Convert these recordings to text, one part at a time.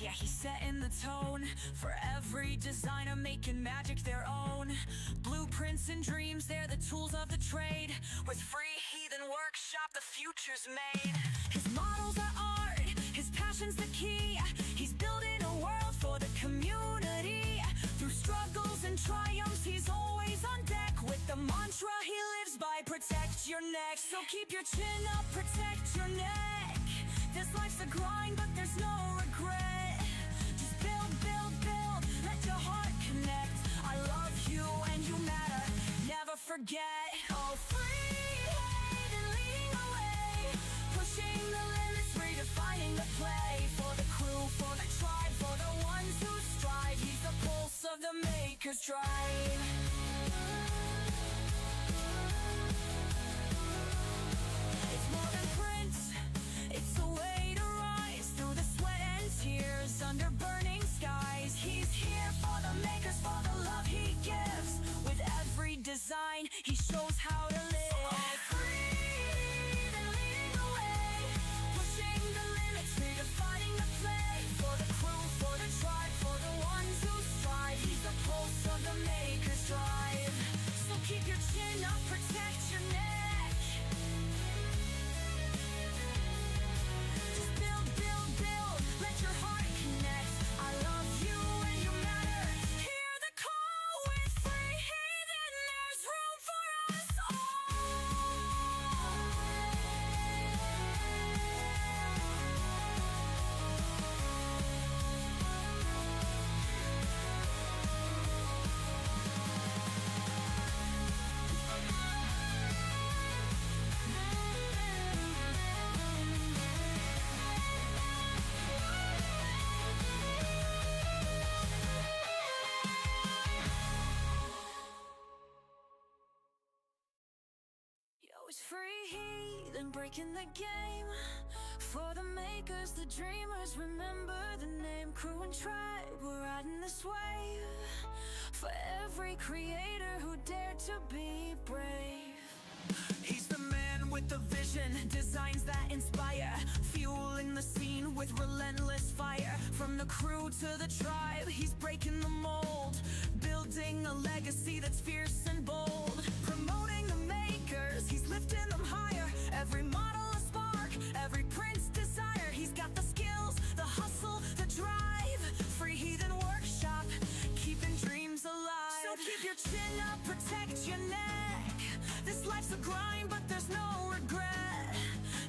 yeah, he's setting the tone. For every designer making magic their own. Blueprints and dreams, they're the tools of the trade. With free Heathen workshop, the future's made. His models are art, his passion's the key. He's building a world for the community. Through struggles and triumphs, he's always on deck. With the mantra he lives by, protect your neck. So keep your chin up, protect your neck. This life's a grind, but there's no regret. Just build, build, build, let your heart connect. I love you and you matter, never forget. Oh, free Heathen leading the way, pushing the limits, redefining the play. For the crew, for the tribe, for the ones who strive. He's the pulse of the maker's drive. It's more than print, it's a way to rise through the sweat and tears under burning skies. He's here for the makers, for the love he gives. With every design, he shows how to live. All free, then leading the way, pushing the limits, redefining the play. For the crew, for the tribe, for the ones who strive. He's the pulse of the maker's drive. So keep your chin up, protect your neck. Just build, build, build, let your heart connect. I love you and you matter. Hear the call with free Heathen. There's room for us Yo, it's free Heathen breaking the game. For the makers, the dreamers, remember the name. Crew and tribe, we're riding this wave. For every creator who dared to be brave. He's the man with the vision, designs that inspire. Fueling the scene with relentless fire. From the crew to the tribe, he's breaking the mold. Building a legacy that's fierce and bold. Promoting the makers, he's lifting them higher. Every model a spark, every print's desire. He's got the skills, the hustle, the drive. Free Heathen workshop, keeping dreams alive. So keep your chin up, protect your neck. This life's a grind, but there's no regret.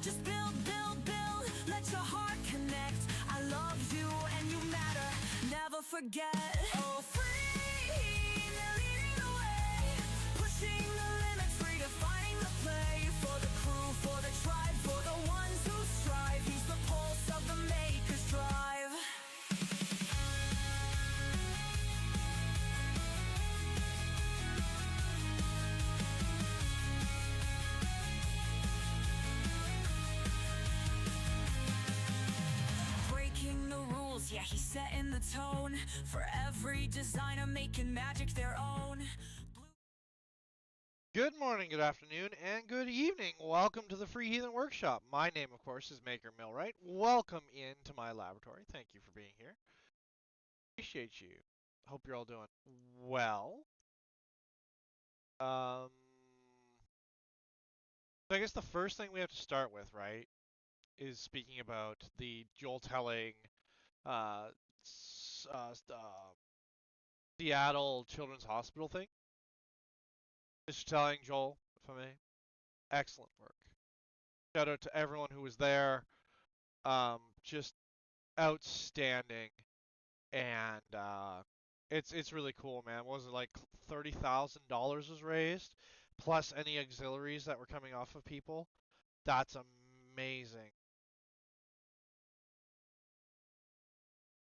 Just build, build, build, let your heart connect. I love you and you matter, never forget. Oh, free, they're leading the way, pushing the limits, redefining the play. For the crew, for the tribe, for the ones who strive. He's the pulse of the maker's drive. Breaking the rules, yeah, he's setting the tone. For every designer making magic their own. Good morning, good afternoon, and good evening. Welcome to the Free Heathen Workshop. My name, of course, is Maker Millwright. Welcome into my laboratory. Thank you for being here. Appreciate you. Hope you're all doing well. So I guess the first thing we have to start with, right, is speaking about the Joel telling Seattle Children's Hospital thing. Just telling Joel, if I may, excellent work. Shout out to everyone who was there. Just outstanding, and it's really cool, man. What was it, like $30,000 was raised, plus any auxiliaries that were coming off of people? That's amazing.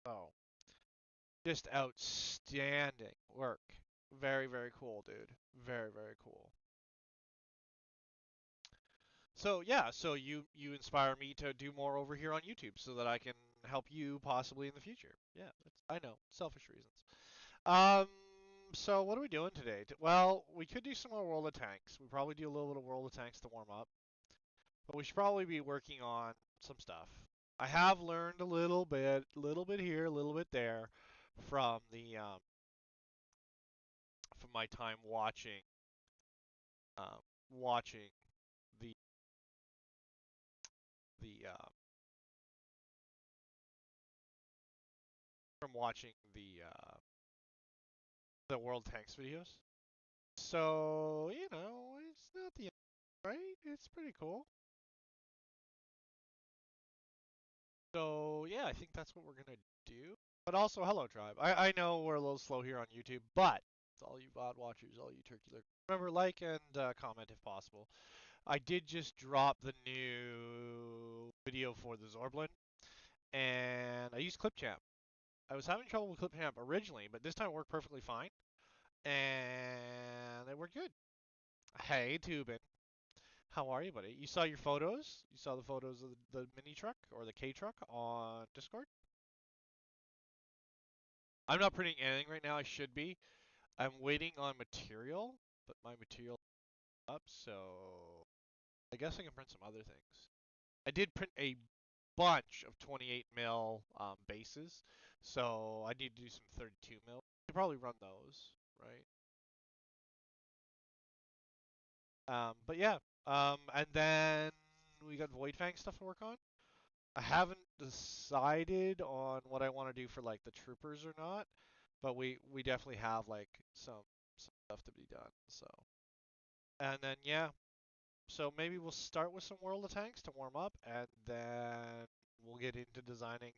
Oh, just outstanding work. Very, very cool, dude. Very, very cool. So yeah, so you inspire me to do more over here on YouTube so that I can help you possibly in the future. Yeah, I know, selfish reasons. So what are we doing today? Well, we could do some more World of Tanks. We probably do a little bit of World of Tanks to warm up, but we should probably be working on some stuff. I have learned a little bit here, a little bit there, from from my time um, watching the the from watching the World Tanks videos. So you know, it's not the end, right? It's pretty cool. So yeah, I think that's what we're gonna do. But also, hello tribe. I know we're a little slow here on YouTube, but it's all you VOD watchers, all you turkey lurkers. Remember, like and comment if possible. I did just drop the new video for the Zorblin, and I used Clipchamp. I was having trouble with Clipchamp originally, but this time it worked perfectly fine, and it worked good. Hey, Tubin. How are you, buddy? You saw your photos? You saw the photos of the mini truck or the K truck on Discord? I'm not printing anything right now. I should be. I'm waiting on material, but my material is up, so I guess I can print some other things. I did print a bunch of 28 mil bases, so I need to do some 32 mil. You probably run those, right? But yeah, and then we got Void Fang stuff to work on. I haven't decided on what I want to do for like the troopers or not, but we definitely have like some stuff to be done. So, and then yeah, so maybe we'll start with some World of Tanks to warm up, and then we'll get into designing.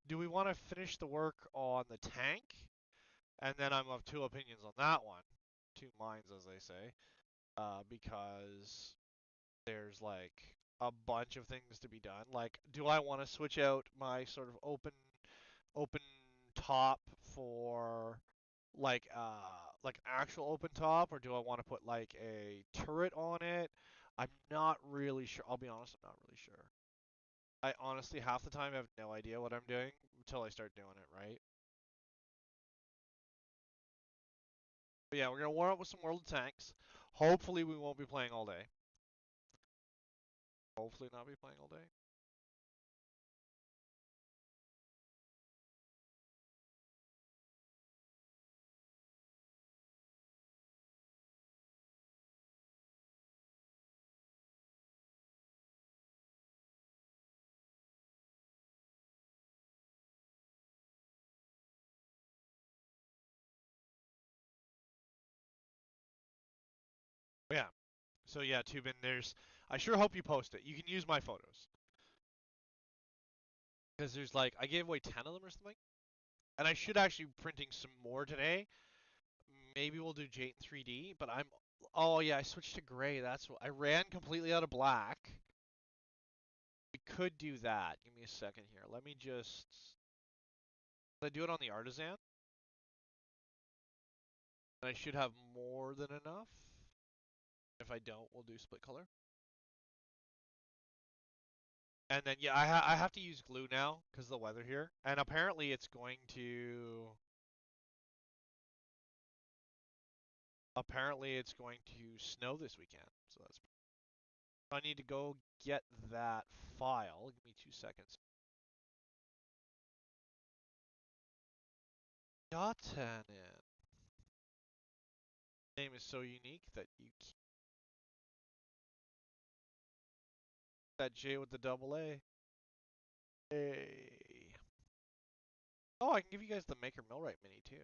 Do we want to finish the work on the tank? And then I'm of two opinions on that one, two minds as they say, because there's like a bunch of things to be done. Like, do I want to switch out my sort of open top for like actual open top, or do I want to put like a turret on it? I'm not really sure. I'll be honest, I'm not really sure. I honestly half the time have no idea what I'm doing until I start doing it, right? But yeah, we're gonna warm up with some World of Tanks. Hopefully we won't be playing all day. Hopefully not be playing all day. But yeah. So yeah, Tubin, there's. I sure hope you post it. You can use my photos because there's like I gave away 10 of them or something, and I should actually be printing some more today. Maybe we'll do Jate in 3D, but I'm. Oh yeah, I switched to gray. That's what I ran completely out of black. We could do that. Give me a second here. Let me just. I do it on the artisan, and I should have more than enough. If I don't, we'll do split color. And then yeah, I have to use glue now because of the weather here, and apparently it's going to. Apparently it's going to snow this weekend, so that's. I need to go get that file. Give me 2 seconds. Yotanin. Name is so unique that you keep that J with the double A. Hey. Oh, I can give you guys the Maker Millwright mini too.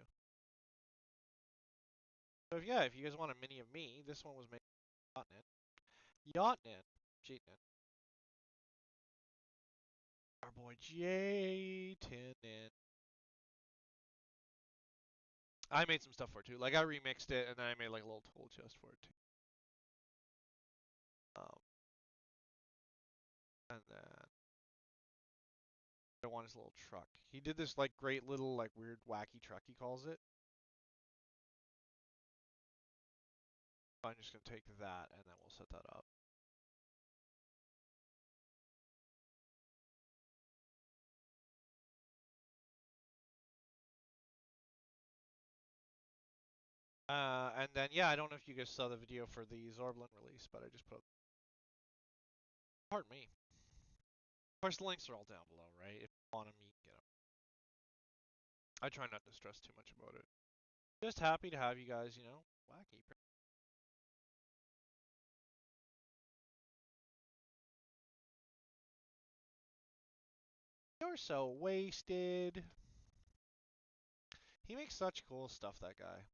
So if, yeah, if you guys want a mini of me, this one was made Yotnin. Yotnin. Jatnin. Our boy Jatnin. I made some stuff for it too. Like I remixed it and then I made like a little tool chest for it too. And then I want his little truck. He did this like great little like weird wacky truck he calls it. I'm just gonna take that and then we'll set that up. And then yeah, I don't know if you guys saw the video for the Zorblin release, but I just put. Pardon me. Of course, the links are all down below, right? If you want them, you can get them. I try not to stress too much about it. Just happy to have you guys, you know, wacky. You're so wasted. He makes such cool stuff, that guy.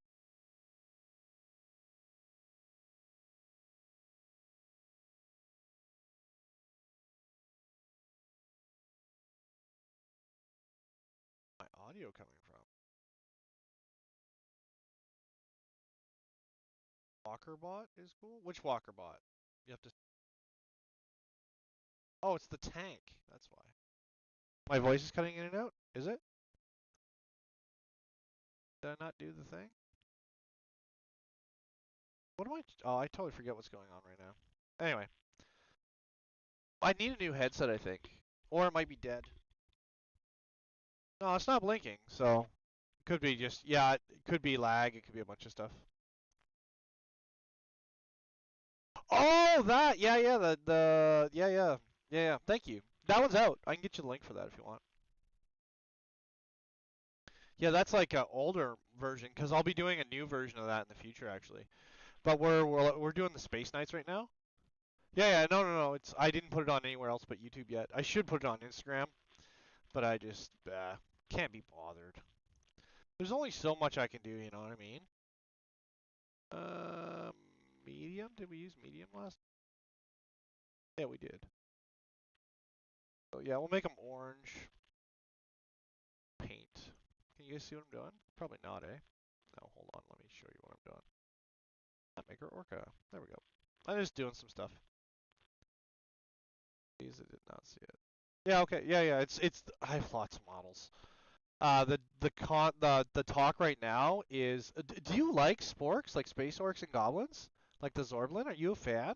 My audio coming from? Walkerbot is cool? Which Walkerbot? You have to. Oh, it's the tank. That's why. My voice is cutting in and out? Is it? Did I not do the thing? What am I? Oh, I totally forget what's going on right now. Anyway, I need a new headset, I think. Or it might be dead. No, it's not blinking, so. Could be just. Yeah, it could be lag. It could be a bunch of stuff. Oh, that! Yeah, yeah, yeah, yeah. Yeah, yeah. Thank you. That one's out. I can get you the link for that if you want. Yeah, that's like an older version, because I'll be doing a new version of that in the future, actually. But we're doing the Space Nights right now. Yeah, yeah, no, no, no. I didn't put it on anywhere else but YouTube yet. I should put it on Instagram, but I just can't be bothered. There's only so much I can do, you know what I mean? Um, medium? Did we use medium last? Yeah, we did. So yeah, we'll make them orange. Paint. Can you guys see what I'm doing? Probably not, eh? No, hold on. Let me show you what I'm doing. Maker Orca. There we go. I'm just doing some stuff. Please, I did not see it. Yeah, okay. Yeah, yeah. It's. I have lots of models. The talk right now is. Do you like sporks, like space orcs and goblins, like the Zorblin? Are you a fan?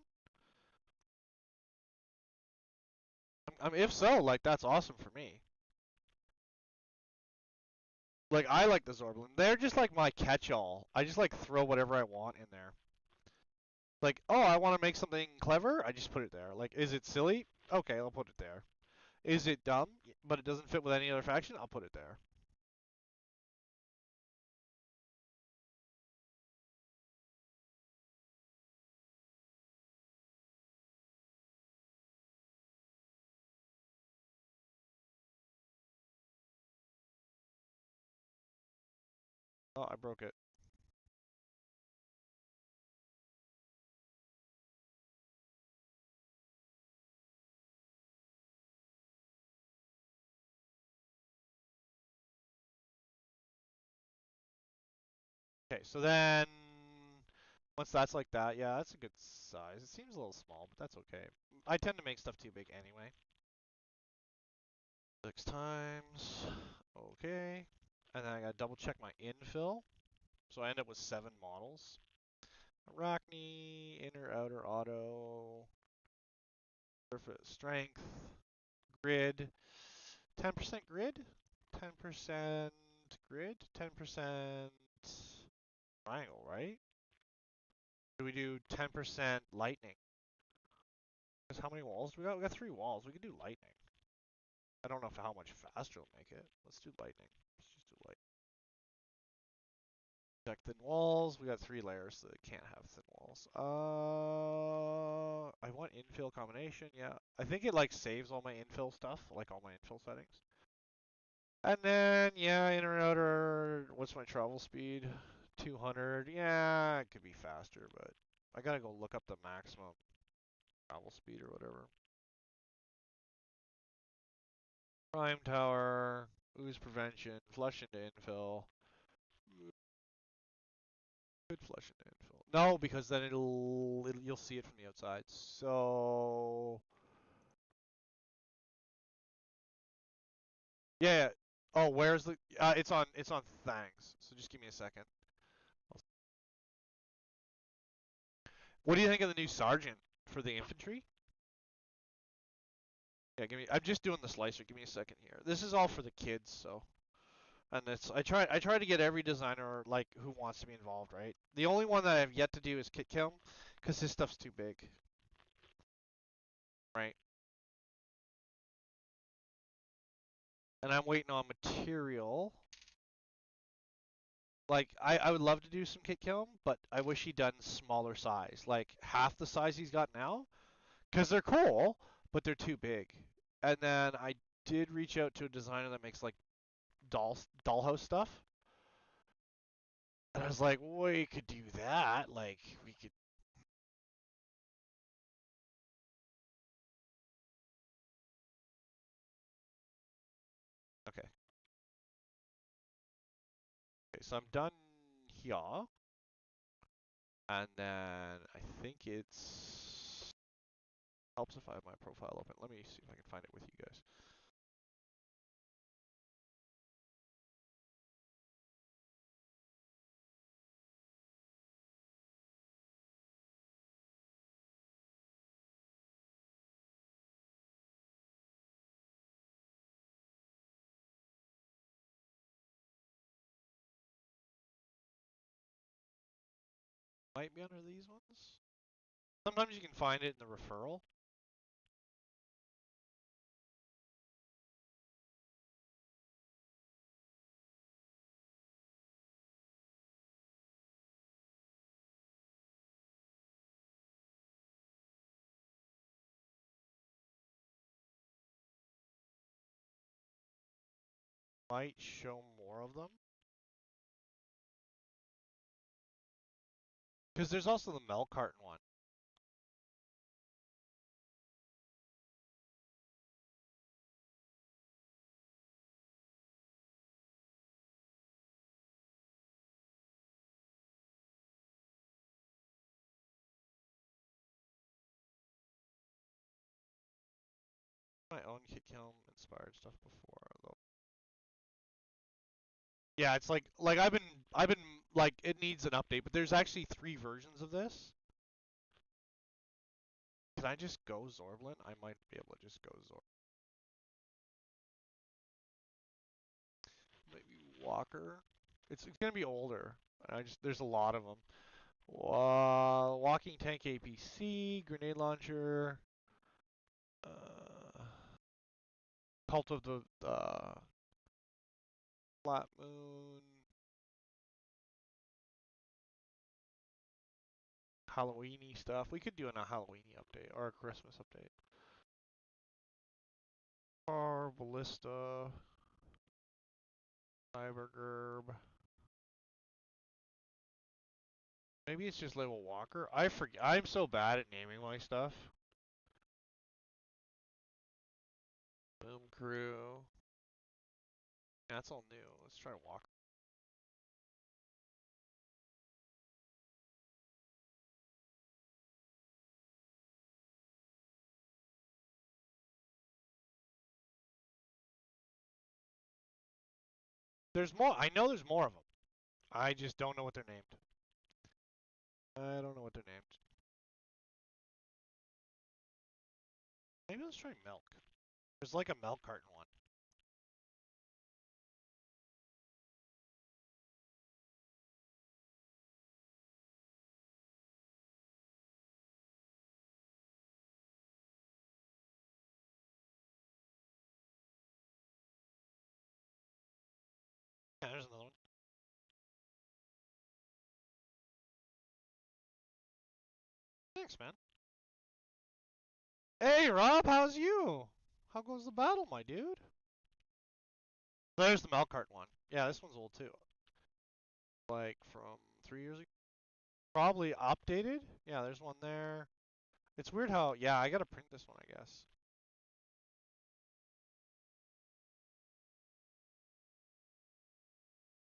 I mean, if so, like that's awesome for me. Like I like the Zorblin. They're just like my catch-all. I just like throw whatever I want in there. Like, oh, I want to make something clever. I just put it there. Like, is it silly? Okay, I'll put it there. Is it dumb, but it doesn't fit with any other faction? I'll put it there. Oh, I broke it. Okay, so then once that's like that, yeah, that's a good size. It seems a little small, but that's okay. I tend to make stuff too big anyway. 6 times. Okay. And then I gotta double check my infill. So I end up with 7 models. Arachne, inner, outer, auto, surface, strength, grid. 10% grid? 10% grid? 10% triangle, right? Do we do 10% lightning? Because how many walls do we got? We got 3 walls. We could do lightning. I don't know how much faster it'll make it. Let's do lightning. Let's just do lightning. Check thin walls. We got 3 layers, so it can't have thin walls. I want infill combination. Yeah, I think it like saves all my infill stuff, like all my infill settings. And then yeah, inner and outer. What's my travel speed? 200. Yeah, it could be faster, but I gotta go look up the maximum travel speed or whatever. Prime tower, ooze prevention, flush into infill. Could flush into infill. No, because then you'll see it from the outside. So yeah. Yeah. Oh, where's the? It's on Thanks. So just give me a second. What do you think of the new sergeant for the infantry? Yeah, give me. I'm just doing the slicer. Give me a second here. This is all for the kids, so. And it's I try to get every designer like who wants to be involved, right? The only one that I have yet to do is Kit Kiln, because his stuff's too big, right? and I'm waiting on material. Like, I would love to do some kit kiln, but I wish he'd done smaller size, like half the size he's got now, because they're cool, but they're too big. And then I did reach out to a designer that makes like dollhouse stuff, and I was like, we could do that. Like, we could. Okay. Okay, so I'm done here, and then I think it's helps if I have my profile open. Let me see if I can find it with you guys. Might be under these ones. Sometimes you can find it in the referral. Might show more of them. Because there's also the milk carton one. My own kit kiln inspired stuff before though. Yeah, it's like I've been like it needs an update, but there's actually 3 versions of this. Can I just go Zorblin? I might be able to just go Maybe Walker. It's gonna be older. There's a lot of them. Walking tank APC, grenade launcher, uh, cult of the flat moon, Halloweeny stuff. We could do a Halloweeny update or a Christmas update. Or ballista, cybergerb. Maybe it's just label Walker. I forget. I'm so bad at naming my stuff. Boom crew. That's all new. Let's try Walker. There's more. I know there's more of them. I just don't know what they're named. I don't know what they're named. Maybe let's try milk. There's like a milk carton one. Yeah, there's another one. Thanks, man. Hey, Rob, how's you? How goes the battle, my dude? There's the milk carton one. Yeah, this one's old too. Like from 3 years ago. Probably updated. Yeah, there's one there. It's weird how, yeah, I gotta print this one, I guess.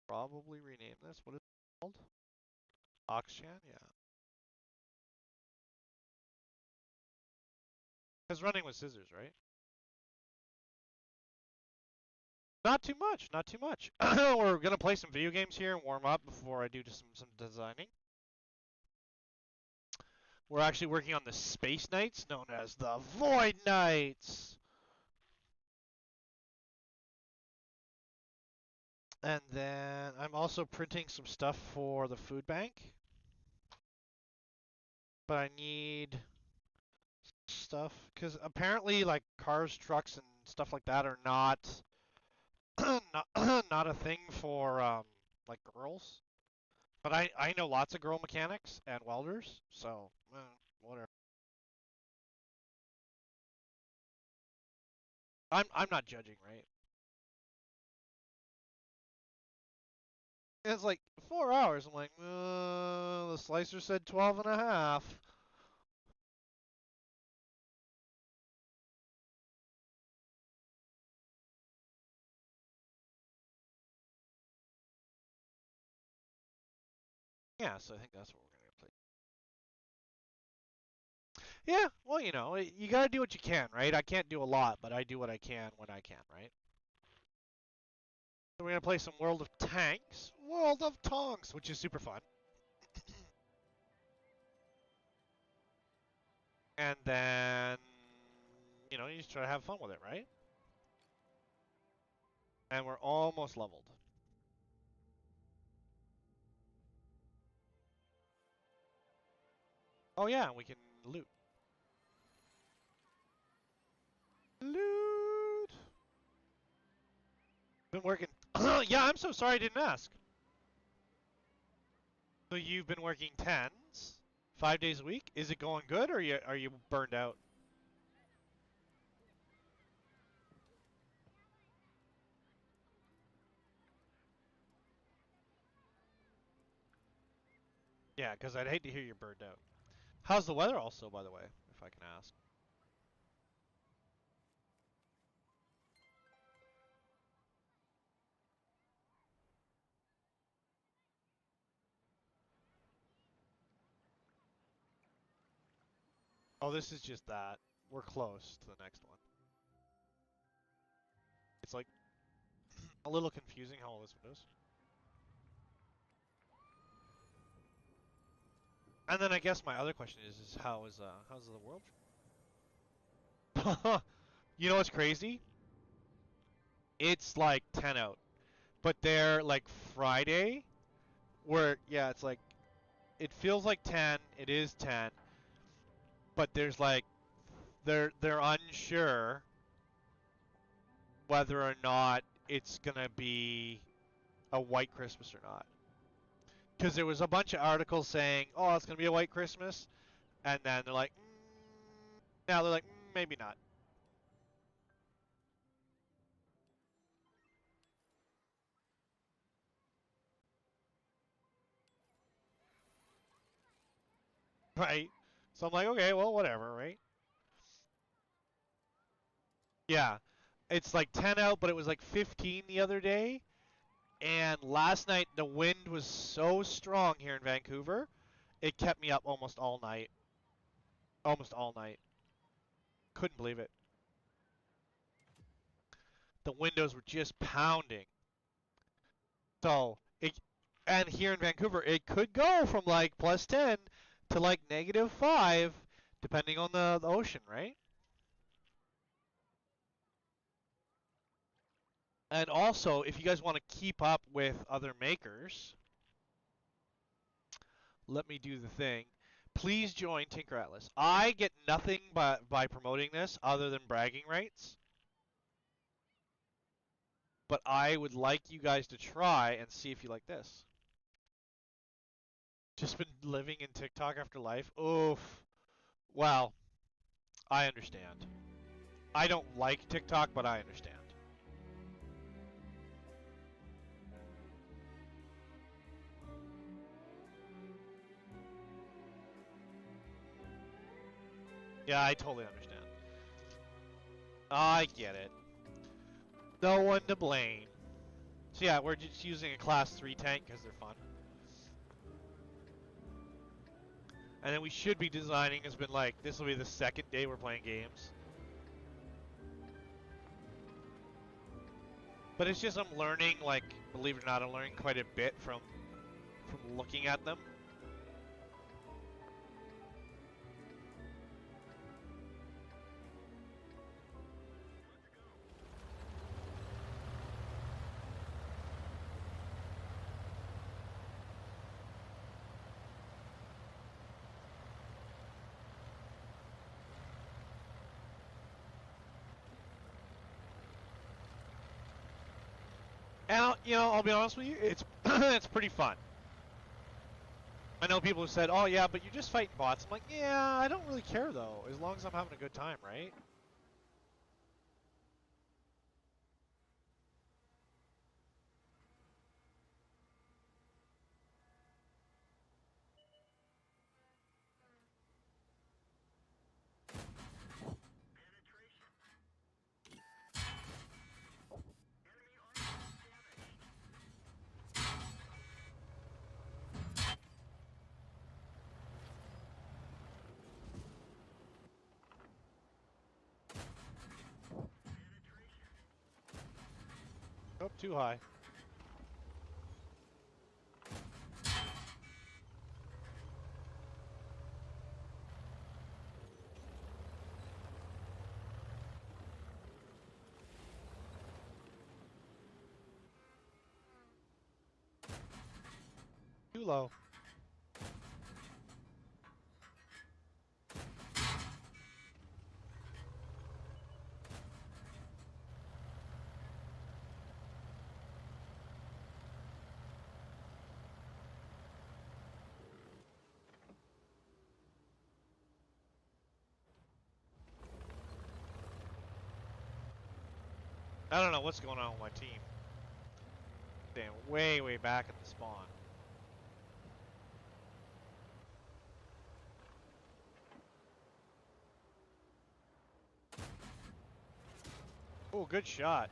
Probably rename this. What is it called? Oxchan, yeah. Because running with scissors, right? Not too much, not too much. We're gonna play some video games here and warm up before I do just some designing. We're actually working on the Space Knights, known as the Void Knights. And then I'm also printing some stuff for the food bank. But I need stuff because apparently like cars, trucks, and stuff like that are not not a thing for like girls. But I know lots of girl mechanics and welders, so whatever. I'm not judging, right? And it's like 4 hours. I'm like, the slicer said 12 and a half. Yeah, so I think that's what we're gonna play. Yeah, well, you know, you gotta do what you can, right? I can't do a lot, but I do what I can when I can, right? So we're gonna play some World of Tanks, World of Tonks, which is super fun. And then, you know, you just try to have fun with it, right? And we're almost leveled. Oh yeah, we can loot. Loot! Been working. Yeah, I'm so sorry I didn't ask. So you've been working tens, 5 days a week? Is it going good, or are you burned out? Yeah, because I'd hate to hear you're burned out. How's the weather also, by the way, if I can ask? Oh, this is just that. We're close to the next one. It's like a little confusing how all this one is. And then I guess my other question is how's the world? You know what's crazy? It's like 10 out, but they're like Friday, where yeah, it's like it feels like 10. It is 10, but there's like they're unsure whether or not it's gonna be a white Christmas or not. Because there was a bunch of articles saying, "Oh, it's gonna be a white Christmas," and then they're like, now they're like, maybe not. Right? So I'm like, okay, well, whatever, right? Yeah, it's like 10 out, but it was like 15 the other day. And last night the wind was so strong here in Vancouver, it kept me up almost all night. Almost all night. Couldn't believe it. The windows were just pounding. So it, and here in Vancouver, it could go from like +10 to like -5, depending on the ocean, right? And also, if you guys want to keep up with other makers, let me do the thing. Please join Tinker Atlas. I get nothing by promoting this other than bragging rights. But I would like you guys to try and see if you like this. Just been living in TikTok after life. Oof. Well, I understand. I don't like TikTok, but I understand. Yeah, I totally understand. I get it. No one to blame. So yeah, we're just using a class 3 tank because they're fun. And then we should be designing, has been like, this will be the second day we're playing games. But it's just I'm learning, like, believe it or not, I'm learning quite a bit from looking at them. And I'll be honest with you, it's it's pretty fun. I know people who said, "Oh yeah, but you're just fighting bots." I'm like, yeah, I don't really care though, as long as I'm having a good time, right? Oh, too high. Too low. I don't know what's going on with my team. Damn, way, way back at the spawn. Oh, good shot.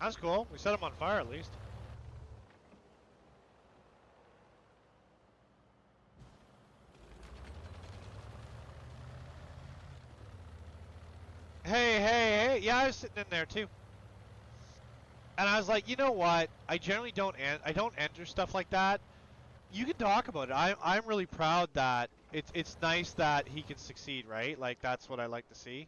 That's cool. We set him on fire at least. Hey, hey, hey. Yeah, I was sitting in there too. And I was like, you know what? I generally don't I don't enter stuff like that. You can talk about it. I'm really proud that it's nice that he can succeed, right? Like that's what I like to see.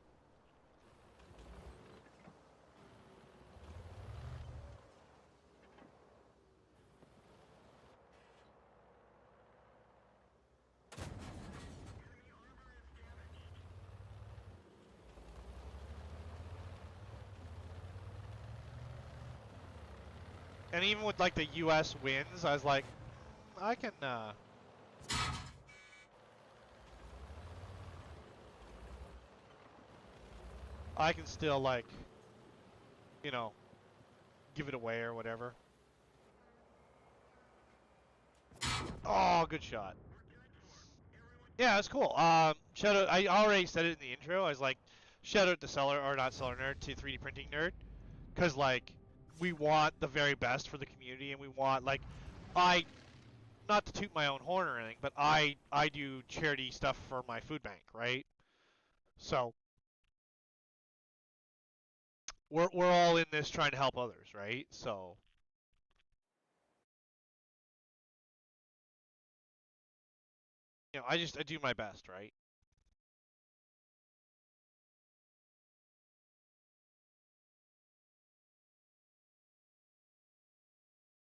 And even with like the US wins, I was like, I can I can still like, you know, give it away or whatever. Oh, good shot. Yeah, that's cool. Shout out. I already said it in the intro. I was like, shout out to Seller or not Seller Nerd to 3D Printing Nerd, because like we want the very best for the community, and we want like I not to toot my own horn or anything, but I do charity stuff for my food bank, right? So we're all in this trying to help others, right? So I do my best, right?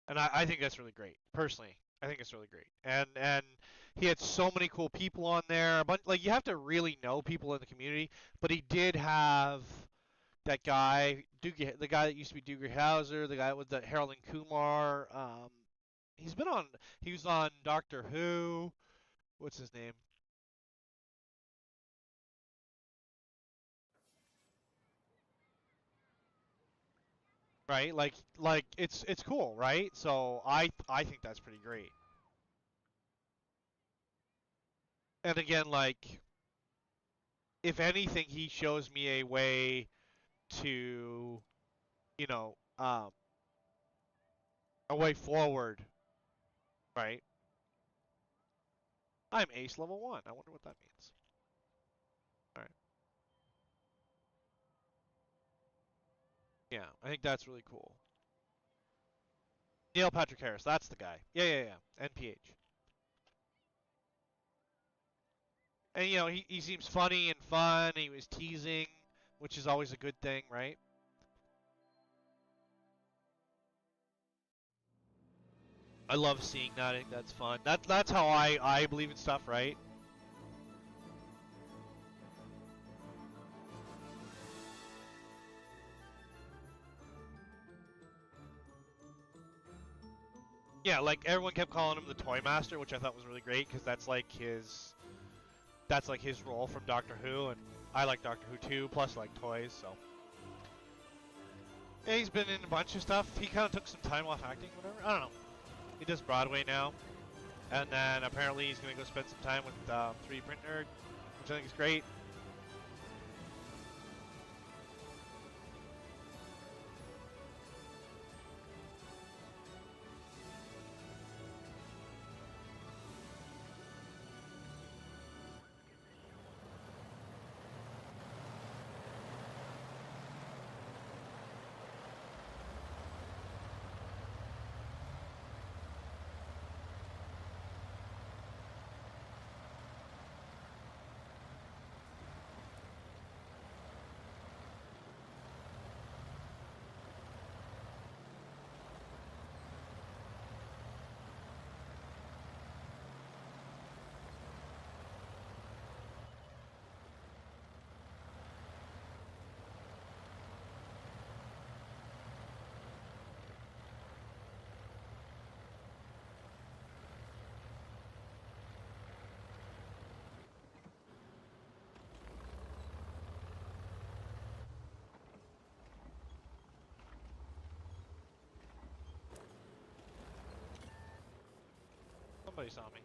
And I think that's really great. Personally, I think it's really great. And he had so many cool people on there. But like you have to really know people in the community. But he did have that guy, Doogie, the guy that used to be Doogie Howser, the guy with the Harold and Kumar. He's been on. He was on Doctor Who. What's his name? Right? Like it's cool, right? So I think that's pretty great. And again, like if anything, he shows me a way to, you know, a way forward, right? I'm ace level 1. I wonder what that means. All right. Yeah, I think that's really cool. Neil Patrick Harris, that's the guy. Yeah. NPH. And you know, he seems funny and fun. He was teasing, which is always a good thing, right? I love seeing that. I think that's fun. That's how I believe in stuff, right? Yeah, like everyone kept calling him the Toy Master, which I thought was really great because that's like his role from Doctor Who, and I like Doctor Who too. Plus, I like toys, so yeah, he's been in a bunch of stuff. He kind of took some time off acting, whatever. I don't know. He does Broadway now, and then apparently he's gonna go spend some time with 3D Print Nerd, which I think is great. Somebody saw me.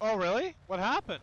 Oh, really? What happened?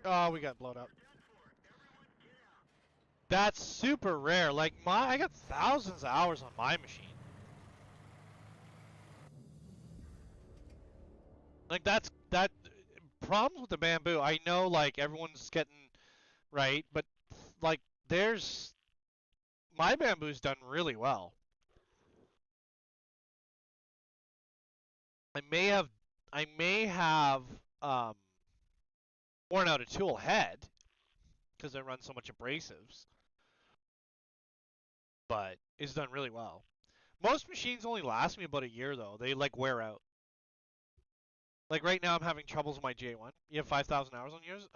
Oh, we got blown up. That's super rare. Like I got thousands of hours on my machine. Like that problems with the bamboo. I know like everyone's getting right, but like there's my bamboo's done really well. I may have um, worn out a tool head because I run so much abrasives, but it's done really well. Most machines only last me about a year though. They like wear out. Like right now I'm having troubles with my J1. You have 5,000 hours on yours?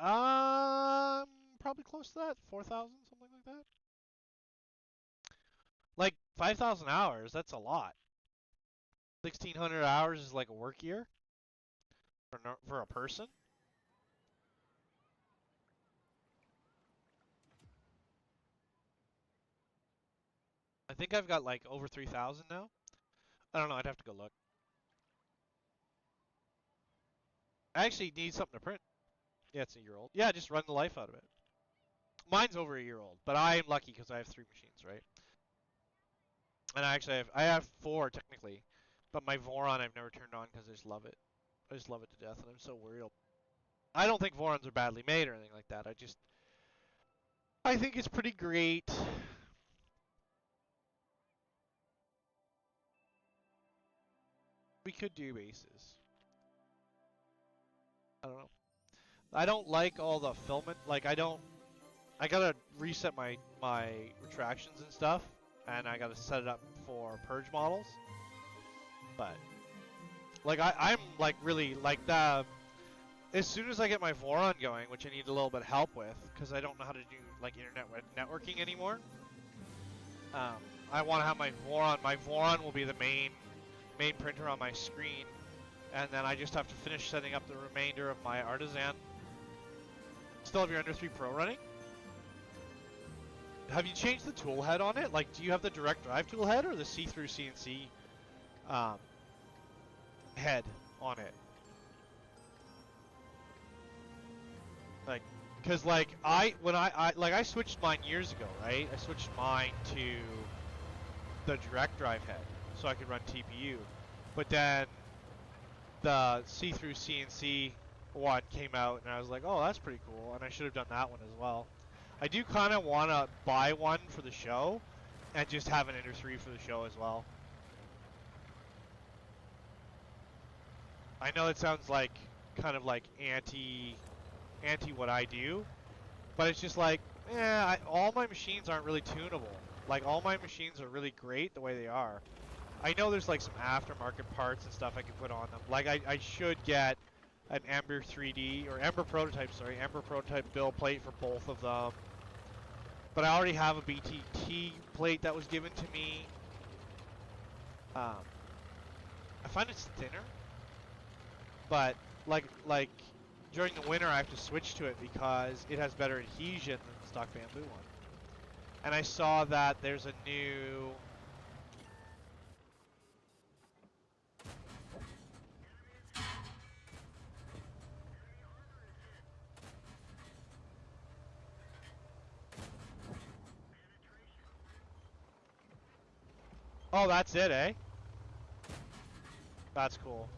Probably close to that. 4,000, something like that. Like 5,000 hours, that's a lot. 1,600 hours is like a work year for a person. I think I've got like over 3,000 now. I don't know, I'd have to go look. I actually need something to print. Yeah, it's a year old. Yeah, just run the life out of it. Mine's over a year old, but I am lucky because I have 3 machines, right? And I have 4 technically, but my Voron I've never turned on because I just love it. I just love it to death, and I'm so worried. I don't think Vorons are badly made or anything like that. I think it's pretty great. We could do bases. I don't know. I don't like all the filament. Like I gotta reset my retractions and stuff, and I gotta set it up for purge models. But like I'm like really like the as soon as I get my Voron going, which I need a little bit of help with, because I don't know how to do like internet networking anymore. I want to have my Voron. My Voron will be the main printer on my screen, and then I just have to finish setting up the remainder of my Artisan. Still have your Ender 3 Pro running? Have you changed the tool head on it? Like, do you have the direct drive tool head or the see-through CNC head on it? Like, cause like when I switched mine years ago, right? I switched mine to the direct drive head so I could run TPU, but then the see-through CNC one came out, and I was like, oh, that's pretty cool, and I should have done that one as well. I do kind of want to buy one for the show, and just have an Ender 3 for the show as well. I know it sounds like kind of like anti what I do, but it's just like, all my machines aren't really tunable. Like all my machines are really great the way they are. I know there's like some aftermarket parts and stuff I can put on them. Like I should get an Ember 3D or Ember prototype, sorry, Ember prototype build plate for both of them. But I already have a BTT plate that was given to me. I find it's thinner, but like during the winter I have to switch to it because it has better adhesion than the stock bamboo one. And I saw that there's a new Oh, that's it, eh? That's cool.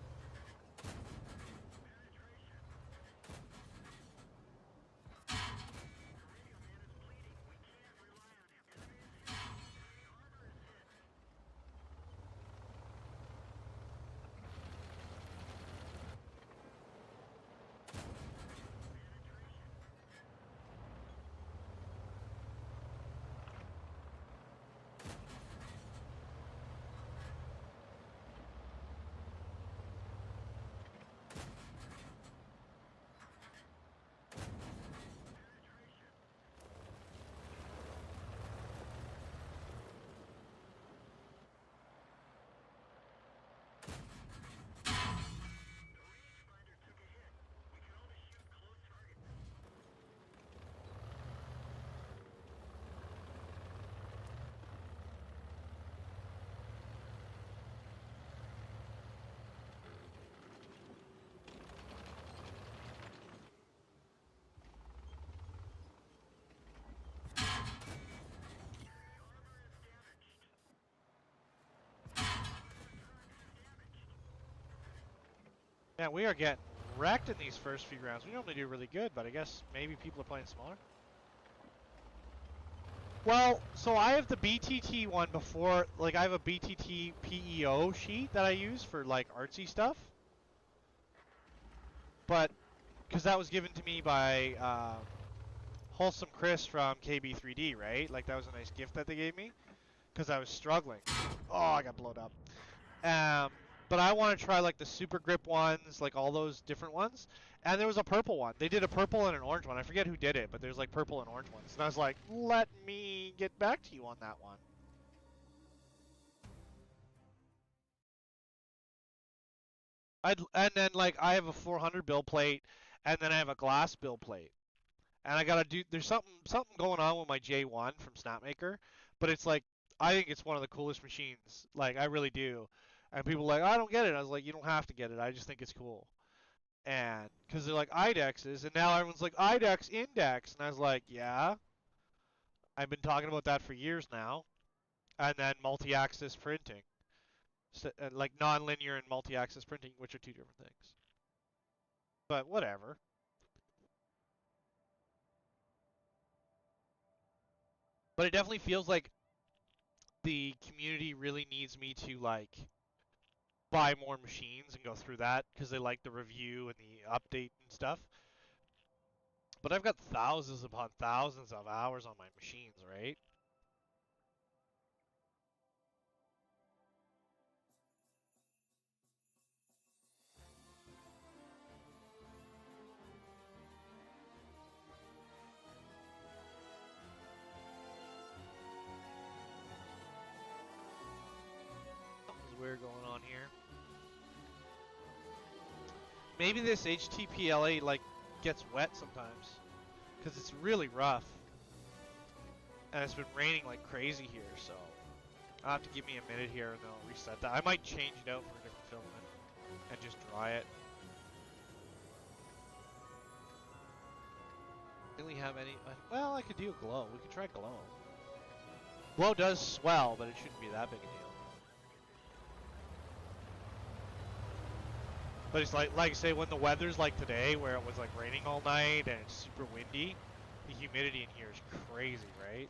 Man, we are getting wrecked in these first few rounds. We normally do really good, but I guess maybe people are playing smaller. Well, so I have the BTT one before, like I have a BTT PEO sheet that I use for like artsy stuff. But, because that was given to me by Wholesome Chris from KB3D, right? Like that was a nice gift that they gave me because I was struggling. Oh, I got blown up. But I want to try like the super grip ones, like all those different ones. And there was a purple one. They did a purple and an orange one. I forget who did it, but there's like purple and orange ones. And I was like, let me get back to you on that one. And then like I have a 400 bill plate, and then I have a glass bill plate. And I gotta do. There's something going on with my J1 from Snapmaker, but it's like I think it's one of the coolest machines. Like I really do. And people are like, I don't get it. I was like, you don't have to get it. I just think it's cool. And because they're like IDEXs, and now everyone's like IDEX index, and I was like, yeah, I've been talking about that for years now. And then multi-axis printing, so, like non-linear and multi-axis printing, which are two different things. But whatever. But it definitely feels like the community really needs me to like buy more machines and go through that because they like the review and the update and stuff. But I've got thousands upon thousands of hours on my machines, right? Something's weird going on here. Maybe this HTPLA like gets wet sometimes because it's really rough. And it's been raining like crazy here, so I'll have to give me a minute here and then I'll reset that. I might change it out for a different filament and just dry it. Really have any? Well, I could do a glow. We could try glow. Glow does swell, but it shouldn't be that big a deal. But it's like say when the weather's like today, where it was like raining all night and it's super windy, the humidity in here is crazy, right?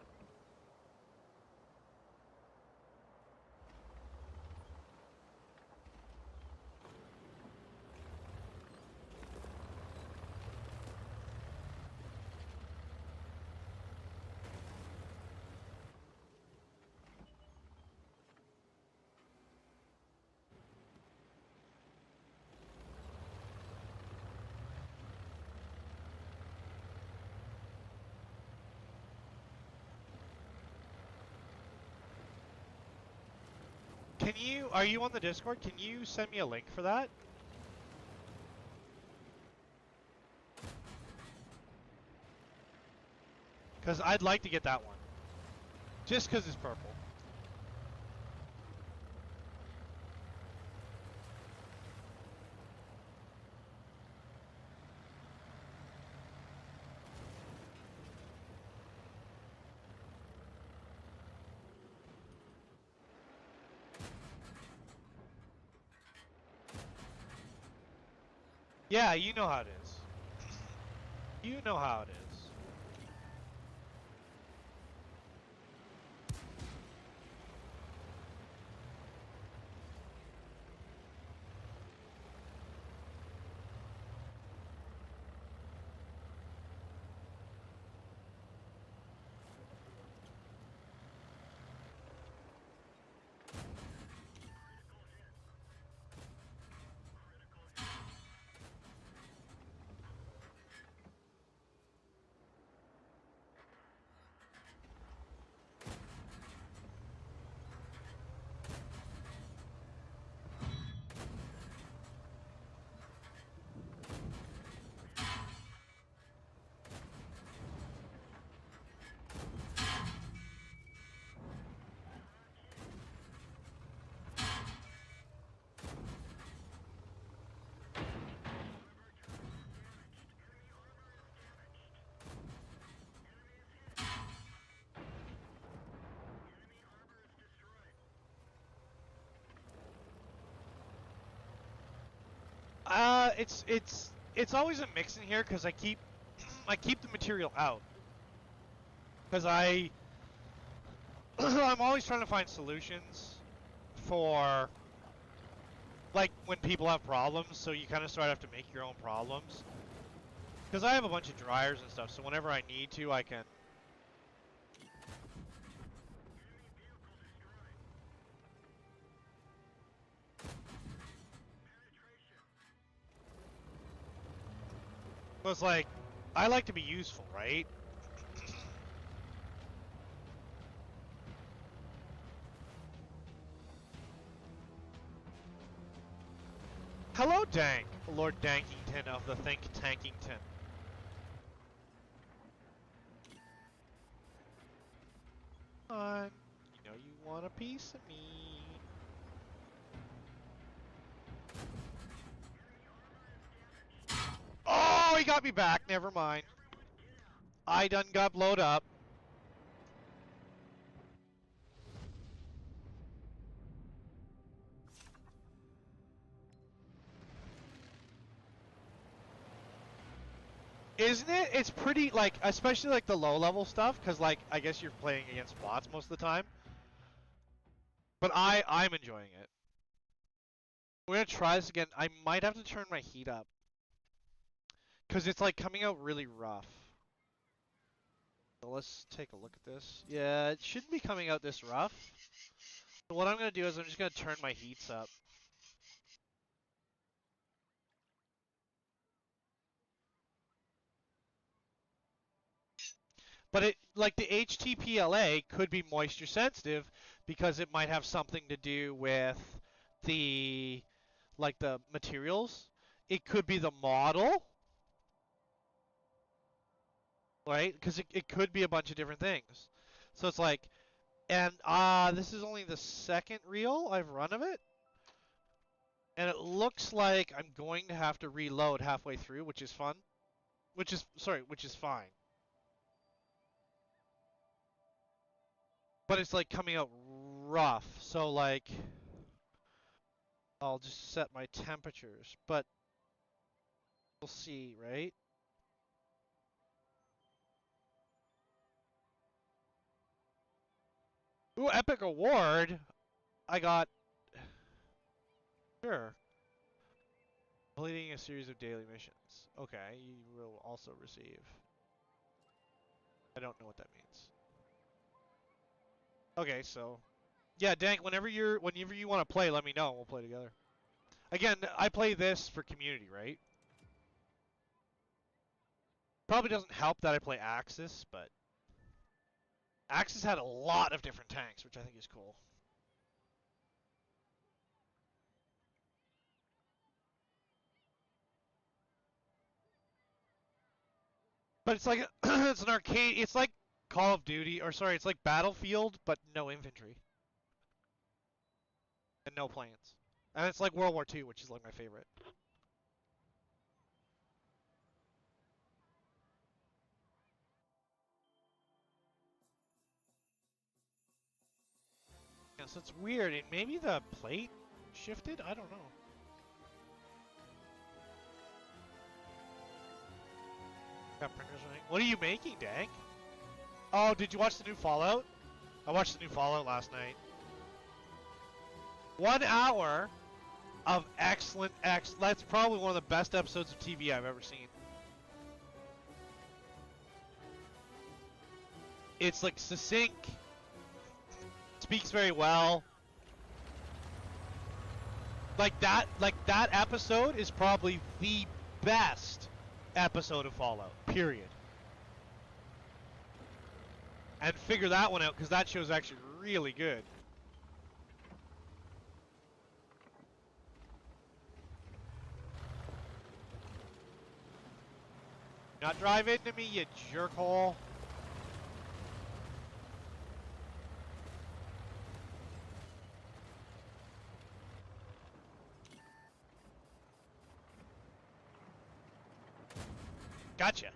Are you on the Discord? Can you send me a link for that? Because I'd like to get that one. Just because it's purple. Yeah, you know how it is. You know how it is. It's always a mix in here because I keep the material out because I'm always trying to find solutions for, like, when people have problems, so you kind of sort of have to make your own problems. Because I have a bunch of dryers and stuff, so whenever I need to, I can... So it's like, I like to be useful, right? Hello, Dank, Lord Dankington of the Think Tankington. You know you want a piece of me. Oh, he got me back. Never mind. I done got blowed up. Isn't it? It's pretty, like, especially, like, the low-level stuff, because, like, I guess you're playing against bots most of the time. But I'm enjoying it. We're gonna try this again. I might have to turn my heat up. Because it's, like, coming out really rough. So let's take a look at this. Yeah, it shouldn't be coming out this rough. So what I'm gonna do is I'm just gonna turn my heats up. But it, like, the HTPLA could be moisture sensitive because it might have something to do with the, like, the materials. It could be the model, right? Because it could be a bunch of different things. So it's like, and this is only the second reel I've run of it. And it looks like I'm going to have to reload halfway through, which is fun. Which is fine. But it's like coming out rough. So like, I'll just set my temperatures. But we'll see, right? Ooh, epic award. I got, sure. Completing a series of daily missions. Okay, you will also receive. I don't know what that means. Okay, so yeah, Dank, whenever you want to play, let me know. We'll play together. Again, I play this for community, right? Probably doesn't help that I play Axis, but Axis had a lot of different tanks, which I think is cool. But it's like it's an arcade. It's like Call of Duty, or sorry, it's like Battlefield, but no infantry and no planes. And it's like World War II, which is like my favorite. Yeah, so it's weird. And maybe the plate shifted. I don't know. Got printers running. What are you making, Dank? Oh, did you watch the new Fallout? I watched the new Fallout last night. 1 hour of excellent. That's probably one of the best episodes of TV I've ever seen. It's like succinct, speaks very well. Like that episode is probably the best episode of Fallout. Period. And figure that one out because that show's actually really good. Not drive into me, you jerkhole. Gotcha.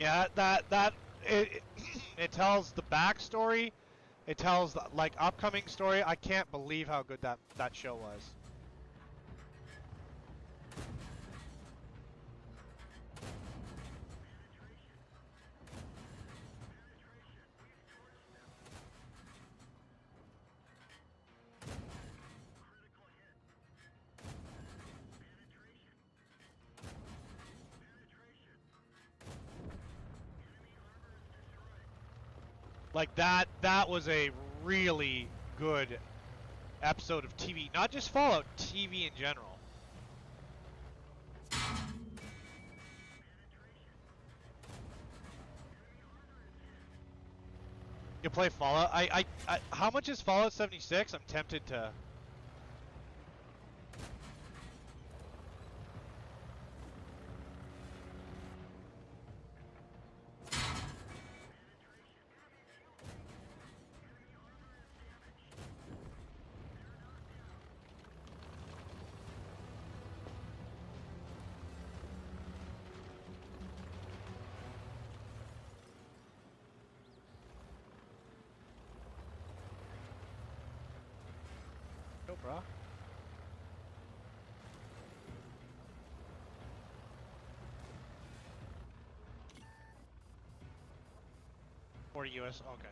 Yeah, it it tells the backstory. It tells the, like upcoming story. I can't believe how good that show was. Like that was a really good episode of TV, not just Fallout, TV in general. You play Fallout? How much is Fallout 76? I'm tempted to. Go, bro. $40 US. Okay.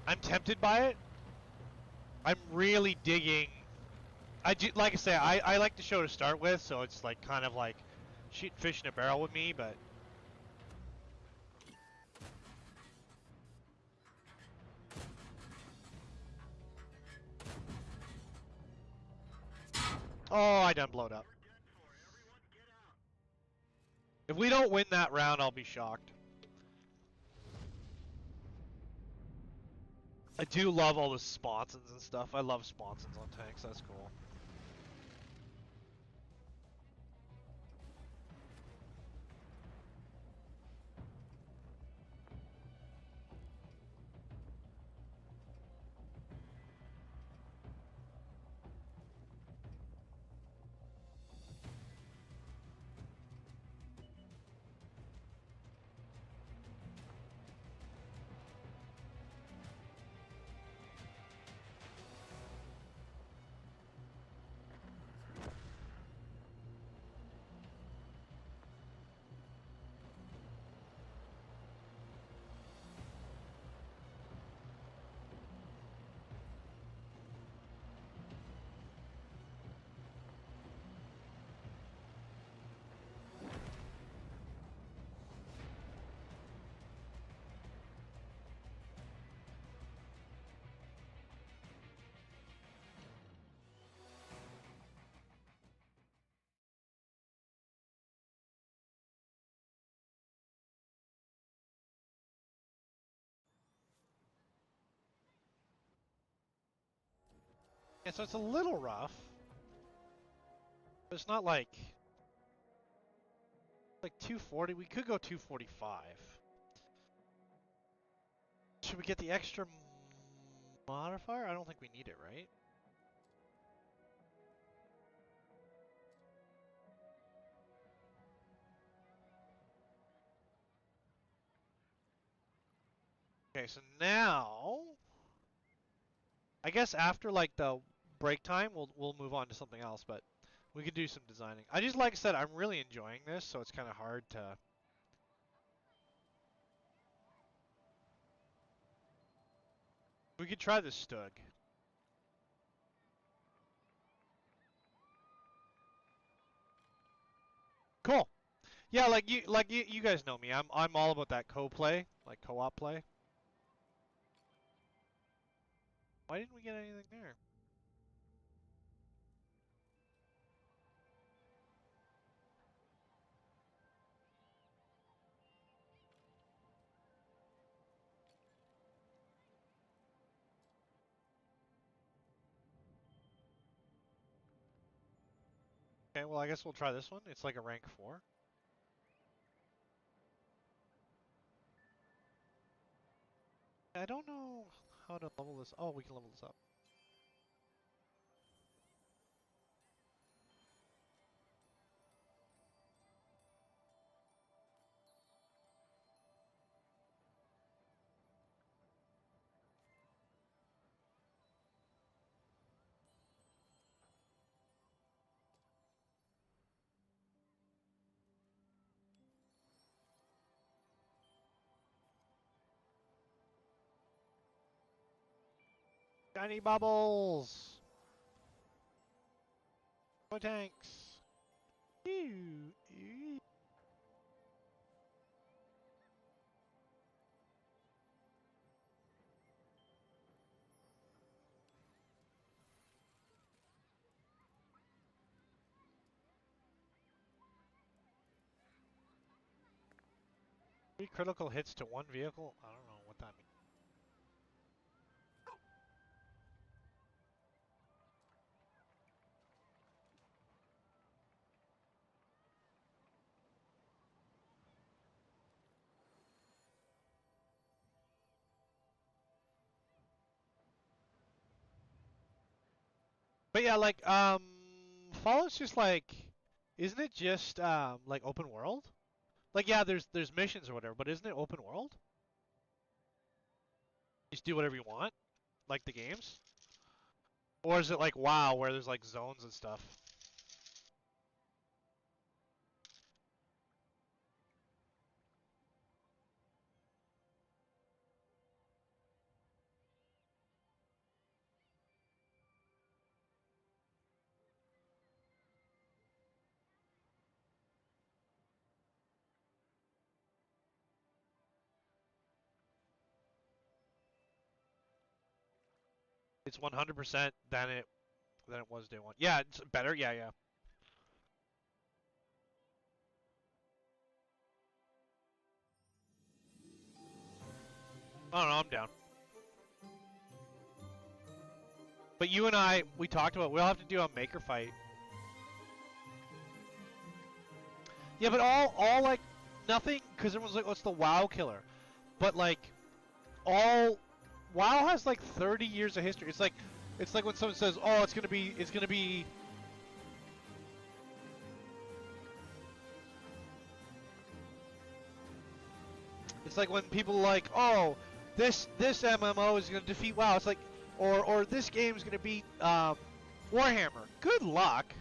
I'm tempted by it. I'm really digging. Like I say, I like the show to start with, so it's like kind of like shooting fish in a barrel with me, but. Oh, I done blowed up. If we don't win that round, I'll be shocked. I do love all the sponsons and stuff. I love sponsons on tanks. That's cool. Yeah, so it's a little rough. But it's not like 240. We could go 245. Should we get the extra modifier? I don't think we need it, right? Okay, so now I guess after like the break time, we'll move on to something else, but we could do some designing. Like I said, I'm really enjoying this, so it's kind of hard to. We could try the Stug. Cool. Yeah, you guys know me. I'm all about that co-play, like co-op play. Why didn't we get anything there? Okay, well I guess we'll try this one. It's like a rank 4. I don't know how to level this. Oh, we can level this up. Shiny bubbles! Toy tanks! Ew. Ew. Three critical hits to one vehicle? I don't know what that means. But yeah, like, Fallout's just like, isn't it just, like open world? Like, yeah, there's missions or whatever, but isn't it open world? You just do whatever you want? Like the games? Or is it like WoW, where there's like zones and stuff? It's 100% than it was day one. Yeah, it's better. Yeah, yeah. I don't know. I'm down. But you and I, we talked about we'll have to do a maker fight. Yeah, but all like nothing because everyone's like, "What's the WoW killer?" But like all WoW has like 30 years of history. It's like when someone says, "Oh, it's gonna be." It's like when people are like, "Oh, this MMO is gonna defeat WoW." It's like, or this game is gonna beat Warhammer. Good luck.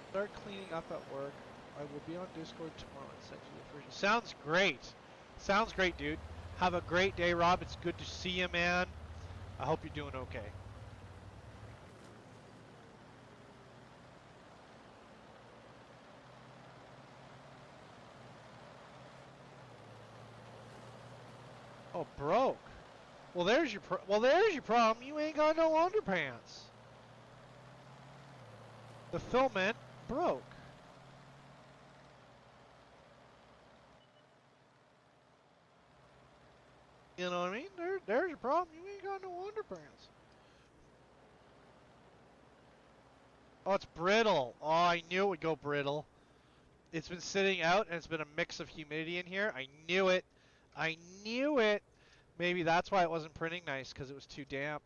Start cleaning up at work. I will be on Discord tomorrow and send you the version. Sounds great. Sounds great, dude. Have a great day, Rob. It's good to see you, man. I hope you're doing okay. Oh, broke. Well, there's your problem. You ain't got no underpants. The filament broke. You know what I mean? There's your problem. You ain't got no underpants. Oh, it's brittle. Oh, I knew it would go brittle. It's been sitting out, and it's been a mix of humidity in here. I knew it. I knew it. Maybe that's why it wasn't printing nice, because it was too damp.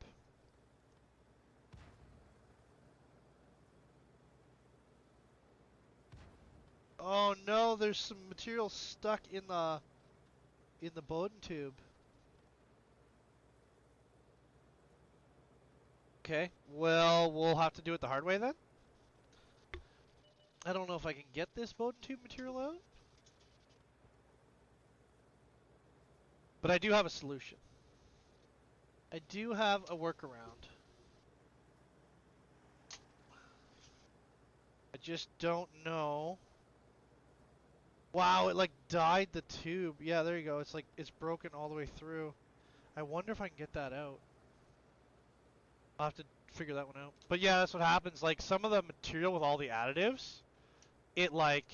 Oh no, there's some material stuck in the Bowden tube. Okay, well, we'll have to do it the hard way then. I don't know if I can get this Bowden tube material out. But I do have a solution. I do have a workaround. I just don't know. Wow, it like dyed the tube. Yeah, there you go. It's like, it's broken all the way through. I wonder if I can get that out. I'll have to figure that one out. But yeah, that's what happens. Like, some of the material with all the additives, it like,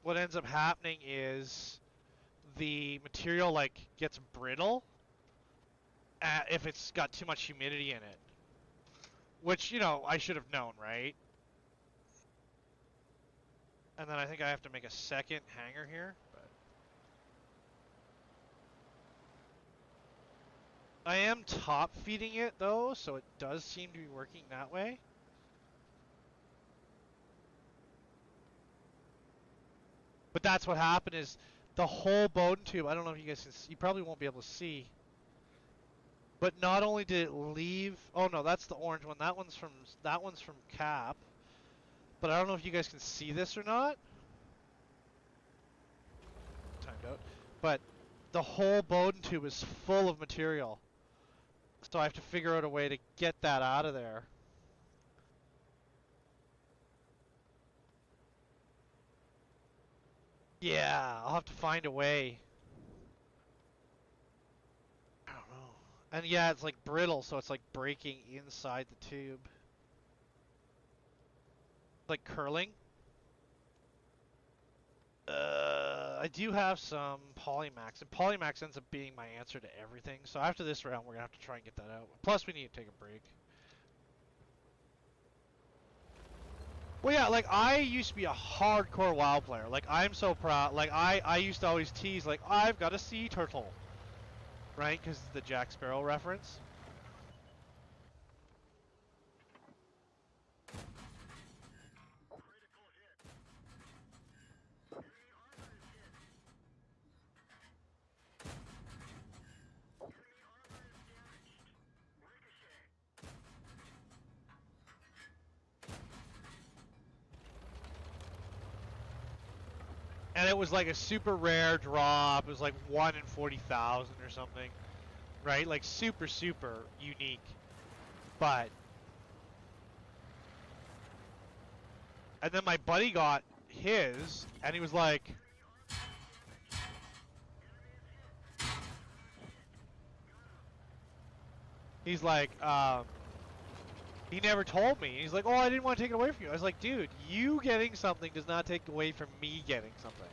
what ends up happening is the material like gets brittle if it's got too much humidity in it. Which, you know, I should have known, right? And then I think I have to make a second hanger here. But I am top feeding it though, so it does seem to be working that way. But that's what happened is the whole Bowden tube, I don't know if you guys can see, you probably won't be able to see. But not only did it leave, oh no, that's the orange one. That one's from Cap. But I don't know if you guys can see this or not. Timed out. But the whole Bowden tube is full of material. So I have to figure out a way to get that out of there. Yeah, I'll have to find a way. I don't know. And yeah, it's like brittle, so it's like breaking inside the tube. Like curling. I do have some Polymax, and Polymax ends up being my answer to everything. So after this round, we're gonna have to try and get that out. Plus, we need to take a break. Well, yeah, like I used to be a hardcore WoW player. Like I'm so proud. Like I used to always tease, like I've got a sea turtle, right? Because the Jack Sparrow reference. And it was like a super rare drop. It was like 1 in 40,000 or something, right? Like super, super unique. But, and then my buddy got his, and he was like, he's like, he never told me. He's like, oh, I didn't want to take it away from you. I was like, dude, you getting something does not take away from me getting something.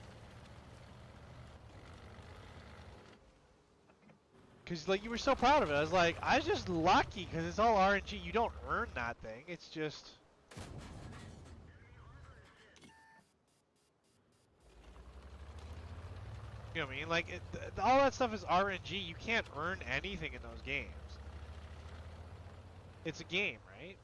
Because, like, you were so proud of it. I was like, I was just lucky because it's all RNG. You don't earn that thing. It's just... You know what I mean? Like, all that stuff is RNG. You can't earn anything in those games. It's a game, right?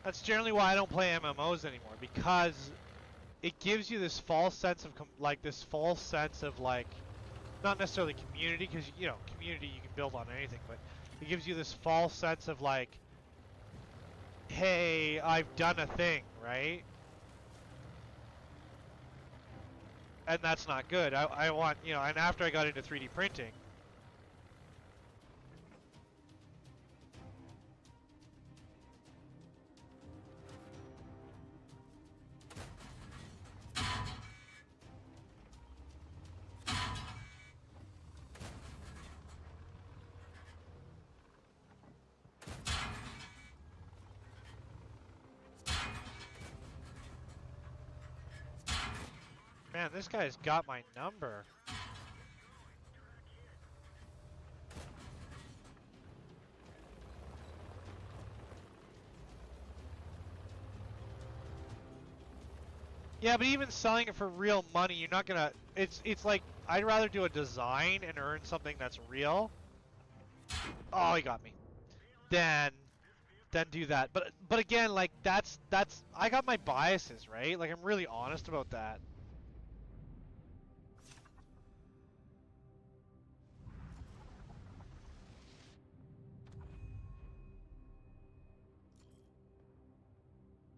That's generally why I don't play MMOs anymore, because it gives you this false sense of like not necessarily community, because you know community you can build on anything, but it gives you this false sense of like, hey, I've done a thing, right? And that's not good. I want, you know, and after I got into 3D printing, man, this guy's got my number. Yeah, but even selling it for real money, you're not gonna. It's like I'd rather do a design and earn something that's real. Oh, he got me. Than do that. But again, like that's I got my biases, right? Like I'm really honest about that.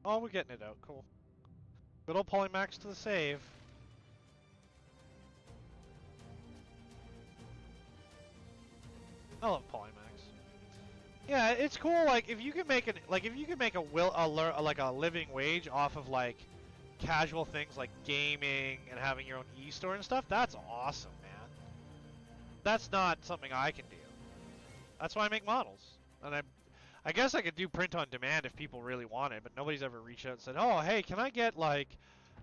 Oh, we're getting it out. Cool. Good old Polymax to the save. I love Polymax. Yeah, it's cool. Like if you can make a living wage off of like casual things like gaming and having your own e-store and stuff. That's awesome, man. That's not something I can do. That's why I make models, and I guess I could do print on demand if people really want it, but nobody's ever reached out and said, "Oh, hey, can I get like,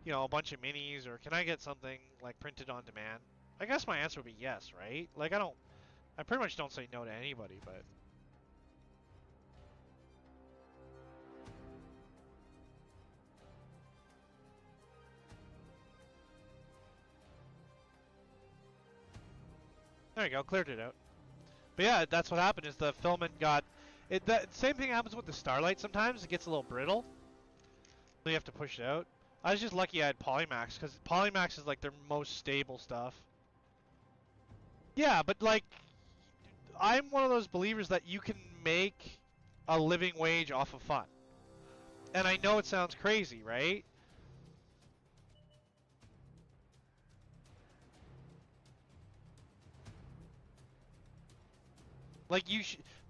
you know, a bunch of minis, or can I get something like printed on demand?" I guess my answer would be yes, right? Like I pretty much don't say no to anybody, but there you go, cleared it out. But yeah, that's what happened. Is the filament got it? The same thing happens with the Starlight. Sometimes it gets a little brittle, so you have to push it out. I was just lucky I had Polymax, because Polymax is like their most stable stuff. Yeah, but like I'm one of those believers that you can make a living wage off of fun. And I know it sounds crazy, right? Like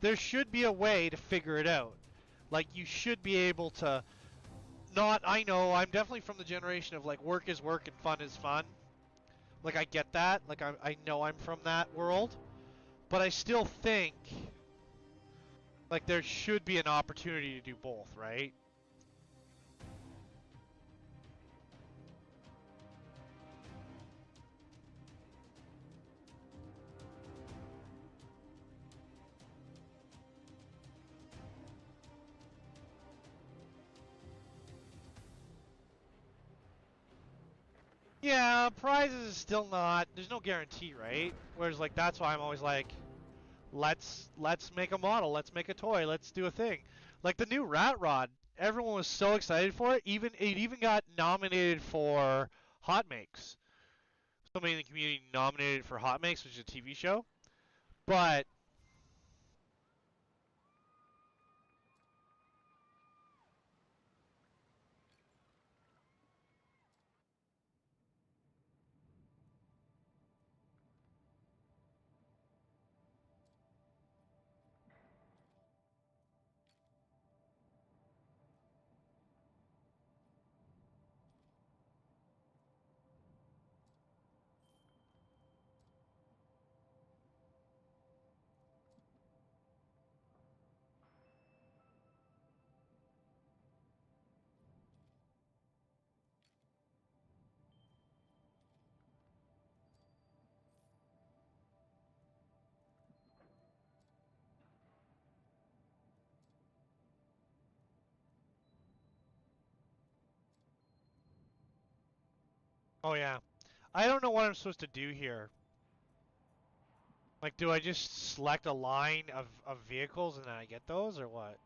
there should be a way to figure it out. Like you should be able to not I know I'm definitely from the generation of like work is work and fun is fun. Like I get that. Like I know I'm from that world, but I still think like there should be an opportunity to do both, right? Yeah, prizes is still not. There's no guarantee, right? Whereas like that's why I'm always like, let's make a model, let's make a toy, let's do a thing. Like the new Rat Rod, everyone was so excited for it. It even got nominated for Hot Makes. Somebody in the community nominated for Hot Makes, which is a TV show. But oh yeah, I don't know what I'm supposed to do here. Like, do I just select a line of vehicles and then I get those, or what?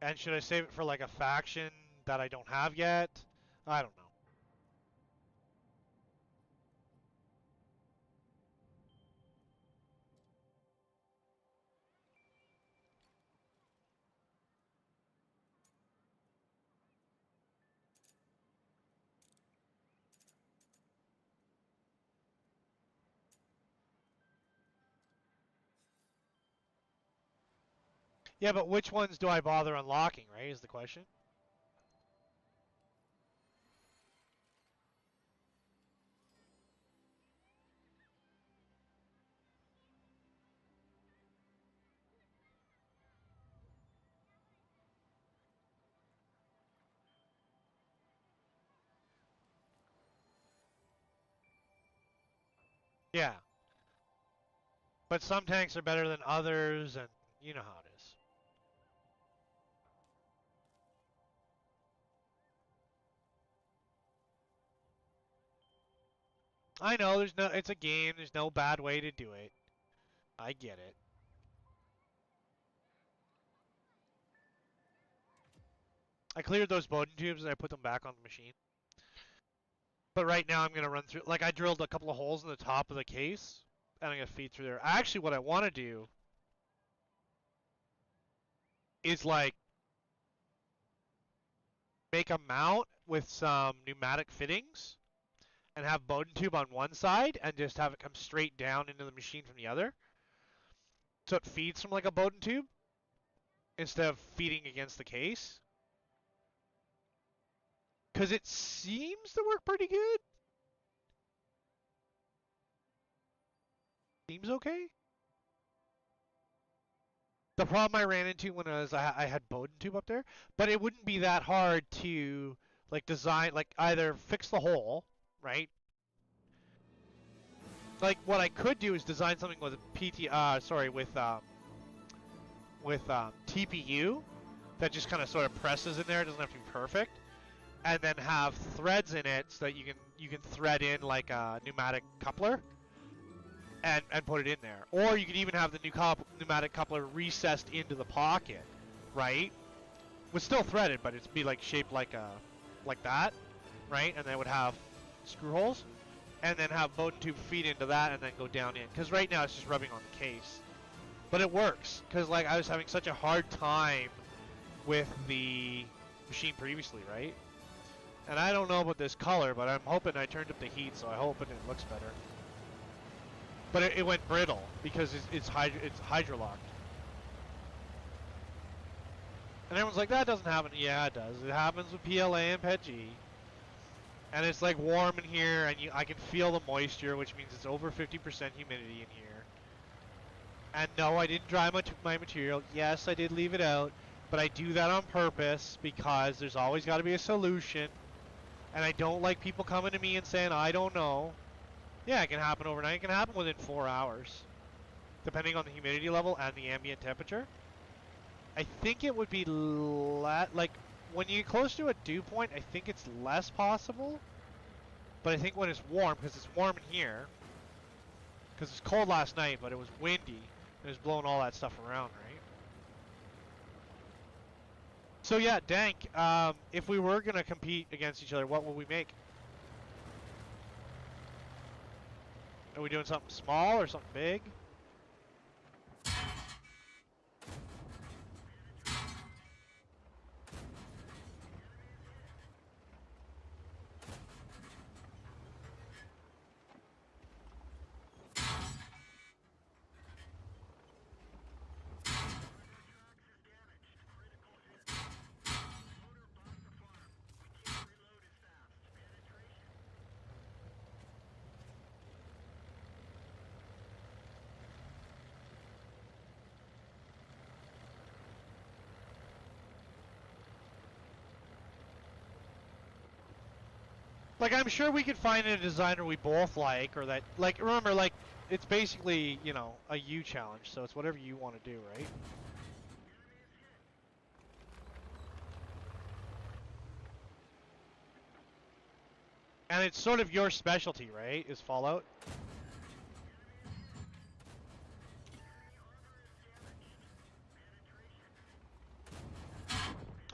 And should I save it for like a faction that I don't have yet? I don't know. Yeah, but which ones do I bother unlocking, right, is the question? Yeah. But some tanks are better than others, and you know how it is. I know it's a game, there's no bad way to do it. I get it. I cleared those Bowden tubes and I put them back on the machine. But right now I'm gonna run through, like I drilled a couple of holes in the top of the case, and I'm gonna feed through there. Actually, what I want to do is like make a mount with some pneumatic fittings, and have Bowden tube on one side and just have it come straight down into the machine from the other. So it feeds from like a Bowden tube instead of feeding against the case. Because it seems to work pretty good. Seems okay. The problem I ran into when I had Bowden tube up there, but it wouldn't be that hard to like design, like either fix the hole, right? Like what I could do is design something with TPU that just kind of sort of presses in there. It doesn't have to be perfect, and then have threads in it so that you can thread in like a pneumatic coupler and put it in there. Or you could even have the pneumatic coupler recessed into the pocket, right? Was still threaded, but it'd be like shaped like that, right? And then it would have screw holes, and then have Bowden tube feed into that and then go down in. Because right now it's just rubbing on the case, but it works. Because like I was having such a hard time with the machine previously, right? And I don't know about this color, but I'm hoping I turned up the heat, so I hope it looks better. But it went brittle because it's hydrolocked. And everyone's like, that doesn't happen. Yeah, it does. It happens with PLA and PETG. And it's like warm in here, and I can feel the moisture, which means it's over 50% humidity in here. And no, I didn't dry my material. Yes, I did leave it out, but I do that on purpose because there's always got to be a solution. And I don't like people coming to me and saying, I don't know. Yeah, it can happen overnight. It can happen within 4 hours, depending on the humidity level and the ambient temperature. I think it would be like when you get close to a dew point, I think it's less possible. But I think when it's warm, because it's warm in here, because it's cold last night, but it was windy, it was blowing all that stuff around, right? So yeah, Dank, if we were gonna compete against each other, what would we make? Are we doing something small or something big? Like, I'm sure we could find a designer we both like, or that, like, remember, like, it's basically, you know, a you challenge, so it's whatever you want to do, right? And it's sort of your specialty, right, is Fallout?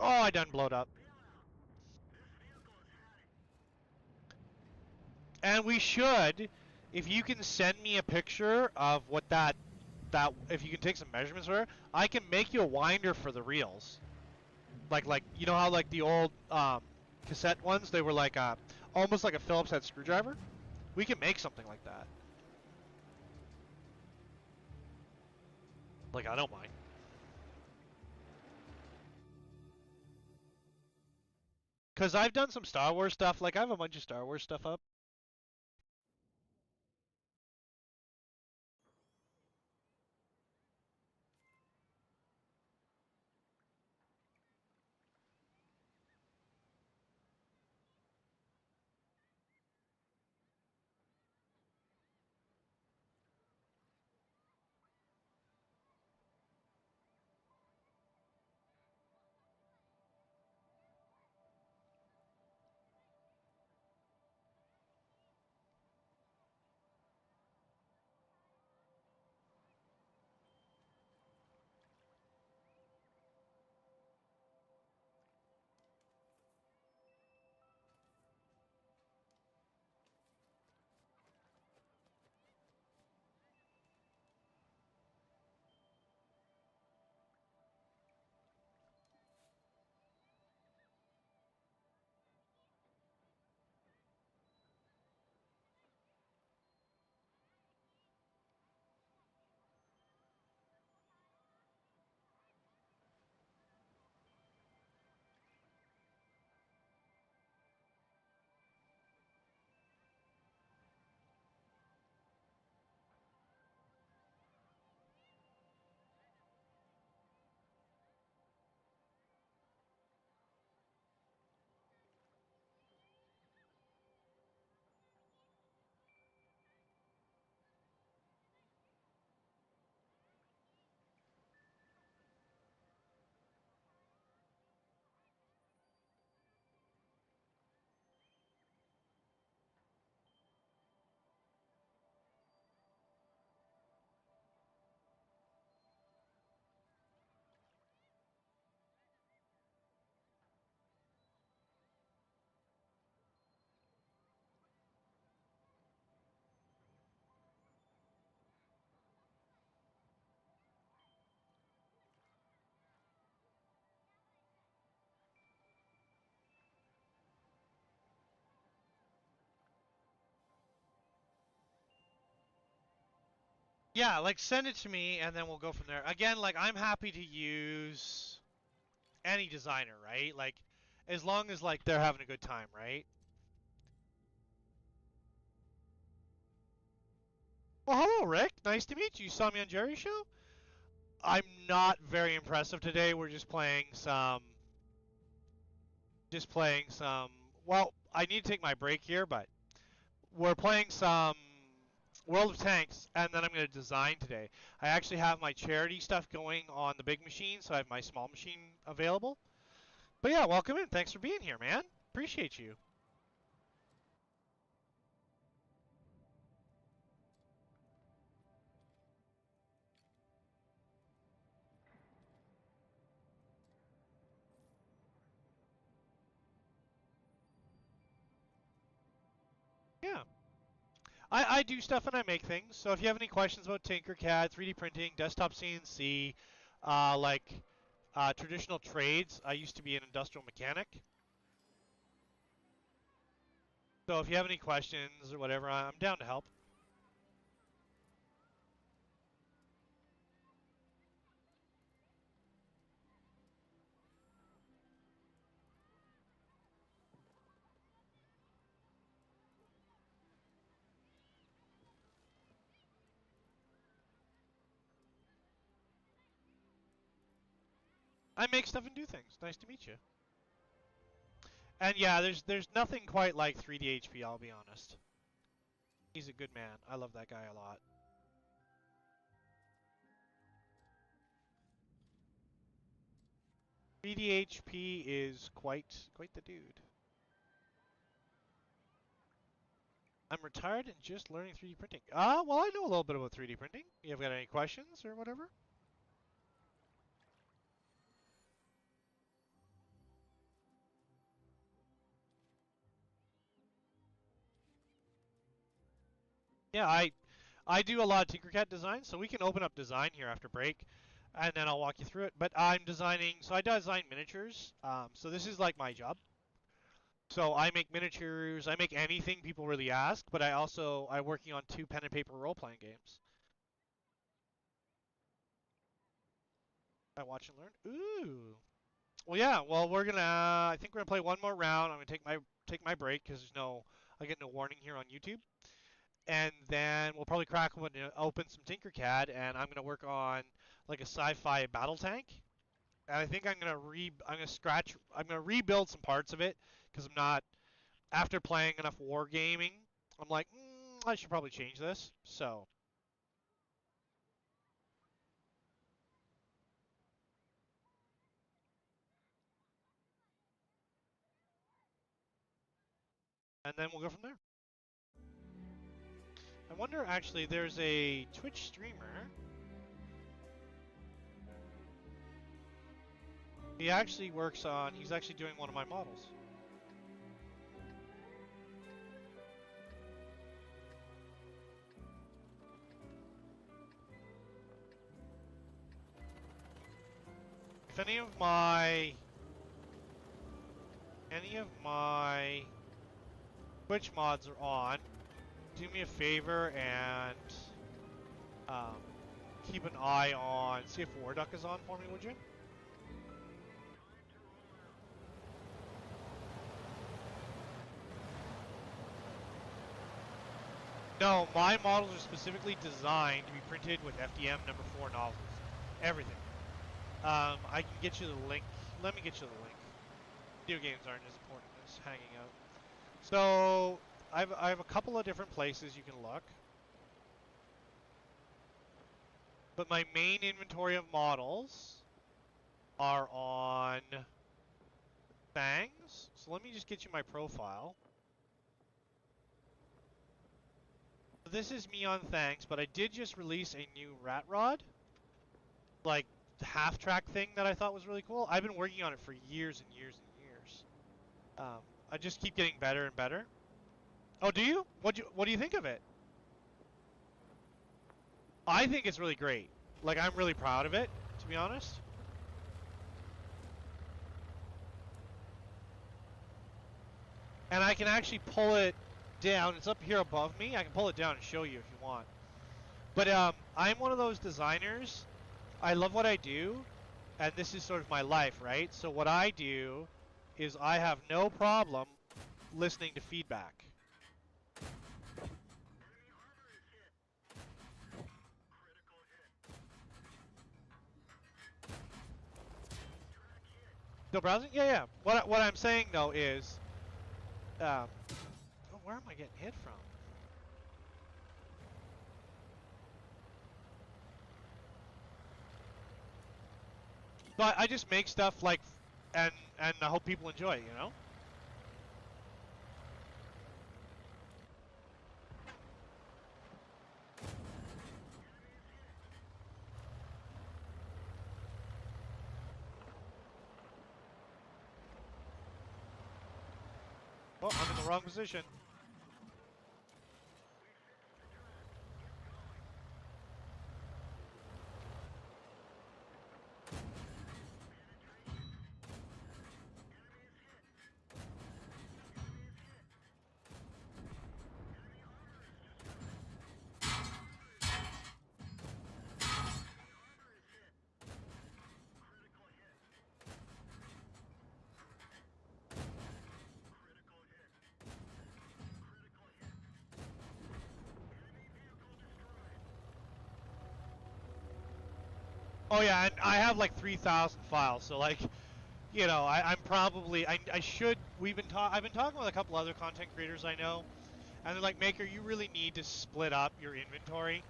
Oh, I done blowed up. And we should, if you can send me a picture of what that if you can take some measurements for it, I can make you a winder for the reels. Like you know how like the old cassette ones, they were like almost like a Phillips head screwdriver? We can make something like that. Like, I don't mind. Because I've done some Star Wars stuff. Like, I have a bunch of Star Wars stuff up. Yeah, like send it to me and then we'll go from there. Again, like I'm happy to use any designer, right? Like as long as like they're having a good time, right? Well, hello, Rick. Nice to meet you. You saw me on Jerry's show? I'm not very impressive today. We're just playing some. Well, I need to take my break here, but we're playing some World of Tanks, and then I'm going to design today. I actually have my charity stuff going on the big machine, so I have my small machine available. But yeah, welcome in. Thanks for being here, man. Appreciate you. Yeah. I do stuff and I make things. So if you have any questions about tinkercad, 3D printing, desktop CNC, like traditional trades, I used to be an industrial mechanic. So if you have any questions or whatever, I'm down to help. I make stuff and do things. Nice to meet you. And yeah, there's nothing quite like 3D HP, I'll be honest. He's a good man. I love that guy a lot. 3D HP is quite the dude. I'm retired and just learning 3D printing. Well, I know a little bit about 3D printing. You have got any questions or whatever? Yeah, I do a lot of tinkercad design, so we can open up design here after break, and then I'll walk you through it. But I'm designing, so I design miniatures. So this is like my job. So I make miniatures. I make anything people really ask, but I'm working on 2 pen and paper role playing games. I watch and learn. Ooh. Well, yeah. Well, we're gonna. I think we're gonna play one more round. I'm gonna take my break because I get no warning here on YouTube. And then we'll probably open some tinkercad, and I'm gonna work on like a sci-fi battle tank. And I think I'm gonna rebuild some parts of it because I'm not after playing enough wargaming. I'm like, I should probably change this. So, and then we'll go from there. I wonder, actually, there's a Twitch streamer. He's actually doing one of my models. If any of my Twitch mods are on, do me a favor and um, keep an eye on, see if Warduck is on for me, would you? No, my models are specifically designed to be printed with FDM #4 nozzles. Everything. I can get you the link. Let me get you the link. Video games aren't as important as hanging out. So, I have a couple of different places you can look. But my main inventory of models are on Fangs. So let me just get you my profile. So this is me on Fangs, but I did just release a new rat rod. Like, half-track thing that I thought was really cool. I've been working on it for years and years and years. I just keep getting better and better. Oh, do you? What do you think of it? I think it's really great. Like, I'm really proud of it, to be honest. And I can actually pull it down. It's up here above me. I can pull it down and show you if you want. But I'm one of those designers. I love what I do, and this is sort of my life, right? So what I do is I have no problem listening to feedback. Still browsing? Yeah, yeah. What I'm saying though is, oh, where am I getting hit from? So I just make stuff like, and I hope people enjoy it, you know? Oh, I'm in the wrong position. Oh yeah, and I have like 3,000 files, so like, you know, I'm probably, I should, I've been talking with a couple other content creators I know, and they're like, Maker, you really need to split up your inventory.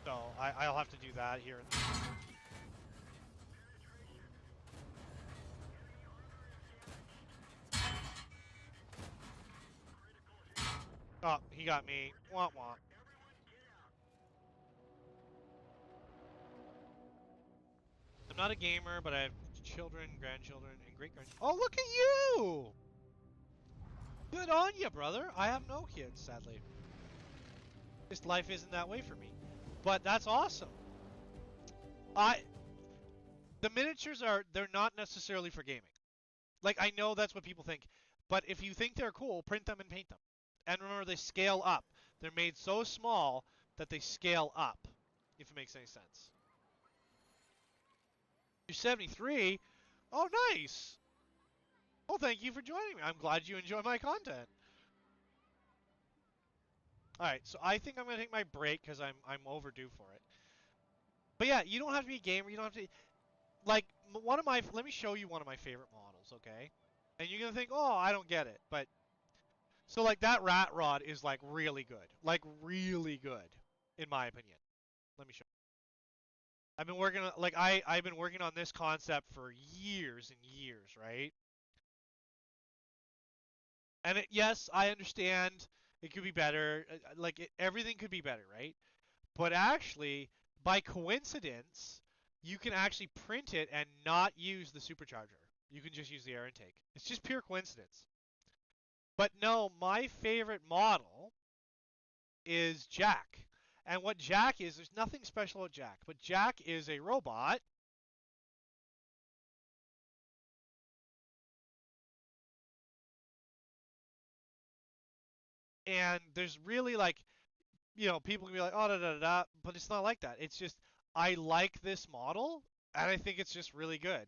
So I'll have to do that here. Oh, he got me. Womp womp. I'm not a gamer, but I have children, grandchildren, and great-grandchildren. Oh, look at you! Good on you, brother. I have no kids, sadly. Just life isn't that way for me. But that's awesome. The miniatures they're not necessarily for gaming. Like, I know that's what people think. But if you think they're cool, print them and paint them. And remember, they scale up. They're made so small that they scale up, if it makes any sense. You're 73? Oh, nice! Well, thank you for joining me. I'm glad you enjoy my content. Alright, so I think I'm going to take my break because I'm overdue for it. But yeah, you don't have to be a gamer. You don't have to... Like, let me show you one of my favorite models, okay? And you're going to think, oh, I don't get it. But, so like that rat rod is like really good. Like really good, in my opinion. Let me show you. I've been working on, like, I've been working on this concept for years and years, right? And yes, I understand it could be better. Like, everything could be better, right? But actually, by coincidence, you can actually print it and not use the supercharger. You can just use the air intake. It's just pure coincidence. But no, my favorite model is Jack. And what Jack is, there's nothing special about Jack, but Jack is a robot. And there's really like, you know, people can be like, oh, da da da, but it's not like that. It's just, I like this model, and I think it's just really good.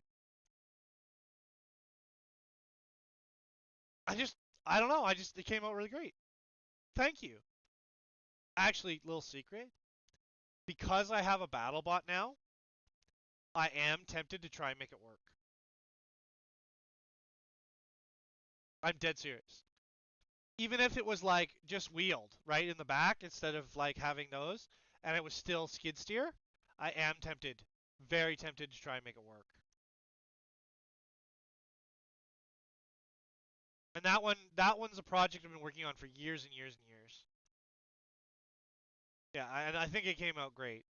I just, I don't know, it came out really great. Thank you. Actually, little secret, because I have a BattleBot now, I am tempted to try and make it work. I'm dead serious. Even if it was like just wheeled right in the back instead of like having those, and it was still skid steer, I am tempted, very tempted to try and make it work. And that one's a project I've been working on for years and years and years. Yeah, and I think it came out great.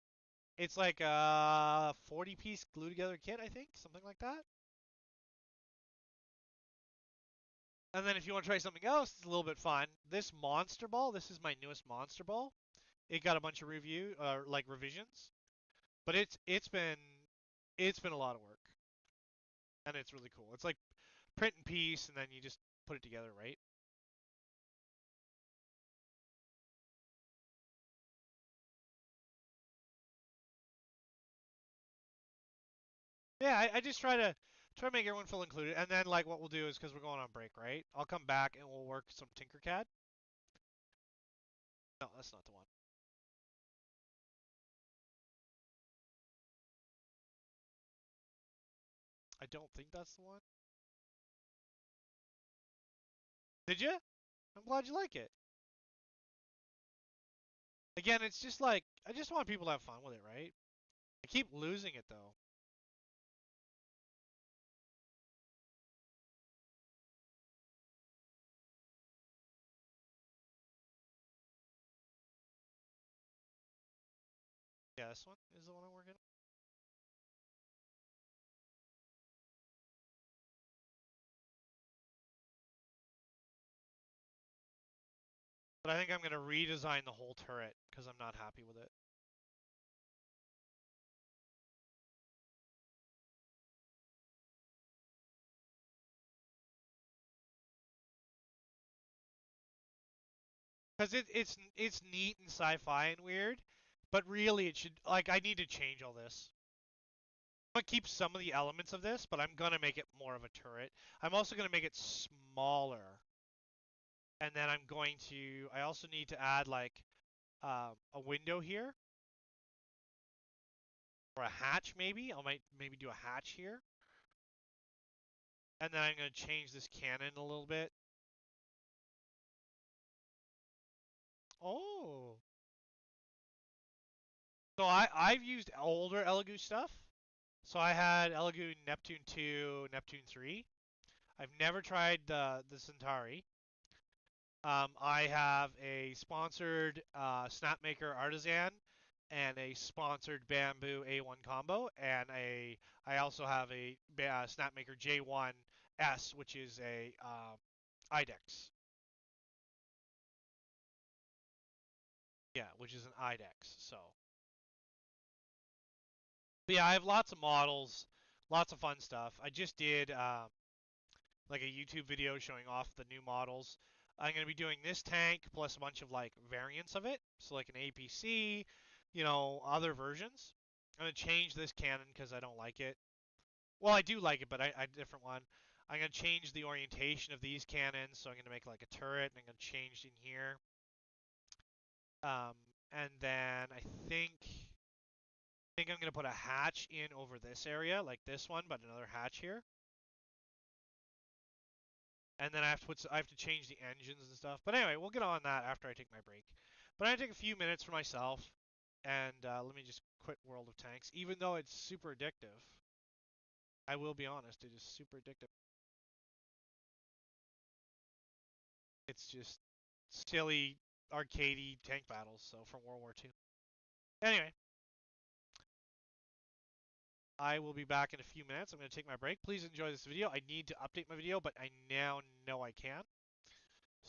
It's like a 40-piece glue together kit, I think, something like that. And then if you want to try something else, it's a little bit fun. This monster ball, this is my newest monster ball. It got a bunch of like revisions, but it's been a lot of work, and it's really cool. It's like print and piece, and then you just put it together, right? Yeah, I just try to make everyone feel included, and then like what we'll do is because we're going on break, right? I'll come back and we'll work some tinkercad. No, that's not the one. I don't think that's the one. Did you? I'm glad you like it. Again, it's just like I just want people to have fun with it, right? I keep losing it though. Yeah, this one is the one I'm working on. But I think I'm gonna redesign the whole turret because I'm not happy with it. Because it's neat and sci-fi and weird, but really it should like I need to change all this. I'm gonna keep some of the elements of this, but I'm gonna make it more of a turret. I'm also gonna make it smaller, and then I also need to add like a window here or a hatch maybe. I might maybe do a hatch here, and then I'm gonna change this cannon a little bit. Oh, so I've used older Elegoo stuff. So I had Elegoo Neptune 2, Neptune 3. I've never tried the Centauri. I have a sponsored Snapmaker Artisan and a sponsored Bamboo A1 combo, and I also have a Snapmaker J1S, which is a IDEX. Yeah, which is an IDEX. So, but yeah, I have lots of models, lots of fun stuff. I just did like a YouTube video showing off the new models. I'm going to be doing this tank plus a bunch of like variants of it. So like an APC, other versions. I'm going to change this cannon because I don't like it. Well, I do like it, but I different one. I'm going to change the orientation of these cannons. So I'm going to make like a turret and I'm going to change in here. Um, and then I think I'm going to put a hatch in over this area like this one, but another hatch here. And then I have to change the engines and stuff. But anyway, we'll get on that after I take my break. But I take a few minutes for myself, and let me just quit World of Tanks. Even though it's super addictive, I will be honest, it is super addictive. It's just silly, arcadey tank battles. So from World War II. Anyway, I will be back in a few minutes. I'm going to take my break. Please enjoy this video. I need to update my video, but I now know I can.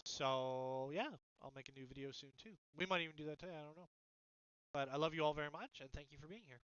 So yeah, I'll make a new video soon too. We might even do that today. I don't know. But I love you all very much, and thank you for being here.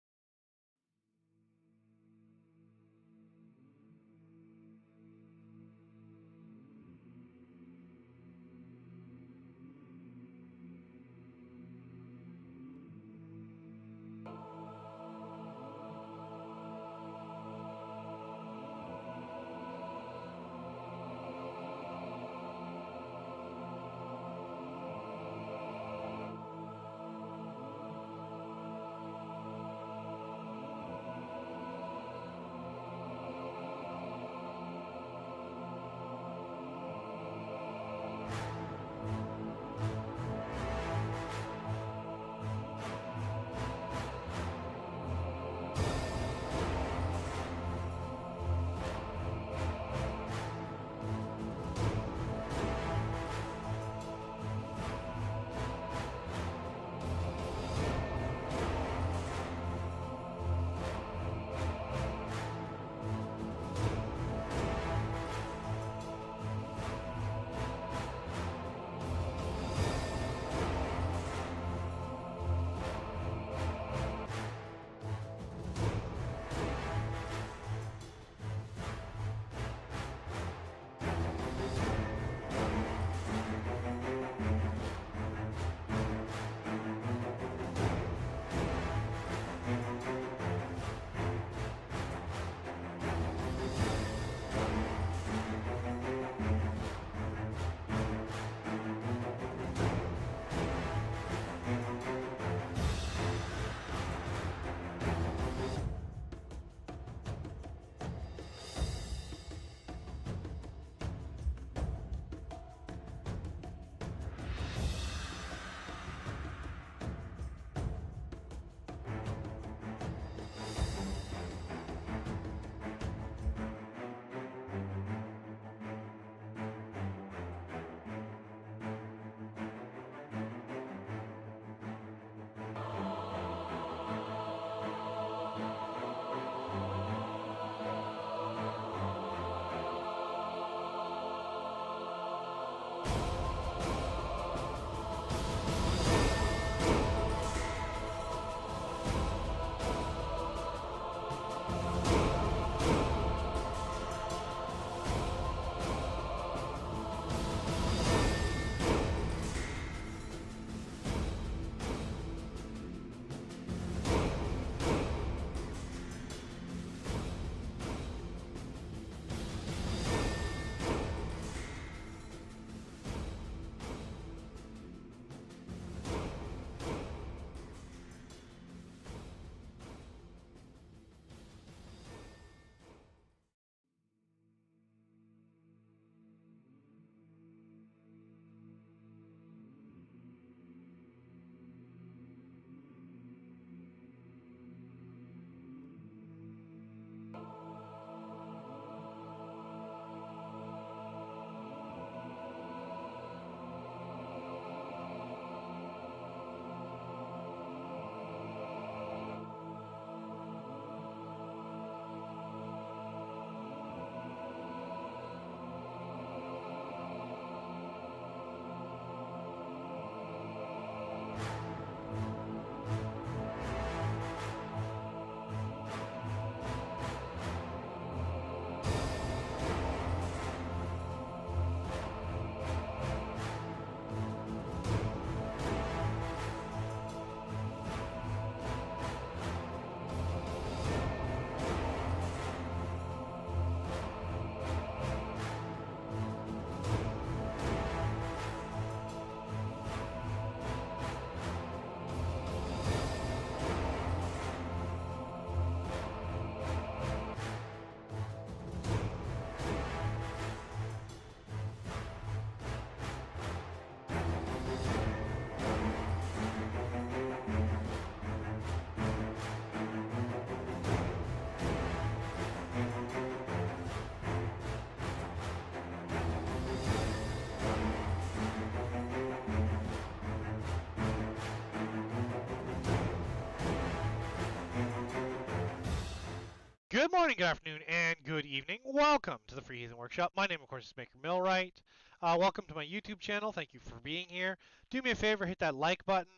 Good morning, good afternoon, and good evening. Welcome to the Free Heathen Workshop. My name, of course, is Maker Millwright. Welcome to my YouTube channel. Thank you for being here. Do me a favor, hit that like button.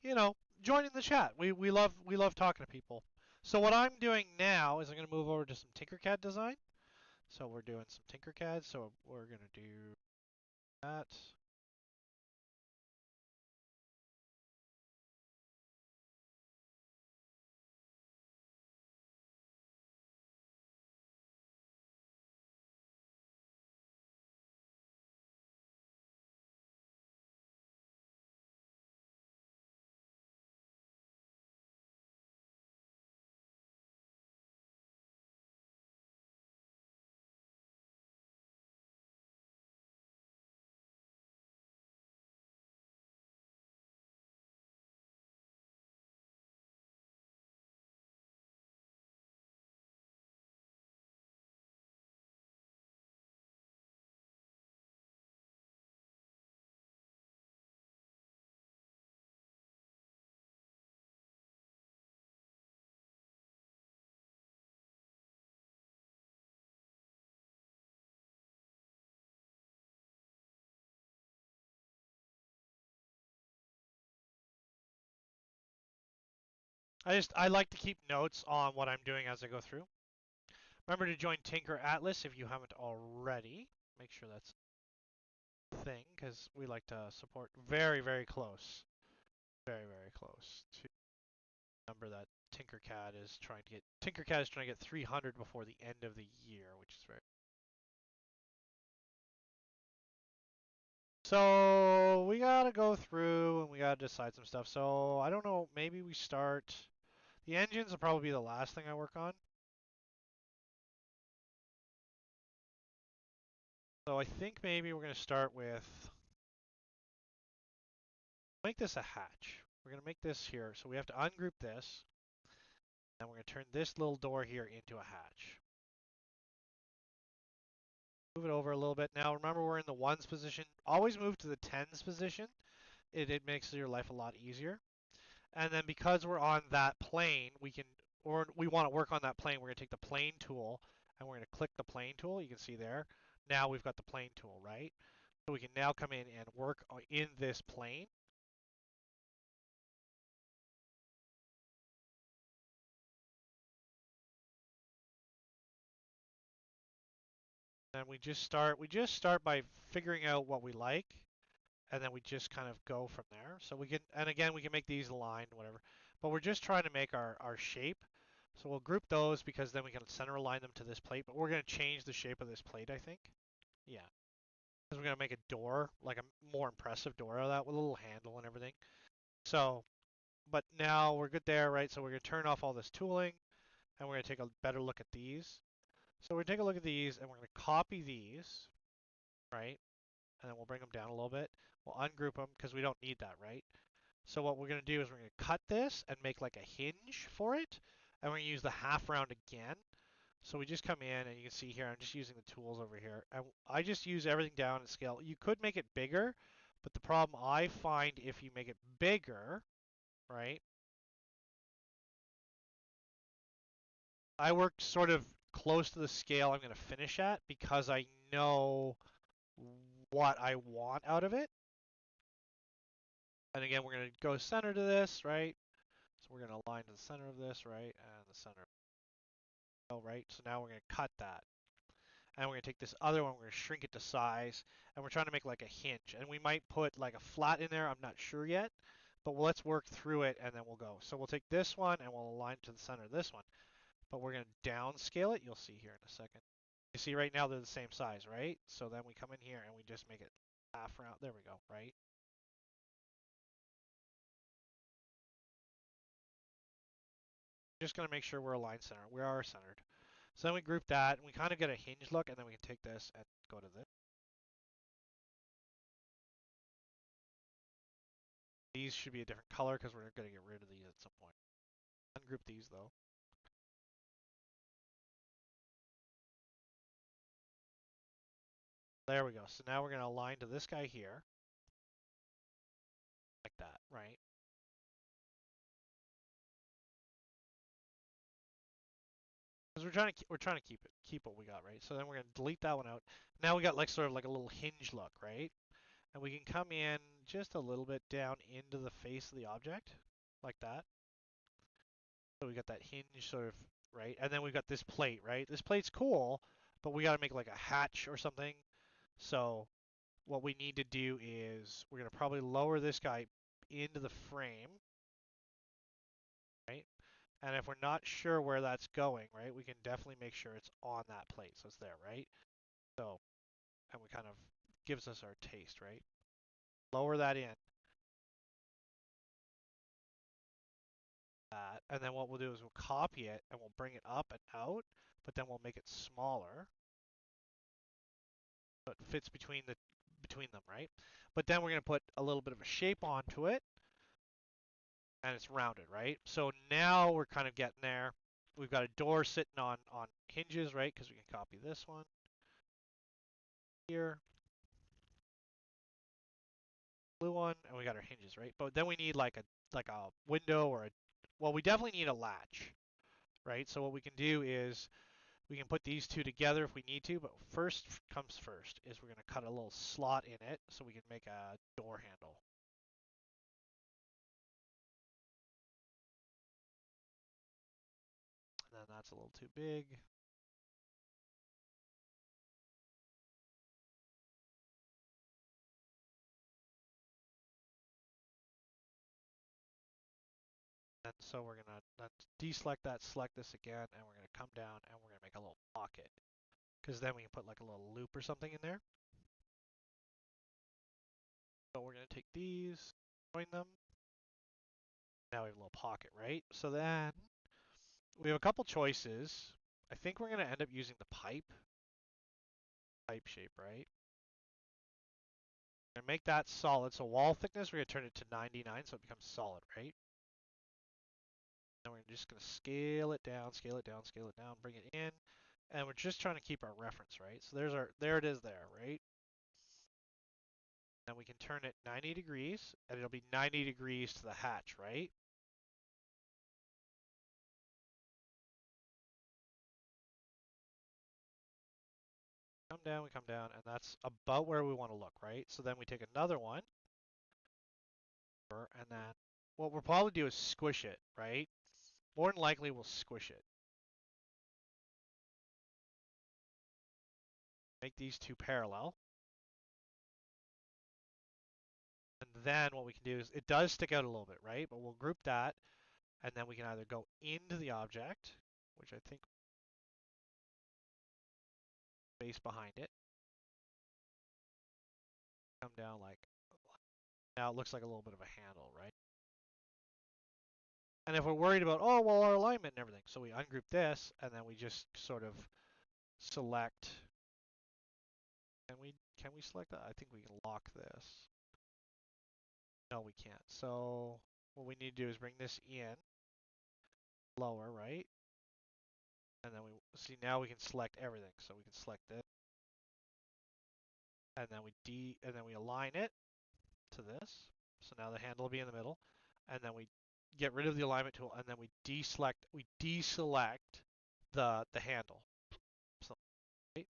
You know, join in the chat. We love talking to people. So what I'm doing now is I'm going to move over to some tinkercad design. So we're doing some tinkercad. So we're going to do that. I like to keep notes on what I'm doing as I go through. Remember to join Tinker Atlas if you haven't already. Make sure that's thing because we like to support very close, very close to the number that Tinkercad is trying to get 300 before the end of the year, which is very. So we gotta go through and we gotta decide some stuff. So I don't know, maybe we start. The engines will probably be the last thing I work on. So I think maybe we're gonna start with make this a hatch. We're gonna make this here, so we have to ungroup this. And we're going to turn this little door here into a hatch. Move it over a little bit. Now remember we're in the ones position. Always move to the tens position. It makes your life a lot easier. And then because we're on that plane, we want to work on that plane, we're going to take the plane tool and we're going to click the plane tool. You can see there. Now we've got the plane tool, right? So we can now come in and work in this plane. And we just start by figuring out what we like, and then we just kind of go from there. So we can, and again, we can make these aligned, whatever. But we're just trying to make our shape. So we'll group those because then we can center align them to this plate. But we're going to change the shape of this plate, I think. Yeah. Because we're going to make a door, like a more impressive door out of that with a little handle and everything. So, but now we're good there, right? So we're going to turn off all this tooling and we're going to take a better look at these. So we're going to take a look at these and we're going to copy these, right? And then we'll bring them down a little bit. We'll ungroup them because we don't need that, right? So what we're going to do is we're going to cut this and make like a hinge for it. And we're going to use the half round again. So we just come in and you can see here, I'm just using the tools over here. And I just use everything down in scale. You could make it bigger, but the problem I find if you make it bigger, right? I work sort of close to the scale I'm going to finish at because I know what I want out of it. And again, we're going to go center to this, right? So we're going to align to the center of this, right? And the center. Oh, right. So now we're going to cut that. And we're going to take this other one, we're going to shrink it to size. And we're trying to make like a hinge. And we might put like a flat in there. I'm not sure yet. But let's work through it and then we'll go. So we'll take this one and we'll align to the center of this one. But we're going to downscale it. You'll see here in a second. You see right now they're the same size, right? So then we come in here and we just make it half round. There we go, right? Just going to make sure we're aligned center. We are centered. So then we group that, and we kind of get a hinge look, and then we can take this and go to this. These should be a different color because we're going to get rid of these at some point. Ungroup these though. There we go. So now we're going to align to this guy here. Like that, right? So, Because we're trying to keep what we got, right? So then we're gonna delete that one out. Now we got like sort of like a little hinge look, right? And we can come in just a little bit down into the face of the object, like that. So we got that hinge sort of, right? And then we've got this plate, right? This plate's cool, but we gotta make like a hatch or something. So what we need to do is we're gonna probably lower this guy into the frame, right? And if we're not sure where that's going, right, we can definitely make sure it's on that plate. So it's there, right? So, and we kind of gives us our taste, right? Lower that in. That, and then what we'll do is we'll copy it and we'll bring it up and out, but then we'll make it smaller so it fits between them, right? But then we're going to put a little bit of a shape onto it, and it's rounded, right? So now we're kind of getting there. We've got a door sitting on hinges, right? Because we can copy this one here, blue one, and we got our hinges, right? But then we need like a window or a, well, we definitely need a latch, right? So what we can do is we can put these two together if we need to, but first comes first is we're going to cut a little slot in it so we can make a door handle. And then that's a little too big. And so we're going to deselect that, select this again, and we're going to come down and we're going to make a little pocket. Because then we can put like a little loop or something in there. So we're going to take these, join them. Now we have a little pocket, right? So then we have a couple choices. I think we're going to end up using the pipe shape, right? We're going to make that solid. So wall thickness, we're going to turn it to 99 so it becomes solid, right? And we're just going to scale it down, scale it down, scale it down, bring it in. And we're just trying to keep our reference, right? So there it is there, right? Then we can turn it 90 degrees, and it'll be 90 degrees to the hatch, right? We come down, and that's about where we want to look, right? So then we take another one, and then what we'll probably do is squish it, right? More than likely, we'll squish it. Make these two parallel. And then what we can do is, it does stick out a little bit, right? But we'll group that, and then we can either go into the object, which I think space behind it, come down like, now it looks like a little bit of a handle, right? And if we're worried about, oh, well, our alignment and everything, so we ungroup this, and then we just sort of select, can we select that? I think we can lock this. No, we can't. So what we need to do is bring this in, lower, right? And then we see now we can select everything. So we can select this, and then we align it to this. So now the handle will be in the middle, and then we get rid of the alignment tool, and then we deselect the handle. So, right?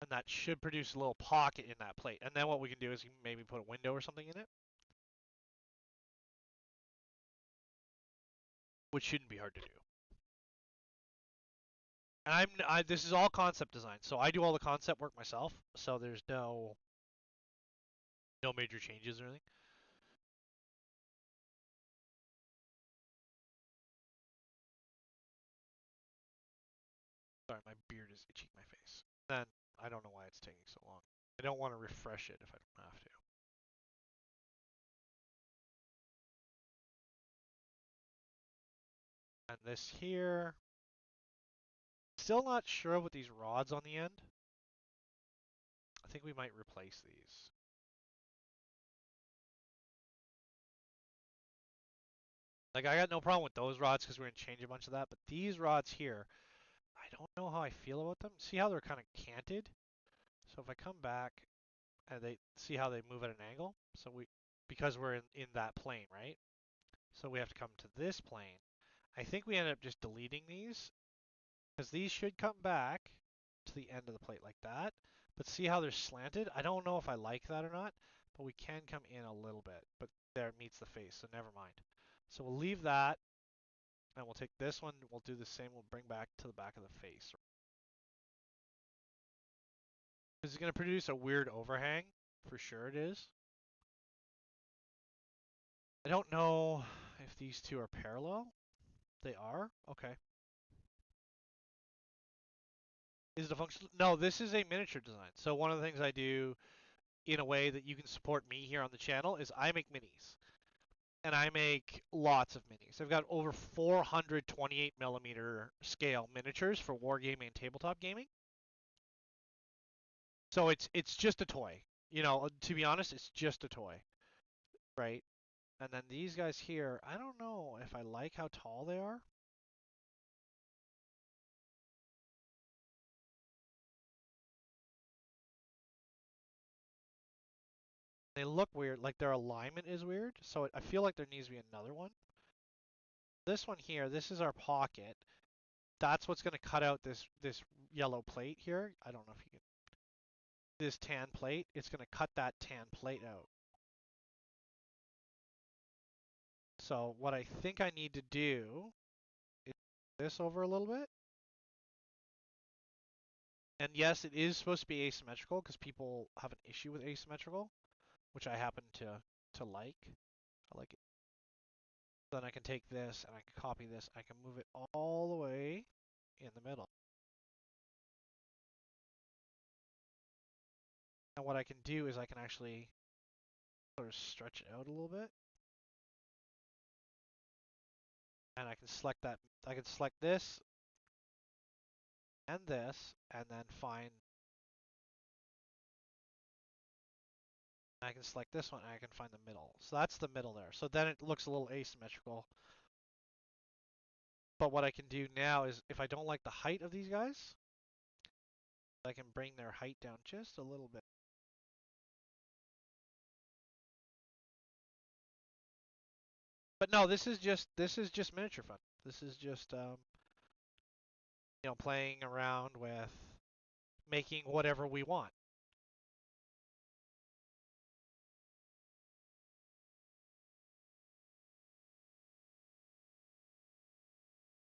And that should produce a little pocket in that plate. And then what we can do is maybe put a window or something in it, which shouldn't be hard to do. And this is all concept design, so I do all the concept work myself. So there's no major changes or anything. Sorry, my beard is itching my face. Then I don't know why it's taking so long. I don't want to refresh it if I don't have to. And this here, still not sure with these rods on the end. I think we might replace these. Like, I got no problem with those rods because we're going to change a bunch of that, but these rods here, I don't know how I feel about them. See how they're kind of canted? So if I come back and they see how they move at an angle, so because we're in that plane, right? So we have to come to this plane, I think we ended up just deleting these because these should come back to the end of the plate like that. But see how they're slanted? I don't know if I like that or not, but we can come in a little bit. But there it meets the face, so never mind. So we'll leave that, and we'll take this one. We'll do the same. We'll bring back to the back of the face. Is it going to produce a weird overhang? For sure it is. I don't know if these two are parallel. They are? Okay. Is it a function? No, this is a miniature design. So one of the things I do in a way that you can support me here on the channel is I make minis. And I make lots of minis. I've got over 428 millimeter scale miniatures for wargaming and tabletop gaming. So it's just a toy. You know, to be honest, it's just a toy, right? And then these guys here, I don't know if I like how tall they are. They look weird, like their alignment is weird. So I feel like there needs to be another one. This one here, this is our pocket. That's what's going to cut out this yellow plate here. I don't know if you can. This tan plate, it's going to cut that tan plate out. So what I think I need to do is this over a little bit. And yes, it is supposed to be asymmetrical because people have an issue with asymmetrical, which I happen to like. I like it. Then I can take this and I can copy this. I can move it all the way in the middle. And what I can do is I can actually sort of stretch it out a little bit. And I can select that. I can select this and this, and then find. I can select this one and I can find the middle. So that's the middle there. So then it looks a little asymmetrical. But what I can do now is if I don't like the height of these guys, I can bring their height down just a little bit. But no, this is just miniature fun. This is just you know, playing around with making whatever we want.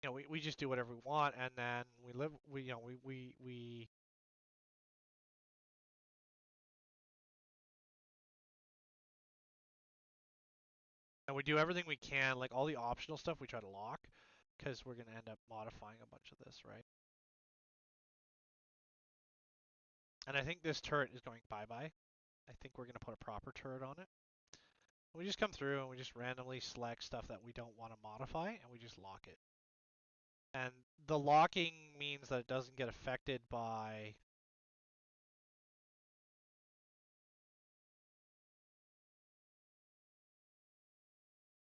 You know, we just do whatever we want, and then we live. We you know we and we do everything we can, like all the optional stuff we try to lock, because we're gonna end up modifying a bunch of this, right? And I think this turret is going bye-bye. I think we're gonna put a proper turret on it. We just come through and we just randomly select stuff that we don't want to modify, and we just lock it. And the locking means that it doesn't get affected by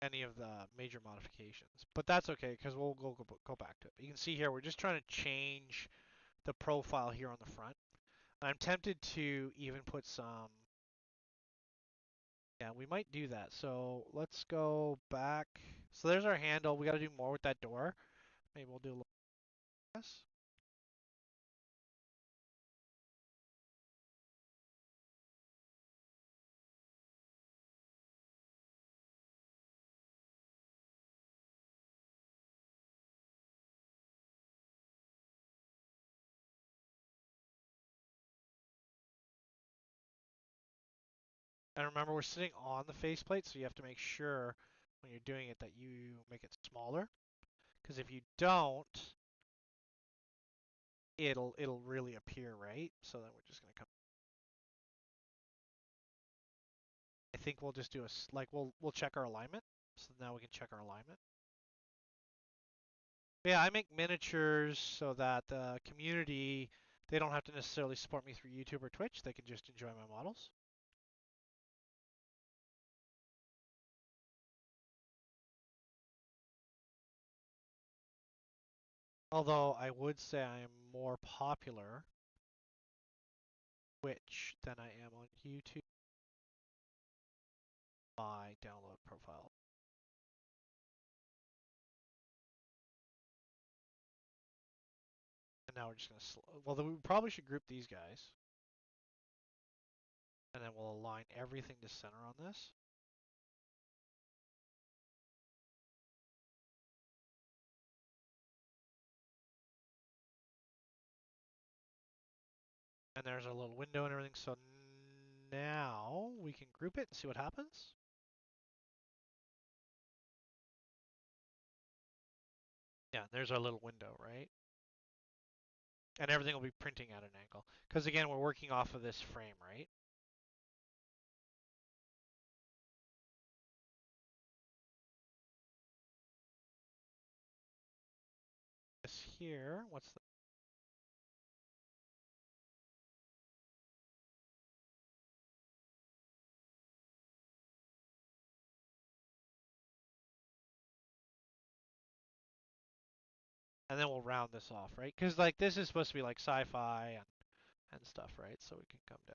any of the major modifications. But that's okay, because we'll go back to it. You can see here, we're just trying to change the profile here on the front. I'm tempted to even put some, yeah, we might do that. So let's go back. So there's our handle. We got to do more with that door. Maybe we'll do a little less. And remember, we're sitting on the faceplate, so you have to make sure when you're doing it that you make it smaller. Because if you don't, it'll really appear, right? So then we're just gonna come. I think we'll just do like we'll check our alignment. So now we can check our alignment. Yeah, I make miniatures so that the community, they don't have to necessarily support me through YouTube or Twitch. They can just enjoy my models. Although I would say I am more popular Twitch than I am on YouTube by download profile. now we're just going to, well, then we probably should group these guys. And then we'll align everything to center on this. And there's our little window and everything. So now we can group it and see what happens. Yeah, there's our little window, right? And everything will be printing at an angle. Because again, we're working off of this frame, right? This here, what's the... And then we'll round this off, right? Because like this is supposed to be like sci-fi and stuff, right? So we can come down.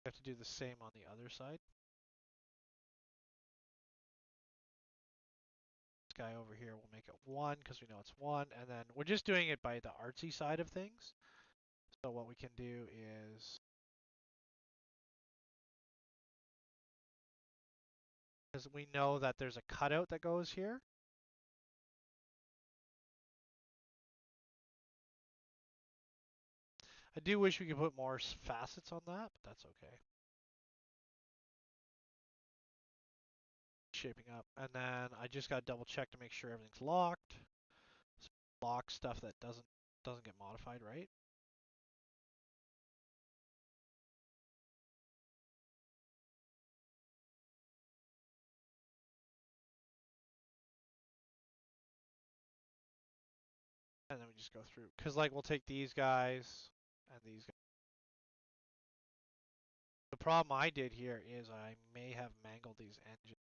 We have to do the same on the other side. This guy over here, we'll make it 1 because we know it's 1. And then we're just doing it by the artsy side of things. So what we can do is... because we know that there's a cutout that goes here. I do wish we could put more facets on that, but that's okay. Shaping up, and then I just got to double check to make sure everything's locked. So lock stuff that doesn't get modified, right? And then we just go through, because like we'll take these guys and these guys. The problem I did here is I may have mangled these engines.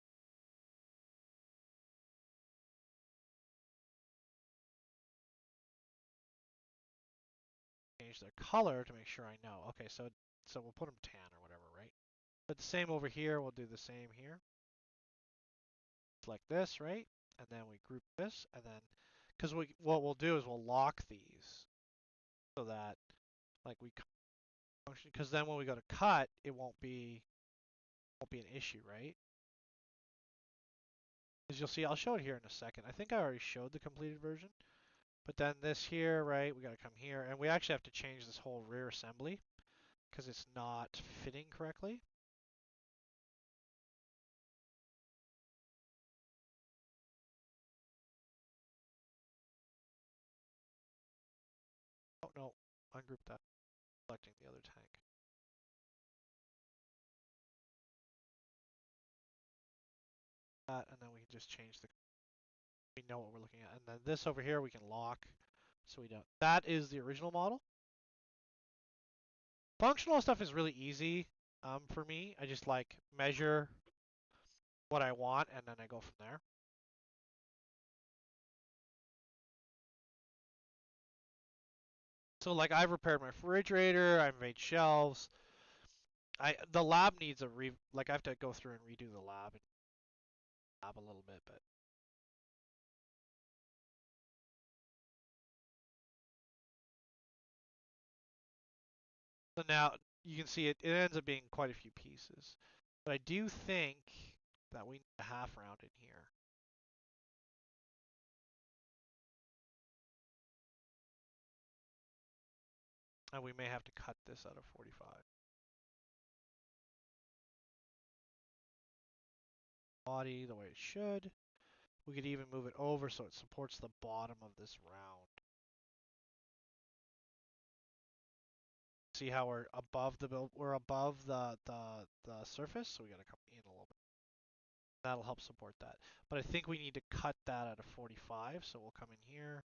Change their color to make sure I know. Okay, so we'll put them tan or whatever, right? But the same over here, we'll do the same here. Like this, right? And then we group this, and then, because what we'll do is we'll lock these so that like we function, because then when we go to cut, it won't be an issue, right? As you'll see, I'll show it here in a second. I think I already showed the completed version. But then this here, right, we got to come here, and we actually have to change this whole rear assembly because it's not fitting correctly. Oh no, ungroup that, selecting the other tank. That, and then we can just change we know what we're looking at. And then this over here we can lock, so we don't. That is the original model. Functional stuff is really easy for me. I just like measure what I want, and then I go from there. So like I've repaired my refrigerator, I've made shelves. The lab needs like I have to go through and redo the lab a little bit, but so now you can see it ends up being quite a few pieces. But I do think that we need a half round in here. And we may have to cut this out of 45. Body the way it should. We could even move it over so it supports the bottom of this round. See how we're above the surface, so we got to come in a little bit. That'll help support that. But I think we need to cut that at a 45, so we'll come in here,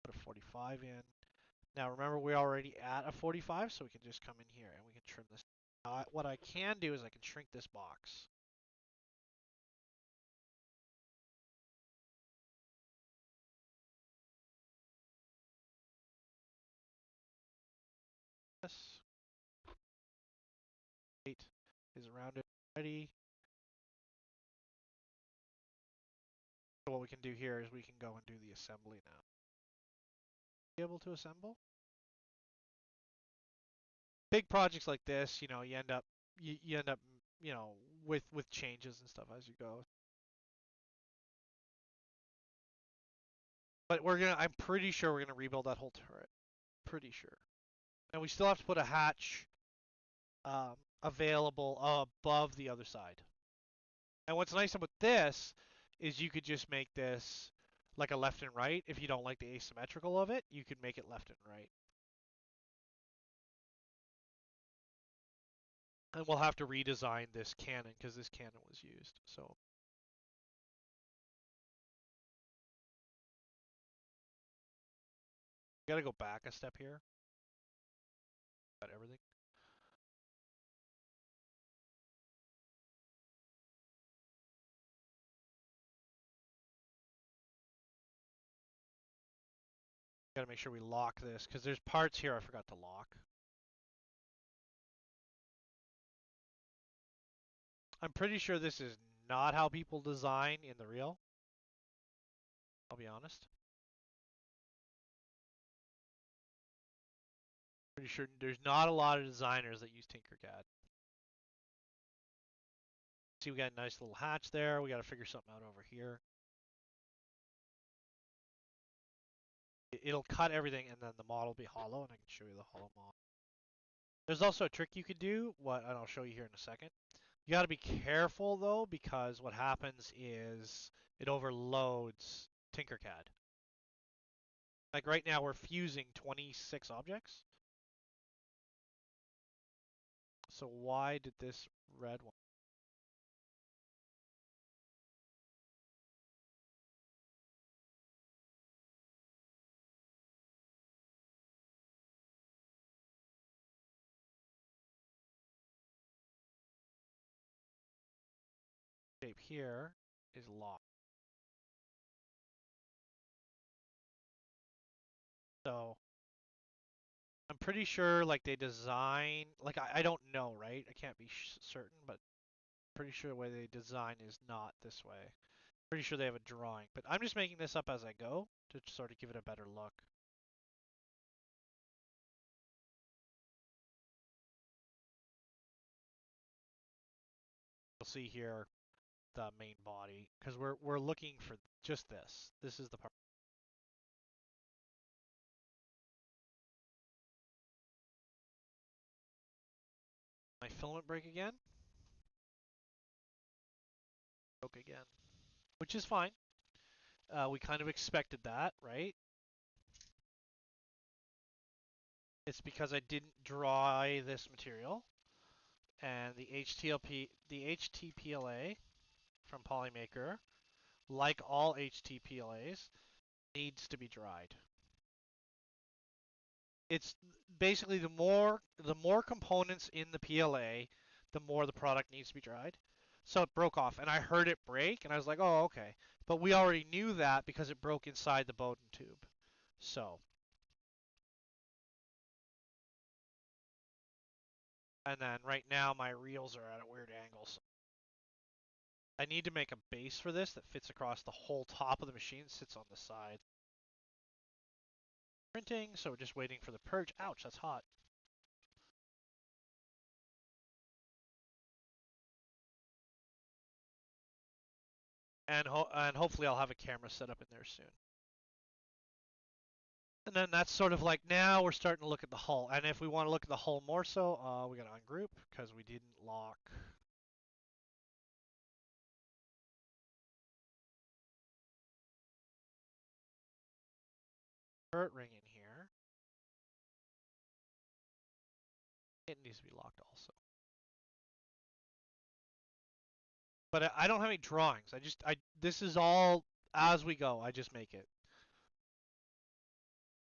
put a 45 in. Now remember, we're already at a 45, so we can just come in here and we can trim this. What I can do is I can shrink this box. This 8 is rounded already. So what we can do here is we can go and do the assembly now. be able to assemble. Big projects like this, you know, you end up, you know, with changes and stuff as you go. But I'm pretty sure we're gonna rebuild that whole turret. Pretty sure. And we still have to put a hatch available above the other side. And what's nice about this is you could just make this like a left and right. If you don't like the asymmetrical of it, you could make it left and right. And we'll have to redesign this cannon because this cannon was used. So we gotta go back a step here. Got everything. Gotta make sure we lock this because there's parts here I forgot to lock. I'm pretty sure this is not how people design in the real. I'll be honest. Pretty sure there's not a lot of designers that use tinkercad. See, we got a nice little hatch there. We got to figure something out over here. It'll cut everything, and then the model will be hollow, and I can show you the hollow model. There's also a trick you could do, and I'll show you here in a second. You got to be careful, though, because what happens is it overloads tinkercad. Like right now, we're fusing 26 objects. So why did this red one? Shape here is locked. So I'm pretty sure like they design, like I don't know, right? I can't be certain, but pretty sure the way they design is not this way. Pretty sure they have a drawing, but I'm just making this up as I go to sort of give it a better look. You'll see here the main body because we're looking for just this. This is the part. My filament break again. Broke again, which is fine. We kind of expected that, right? It's because I didn't dry this material, and the HTPLA from Polymaker, like all HTPLAs, needs to be dried. It's basically the more components in the PLA, the more the product needs to be dried. So it broke off, and I heard it break, and I was like, oh, okay. But we already knew that because it broke inside the Bowden tube. So. And then right now my reels are at a weird angle. So I need to make a base for this that fits across the whole top of the machine, sits on the side. Printing, so we're just waiting for the purge. Ouch, that's hot. And hopefully I'll have a camera set up in there soon. And then that's sort of like now we're starting to look at the hull. And if we want to look at the hull more so, we gotta ungroup because we didn't lock. Turret ring in here. It needs to be locked also. But I don't have any drawings. This is all as we go. I just make it.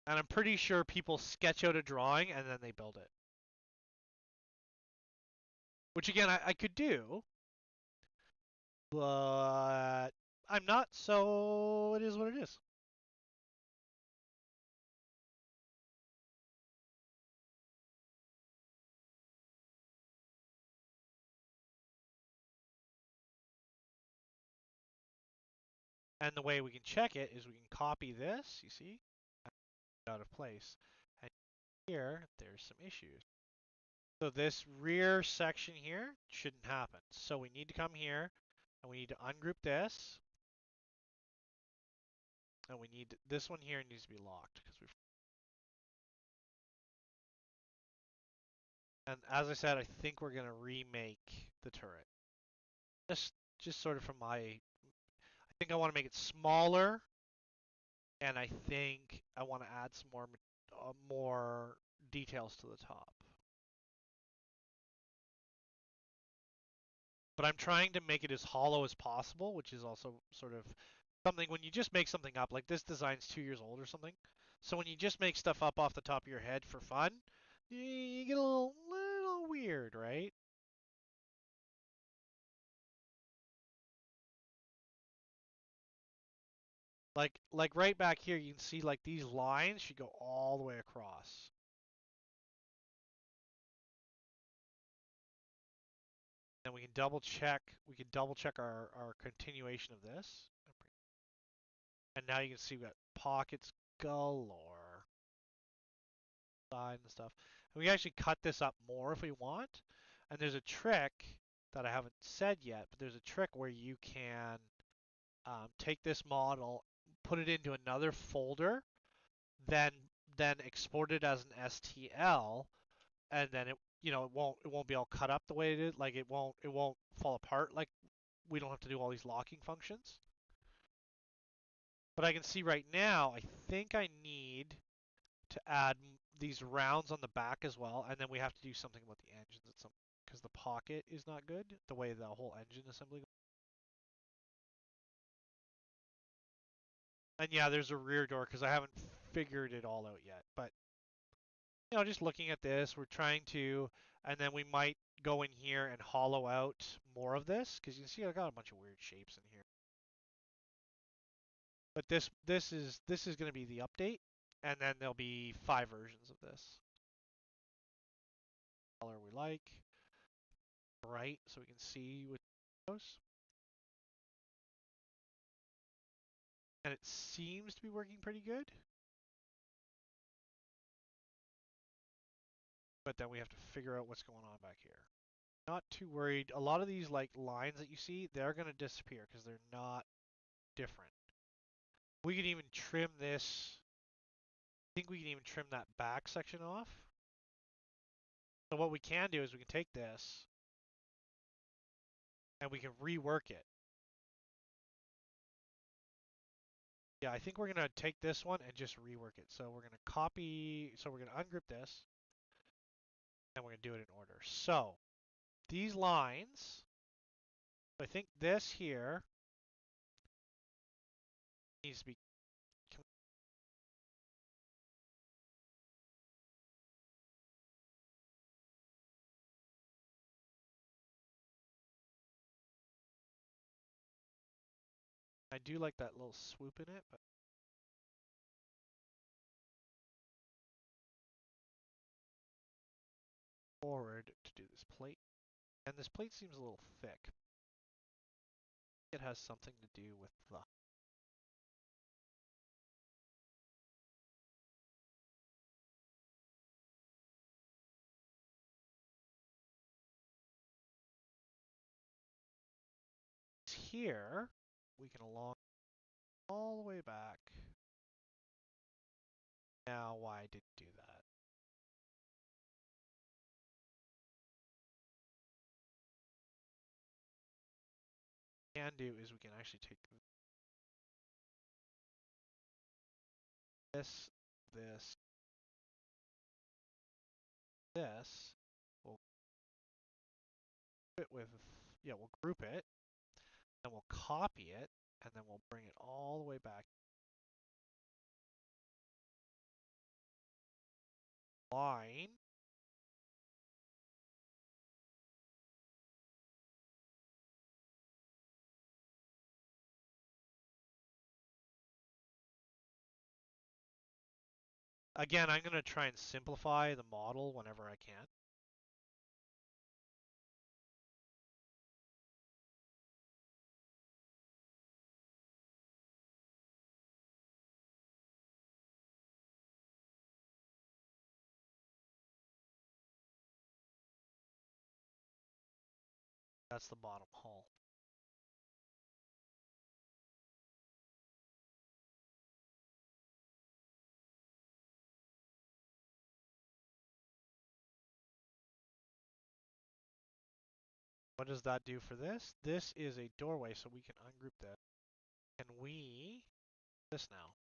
And I'm pretty sure people sketch out a drawing and then they build it. Which again, I could do. But I'm not, so it is what it is. And the way we can check it is we can copy this, you see? out of place. And here, there's some issues. So this rear section here shouldn't happen. So we need to come here, and we need to ungroup this. And we need this one here needs to be locked because we've. And as I said, I think we're gonna remake the turret. Just sort of from my. I think I want to make it smaller, and I think I want to add some more details to the top. But I'm trying to make it as hollow as possible, which is also sort of something when you just make something up, like this design's 2 years old or something. So when you just make stuff up off the top of your head for fun, you get a little weird, right? Like right back here, you can see like these lines should go all the way across. And we can double check. We can double check our continuation of this. And now you can see we got pockets galore. Side and stuff. And we can actually cut this up more if we want. And there's a trick that I haven't said yet, but there's a trick where you can take this model, put it into another folder, then export it as an STL, and then it won't be all cut up the way it is. Like it won't fall apart. Like we don't have to do all these locking functions. But I can see right now, I think I need to add these rounds on the back as well, and then we have to do something about the engines at some because the pocket is not good the way the whole engine assembly goes. And yeah, there's a rear door because I haven't figured it all out yet. But just looking at this, we're trying to, and then we might go in here and hollow out more of this because you can see I got a bunch of weird shapes in here. But this is going to be the update, and then there'll be 5 versions of this. Color we like, bright, so we can see what goes. And it seems to be working pretty good. But then we have to figure out what's going on back here. Not too worried. A lot of these like lines that you see, they're going to disappear because they're not different. We could even trim this. I think we can even trim that back section off. So what we can do is we can take this and we can rework it. Yeah, I think we're going to take this one and just rework it. So we're going to copy, so we're going to ungroup this and we're going to do it in order. So these lines, I think this here needs to be. I do like that little swoop in it, but forward to do this plate. And this plate seems a little thick. It has something to do with the here. We can along all the way back. Now why I didn't do that? What we can do is we can actually take this, this, this. We'll group it with, yeah, we'll group it, and we'll copy it, and then we'll bring it all the way back. Line. Again, I'm going to try and simplify the model whenever I can. That's the bottom hull. What does that do for this? This is a doorway, so we can ungroup this. Can we this now?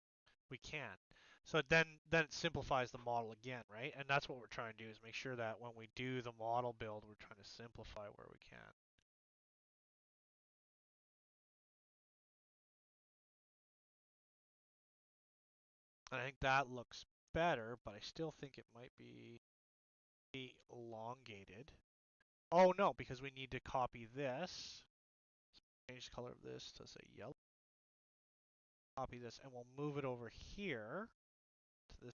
We can. So then it simplifies the model again, right? And that's what we're trying to do, is make sure that when we do the model build, we're trying to simplify where we can. And I think that looks better, but I still think it might be elongated. Oh no, because we need to copy this. Change the color of this to say yellow. Copy this, and we'll move it over here to this.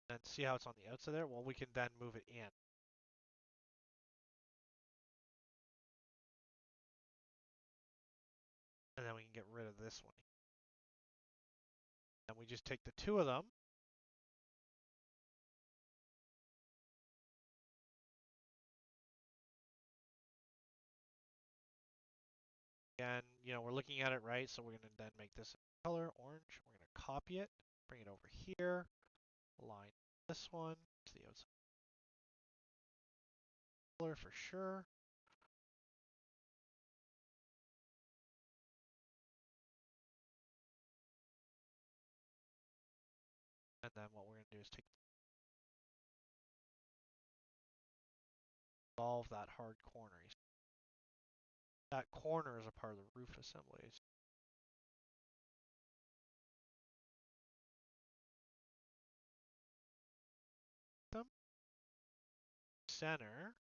And see how it's on the outside there? Well, we can then move it in. And then we can get rid of this one. And we just take the two of them. And, you know, we're looking at it right, so we're going to then make this color orange. We're going to copy it, bring it over here, align this one to the outside color for sure. And then what we're going to do is solve that hard corner. That corner is a part of the roof assemblies. Center.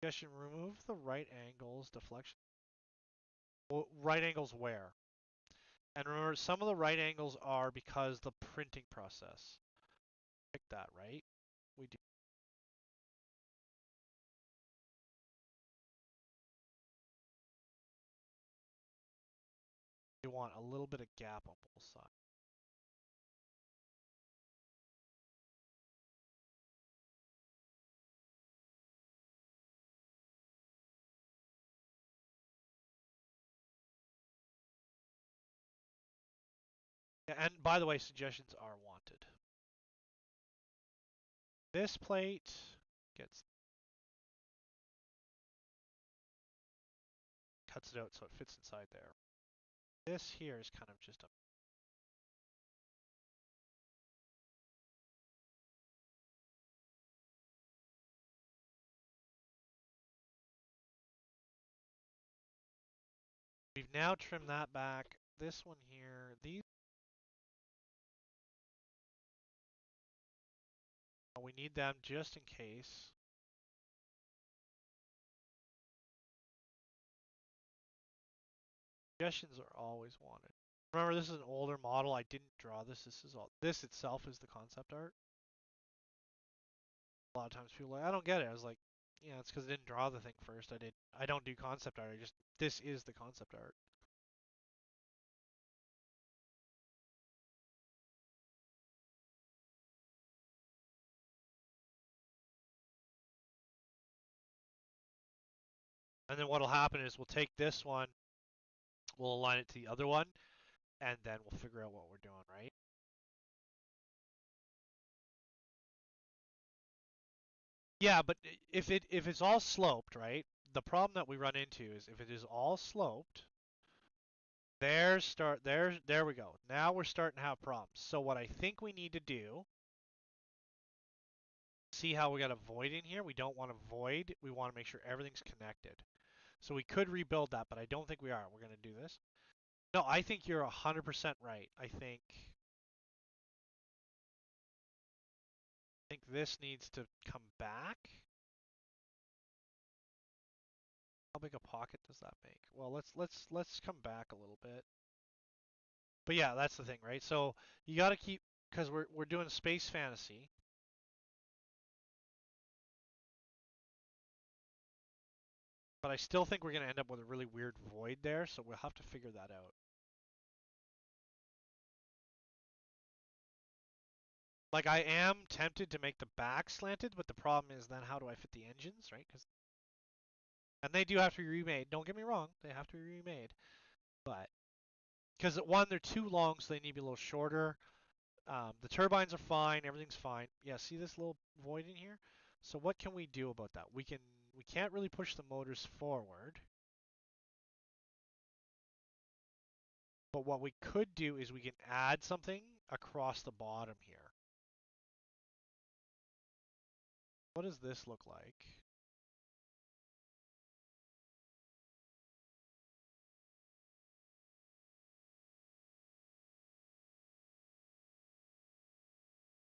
Suggestion, remove the right angles, deflection. Well, right angles where? And remember, some of the right angles are because the printing process. Pick that, right? We do. We want a little bit of gap on both sides. And by the way, suggestions are wanted. This plate gets cuts it out so it fits inside there. This here is kind of just a we've now trimmed that back. This one here, these we need them just in case. Suggestions are always wanted. Remember, this is an older model. I didn't draw this. This itself is the concept art. A lot of times people are like, I don't get it. I was like, yeah, it's because I didn't draw the thing first. I don't do concept art. This is the concept art. And then what'll happen is we'll take this one, we'll align it to the other one, and then we'll figure out what we're doing, right? Yeah, but if it's all sloped, right? The problem that we run into is if it is all sloped, there we go. Now we're starting to have problems. So what I think we need to do, see how we got a void in here? We don't want a void. We want to make sure everything's connected. So we could rebuild that, but I don't think we are. We're going to do this. No, I think you're 100% right. I think this needs to come back. How big a pocket does that make? Well, let's come back a little bit. But yeah, that's the thing, right? So you got to keep, because we're doing space fantasy. But I still think we're going to end up with a really weird void there, so we'll have to figure that out. Like, I am tempted to make the back slanted, but the problem is then how do I fit the engines, right? And they do have to be remade. Don't get me wrong, they have to be remade. But, because one, they're too long, so they need to be a little shorter. The turbines are fine, everything's fine. Yeah, see this little void in here? So what can we do about that? We can't really push the motors forward. But what we could do is we can add something across the bottom here. What does this look like?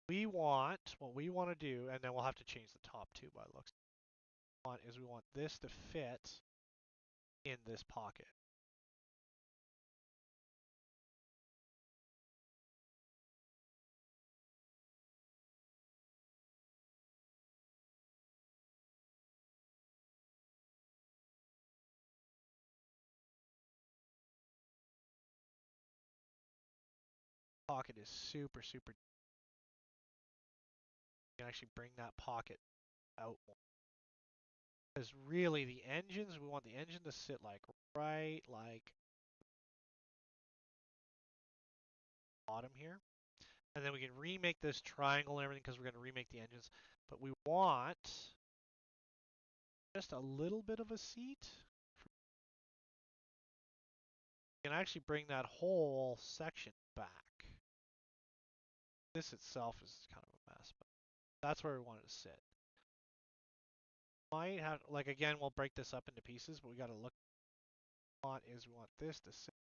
What we want to do, and then we'll have to change the top too by looks. We want this to fit in this pocket. Pocket is super, super. You can actually bring that pocket out more. Because really, the engines, we want the engine to sit like right like bottom here. And then we can remake this triangle and everything because we're going to remake the engines. But we want just a little bit of a seat. We can actually bring that whole section back. This itself is kind of a mess, but that's where we want it to sit. Might have, like, again, we'll break this up into pieces, but we got to look. We want this to sit.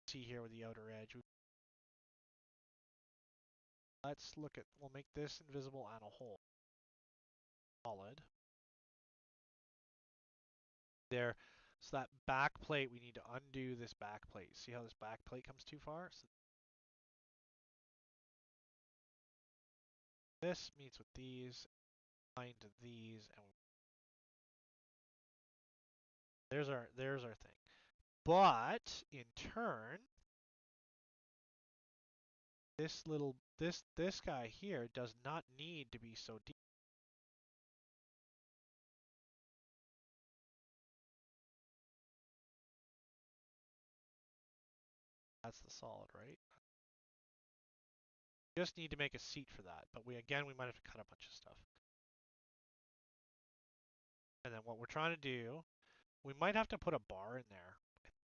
See here with the outer edge. Let's look at, we'll make this invisible and a hole. Solid. There. So that back plate, we need to undo this back plate. See how this back plate comes too far? So this meets with these, bind to these, and there's our thing. But in turn, this guy here does not need to be so deep. That's the solid, right? Just need to make a seat for that, but we might have to cut a bunch of stuff. And then what we're trying to do, we might have to put a bar in there.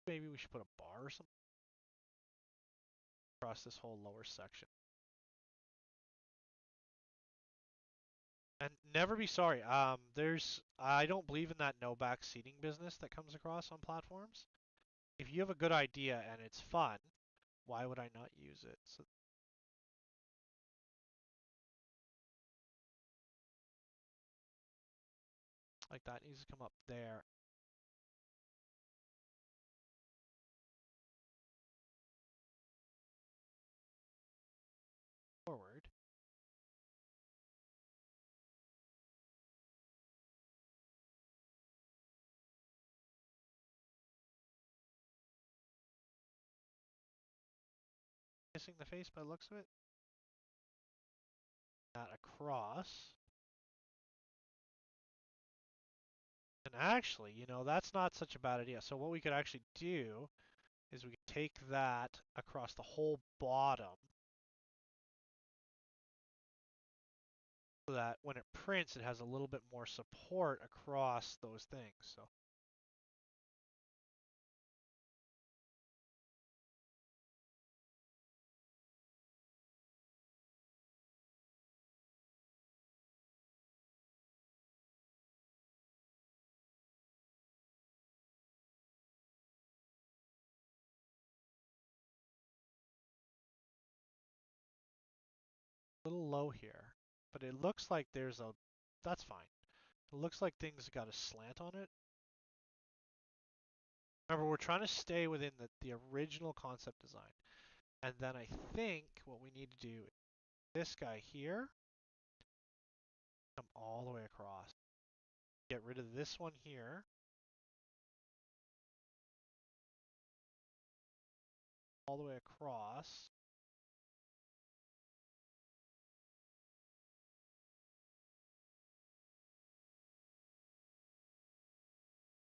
Maybe we should put a bar or something across this whole lower section. And never be sorry. I don't believe in that no back seating business that comes across on platforms. If you have a good idea and it's fun, why would I not use it? So, like that needs to come up there. Forward. Missing the face by the looks of it. That across. And actually, that's not such a bad idea. So what we could actually do is we could take that across the whole bottom so that when it prints, it has a little bit more support across those things. So a little low here, but it looks like that's fine. It looks like things got a slant on it. Remember, we're trying to stay within the original concept design. And then I think what we need to do is this guy here come all the way across. Get rid of this one here. All the way across.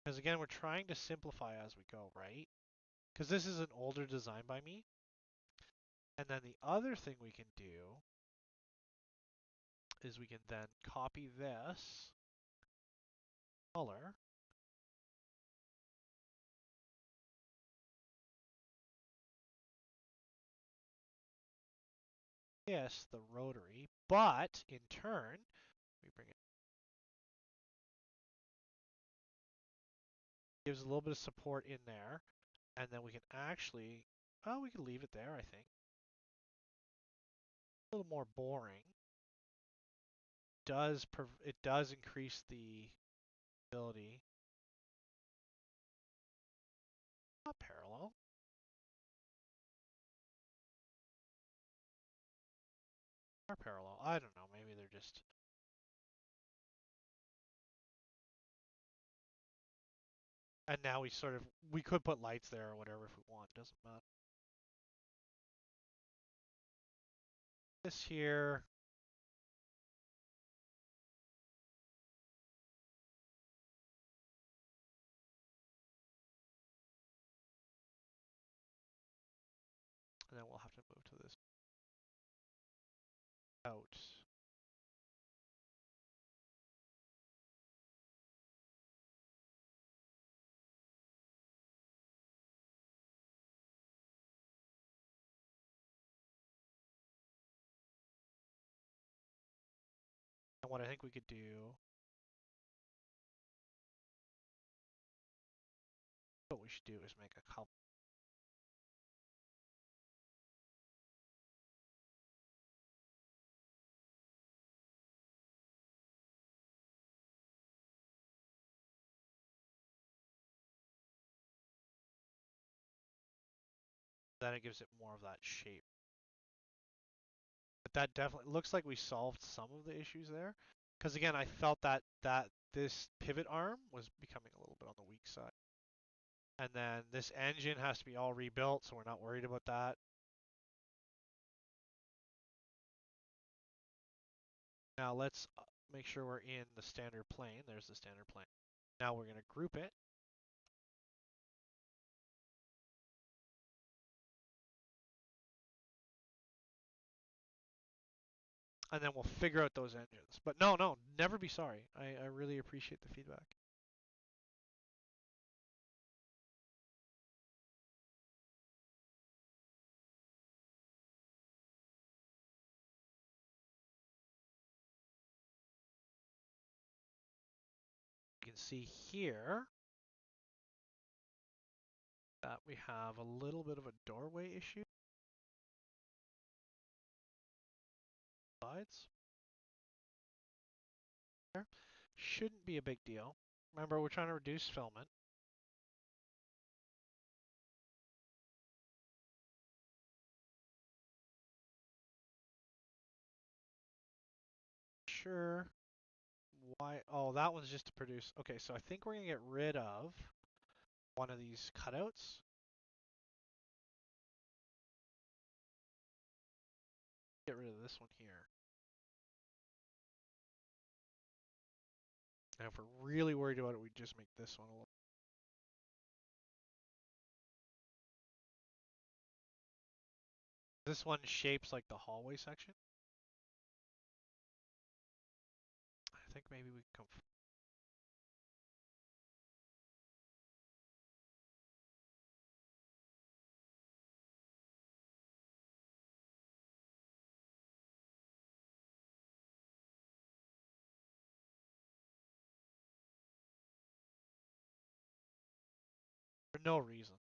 Because again, we're trying to simplify as we go, right? Because this is an older design by me. And then the other thing we can do is we can then copy this color. Yes, the rotary, but in turn, we bring it. Gives a little bit of support in there, and then we can actually, oh, we can leave it there, I think. A little more boring. It does increase the ability. Not parallel. Or parallel. I don't know. Maybe they're just. And now we could put lights there or whatever if we want. Doesn't matter. This here. And then we'll have to move to this out. And what I think we could do, what we should do is make a couple. Then it gives it more of that shape. But that definitely looks like we solved some of the issues there. Because again, I felt that this pivot arm was becoming a little bit on the weak side. And then this engine has to be all rebuilt, so we're not worried about that. Now let's make sure we're in the standard plane. There's the standard plane. Now we're going to group it. And then we'll figure out those engines. But no, never be sorry. I really appreciate the feedback. You can see here that we have a little bit of a doorway issue. Sides. There. Shouldn't be a big deal. Remember, we're trying to reduce filament. Sure. Why? Oh, that one's just to produce. Okay, so I think we're going to get rid of one of these cutouts. Get rid of this one here. And if we're really worried about it, we just make this one a little. This one shapes like the hallway section. I think maybe we can come. For no reason.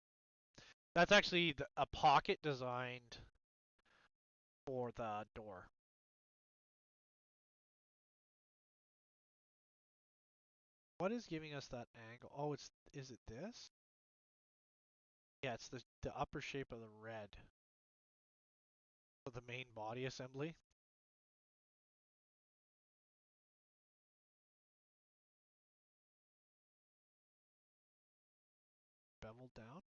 That's actually a pocket designed for the door. What is giving us that angle? Oh, is it this? Yeah, it's the upper shape of the red. So the main body assembly. hold down.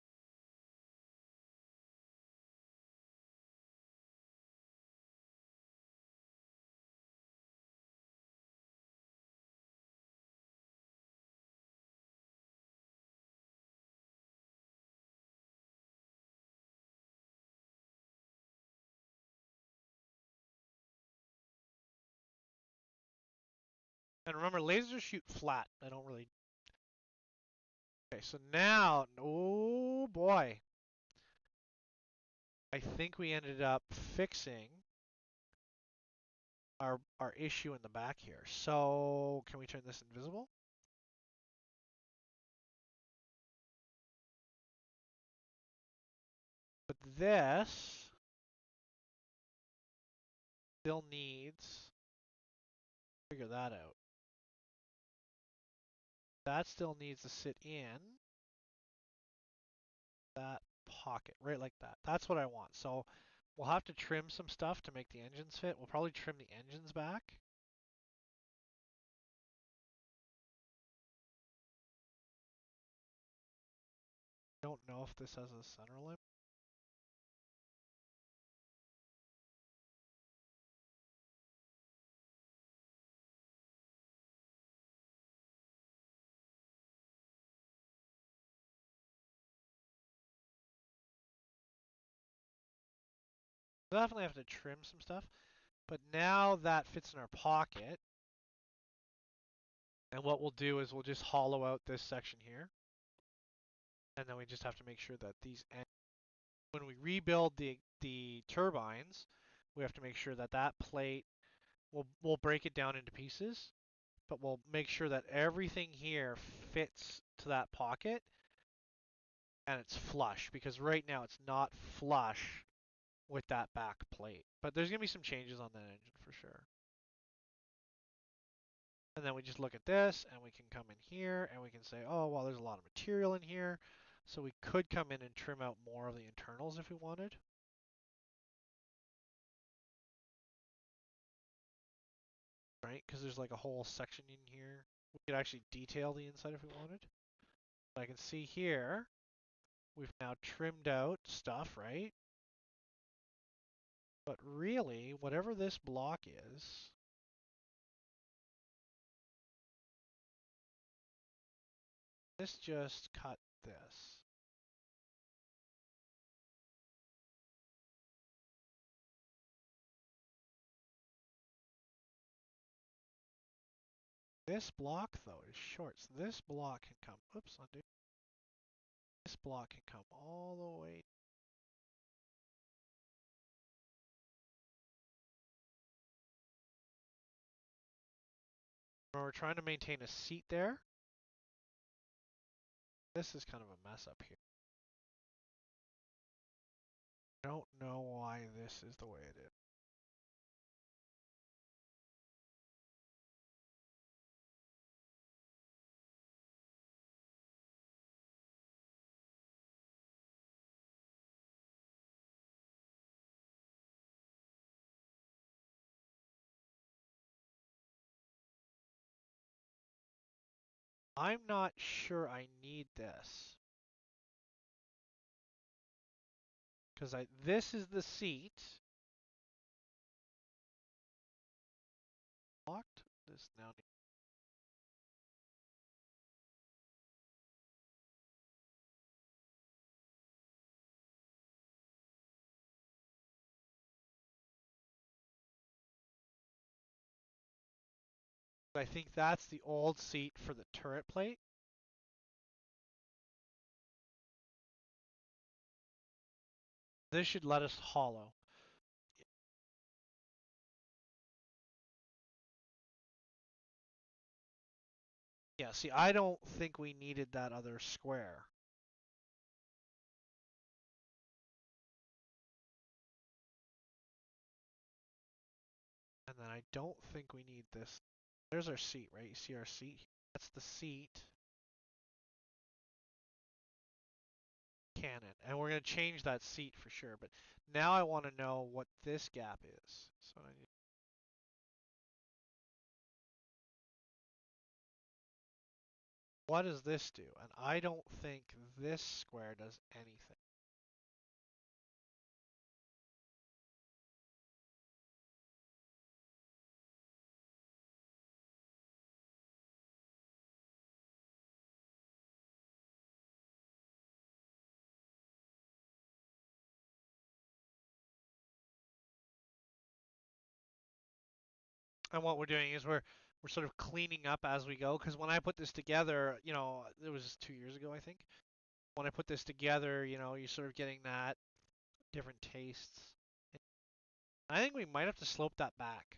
And remember, lasers shoot flat. I don't really... Okay, so now, oh boy. I think we ended up fixing our issue in the back here. So, can we turn this invisible? But this still needs... Figure that out. That still needs to sit in that pocket, right like that. That's what I want. So we'll have to trim some stuff to make the engines fit. We'll probably trim the engines back. Don't know if this has a center limit. We'll definitely have to trim some stuff. But now that fits in our pocket. And what we'll do is we'll just hollow out this section here. And then we just have to make sure that these when we rebuild the turbines, we have to make sure that that plate, we'll break it down into pieces, but we'll make sure that everything here fits to that pocket and it's flush, because right now it's not flush with that back plate. But there's going to be some changes on that engine for sure. And then we just look at this and we can come in here and we can say, oh, well, there's a lot of material in here. So we could come in and trim out more of the internals if we wanted. Right? Because there's like a whole section in here. We could actually detail the inside if we wanted. But I can see here, we've now trimmed out stuff, right? But really, whatever this block is, this just cut this. This block, though, is short, so this block can come, oops, undo. This block can come all the way. When we're trying to maintain a seat there, this is kind of a mess up here. I don't know why this is the way it is. I'm not sure I need this. Because this is the seat. Locked. This now needs. I think that's the old seat for the turret plate. This should let us hollow. Yeah, see, I don't think we needed that other square. And then I don't think we need this. There's our seat, right? You see our seat? That's the seat. Cannon. And we're going to change that seat for sure. But now I want to know what this gap is. So I need what does this do? And I don't think this square does anything. And what we're doing is we're sort of cleaning up as we go. Because when I put this together, you know, it was 2 years ago, I think. When I put this together, you know, you're sort of getting that different tastes. I think we might have to slope that back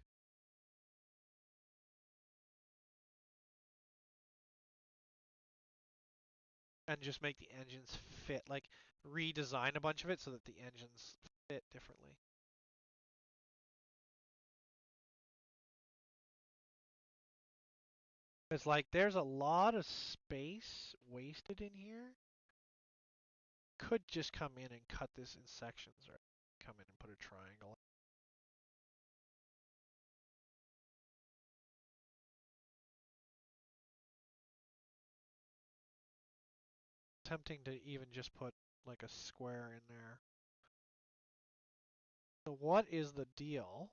and just make the engines fit, like redesign a bunch of it so that the engines fit differently. It's like there's a lot of space wasted in here. Could just come in and cut this in sections, or come in and put a triangle. Tempting to even just put like a square in there. So what is the deal?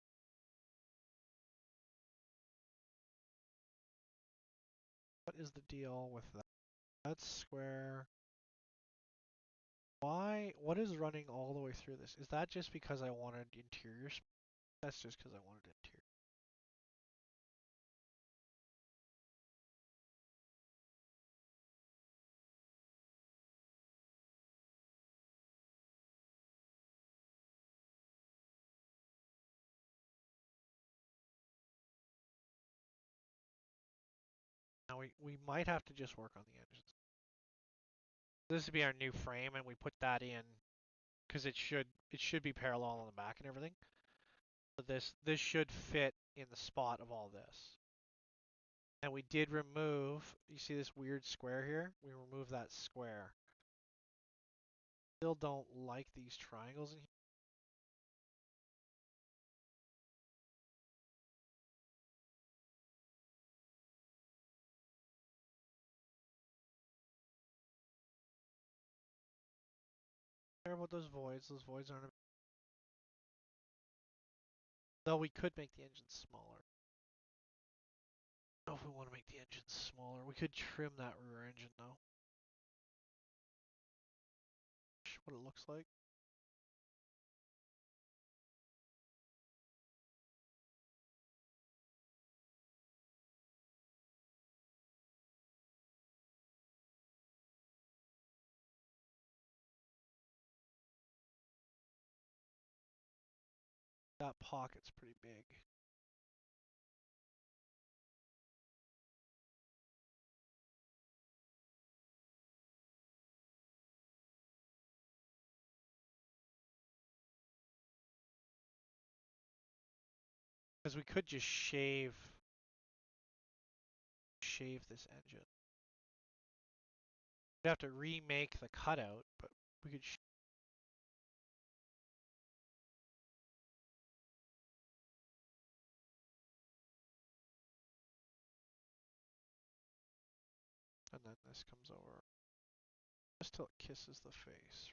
What is the deal with that? That's square. Why? What is running all the way through this? Is that just because I wanted interior? That's just because I wanted interior. Now we might have to just work on the engines. This would be our new frame, and we put that in because it should be parallel on the back and everything. But this should fit in the spot of all this. And we did remove. You see this weird square here? We removed that square. Still don't like these triangles in here. Care about those voids. Those voids aren't. Though we could make the engine smaller. I don't know if we want to make the engine smaller. We could trim that rear engine though. What it looks like. That pocket's pretty big. Because we could just shave this engine. We'd have to remake the cutout, but we could. And then this comes over just till it kisses the face.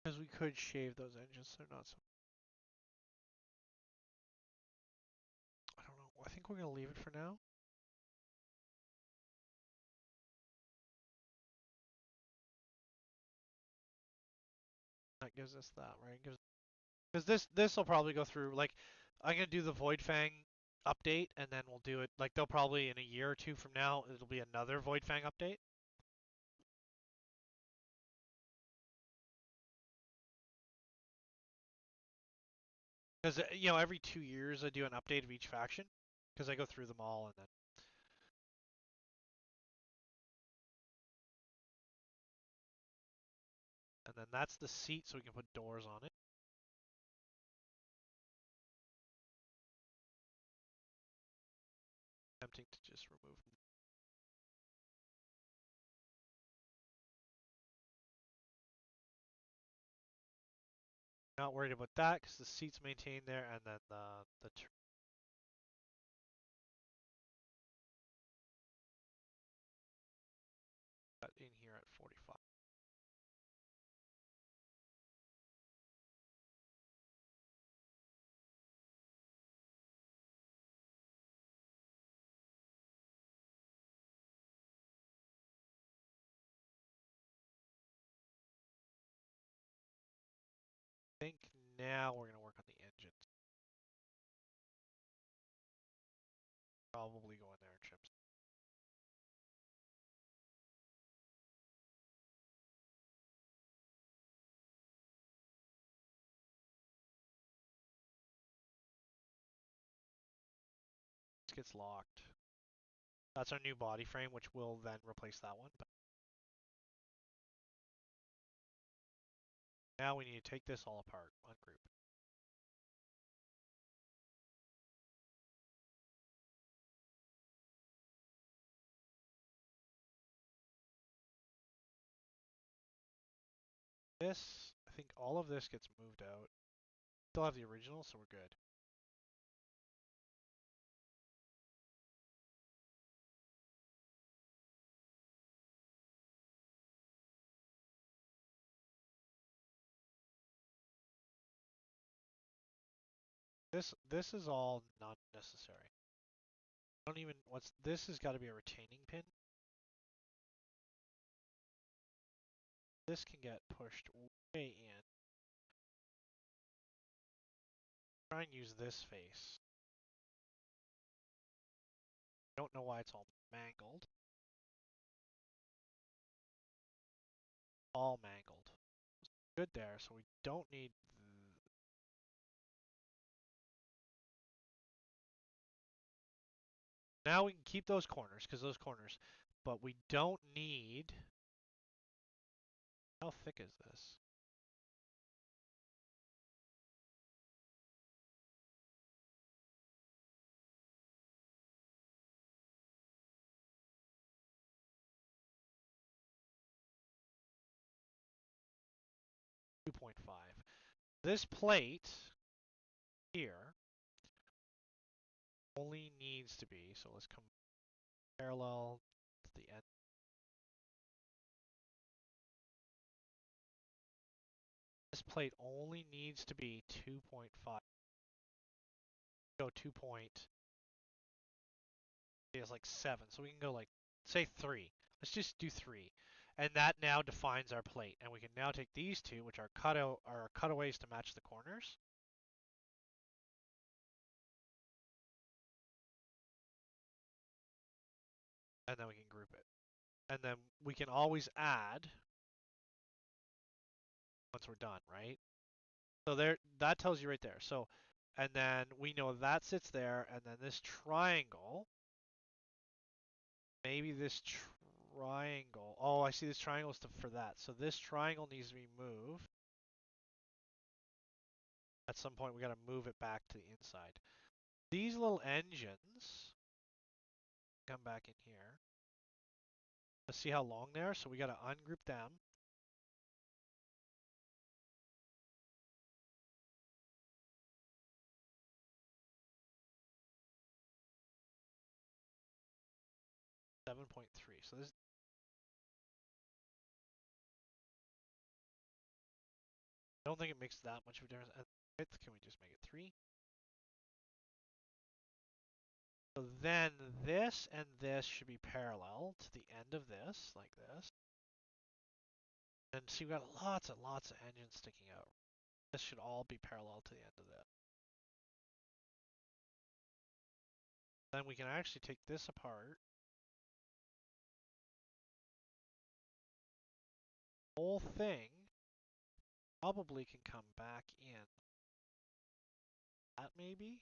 Because we could shave those engines, they're not so. I don't know. I think we're gonna leave it for now. That gives us that, right? Because this will probably go through. Like, I'm gonna do the Void Fang update, and then we'll do it. Like, they'll probably in a year or two from now, it'll be another Void Fang update. Because, you know, every 2 years I do an update of each faction. Because I go through them all and then. And then that's the seat, so we can put doors on it. Tempting to just remove them. Not worried about that because the seat's maintained there, and then the in here at 45. I think now we're gonna work on the engines. Probably go in there and trim. This gets locked. That's our new body frame, which will then replace that one. But now we need to take this all apart, ungroup. This, I think all of this gets moved out. Still have the original, so we're good. This is all not necessary. Don't even this has got to be a retaining pin. This can get pushed way in. Try and use this face. Don't know why it's all mangled. All mangled. Good there, so we don't need now we can keep those corners, but we don't need, how thick is this? .5. This plate here only needs to be, so let's come parallel to the end. This plate only needs to be 2.5. Go 2 point. It's like 7, so we can go like, say 3. Let's just do 3. And that now defines our plate. And we can now take these two, which are cutaways to match the corners. And then we can group it. And then we can always add once we're done, right? So there, that tells you right there. So, and then we know that sits there, and then this triangle, maybe this triangle. Oh, I see this triangle is for that. So this triangle needs to be moved. At some point, we got to move it back to the inside. These little engines come back in here. Let's see how long they are. So we got to ungroup them. .3. So this. I don't think it makes that much of a difference. And width, can we just make it 3? So then this and this should be parallel to the end of this, like this. And see, we've got lots and lots of engines sticking out. This should all be parallel to the end of this. Then we can actually take this apart. The whole thing probably can come back in. that maybe.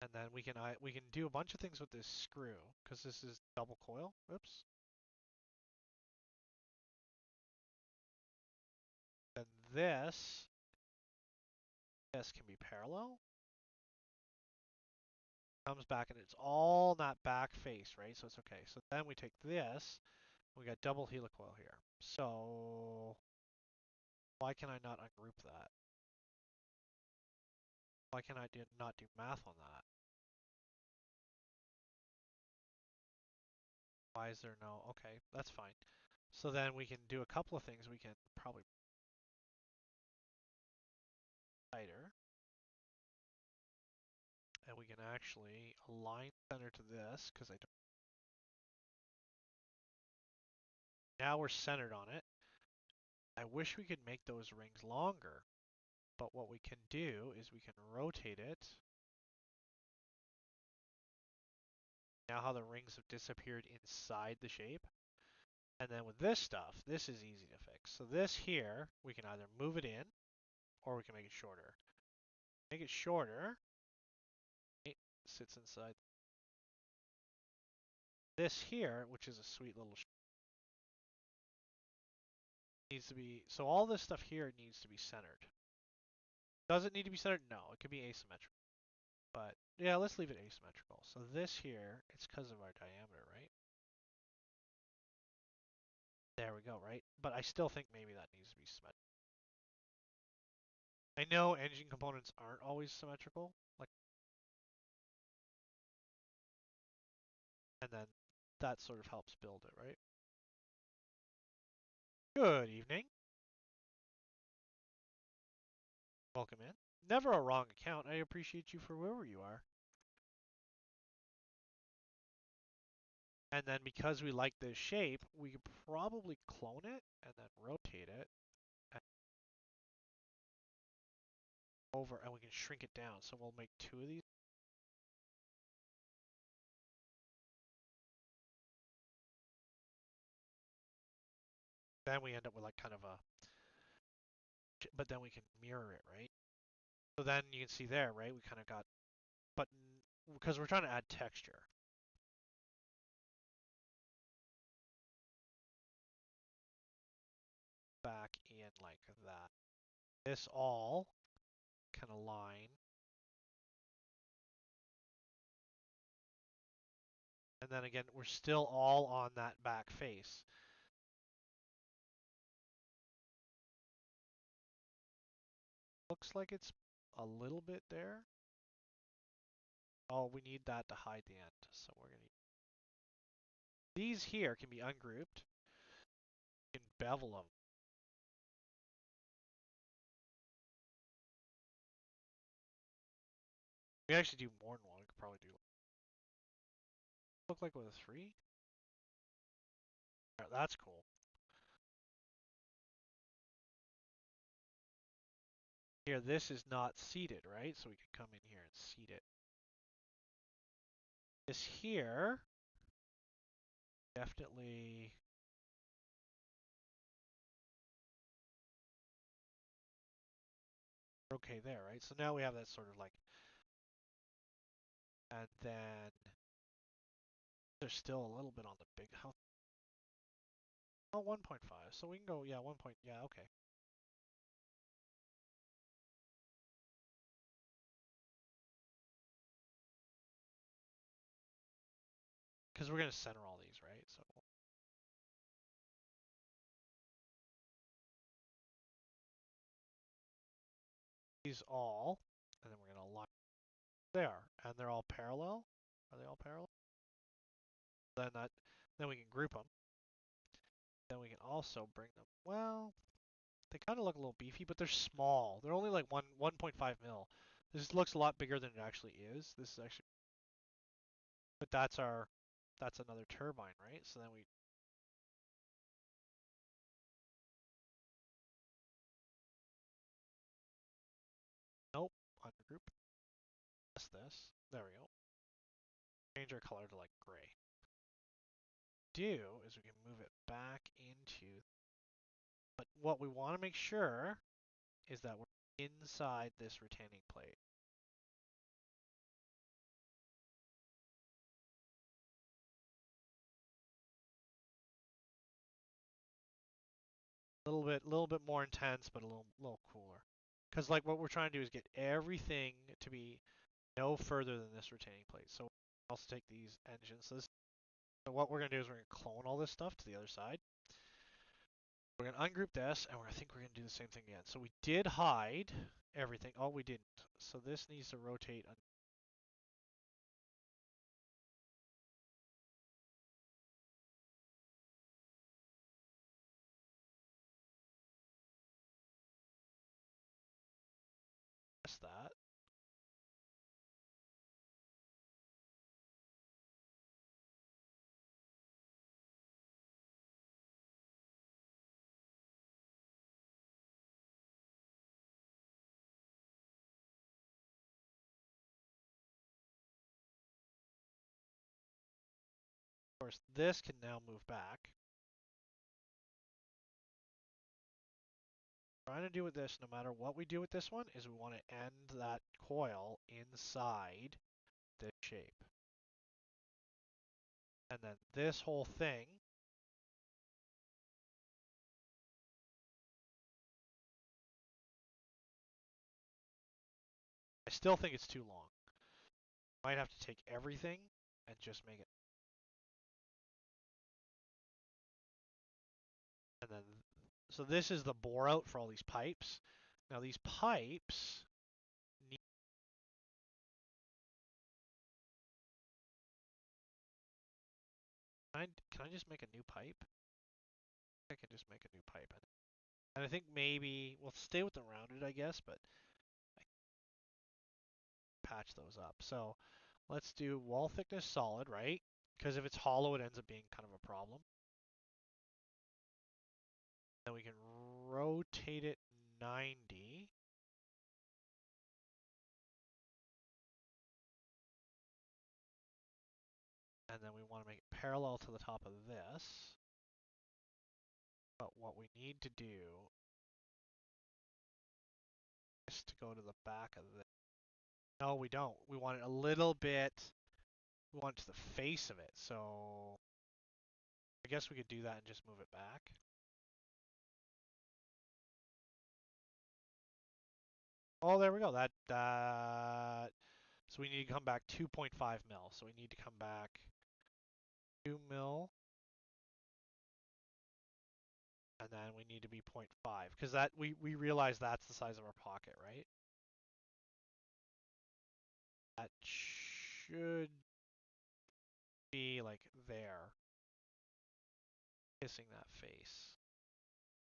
And then we can do a bunch of things with this screw because this is double coil. Oops. And this can be parallel. Comes back and it's all that back face, right? So it's okay. So then we take this. We got double helicoil here. So why can I not ungroup that? Why can I not do math on that? Why is there no? Okay, that's fine. So then we can do a couple of things. We can probably tighter. And we can actually align center to this because I don't. Now we're centered on it. I wish we could make those rings longer, but what we can do is we can rotate it. Now how the rings have disappeared inside the shape. And then with this stuff, this is easy to fix. So this here, we can either move it in or we can make it shorter. Make it shorter. It sits inside. This here, which is a sweet little needs to be, so all this stuff here needs to be centered. Does it need to be centered? No, it could be asymmetrical. But yeah, let's leave it asymmetrical. So this here, it's because of our diameter, right? There we go, right? But I still think maybe that needs to be symmetrical. I know engine components aren't always symmetrical, like, and then that sort of helps build it, right? Good evening. Welcome in. Never a wrong account. I appreciate you for wherever you are. And then because we like this shape, we could probably clone it and then rotate it and over, and we can shrink it down. So we'll make 2 of these. Then we end up with like kind of a, but then we can mirror it, right? So then you can see there, right? We kind of got, but because we're trying to add texture. Back in like that. This all can align. And then again, we're still all on that back face. Looks like it's a little bit there. Oh, we need that to hide the end. So we're going to... These here can be ungrouped. You can bevel them. We actually do more than one. We could probably do... Look like with a 3? Yeah, that's cool. Here, this is not seated, right? So we could come in here and seat it. This here, definitely... Okay there, right? So now we have that sort of like... And then... There's still a little bit on the big house. Oh, 1.5. So we can go, yeah, 1. Yeah, okay. Because we're going to center all these, right? So these all, and then we're going to align. They are, and they're all parallel. Are they all parallel? Then we can group them. Then we can also bring them. Well, they kind of look a little beefy, but they're small. They're only like 1.5 mil. This looks a lot bigger than it actually is. This is actually, but that's another turbine, right? So then we nope, ungroup. This. There we go. Change our color to like gray. Do is we can move it back into, but what we want to make sure is that we're inside this retaining plate. Little bit more intense, but a little cooler. Because like what we're trying to do is get everything to be no further than this retaining plate. So I'll also take these engines. So what we're gonna do is we're gonna clone all this stuff to the other side. We're gonna ungroup this, and I think we're gonna do the same thing again. So we did hide everything. Oh, we didn't. So this needs to rotate. That. Of course, this can now move back. Trying to do with this, no matter what we do with this one, is we want to end that coil inside this shape. And then this whole thing I still think it's too long. Might have to take everything and just make it. And then, so this is the bore out for all these pipes. Now these pipes need. Can I just make a new pipe? I can just make a new pipe. And I think maybe we'll stay with the rounded, I guess, but I can patch those up. So let's do wall thickness solid, right? Because if it's hollow, it ends up being kind of a problem. Then we can rotate it 90. And then we want to make it parallel to the top of this. But what we need to do is to go to the back of this. No, we don't. We want it a little bit, we want it to the face of it. So I guess we could do that and just move it back. Oh, there we go. So we need to come back 2.5 mil. So we need to come back 2 mil. And then we need to be 0.5 because that we realize that's the size of our pocket, right? That should be like there, kissing that face.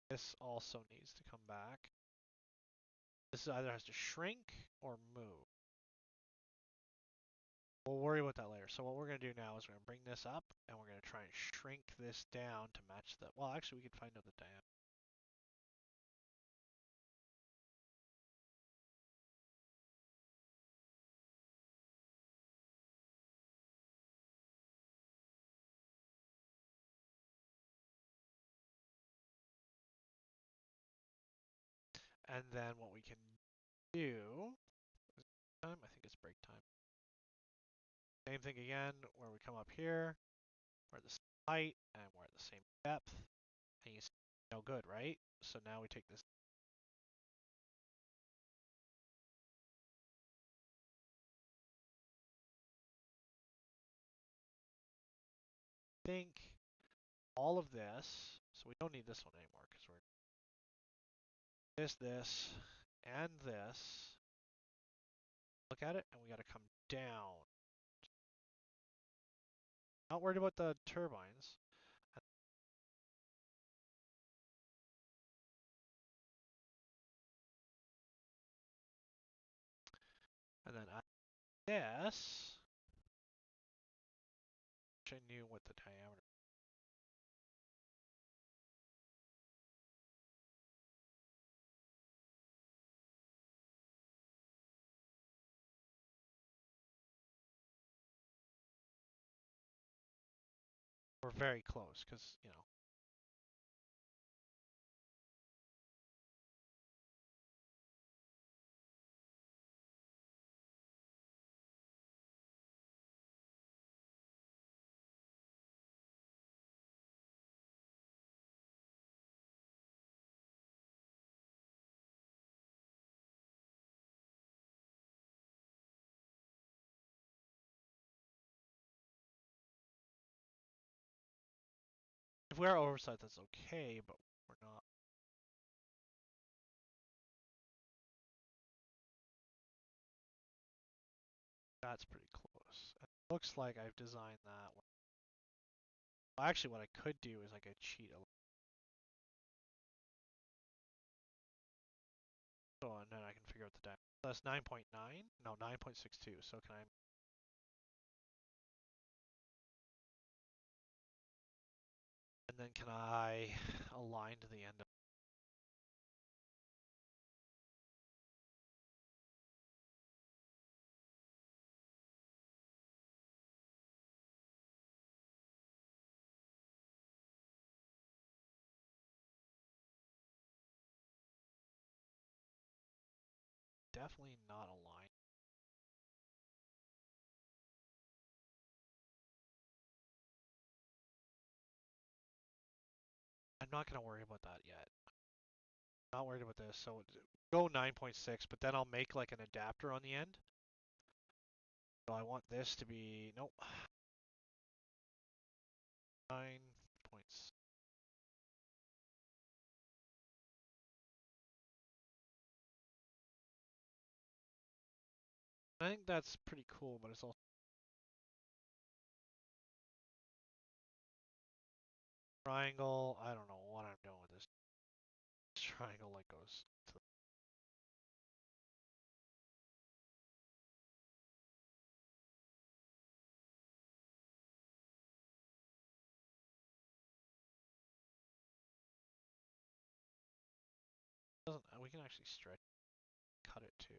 This also needs to come back. This either has to shrink or move. We'll worry about that later. So what we're going to do now is we're going to bring this up and we're going to try and shrink this down to match the, well, actually we could find out the diameter. And then what we can do, I think it's break time. Same thing again, where we come up here, we're at the same height, and we're at the same depth. And you see, no good, right? So now we take this. Think all of this, so we don't need this one anymore because we're this, and this. Look at it, and we got to come down. Not worried about the turbines. And then this, which I knew what the diameter. We're very close because, you know, we're oversight, that's okay, but we're not. That's pretty close. It looks like I've designed that one. Well, actually, what I could do is I could cheat a little. So, and then I can figure out the diameter. That's 9.9? No, 9.62. So can I... And then can I align to the end of... Definitely not aligned. I'm not going to worry about that yet. Not worried about this. So go 9.6, but then I'll make like an adapter on the end. So I want this to be... Nope. 9.6. I think that's pretty cool, but it's also... Triangle. I don't know what I'm doing with this triangle like goes to the... Doesn't, we can actually stretch, cut it too.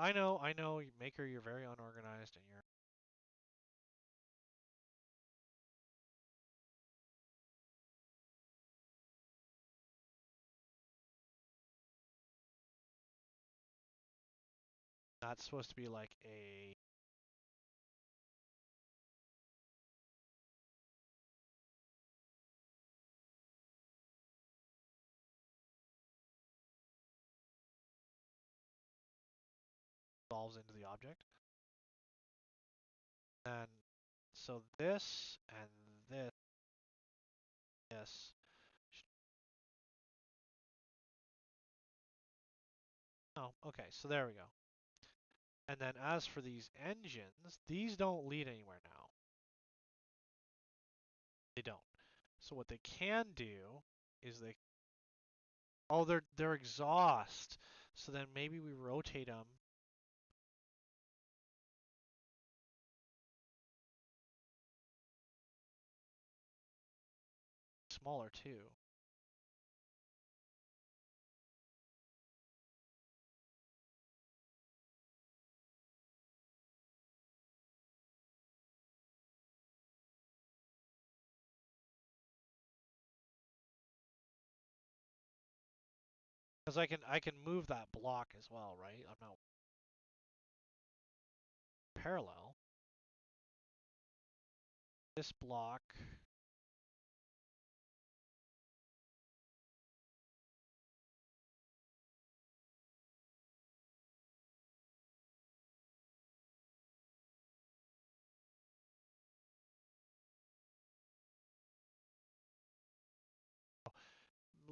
I know, Maker, you're very unorganized and you're... That's supposed to be like a... Solves into the object. And so this and this. Oh, okay, so there we go. And then as for these engines, these don't lead anywhere now. They don't. So what they can do is they... Oh, they're exhaust. So then maybe we rotate them. Smaller too. Because I can move that block as well, right? I'm not parallel. This block.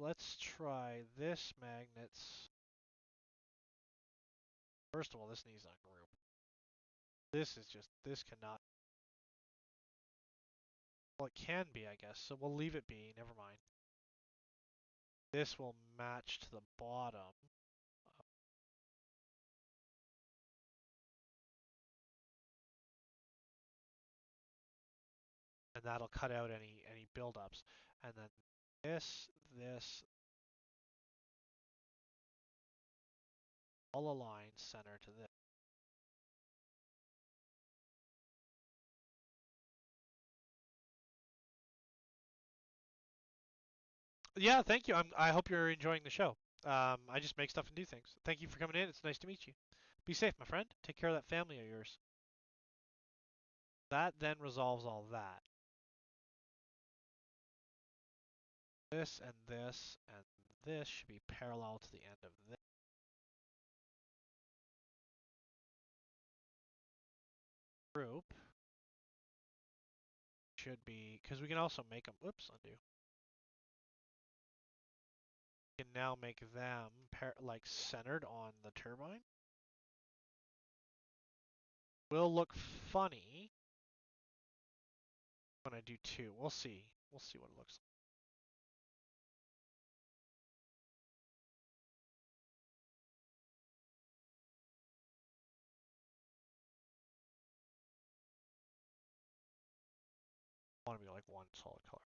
Let's try this magnets. First of all, this needs a group. This cannot. Well, it can be, I guess. So we'll leave it be. Never mind. This will match to the bottom. And that'll cut out any buildups. And then this, all align center to this. Yeah, thank you. I hope you're enjoying the show. I just make stuff and do things. Thank you for coming in. It's nice to meet you. Be safe, my friend. Take care of that family of yours. That then resolves all that. This and this and this should be parallel to the end of this. group should be, because we can also make them, oops, undo. We can now make them like centered on the turbine. Will look funny when I do two. We'll see. We'll see what it looks like. I want to be like one solid color.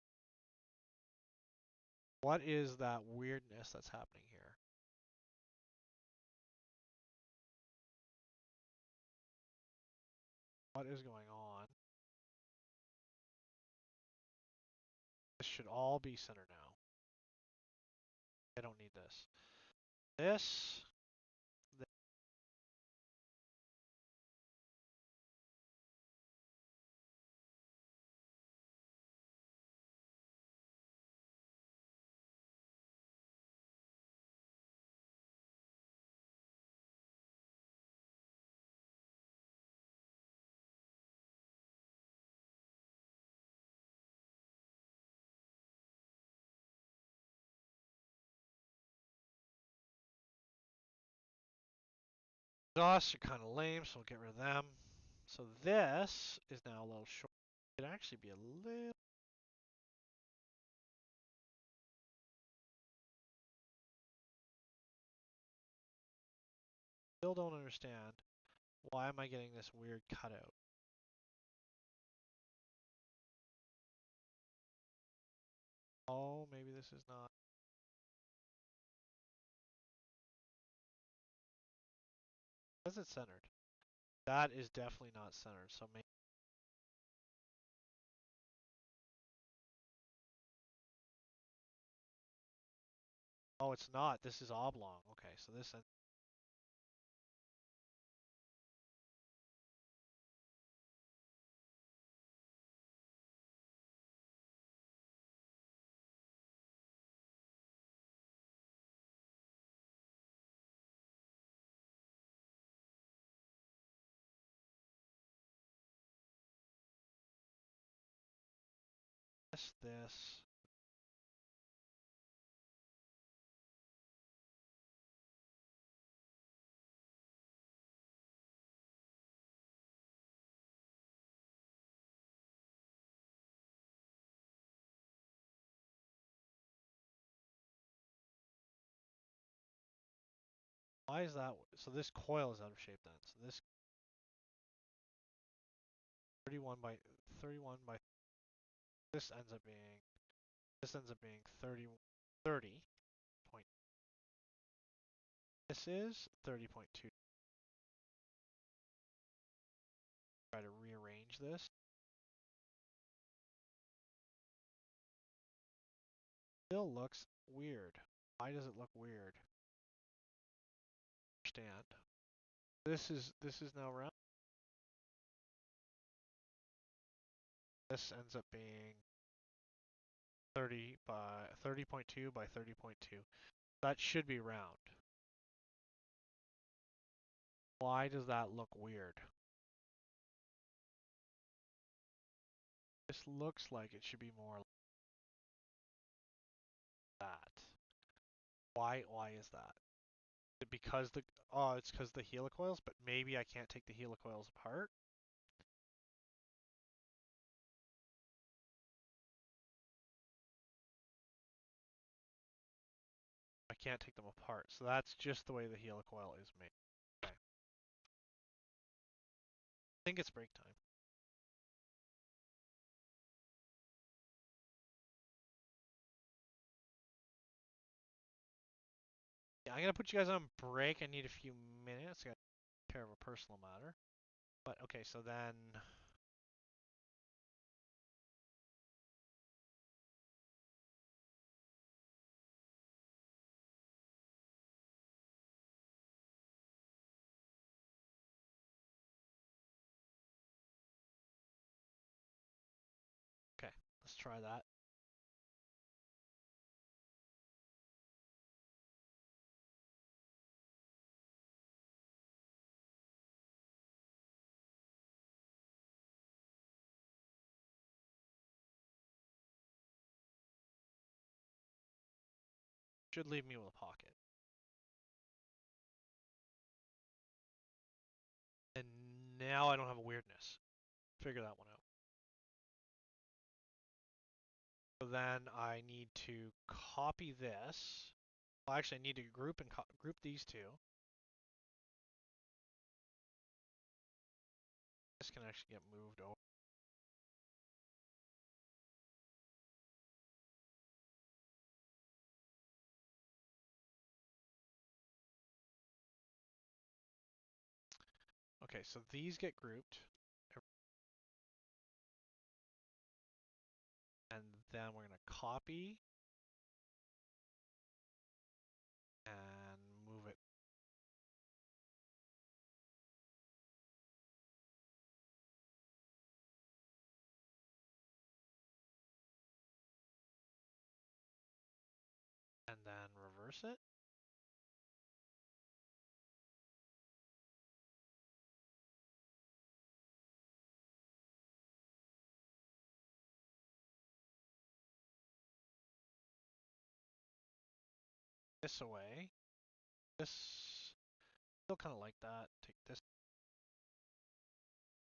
What is that weirdness that's happening here? What is going on? This should all be center now. I don't need this. This. Exhausts are kind of lame, so we'll get rid of them. So this is now a little short. It could actually be a little. Still don't understand. Why am I getting this weird cutout? Oh, maybe this is not. Is it centered? That is definitely not centered. So maybe. Oh, it's not. This is oblong. Okay, so this. This. Why is that? So this coil is out of shape then. So this 31 by 31 by. This ends up being. This ends up being 30 point. This is 30.2. Try to rearrange this. Still looks weird. Why does it look weird? Understand. This is now round. This ends up being 30 by 30.2 by 30.2. That should be round. Why does that look weird? This looks like it should be more like that. Why is that? Is it because the it's because the helicoils, but maybe I can't take the helicoils apart. I can't take them apart. So that's just the way the helicoil is made. Okay. I think it's break time. Yeah, I'm gonna put you guys on break. I need a few minutes. I got to take care of a personal matter. But okay, so then okay, let's try that. Should leave me with a pocket. And now I don't have a weirdness. Figure that one out. So then I need to copy this. Well, actually, I need to group and group these two. This can actually get moved over. Okay, so these get grouped. And then we're going to copy and move it. And then reverse it. This away. This, still kind of like that. Take this.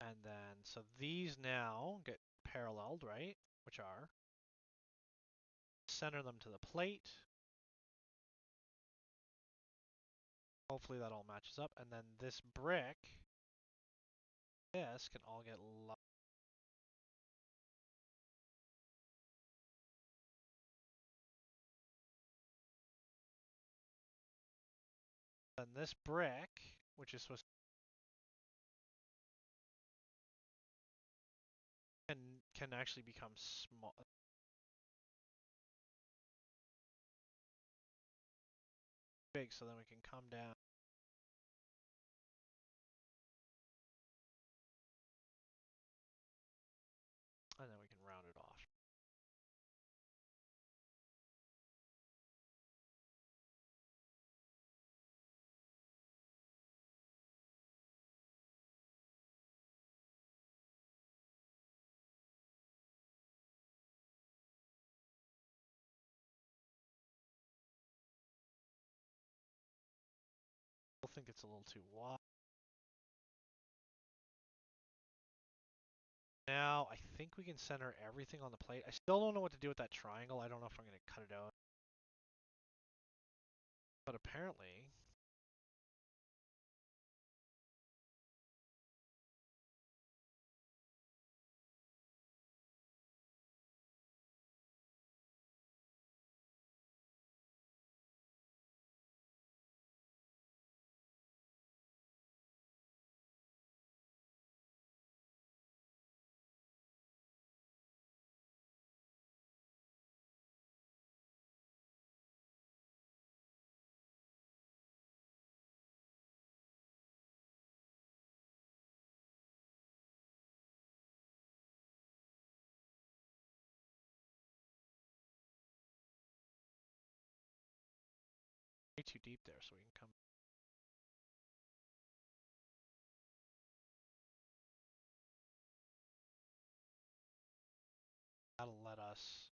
And then, so these now get paralleled, right? Which are, center them to the plate. Hopefully that all matches up. And then this brick, this can all get then this brick, which is supposed to can actually become small. Big, so then we can come down. And then we can round it off. I think it's a little too wide. Now, I think we can center everything on the plate. I still don't know what to do with that triangle. I don't know if I'm going to cut it out. But apparently, way too deep there, so we can come. That'll let us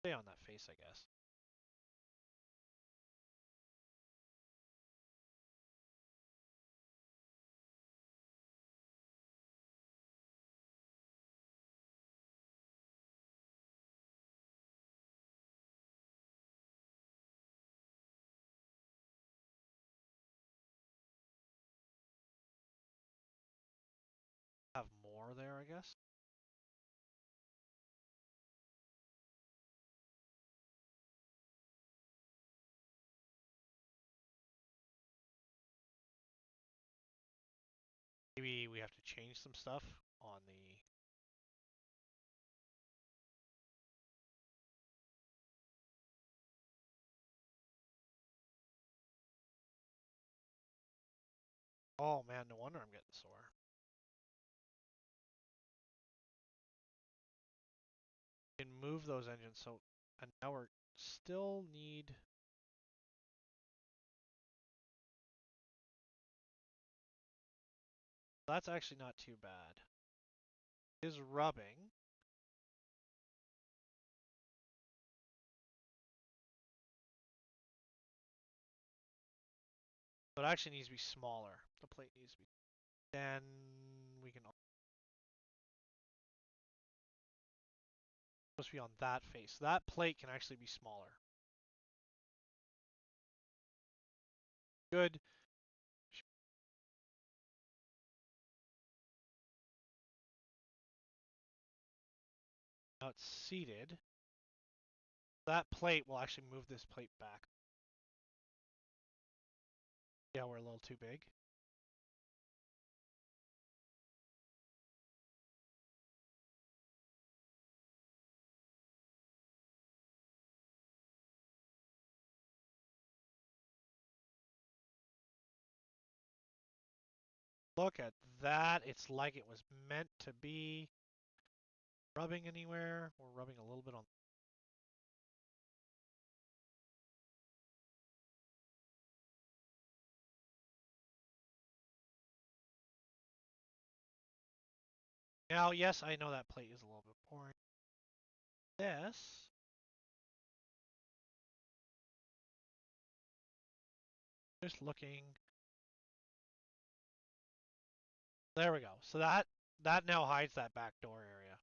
stay on that face, I guess. Have more there, I guess. Maybe we have to change some stuff on the. Oh man, no wonder I'm getting sore. We can move those engines, so, and now we're still need. That's actually not too bad. is rubbing. But it actually needs to be smaller. The plate needs to be. Then we can. Supposed to be on that face. That plate can actually be smaller. Good. Now it's seated. That plate will actually move this plate back. Yeah, we're a little too big. Look at that. It's like it was meant to be. Rubbing anywhere? We're rubbing a little bit on. Now, yes, I know that plate is a little bit boring. This. Just looking. There we go. So that now hides that back door area.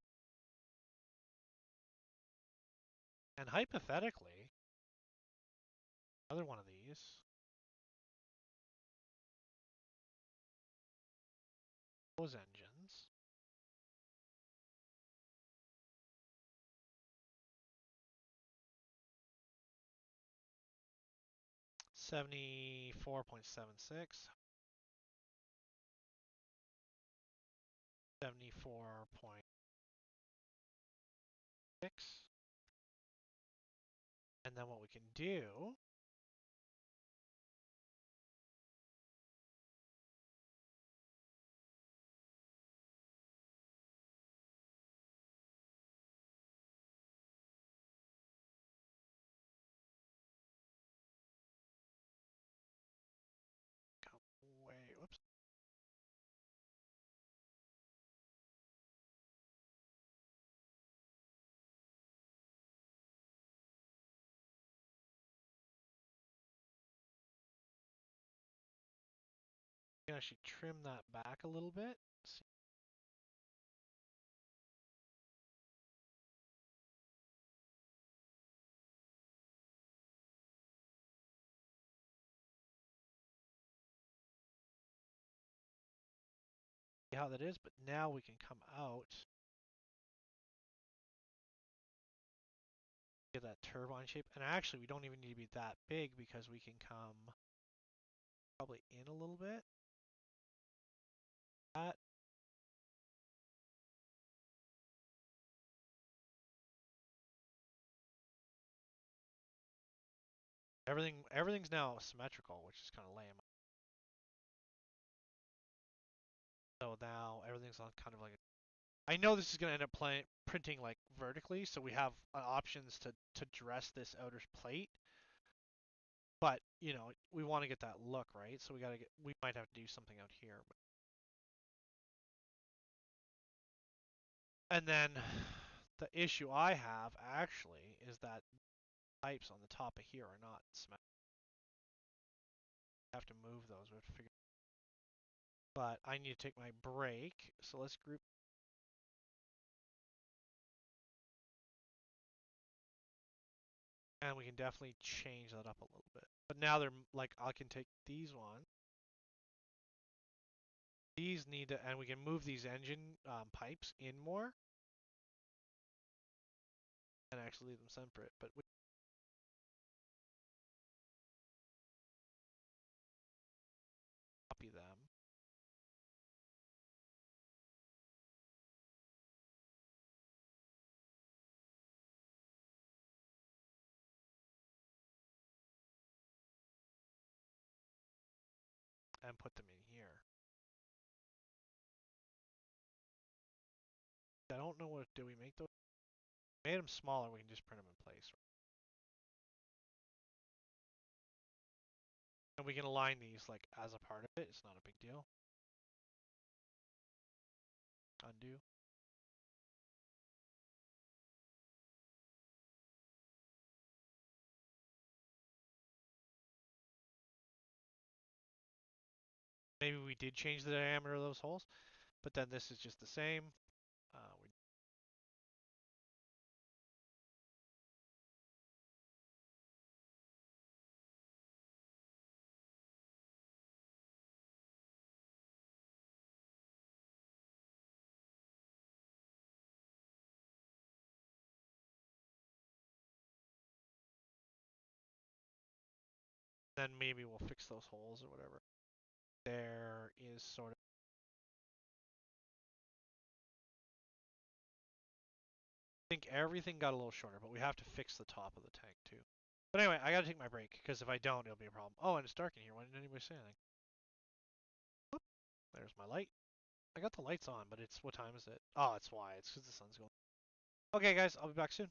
And hypothetically, another one of these. Those engines. $74.76. 74.6. And then what we can do come way whoops. You can actually trim that back a little bit. See. How that is, but now we can come out. Get that turbine shape. And actually, we don't even need to be that big because we can come probably in a little bit. That. Everything's now symmetrical, which is kind of lame. So now everything's on kind of like I know this is going to end up printing like vertically, so we have options to dress this outer plate. But, you know, we want to get that look, right? So we might have to do something out here. And then the issue I have actually is that pipes on the top of here are not symmetrical. I have to move those. We have to figure. But I need to take my break, so let's group. And we can definitely change that up a little bit. But now they're like, I can take these ones. These need to, and we can move these engine pipes in more. And actually leave them separate. But we copy them. And put them in here. I don't know what, do we make those? Made them smaller, we can just print them in place. And we can align these like as a part of it, it's not a big deal. Undo. maybe we did change the diameter of those holes, but then this is just the same. We then maybe we'll fix those holes or whatever. There is sort of. I think everything got a little shorter, but we have to fix the top of the tank too. But anyway, I gotta take my break, because if I don't, it'll be a problem. Oh, and it's dark in here. Why didn't anybody say anything? Whoop. There's my light. I got the lights on, but it's, what time is it? Oh, it's why. It's because the sun's going. Okay, guys, I'll be back soon.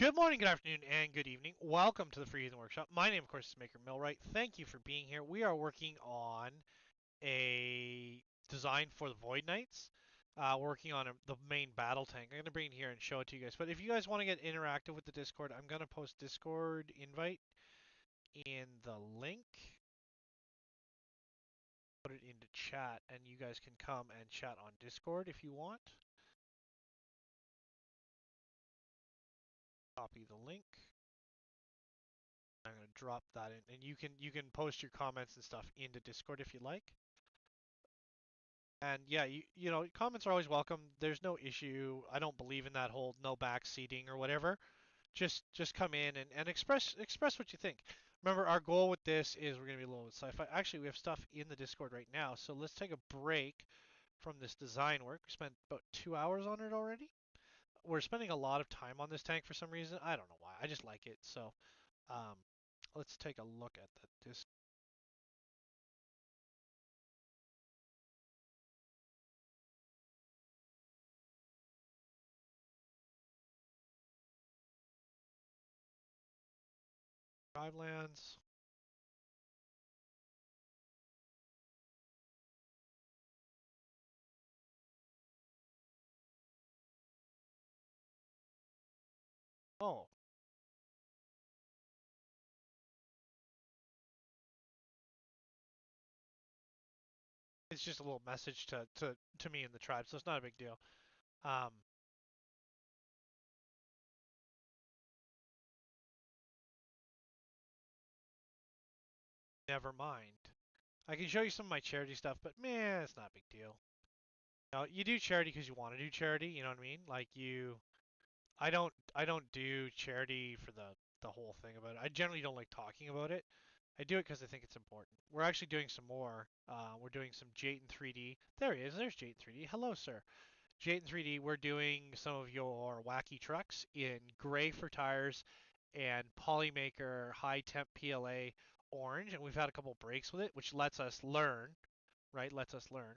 Good morning, good afternoon, and good evening. Welcome to the Free Heathen Workshop. My name, of course, is Maker Millwright. Thank you for being here. We are working on a design for the Void Knights. We're working on the main battle tank. I'm going to bring it here and show it to you guys. But if you guys want to get interactive with the Discord, I'm going to post Discord invite in the link. Put it into chat, and you guys can come and chat on Discord if you want. Copy the link. I'm going to drop that in, and you can post your comments and stuff into Discord if you like. And yeah, you know, comments are always welcome. There's no issue. I don't believe in that whole no back seating or whatever. Just come in and express what you think. Remember, our goal with this is we're gonna be a little bit sci-fi. Actually, we have stuff in the Discord right now, so let's take a break from this design work. We spent about 2 hours on it already. We're spending a lot of time on this tank for some reason. I don't know why. I just like it. So, um, let's take a look at this drivelands. Oh, it's just a little message to me in the tribe, so it's not a big deal. Um, Never mind. I can show you some of my charity stuff, but man, it's not a big deal. You know, you do charity because you want to do charity. You know what I mean? Like I don't do charity for the whole thing about it. I generally don't like talking about it. I do it because I think it's important. We're actually doing some more. We're doing some Jayton 3D. There he is. There's Jayton 3D. Hello, sir. Jayton 3D. We're doing some of your wacky trucks in gray for tires and Polymaker high temp PLA orange, and we've had a couple breaks with it, which lets us learn, right? Lets us learn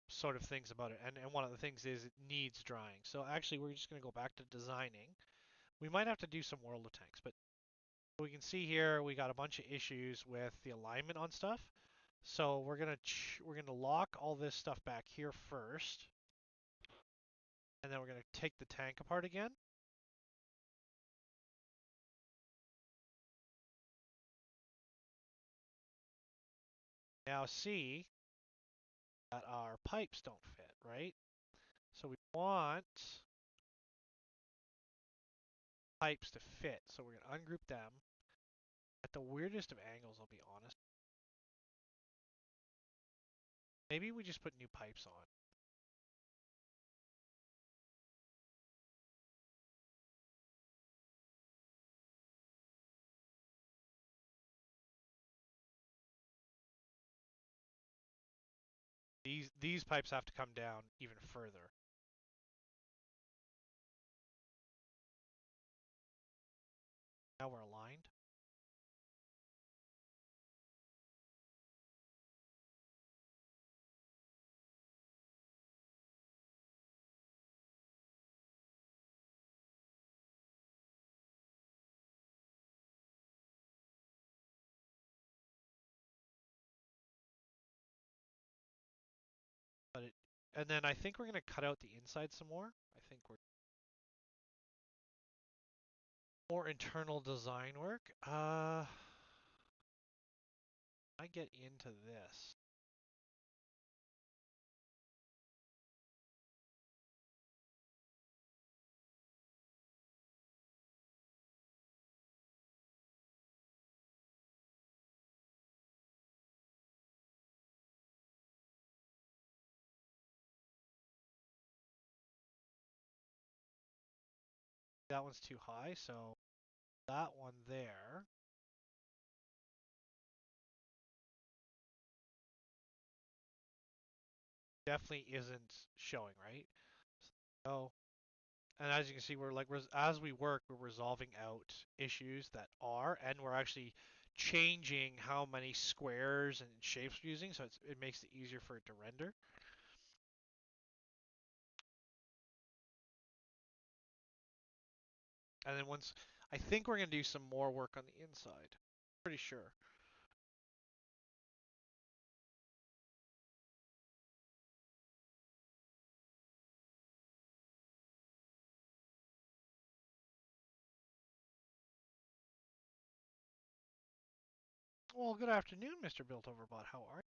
sort of things about it. And one of the things is it needs drying. So actually, we're just going to go back to designing. We might have to do some world of tanks, but we can see here we got a bunch of issues with the alignment on stuff. So we're gonna lock all this stuff back here first, and then we're gonna take the tank apart again. Now see that our pipes don't fit, right? So we want pipes to fit. So we're going to ungroup them at the weirdest of angles, I'll be honest. Maybe we just put new pipes on. These pipes have to come down even further. Now we're aligned. But it, and then I think we're going to cut out the inside some more. I think we're more internal design work. I get into this. That one's too high, so that one there definitely isn't showing, right? So, and as you can see, we're like, as we work, we're resolving out issues that are, and we're actually changing how many squares and shapes we're using, so it makes it easier for it to render. And then once, I think we're going to do some more work on the inside. Pretty sure. Well, good afternoon, Mr. Built-Over-Bot. How are you?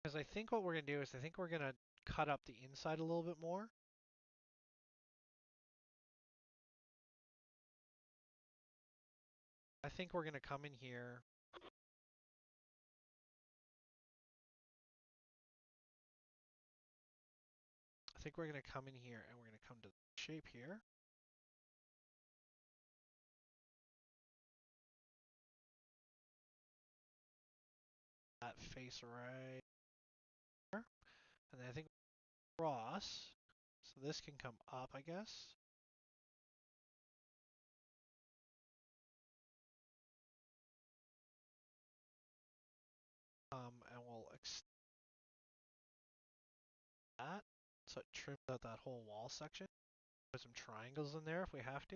Because I think what we're going to do is I think we're going to cut up the inside a little bit more. I think we're going to come in here. I think we're going to come in here and we're going to come to the shape here. That face right there. And then I think cross. So this can come up, I guess. And we'll extend that so it trims out that whole wall section. Put some triangles in there if we have to.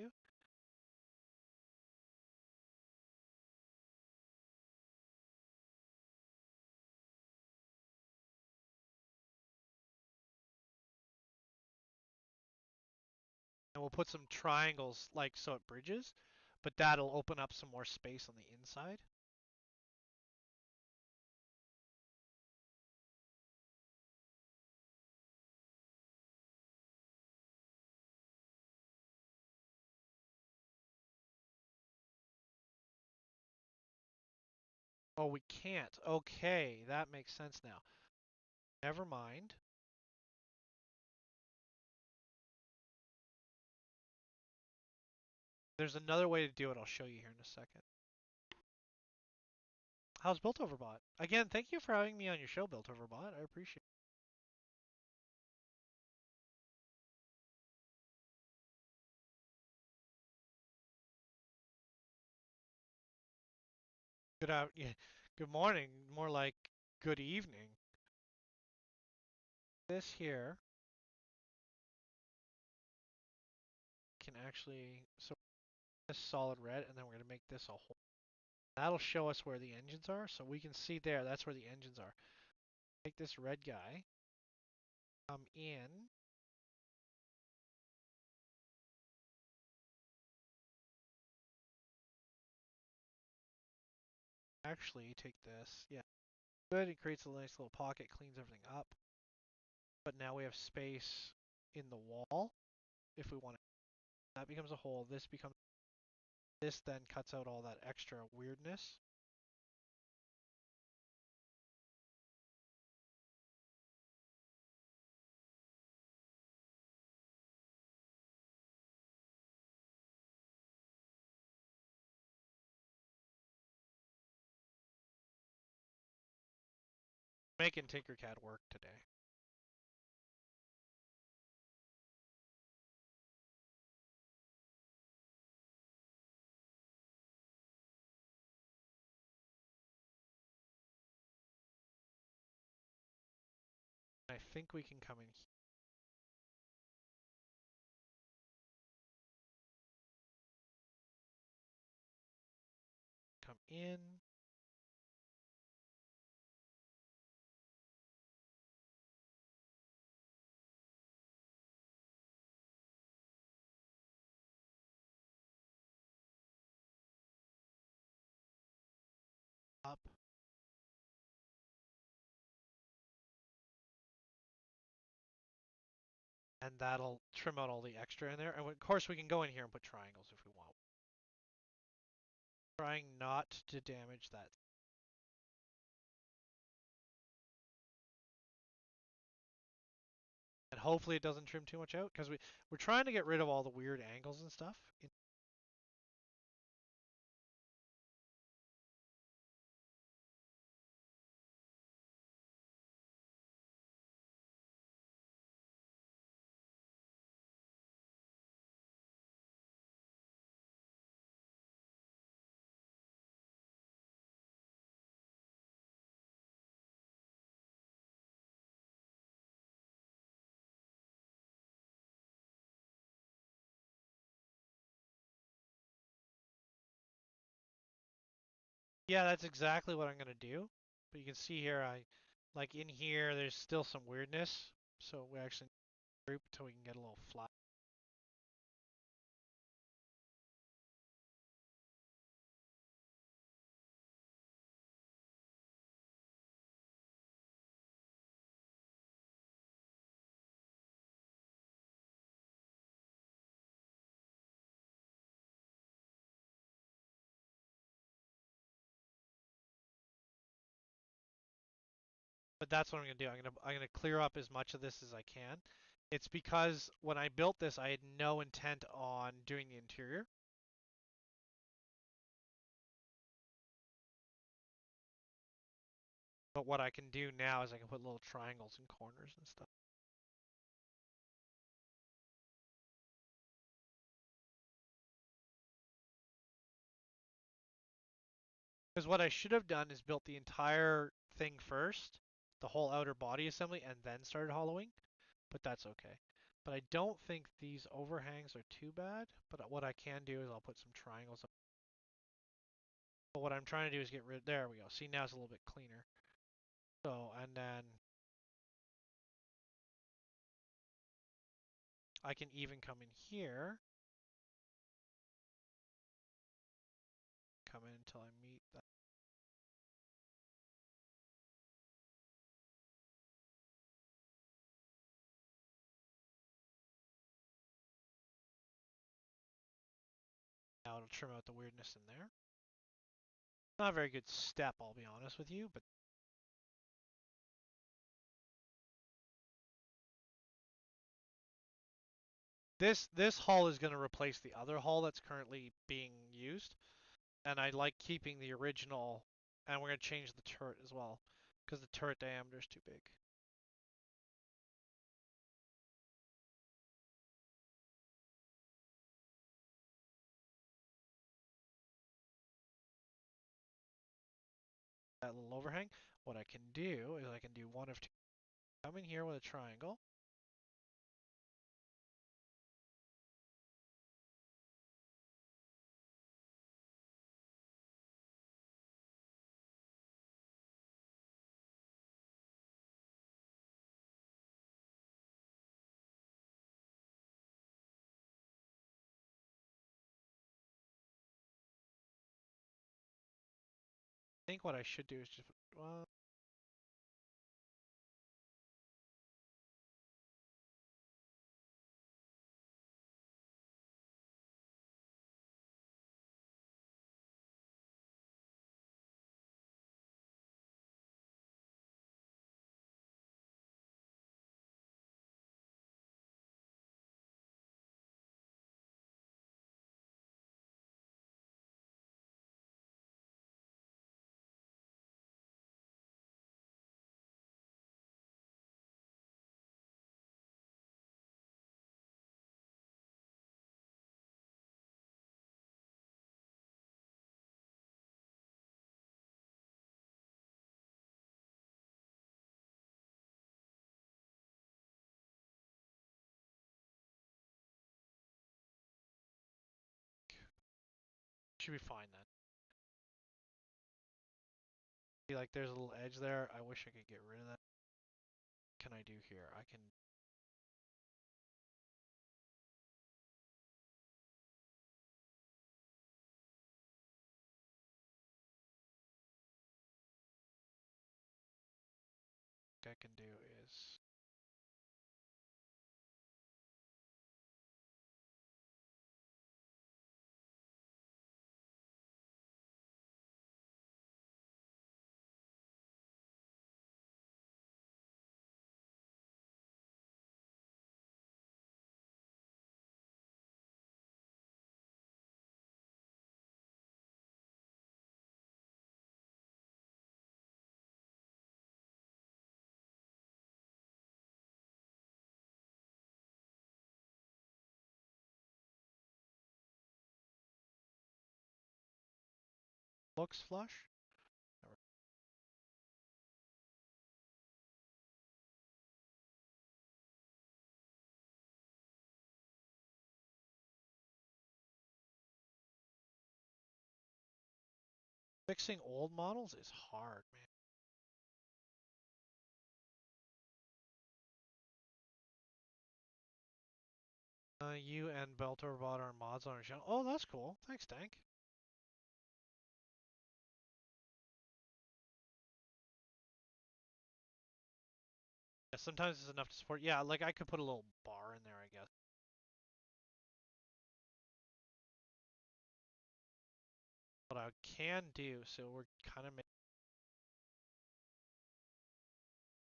And we'll put some triangles like so it bridges, but that'll open up some more space on the inside. Oh, we can't. Okay, that makes sense now. Never mind. There's another way to do it. I'll show you here in a second. How's Built-Over-Bot? Again, thank you for having me on your show, Built-Over-Bot. I appreciate it. Yeah, good morning. More like good evening. This here can actually, so this solid red, and then we're going to make this a hole. That'll show us where the engines are, so we can see there, that's where the engines are. Take this red guy, come in, actually take this, yeah, good, it creates a nice little pocket, cleans everything up, but now we have space in the wall, if we want to, that becomes a hole, this then cuts out all that extra weirdness. Making tinkercad work today. I think we can come in here. Come in. Up. And that'll trim out all the extra in there. And of course we can go in here and put triangles if we want. Trying not to damage that. And hopefully it doesn't trim too much out, because we're trying to get rid of all the weird angles and stuff. Yeah, that's exactly what I'm gonna do. But you can see here, like in here, there's still some weirdness. So we actually group until we can get a little flat. But that's what I'm gonna do. I'm gonna clear up as much of this as I can. It's because when I built this, I had no intent on doing the interior. But what I can do now is I can put little triangles in corners and stuff. Because what I should have done is built the entire thing first, the whole outer body assembly, and then started hollowing. But that's okay. But I don't think these overhangs are too bad. But what I can do is I'll put some triangles up. But what I'm trying to do is get rid. There we go. See, now it's a little bit cleaner. So, and then I can even come in here. Come in until I meet that. Now it'll trim out the weirdness in there. Not a very good step, I'll be honest with you, but this hull is going to replace the other hull that's currently being used, and I like keeping the original, and we're going to change the turret as well, because the turret diameter is too big. That little overhang. What I can do is I can do one of two. Come in here with a triangle. I think what I should do is just, well, should be fine then. See, like there's a little edge there. I wish I could get rid of that. What can I do here? I can do is looks flush. Fixing old models is hard, man. You and Beltor bought our mods on our channel. Oh, that's cool. Thanks, Dank. Yeah, sometimes it's enough to support. Yeah, like I could put a little bar in there, I guess. What I can do, so we're kind of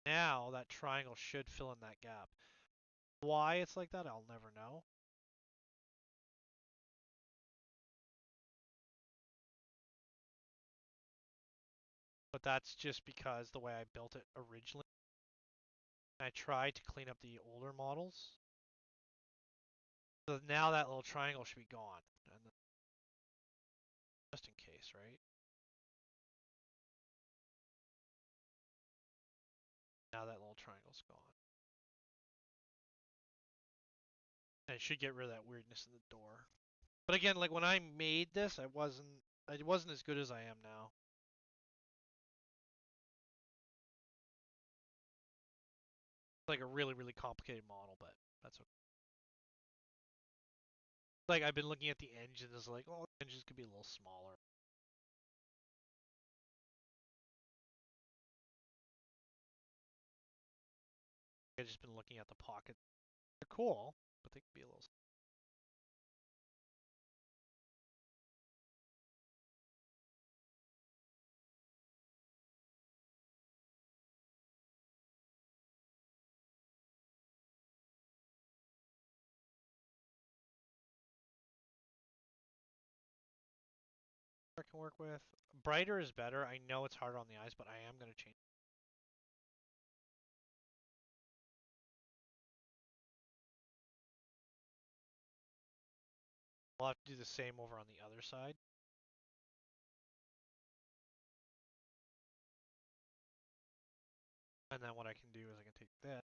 now that triangle should fill in that gap. Why it's like that, I'll never know. But that's just because the way I built it originally. I tried to clean up the older models. So now that little triangle should be gone. And then, just in case, right? Now that little triangle's gone. And it should get rid of that weirdness in the door. But again, like when I made this, it wasn't as good as I am now. It's like a really, really complicated model, but that's okay. Like I've been looking at the engines, like, oh, the engines could be a little smaller. I've just been looking at the pockets. They're cool, but they could be a little. I can work with. Brighter is better. I know it's harder on the eyes, but I am going to change. I'll have to do the same over on the other side. And then what I can do is I can take this.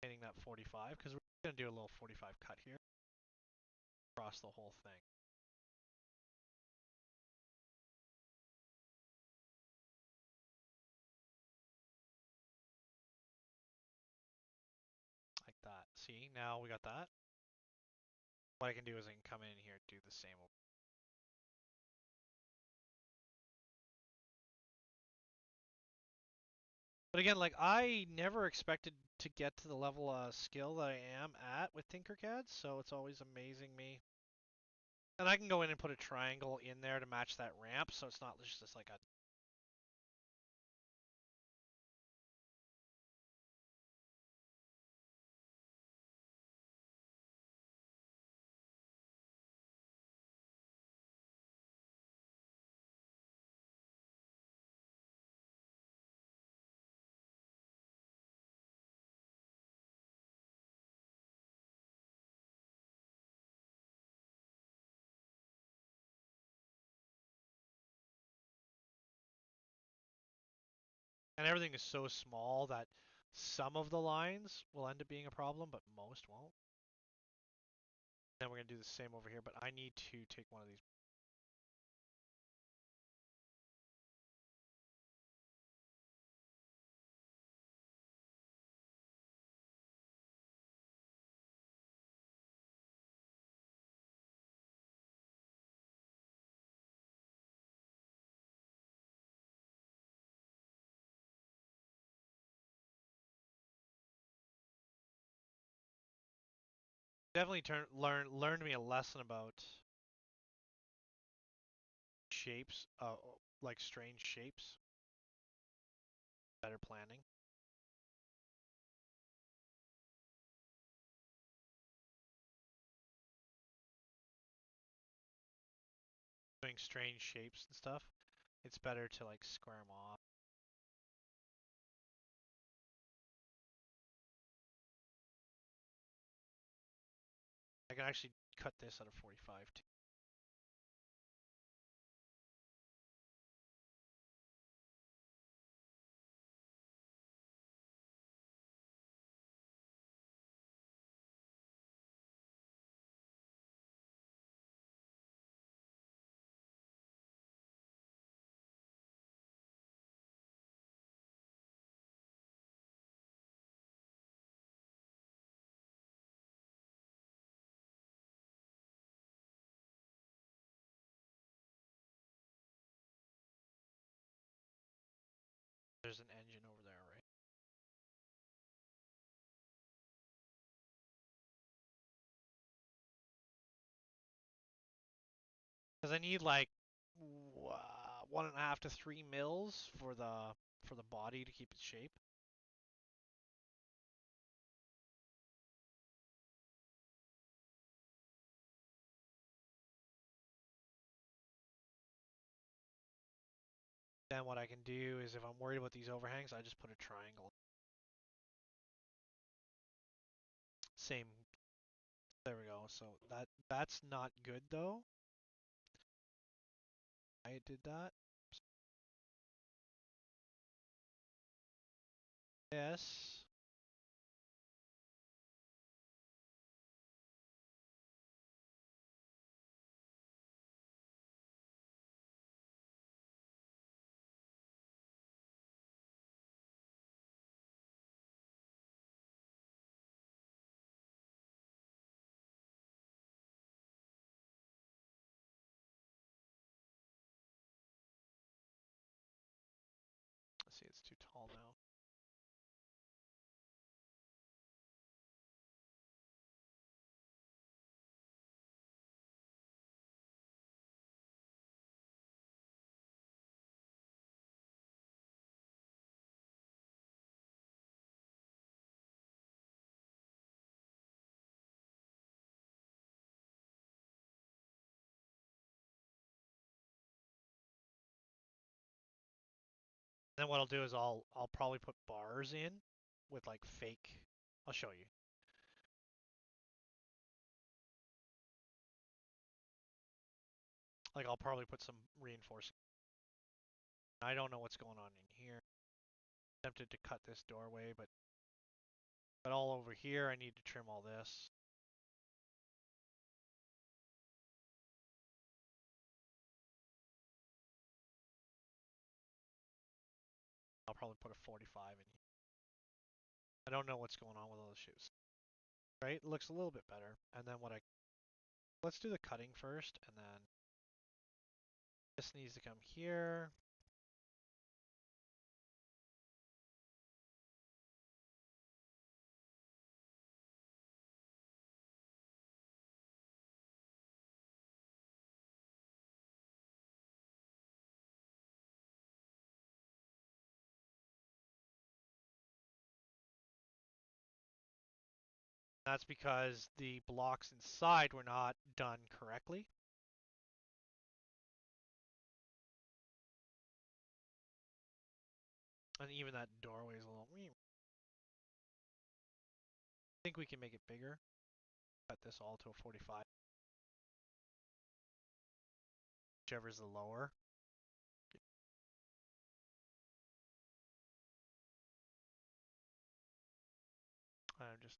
Painting that 45, because we're going to do a little 45 cut here. Across the whole thing. Like that. See, now we got that. What I can do is I can come in here and do the same. But again, like I never expected to get to the level of skill that I am at with tinkercad, so it's always amazing me. And I can go in and put a triangle in there to match that ramp, so it's not just like a. And everything is so small that some of the lines will end up being a problem, but most won't. Then we're going to do the same over here, but I need to take one of these. Definitely learned me a lesson about shapes, like strange shapes. Better planning. Doing strange shapes and stuff. It's better to like square them off. I can actually cut this out of 45 too. there's an engine over there, right? Because I need like 1.5 to 3 mils for the body to keep its shape. Then what I can do is if I'm worried about these overhangs, I just put a triangle. Same. There we go. So that's not good though. I did that. Yes. Let's see, it's too tall now. Then what I'll do is I'll probably put bars in with like fake. I'll show you. Like I'll probably put some reinforcing. I don't know what's going on in here. Tempted to cut this doorway, but all over here I need to trim all this. I'll probably put a 45 in here. I don't know what's going on with all the shoes. Right? It looks a little bit better. And then let's do the cutting first, and then this needs to come here. That's because the blocks inside were not done correctly. And even that doorway is a little... I think we can make it bigger. Cut this all to a 45. Whichever is the lower. I'm just...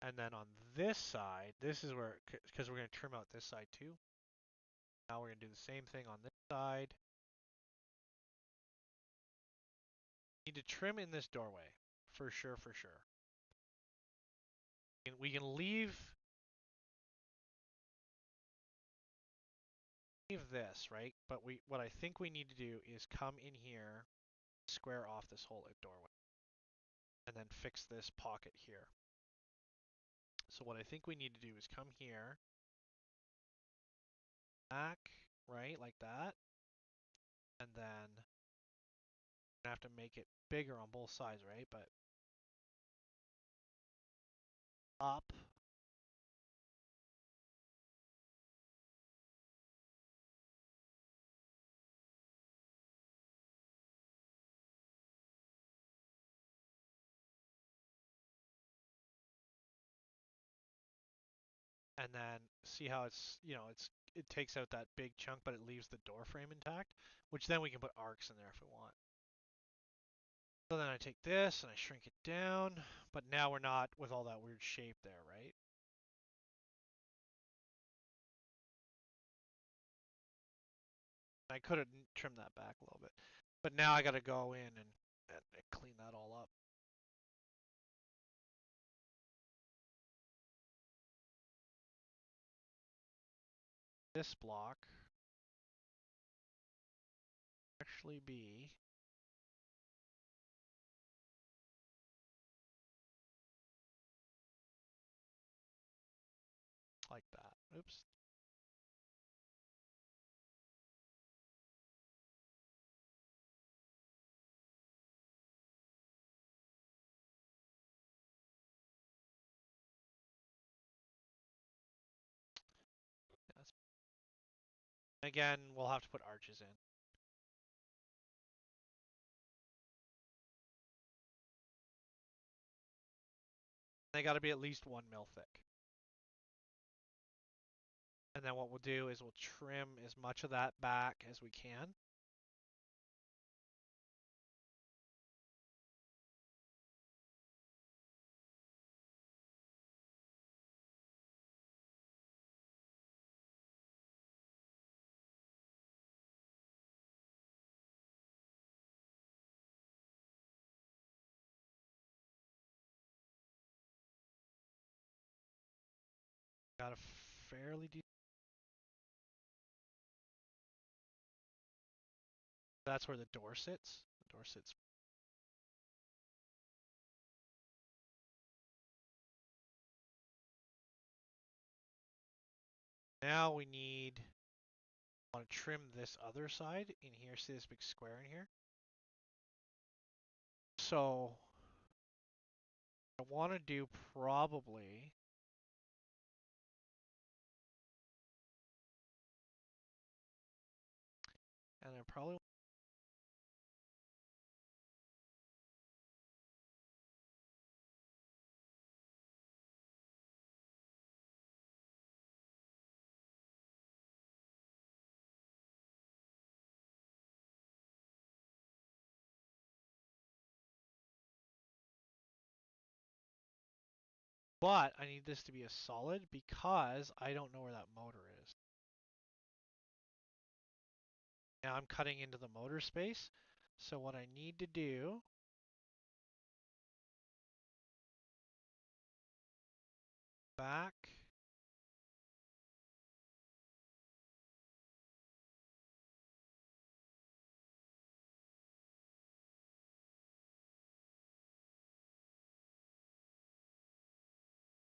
And then on this side, this is where... Because we're going to trim out this side too. Now we're going to do the same thing on this side. Need to trim in this doorway. For sure, for sure. We can leave this, right? But what I think we need to do is come in here, square off this whole doorway, and then fix this pocket here. So what I think we need to do is come here, back, right, like that, and then I have to make it bigger on both sides, right? But up. And then see how it's, it takes out that big chunk, but it leaves the door frame intact, which then we can put arcs in there if we want. So then I take this and I shrink it down, but now we're not with all that weird shape there, right? I could have trimmed that back a little bit, but now I got to go in and clean that all up. This block roughly be like that. Oops. That's, again, we'll have to put arches in. They got to be at least 1 mil thick. And then what we'll do is we'll trim as much of that back as we can. Got a fairly deep. That's where the door sits. The door sits. Now we need. I want to trim this other side in here. See this big square in here? So I want to do probably. And I probably. But I need this to be a solid because I don't know where that motor is. Now I'm cutting into the motor space. So what I need to do. Back.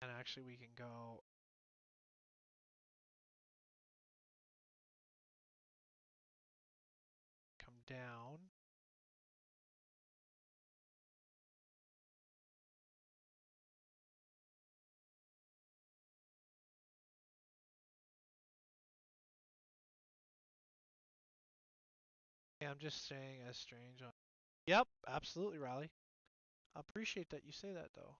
And actually we can go. Come down. Yeah, I'm just saying as strange on. Yep, absolutely, Riley. I appreciate that you say that though.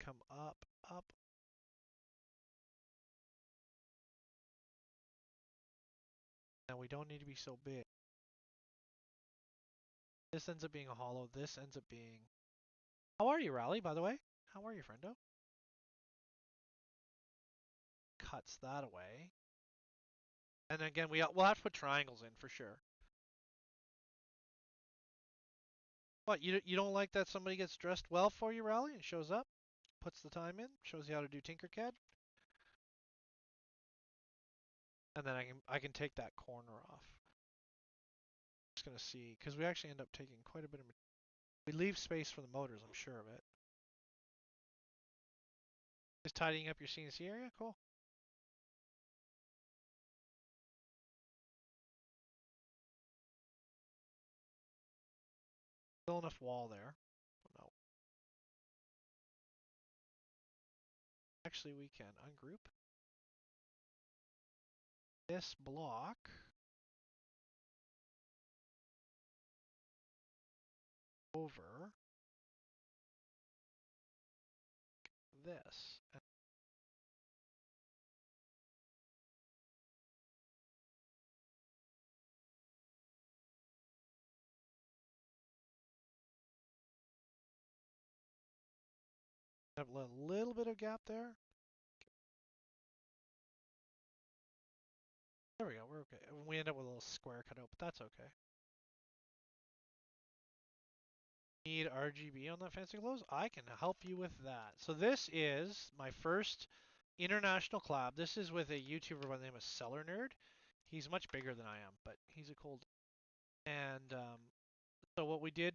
Come up, up. And we don't need to be so big. This ends up being a hollow. This ends up being. How are you, Riley, by the way? How are you, friendo? Cuts that away. And again, we'll have to put triangles in for sure. What, you don't like that somebody gets dressed well for you, Riley, and shows up, puts the time in, shows you how to do tinkercad? And then I can take that corner off. Just gonna see, because we actually end up taking quite a bit of. We leave space for the motors, I'm sure of it. Just tidying up your CNC area, cool. Still enough wall there. No. Actually, we can ungroup this block. Over this. Have a little bit of gap there. There we go, we're okay. We end up with a little square cut out, but that's okay. Need RGB on that fancy clothes? I can help you with that. So this is my first international collab. This is with a YouTuber by the name of Seller Nerd. He's much bigger than I am, but he's a cold. And so what we did,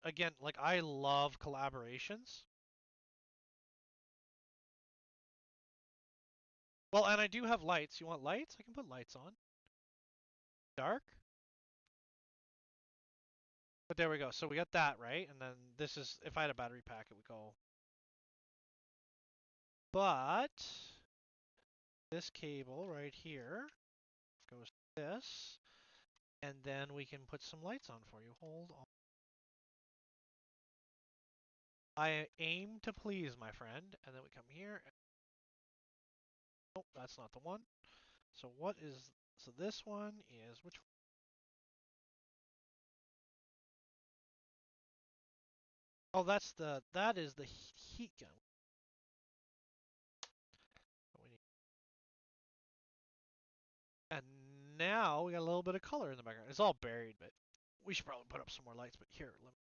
again, like I love collaborations. Well, and I do have lights. You want lights? I can put lights on. Dark? But there we go. So we got that, right? And then this is, if I had a battery pack, it would go. But this cable right here goes to this. And then we can put some lights on for you. Hold on. I aim to please, my friend. And then we come here. Nope, that's not the one. So what is, so this one is, which one? Oh, that is the heat gun. And now we got a little bit of color in the background. It's all buried, but we should probably put up some more lights. But here, let me.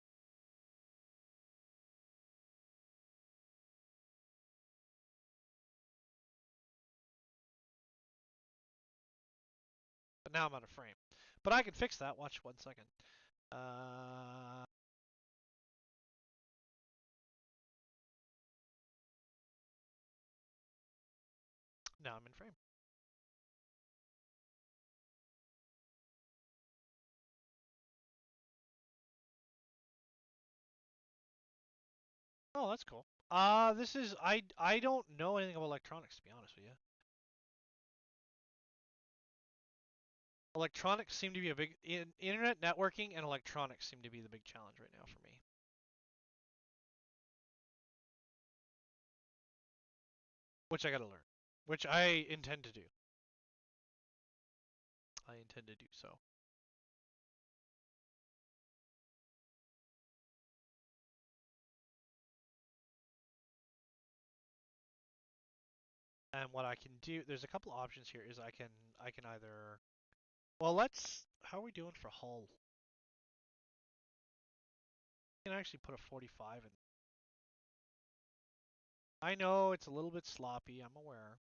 But now I'm out of frame. But I can fix that. Watch 1 second. Now I'm in frame. Oh, that's cool. This is I don't know anything about electronics, to be honest with you. Electronics seem to be a big internet networking and electronics seem to be the big challenge right now for me. Which I gotta learn. Which I intend to do. I intend to do so. And what I can do, there's a couple options here. Is I can either, well, how are we doing for hull? I can actually put a 45 in. I know it's a little bit sloppy. I'm aware.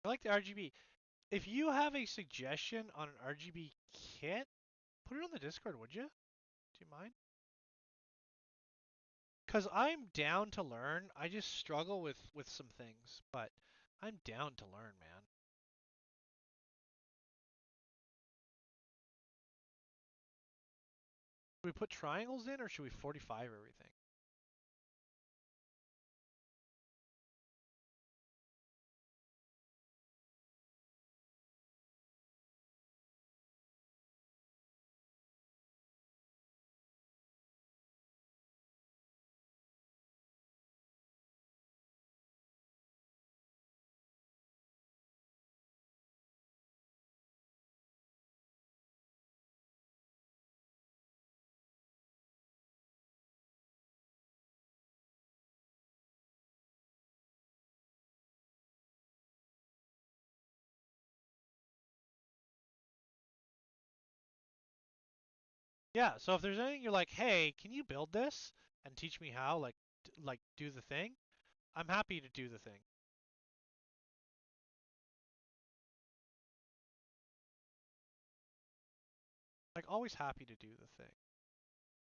I like the RGB. If you have a suggestion on an RGB kit, put it on the Discord, would you? Do you mind? Because I'm down to learn. I just struggle with some things, but I'm down to learn, man. Should we put triangles in or should we 45 everything? Yeah, so if there's anything you're like, hey, can you build this and teach me how, like do the thing? I'm happy to do the thing. Like always happy to do the thing.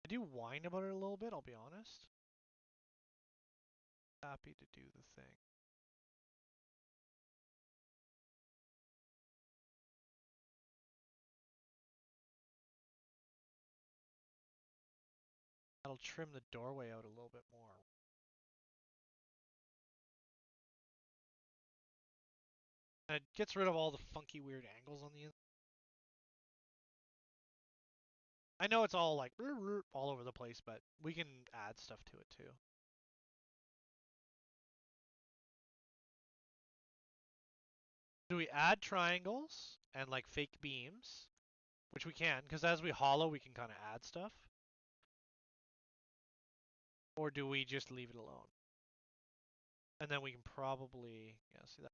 I do whine about it a little bit, I'll be honest. Happy to do the thing. That'll trim the doorway out a little bit more. And it gets rid of all the funky weird angles on the inside. I know it's all like all over the place, but we can add stuff to it too. Do we add triangles and like fake beams? which we can, because as we hollow, we can kind of add stuff. Or do we just leave it alone? And then we can probably, yeah, see that?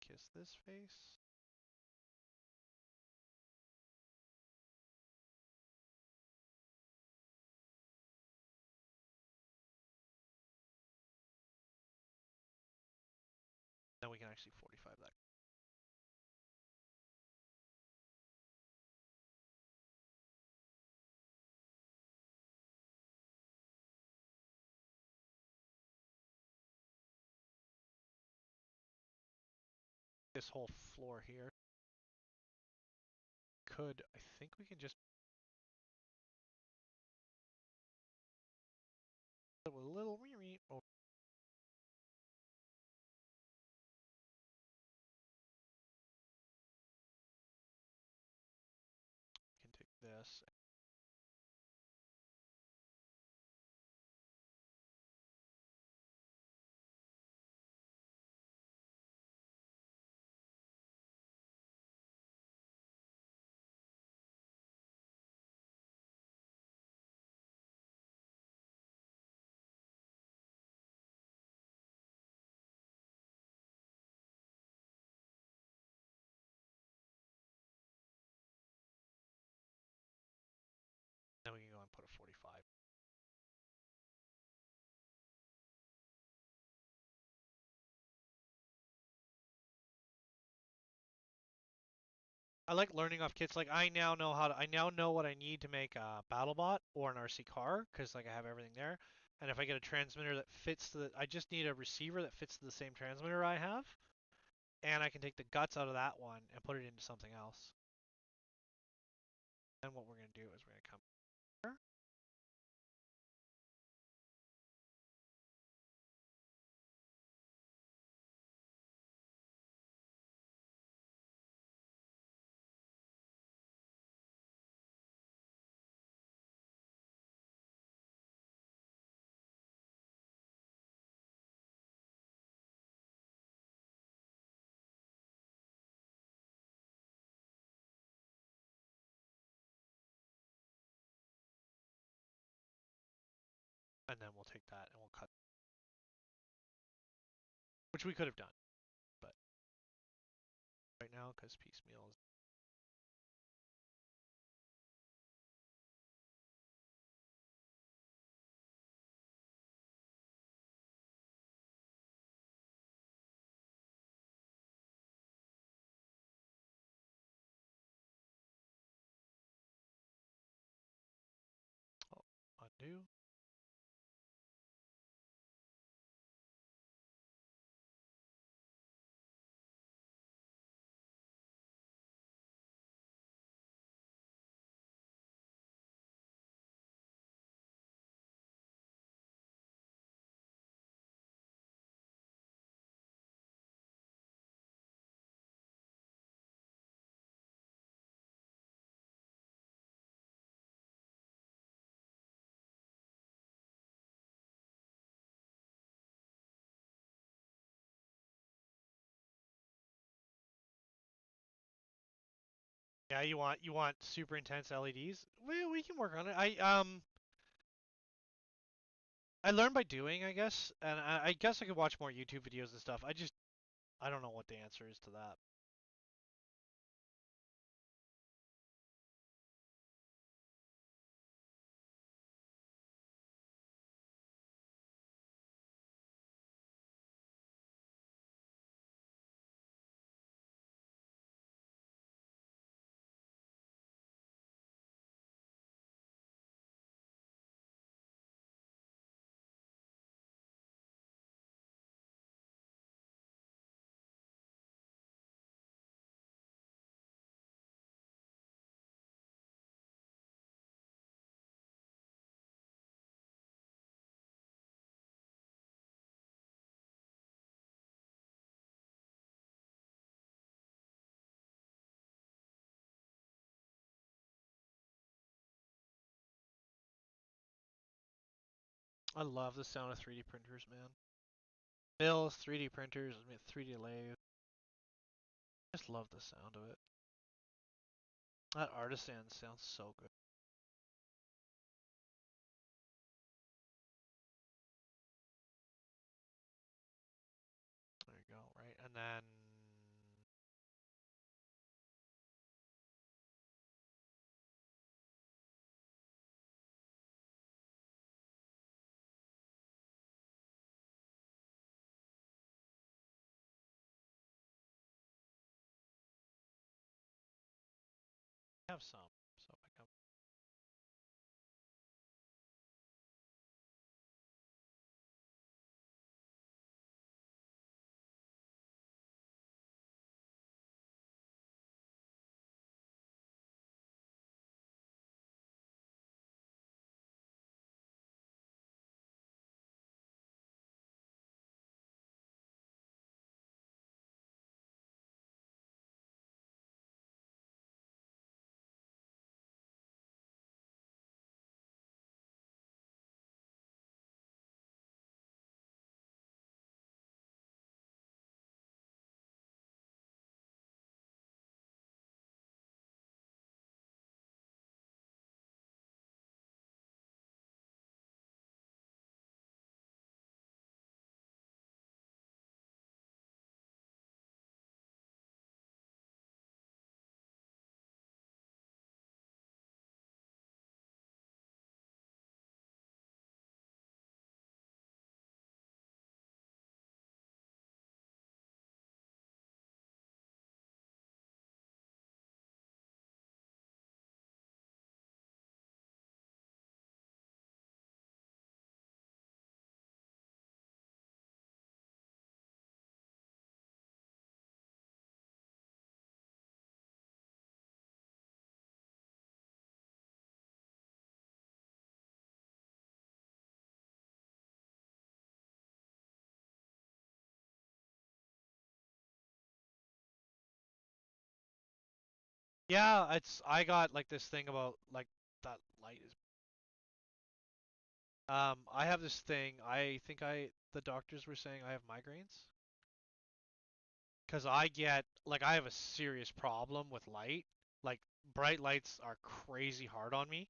Kiss this face. Then we can actually 45 that. This whole floor here. I think we can just with a little oh, can take this. Then we can go and put a 45. I like learning off kits. Like I now know what I need to make a BattleBot or an RC car because like I have everything there. And if I get a transmitter that fits I just need a receiver that fits to the same transmitter I have, and I can take the guts out of that one and put it into something else. And what we're gonna do is we're gonna come here. And then we'll take that and we'll cut, which we could have done, but right now because piecemeal is. Oh, undo. Yeah, you want super intense LEDs? We can work on it. I learned by doing, I guess, and I guess I could watch more YouTube videos and stuff. I don't know what the answer is to that. I love the sound of 3D printers, man. Mills, 3D printers, 3D lathe. I just love the sound of it. That artisan sounds so good. There you go, right? And then I have some, so I can. Yeah, I got like this thing about like that light is. I have this thing. I think the doctors were saying I have migraines because I get like I have a serious problem with light. Like bright lights are crazy hard on me.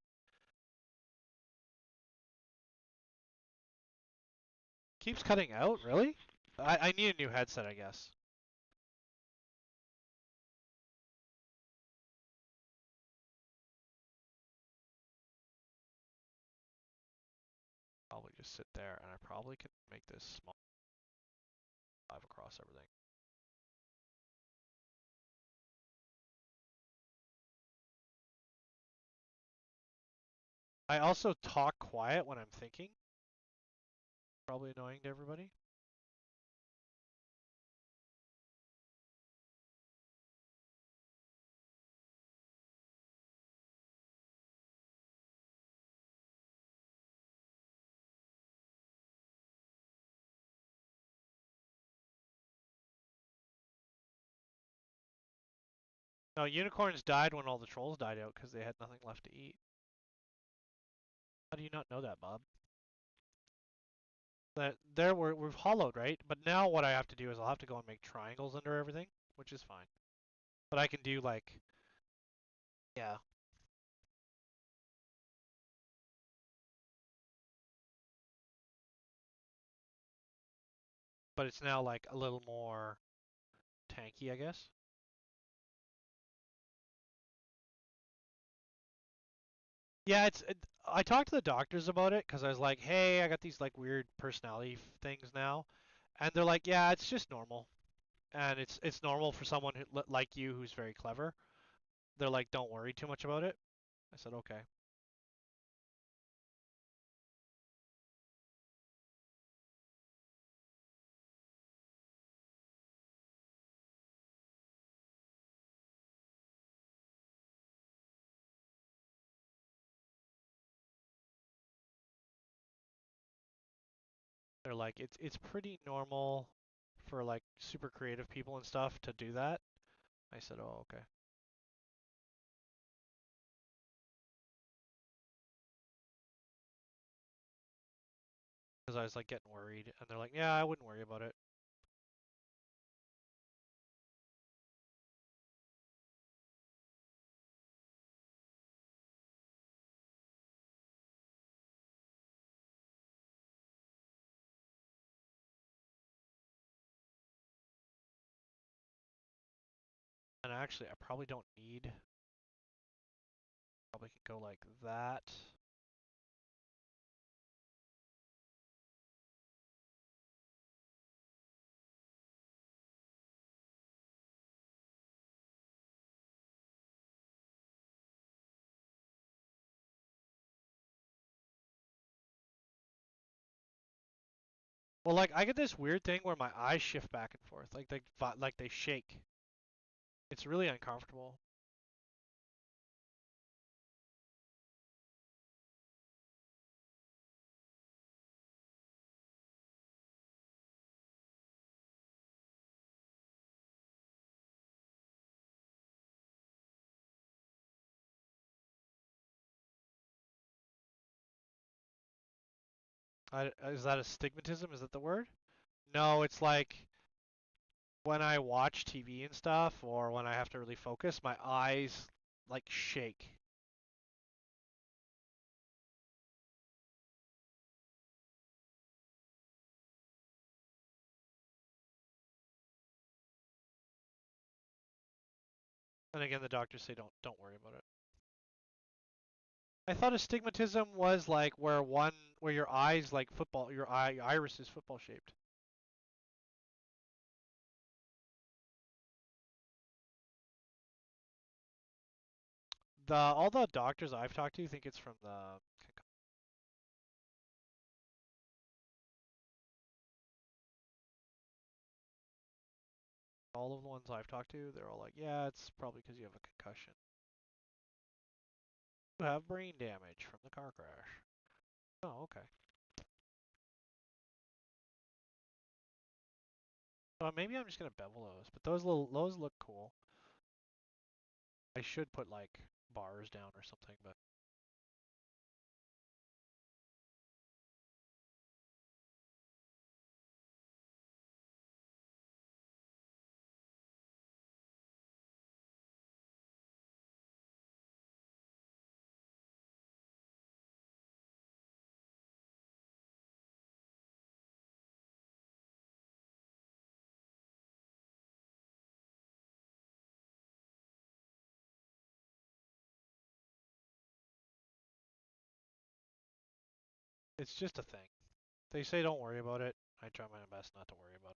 Keeps cutting out, really? I need a new headset, I guess. Probably just sit there, and I probably could make this small, drive across everything. I also talk quiet when I'm thinking. Probably annoying to everybody. No, unicorns died when all the trolls died out because they had nothing left to eat. How do you not know that, Bob? That there we've hollowed, right? But now what I have to do is I'll have to go and make triangles under everything, which is fine. But I can do like, yeah. But it's now like a little more tanky, I guess. Yeah, I talked to the doctors about it because I was like, hey, I got these like weird personality things now, and they're like, yeah, it's just normal, and it's normal for someone like you who's very clever. They're like, don't worry too much about it. I said, okay. They're like, it's pretty normal for like super creative people and stuff to do that. I said, oh, okay. Because I was like getting worried, and they're like, yeah, I wouldn't worry about it. And actually, I probably don't need. Probably can go like that. Well, like I get this weird thing where my eyes shift back and forth, like they shake. It's really uncomfortable. Is that astigmatism? Is that the word? No, it's like when I watch TV and stuff, or when I have to really focus, my eyes like shake. And again, the doctors say don't worry about it. I thought astigmatism was like where your eyes like football, your iris is football shaped. All the doctors I've talked to think it's from the all of the ones I've talked to, they're all like, yeah, it's probably because you have a concussion. You have brain damage from the car crash. Oh, okay. Maybe I'm just gonna bevel those, but those look cool. I should put like bars down or something, but it's just a thing. They say don't worry about it. I try my best not to worry about it.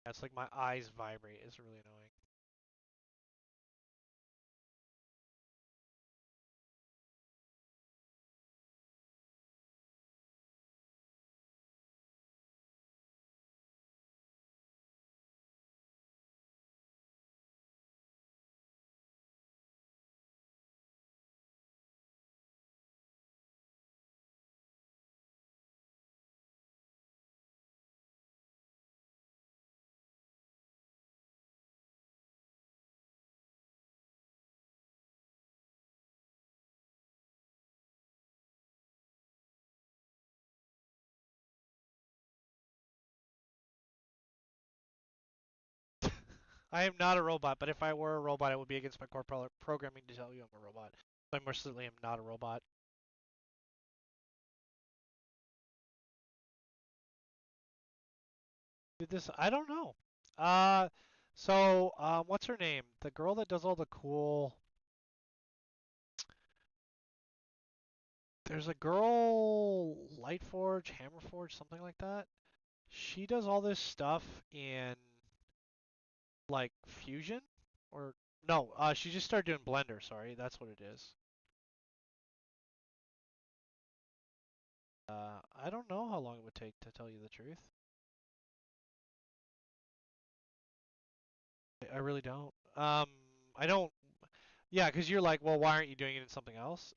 It's like my eyes vibrate. It's really annoying. I am not a robot, but if I were a robot, it would be against my core programming to tell you I'm a robot. I most certainly am not a robot. Did this? I don't know. Uh, what's her name? The girl that does all the cool. There's a girl, Lightforge, Hammerforge, something like that. She does all this stuff in like Fusion, or no? She just started doing Blender. Sorry, that's what it is. I don't know how long it would take to tell you the truth. I really don't. I don't. Yeah, because you're like, well, why aren't you doing it in something else?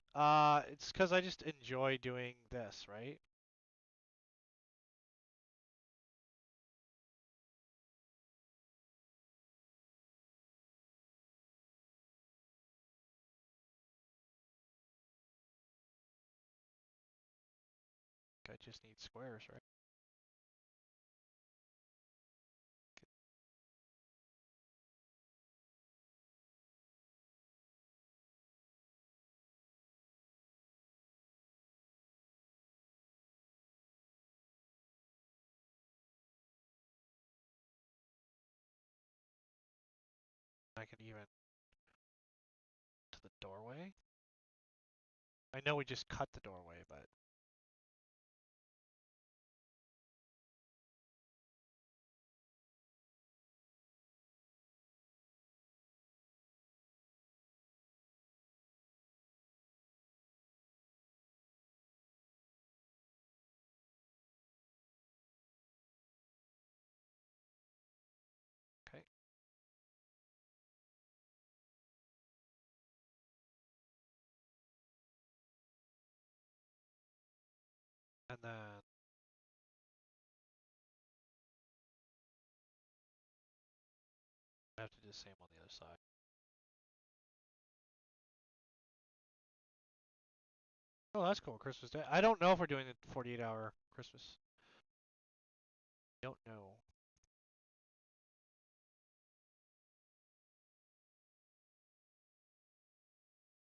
It's because I just enjoy doing this, right? I just need squares, right? I can even to the doorway. I know we just cut the doorway, but okay. And then I have to do the same on the other side. Oh, that's cool. Christmas Day. I don't know if we're doing the 48-hour Christmas. Don't know.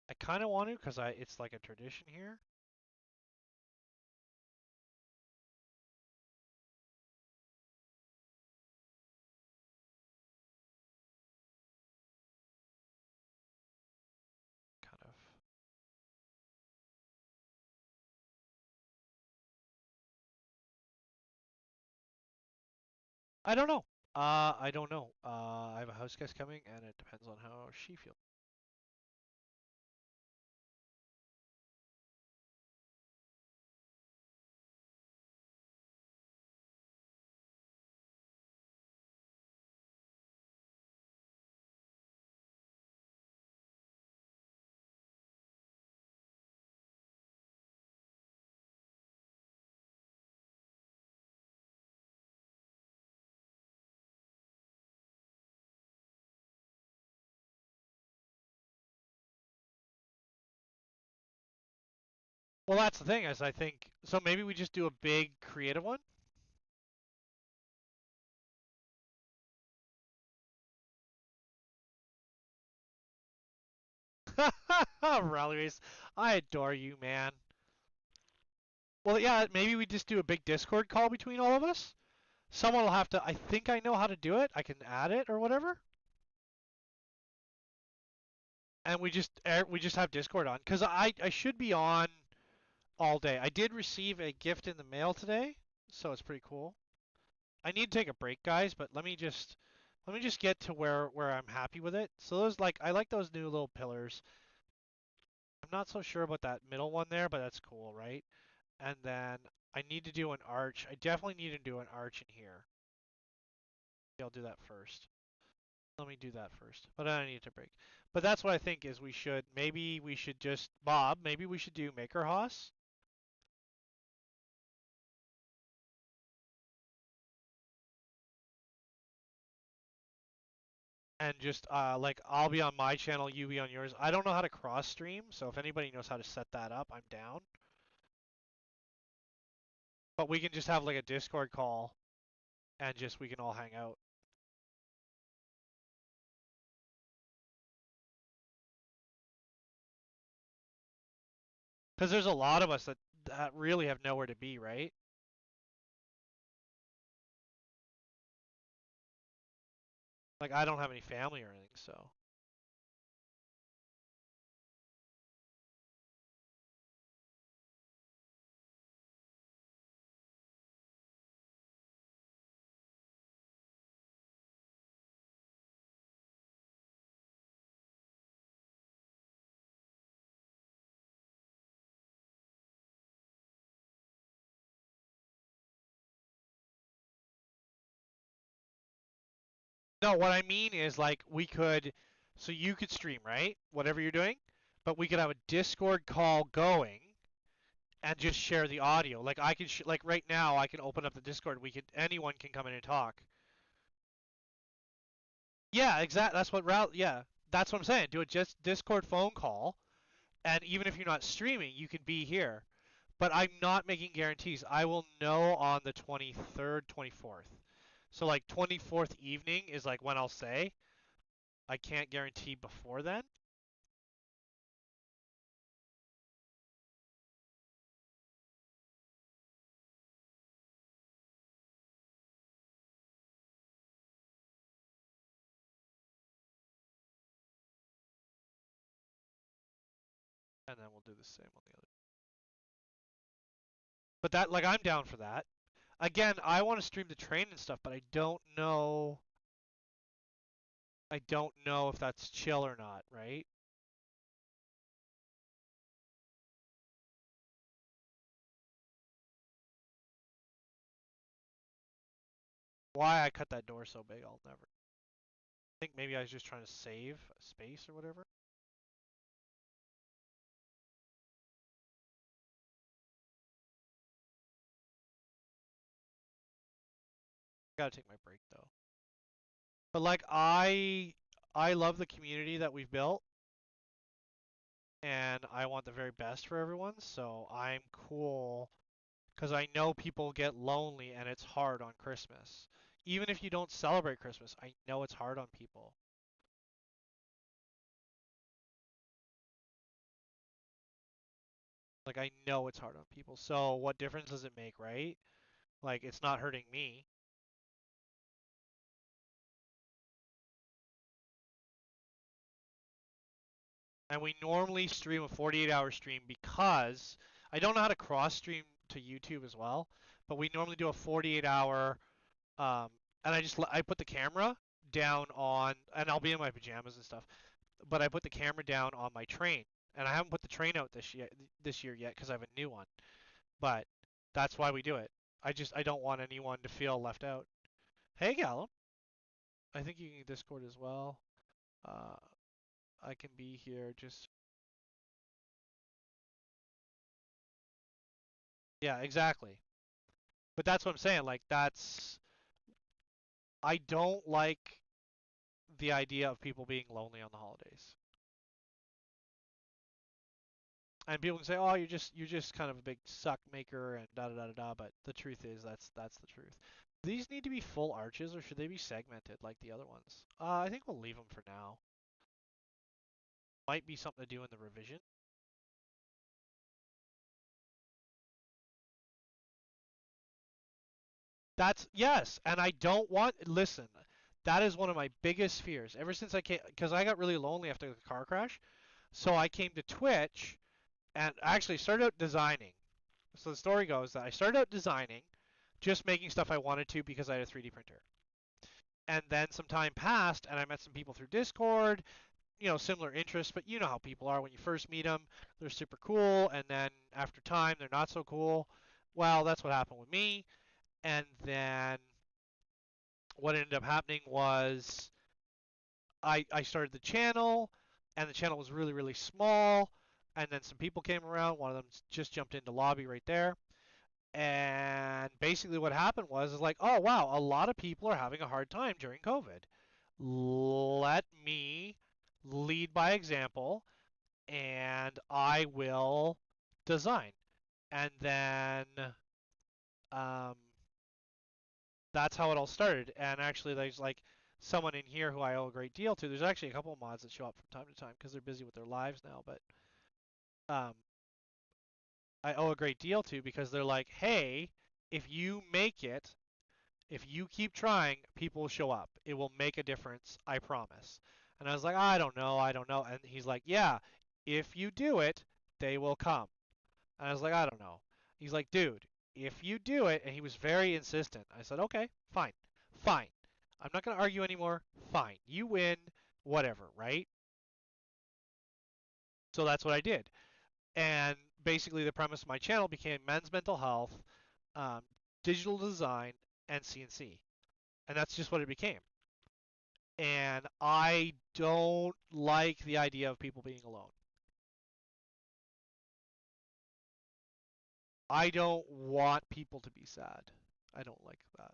I kind of want to because it's like a tradition here. Kind of. I don't know. I don't know. I have a house guest coming, and it depends on how she feels. Well, that's the thing is I think so. Maybe we just do a big creative one. Rally race. I adore you, man. Well, yeah, maybe we just do a big Discord call between all of us. Someone will have to. I think I know how to do it. I can add it or whatever, and we just have Discord on because I should be on all day. I did receive a gift in the mail today, so it's pretty cool. I need to take a break, guys, but let me just get to where I'm happy with it. So those like I like those new little pillars. I'm not so sure about that middle one there, but that's cool, right? And then I need to do an arch. I definitely need to do an arch in here. Yeah, I'll do that first. Let me do that first. But I need to break. But that's what I think is maybe we should just Bob, maybe we should do Maker Hoss and just like I'll be on my channel, you be on yours. I don't know how to cross stream, so if anybody knows how to set that up, I'm down. But we can just have like a Discord call and just we can all hang out. Because there's a lot of us that really have nowhere to be, right? Like I don't have any family or anything, so. No, what I mean is like we could, so you could stream, right? Whatever you're doing, but we could have a Discord call going and just share the audio. Like I can, like right now, I can open up the Discord. We could, anyone can come in and talk. Yeah, exactly. That's what route. Yeah, that's what I'm saying. Do a just Discord phone call, and even if you're not streaming, you can be here. But I'm not making guarantees. I will know on the 23rd, 24th. So like 24th evening is like when I'll say. I can't guarantee before then. And then we'll do the same on the other. But that, like, I'm down for that. Again, I want to stream the train and stuff, but I don't know. I don't know if that's chill or not, right? Why I cut that door so big, I'll never. I think maybe I was just trying to save space or whatever. Gotta take my break though. But like I love the community that we've built, and I want the very best for everyone. So I'm cool because I know people get lonely and it's hard on Christmas. Even if you don't celebrate Christmas, I know it's hard on people. Like I know it's hard on people. So what difference does it make, right? Like it's not hurting me. And we normally stream a 48-hour stream because I don't know how to cross stream to YouTube as well, but we normally do a 48-hour um and I put the camera down on, and I'll be in my pajamas and stuff, but I put the camera down on my train. And I haven't put the train out this year yet because I have a new one. But that's why we do it. I don't want anyone to feel left out. Hey Gallum, I think you can Discord as well. Uh, I can be here. Just yeah, exactly. But that's what I'm saying. Like that's I don't like the idea of people being lonely on the holidays. And people can say, "Oh, you're just kind of a big suck maker and da da da da da." But the truth is, that's the truth. These need to be full arches, or should they be segmented like the other ones? I think we'll leave them for now. Might be something to do in the revision. That's yes, and I don't want. Listen, that is one of my biggest fears. Ever since I came, because I got really lonely after the car crash, so I came to Twitch and actually started out designing. So the story goes that I started out designing, just making stuff I wanted to because I had a 3D printer. And then some time passed, and I met some people through Discord, similar interests, but you know how people are when you first meet them. They're super cool, and then after time, they're not so cool. Well, that's what happened with me. And then what ended up happening was I started the channel, and the channel was really, really small. And then some people came around. One of them just jumped into lobby right there. And basically, what happened was is like, oh wow, a lot of people are having a hard time during COVID. Let me lead by example, and I will design. And then um, that's how it all started. And actually, there's like someone in here who I owe a great deal to. There's actually a couple of mods that show up from time to time because they're busy with their lives now. But um, I owe a great deal to because they're like, hey, if you make it, if you keep trying, people will show up. It will make a difference, I promise. And I was like, I don't know, I don't know. And he's like, yeah, if you do it, they will come. And I was like, I don't know. He's like, dude, if you do it, and he was very insistent. I said, okay, fine, fine. I'm not going to argue anymore. Fine. You win, whatever, right? So that's what I did. And basically, the premise of my channel became men's mental health, um, digital design, and CNC. And that's just what it became. And I don't like the idea of people being alone. I don't want people to be sad. I don't like that.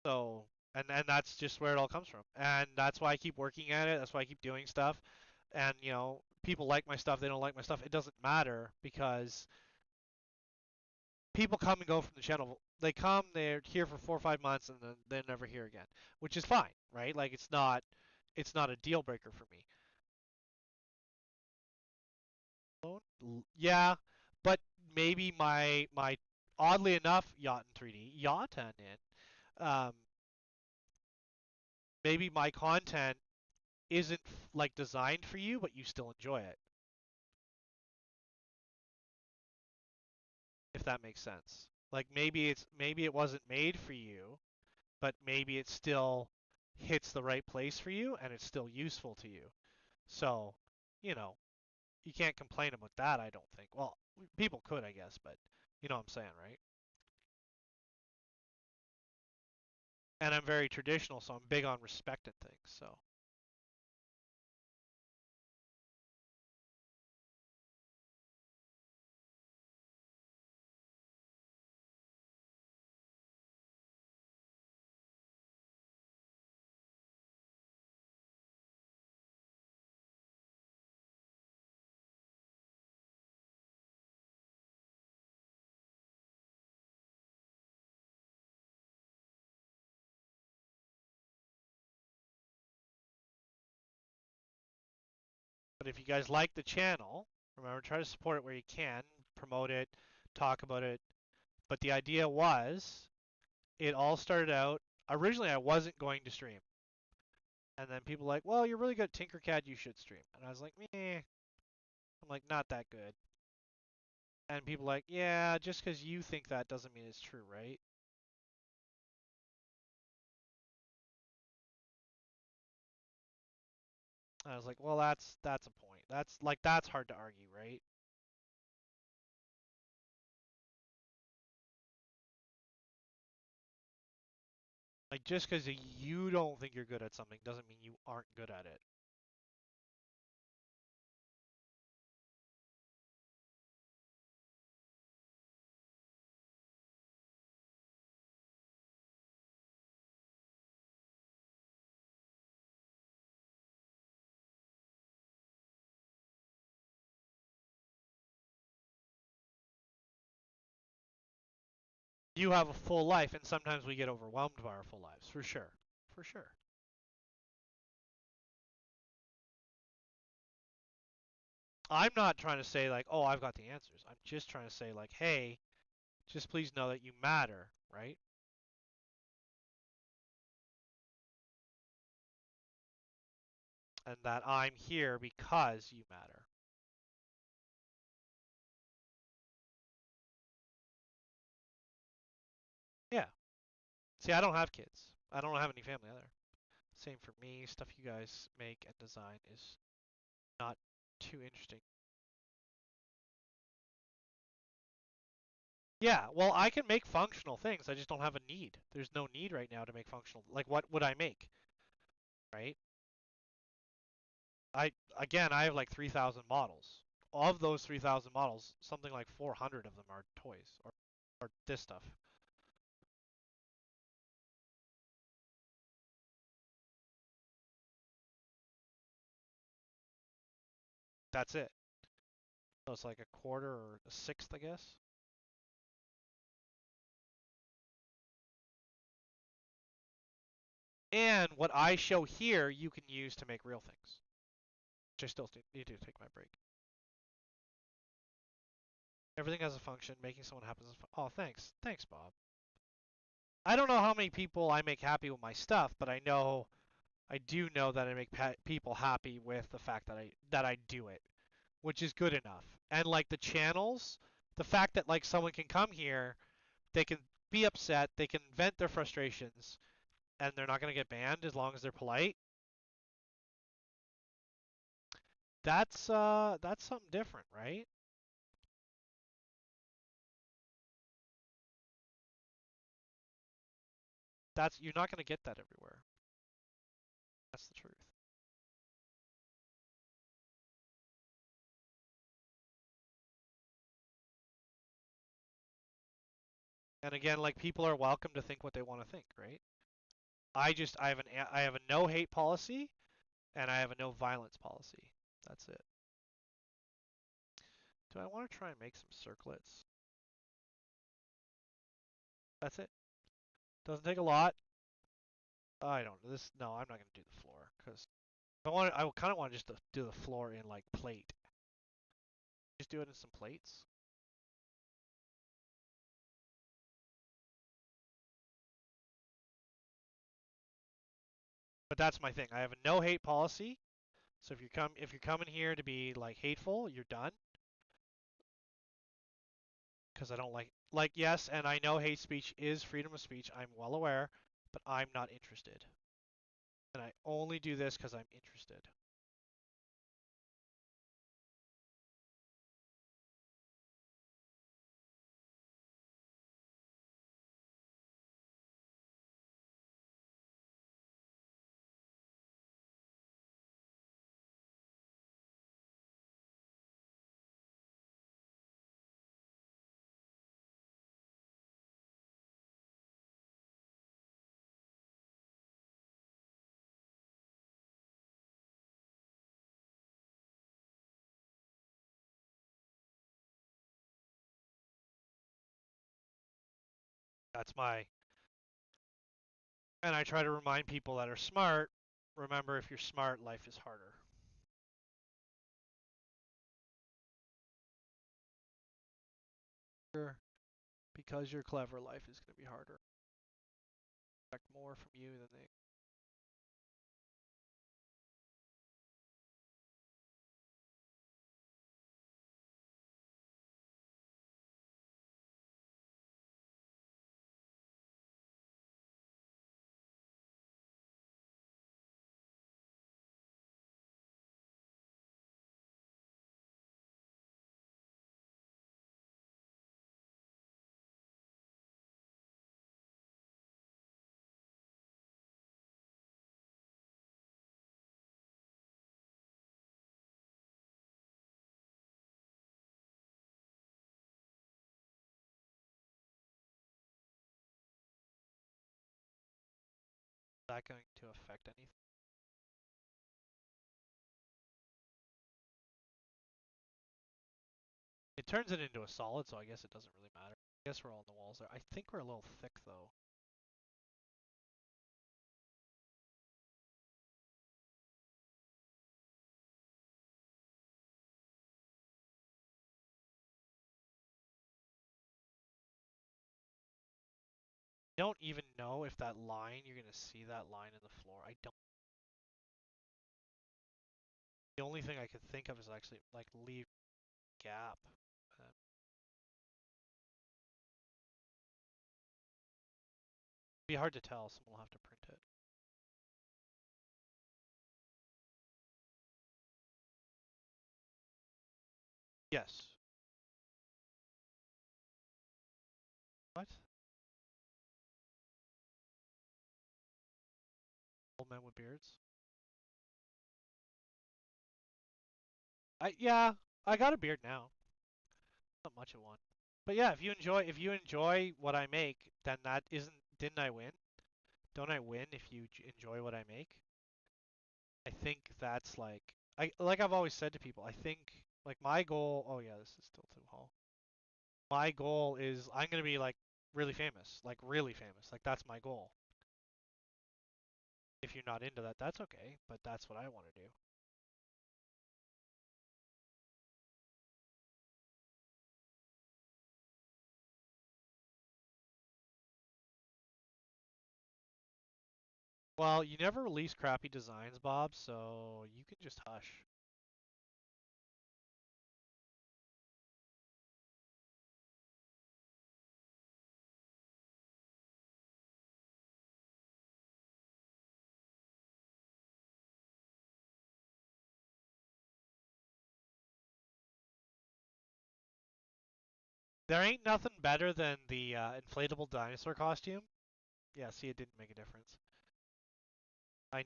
So, and that's just where it all comes from. And that's why I keep working at it. That's why I keep doing stuff. And, you know, people like my stuff, they don't like my stuff. It doesn't matter because people come and go from the channel. They come, they're here for 4 or 5 months, and then they're never here again, which is fine, right? Like it's not a deal breaker for me. Yeah, but maybe my oddly enough, Yacht in 3D, Yacht and in, maybe my content isn't like designed for you, but you still enjoy it, if that makes sense. Like maybe it wasn't made for you, but maybe it still hits the right place for you and it's still useful to you. So, you know, you can't complain about that, I don't think. Well, people could, I guess, but you know what I'm saying, right? And I'm very traditional, so I'm big on respecting things. So, but if you guys like the channel, remember try to support it where you can, promote it, talk about it. But the idea was, it all started out. Originally, I wasn't going to stream, and then people were like, "Well, you're really good at tinkercad. You should stream." And I was like, "Meh." I'm like, "Not that good." And people were like, "Yeah, just because you think that doesn't mean it's true, right?" I was like, "Well, that's a point. That's hard to argue, right?" Like just because you don't think you're good at something doesn't mean you aren't good at it. You have a full life, and sometimes we get overwhelmed by our full lives, for sure, for sure. I'm not trying to say like, oh, I've got the answers. I'm just trying to say like, hey, just please know that you matter, right? And that I'm here because you matter. Yeah. See, I don't have kids. I don't have any family either. Same for me. Stuff you guys make and design is not too interesting. Yeah, well, I can make functional things. I just don't have a need. There's no need right now to make functional. Like, what would I make, right? I I have like 3,000 models. Of those 3,000 models, something like 400 of them are toys or this stuff. That's it. So it's like a quarter or a sixth, I guess. And what I show here, you can use to make real things. Which I still need to take my break. Everything has a function. Making someone happy is oh, thanks. Thanks, Bob. I don't know how many people I make happy with my stuff, but I do know that I make people happy with the fact that I do it, which is good enough. And like the channels, the fact that like someone can come here, they can be upset, they can vent their frustrations, and they're not going to get banned as long as they're polite. That's something different, right? That's you're not going to get that everywhere. That's the truth. And again, like people are welcome to think what they want to think, right? I have a no hate policy and I have a no violence policy. That's it. Do I want to try and make some circlets? That's it. Doesn't take a lot. I don't know this. No, I'm not gonna do the floor because I kind of want to just do the floor in like plate. Just do it in some plates. But that's my thing. I have a no hate policy. So if you're coming here to be like hateful, you're done. Because I don't like yes, and I know hate speech is freedom of speech. I'm well aware, but I'm not interested. And I only do this because I'm interested. That's my and I try to remind people that are smart, remember if you're smart, life is harder. Because you're clever, life is going to be harder. Expect more from you than they. Is that going to affect anything? It turns it into a solid, so I guess it doesn't really matter. I guess we're all on the walls there. I think we're a little thick though. I don't even know if that line, you're going to see that line in the floor. I don't. The only thing I could think of is actually like leave gap. It'd be hard to tell, someone will have to print it. Yes. What? Old men with beards? Yeah, I got a beard now. Not much of one. But yeah, if you enjoy what I make, then that isn't didn't I win? Don't I win if you enjoy what I make? I think that's like I've always said to people, I think like my goal, oh yeah, this is still too tall. My goal is I'm going to be like really famous, like really famous. Like that's my goal. If you're not into that, that's okay, but that's what I want to do. Well, you never release crappy designs, Bob, so you can just hush. There ain't nothing better than the inflatable dinosaur costume. Yeah, see, it didn't make a difference. I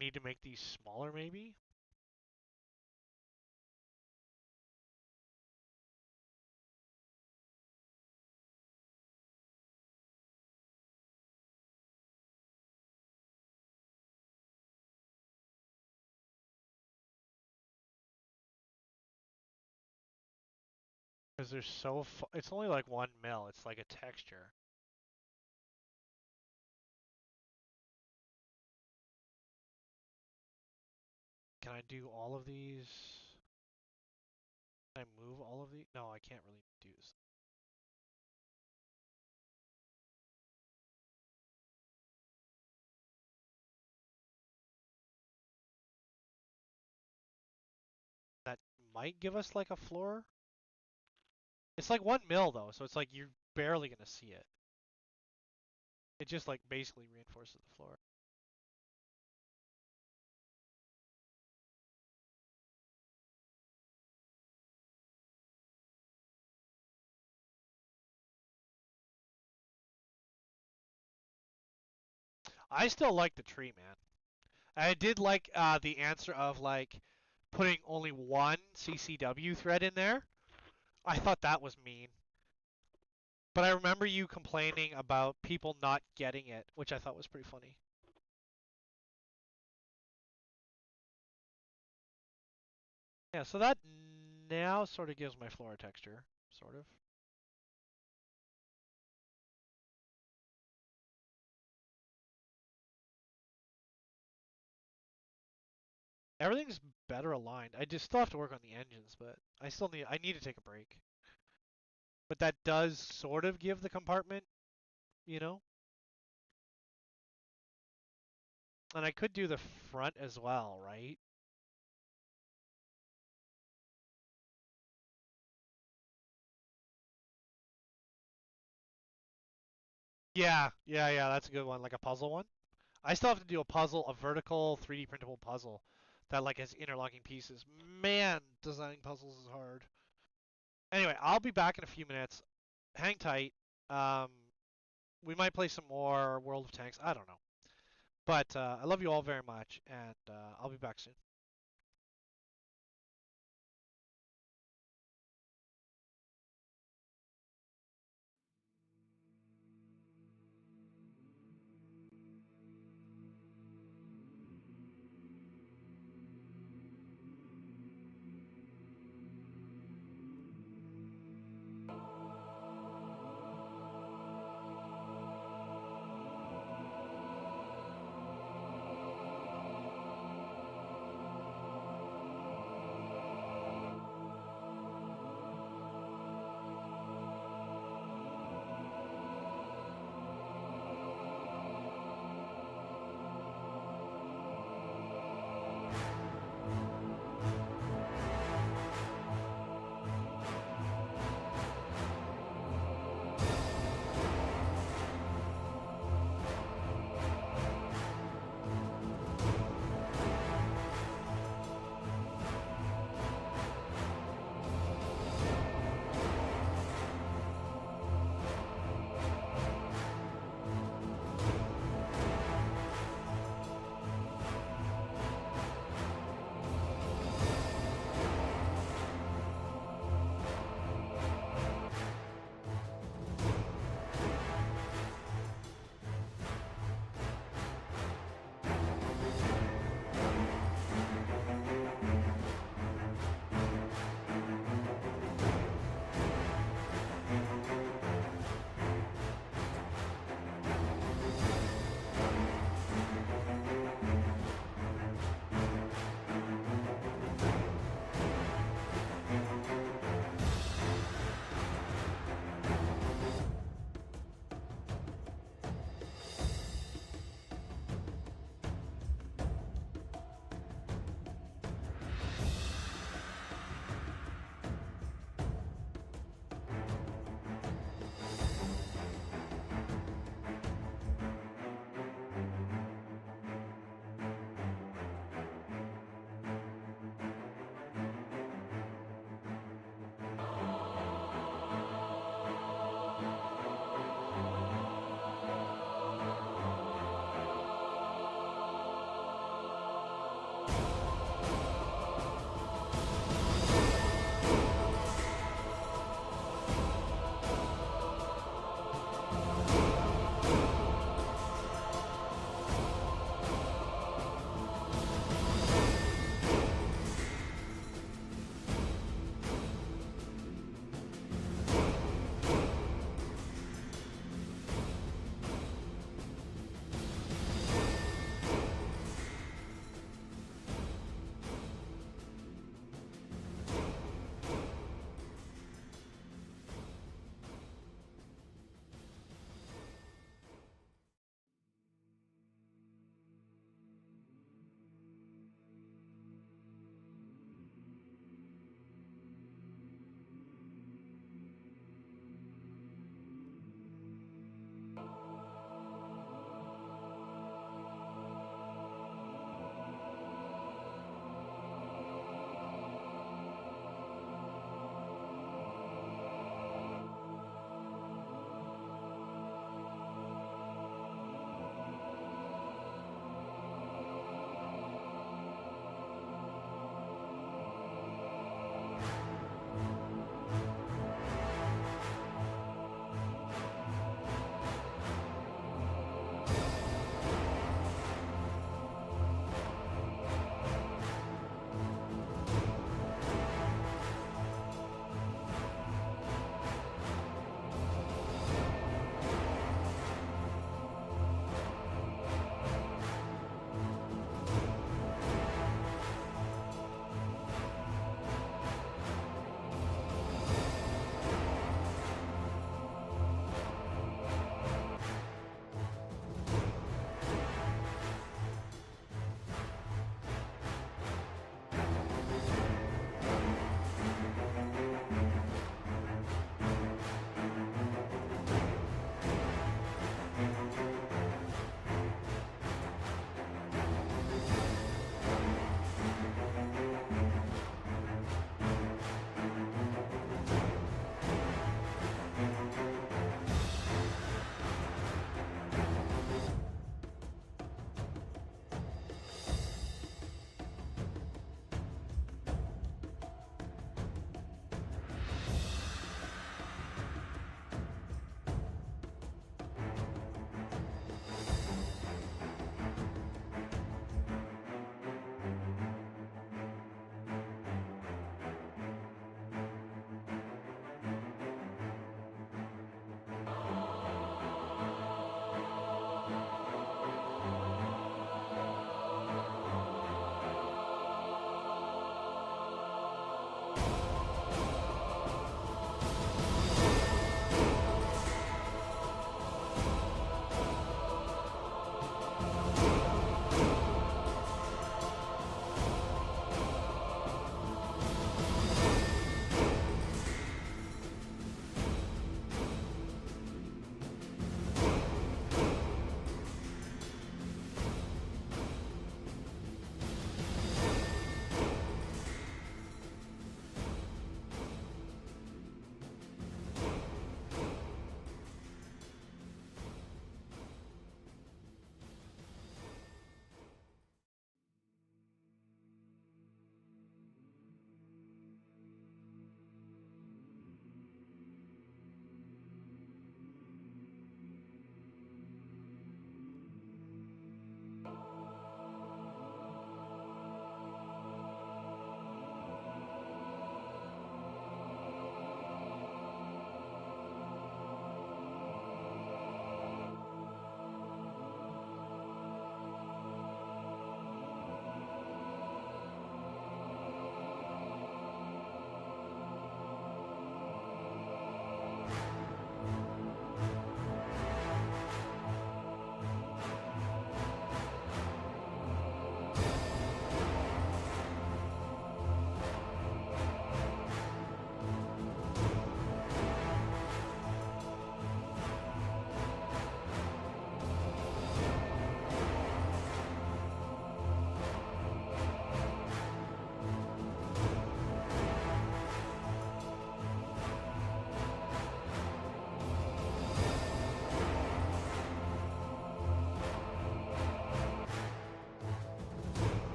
need to make these smaller maybe. Because they're so it's only like 1 mil. It's like a texture. Can I do all of these? Can I move all of these? No, I can't really do this. That might give us like a floor. It's like 1 mil though, so it's like you're barely gonna see it. It just like basically reinforces the floor. I still like the tree, man. I did like the answer of like putting only one CCW thread in there. I thought that was mean. But I remember you complaining about people not getting it, which I thought was pretty funny. Yeah, so that now sort of gives my floor texture, sort of. Everything's better aligned. I just still have to work on the engines, but I need to take a break. But that does sort of give the compartment, you know? And I could do the front as well, right? Yeah, that's a good one, like a puzzle one. I still have to do a puzzle, a vertical 3D printable puzzle that like has interlocking pieces. Man, designing puzzles is hard. Anyway, I'll be back in a few minutes. Hang tight. Um, we might play some more World of Tanks. I don't know. But I love you all very much, and I'll be back soon.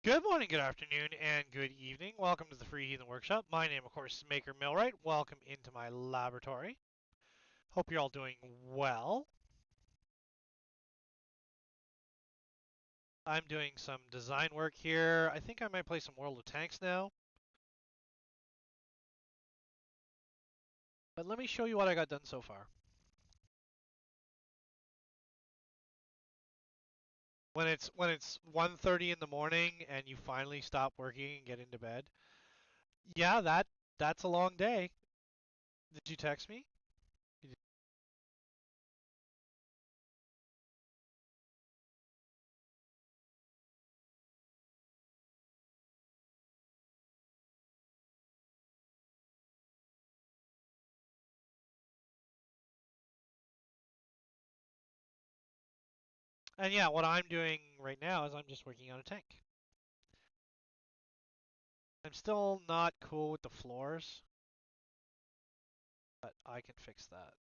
Good morning, good afternoon, and good evening. Welcome to the Free Heathen Workshop. My name, of course, is Maker Millwright. Welcome into my laboratory. Hope you're all doing well. I'm doing some design work here. I think I might play some World of Tanks now. But let me show you what I got done so far. When it's 1:30 in the morning and you finally stop working and get into bed. Yeah, that's a long day. Did you text me? And yeah, what I'm doing right now is I'm just working on a tank. I'm still not cool with the floors, but I can fix that.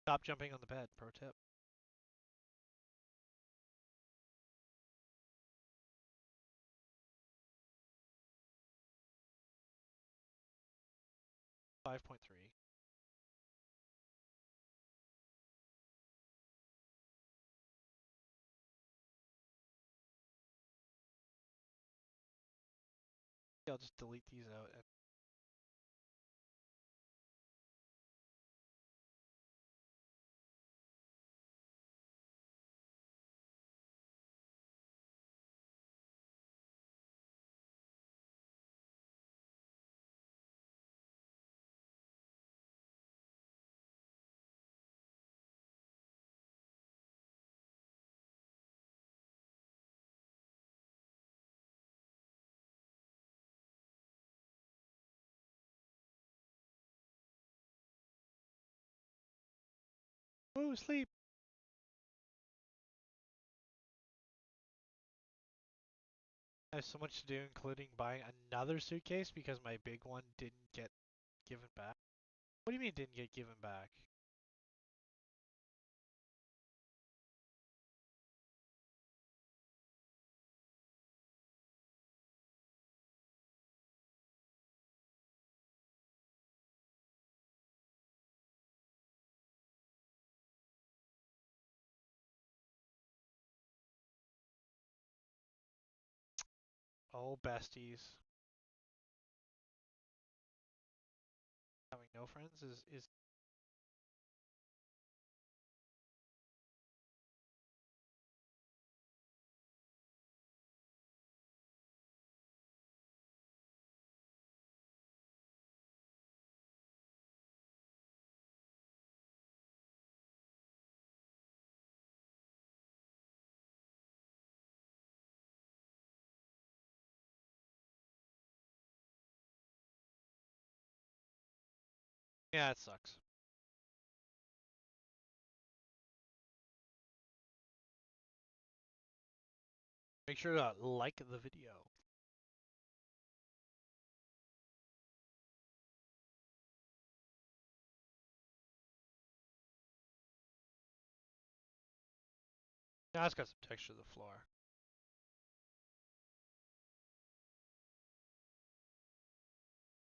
Stop jumping on the bed, pro tip. Five point three. I'll just delete these out. And ooh, sleep. I have so much to do, including buying another suitcase because my big one didn't get given back. What do you mean it didn't get given back? Oh, besties. Having no friends is yeah, it sucks. Make sure to like the video. Now it's got some texture to the floor.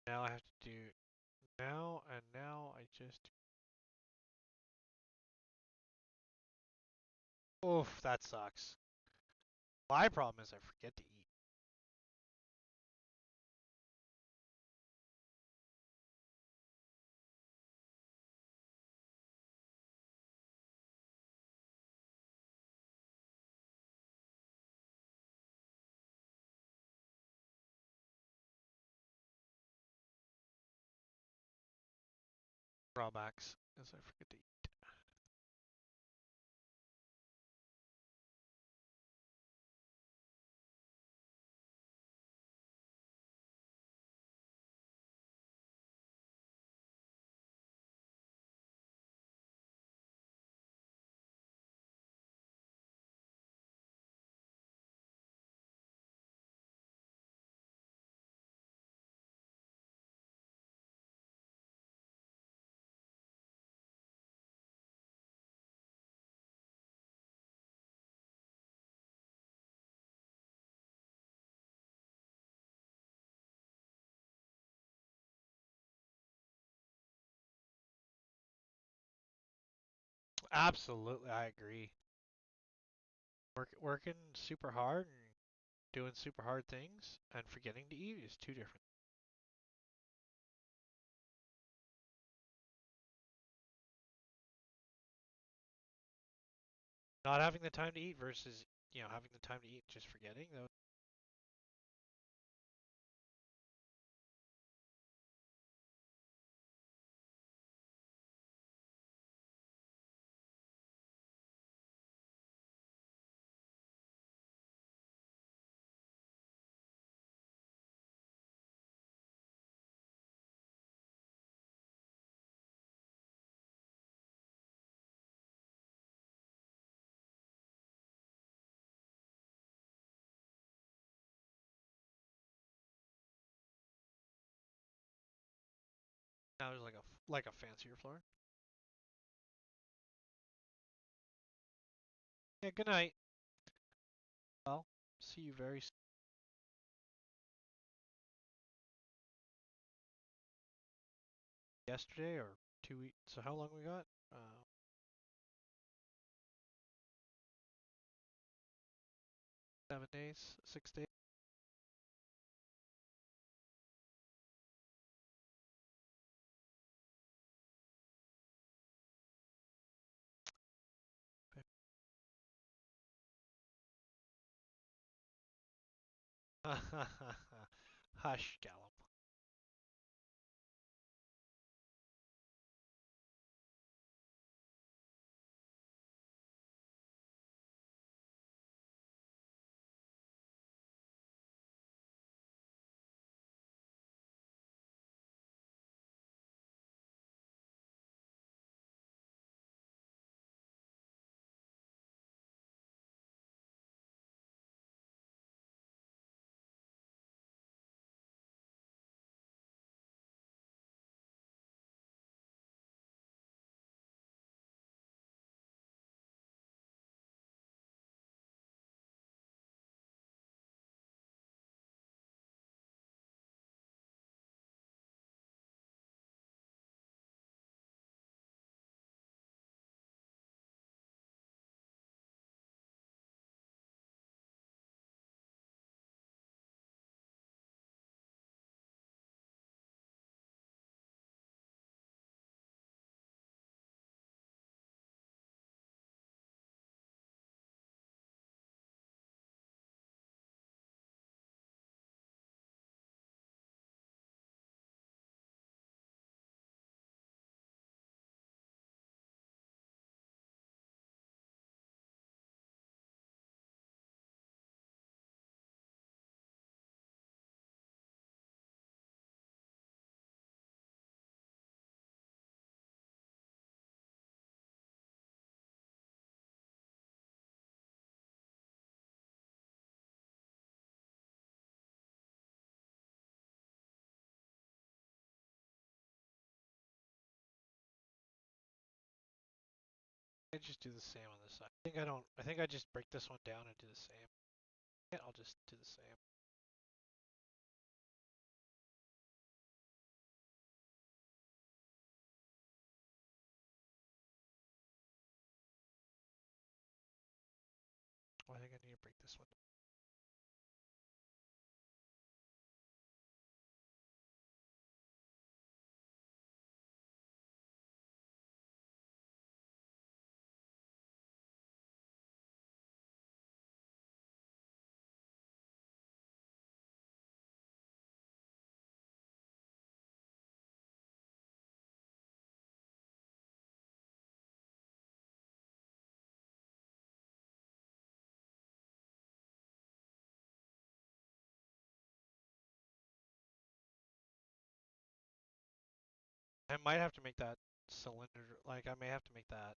Now I have to do now and now I just oof, that sucks. My problem is I forget to eat. Drawbacks is I forget to eat. Absolutely, I agree. Working super hard and doing super hard things and forgetting to eat is two different. Not having the time to eat versus, having the time to eat and just forgetting. Though. Now there's like a fancier floor. Yeah. Good night. Well, see you very soon. Yesterday or 2 weeks. So how long we got? 7 days, 6 days. Hush, Gallum. I just do the same on this side. I think I don't. I think I just break this one down and do the same. Yeah, I'll just do the same. Well, I think I need to break this one. I might have to make that cylinder. Like I may have to make that.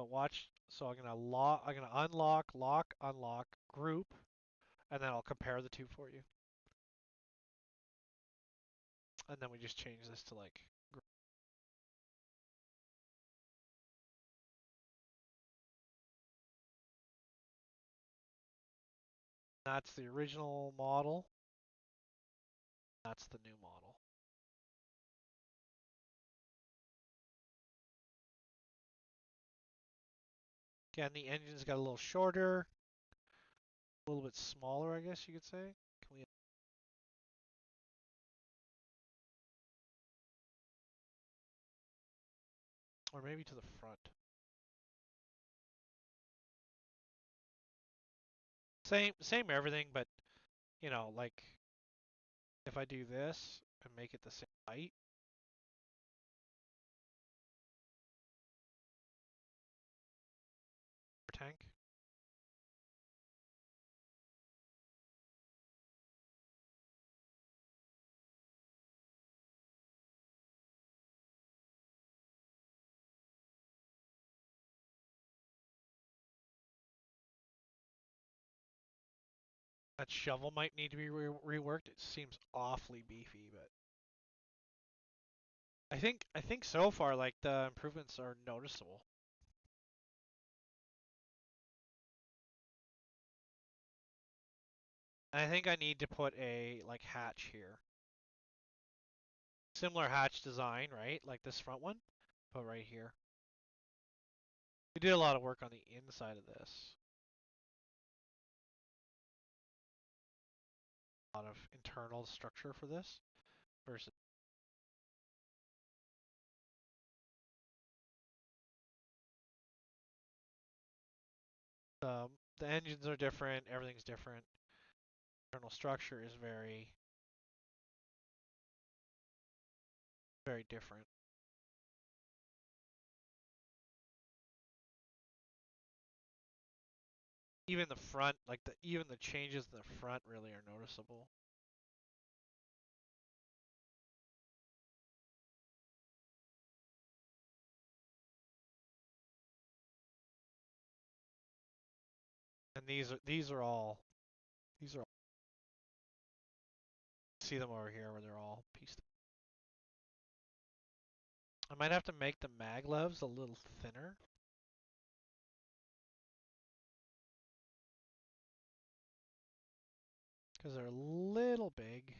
But watch, so I'm gonna lock, I'm gonna unlock, lock, unlock, group, and then I'll compare the two for you. And then we just change this to like group. That's the original model. That's the new model. Again, the engine's got a little shorter, a little bit smaller, I guess you could say. Can we? Or maybe to the front. Same everything, but you know, like if I do this and make it the same height, tank. That shovel might need to be reworked. It seems awfully beefy, but I think so far like the improvements are noticeable. And I think I need to put a like hatch here. Similar hatch design, right? Like this front one, but right here. We did a lot of work on the inside of this. A lot of internal structure for this versus the engines are different, everything's different. Internal structure is very different. Even the front, like even the changes in the front really are noticeable. And these are all see them over here where they're all pieced. I might have to make the maglevs a little thinner. Because they're a little big.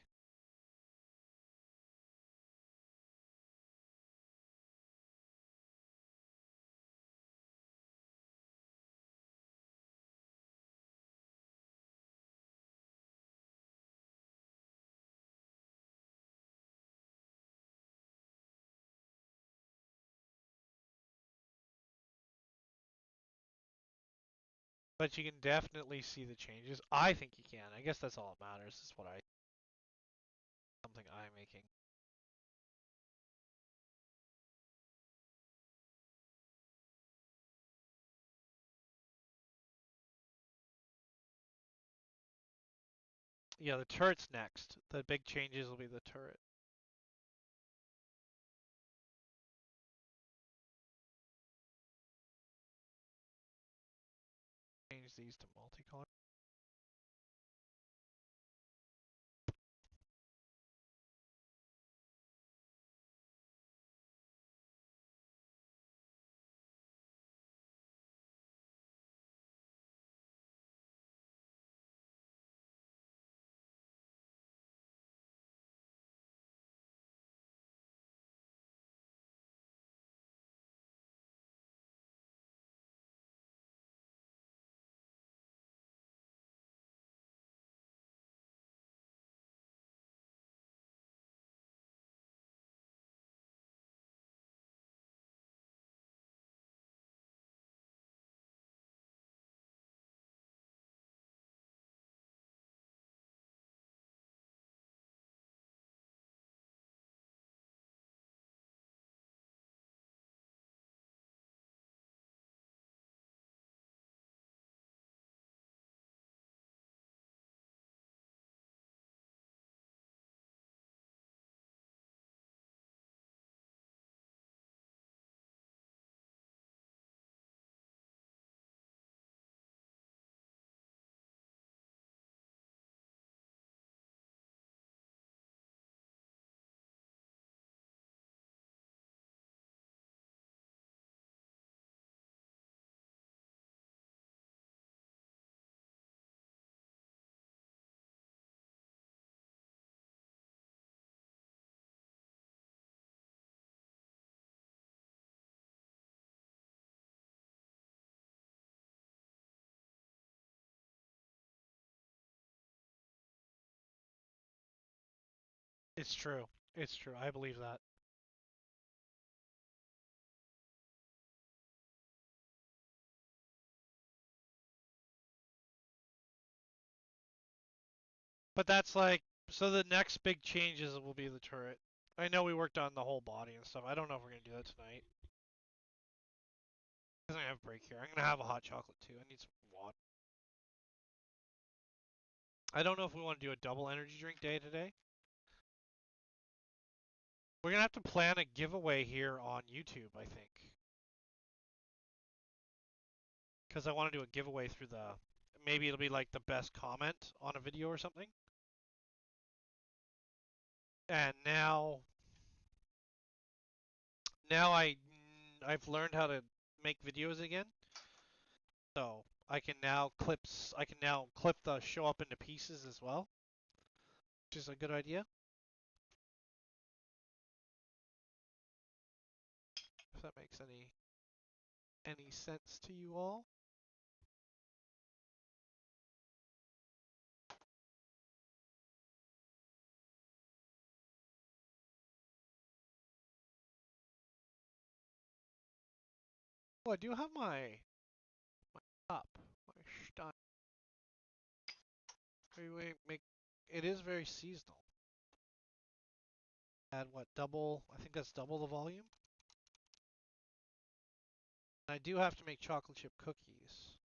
But you can definitely see the changes. I think you can. I guess that's all that matters. Is something I'm making. Yeah, the turret's next. The big changes will be the turret. Change these to multicolor. It's true. It's true. I believe that. But that's like, so the next big changes will be the turret. I know we worked on the whole body and stuff. I don't know if we're gonna do that tonight. Because I have a break here. I'm gonna have a hot chocolate too. I need some water. I don't know if we want to do a double energy drink day today. We're gonna have to plan a giveaway here on YouTube, I think. Because I want to do a giveaway through the, maybe it'll be like the best comment on a video or something. And now I've learned how to make videos again. So I can now clip the show up into pieces as well, which is a good idea. If that makes any sense to you all. Oh, I do have my cup, my stein. We make it is very seasonal. Add what, double? I think that's double the volume. I do have to make chocolate chip cookies.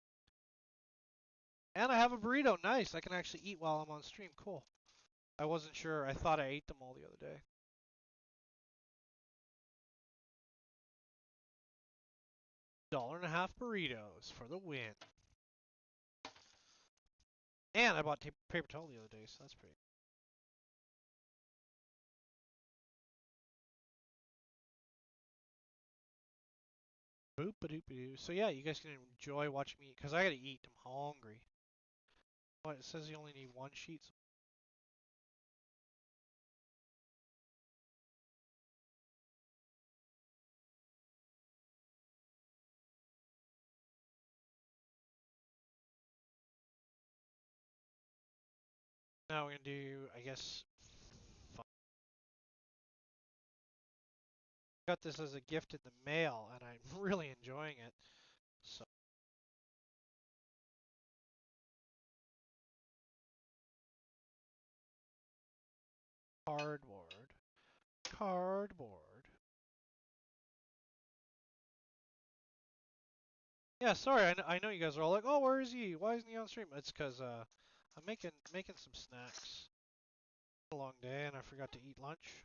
And I have a burrito. Nice. I can actually eat while I'm on stream. Cool. I wasn't sure. I thought I ate them all the other day. $1.50 burritos for the win. And I bought paper towel the other day, so that's pretty. Boop a doop a doo. So yeah, you guys can enjoy watching me eat, because I gotta eat. I'm hungry. What, it says you only need one sheet. Now we're gonna do, I guess, got this as a gift in the mail, and I'm really enjoying it. So cardboard, cardboard. Yeah, sorry. I know you guys are all like, "Oh, where is he? Why isn't he on stream?" It's because I'm making some snacks. A long day, and I forgot to eat lunch.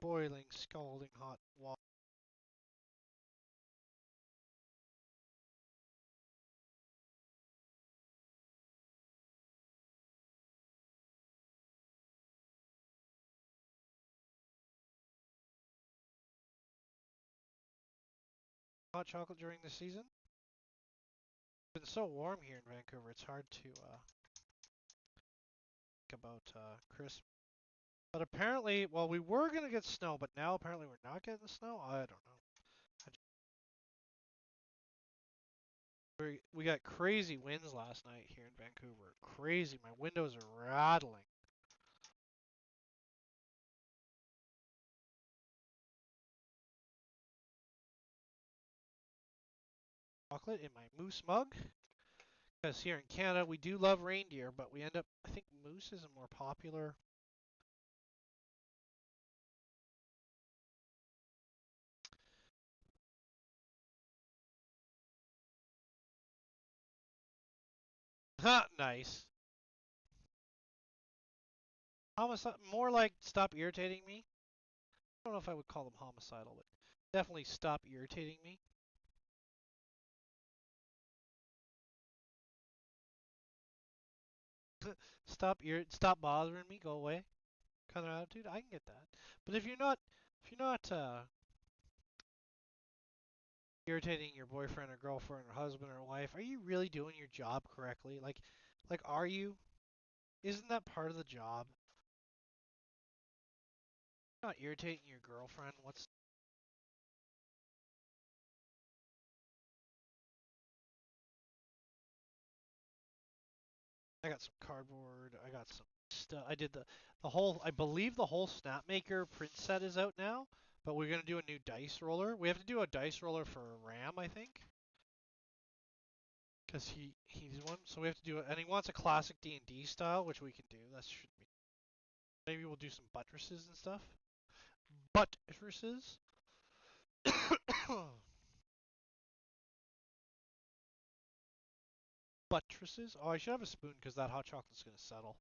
Boiling, scalding hot water. Hot chocolate during the season. It's been so warm here in Vancouver. It's hard to think about Christmas. But apparently, well, we were gonna get snow, but now apparently we're not getting the snow. I don't know. We got crazy winds last night here in Vancouver. Crazy. My windows are rattling. Chocolate in my moose mug. Because here in Canada, we do love reindeer, but we end up, I think moose is a more popular. Ha, nice. Homicide, more like stop irritating me. I don't know if I would call them homicidal, but definitely stop irritating me. Stop bothering me, go away. Kind of attitude. I can get that. But if you're not irritating your boyfriend or girlfriend or husband or wife, are you really doing your job correctly? Like are you? Isn't that part of the job? Not irritating your girlfriend. What's I got some cardboard. I got some stuff. I did the whole. I believe the whole Snapmaker print set is out now, but we're gonna do a new dice roller. We have to do a dice roller for Ram, I think, because he's one. So we have to do it, and he wants a classic D&D style, which we can do. That should be. Maybe we'll do some buttresses and stuff. Buttresses. Buttresses. Oh, I should have a spoon because that hot chocolate's gonna settle.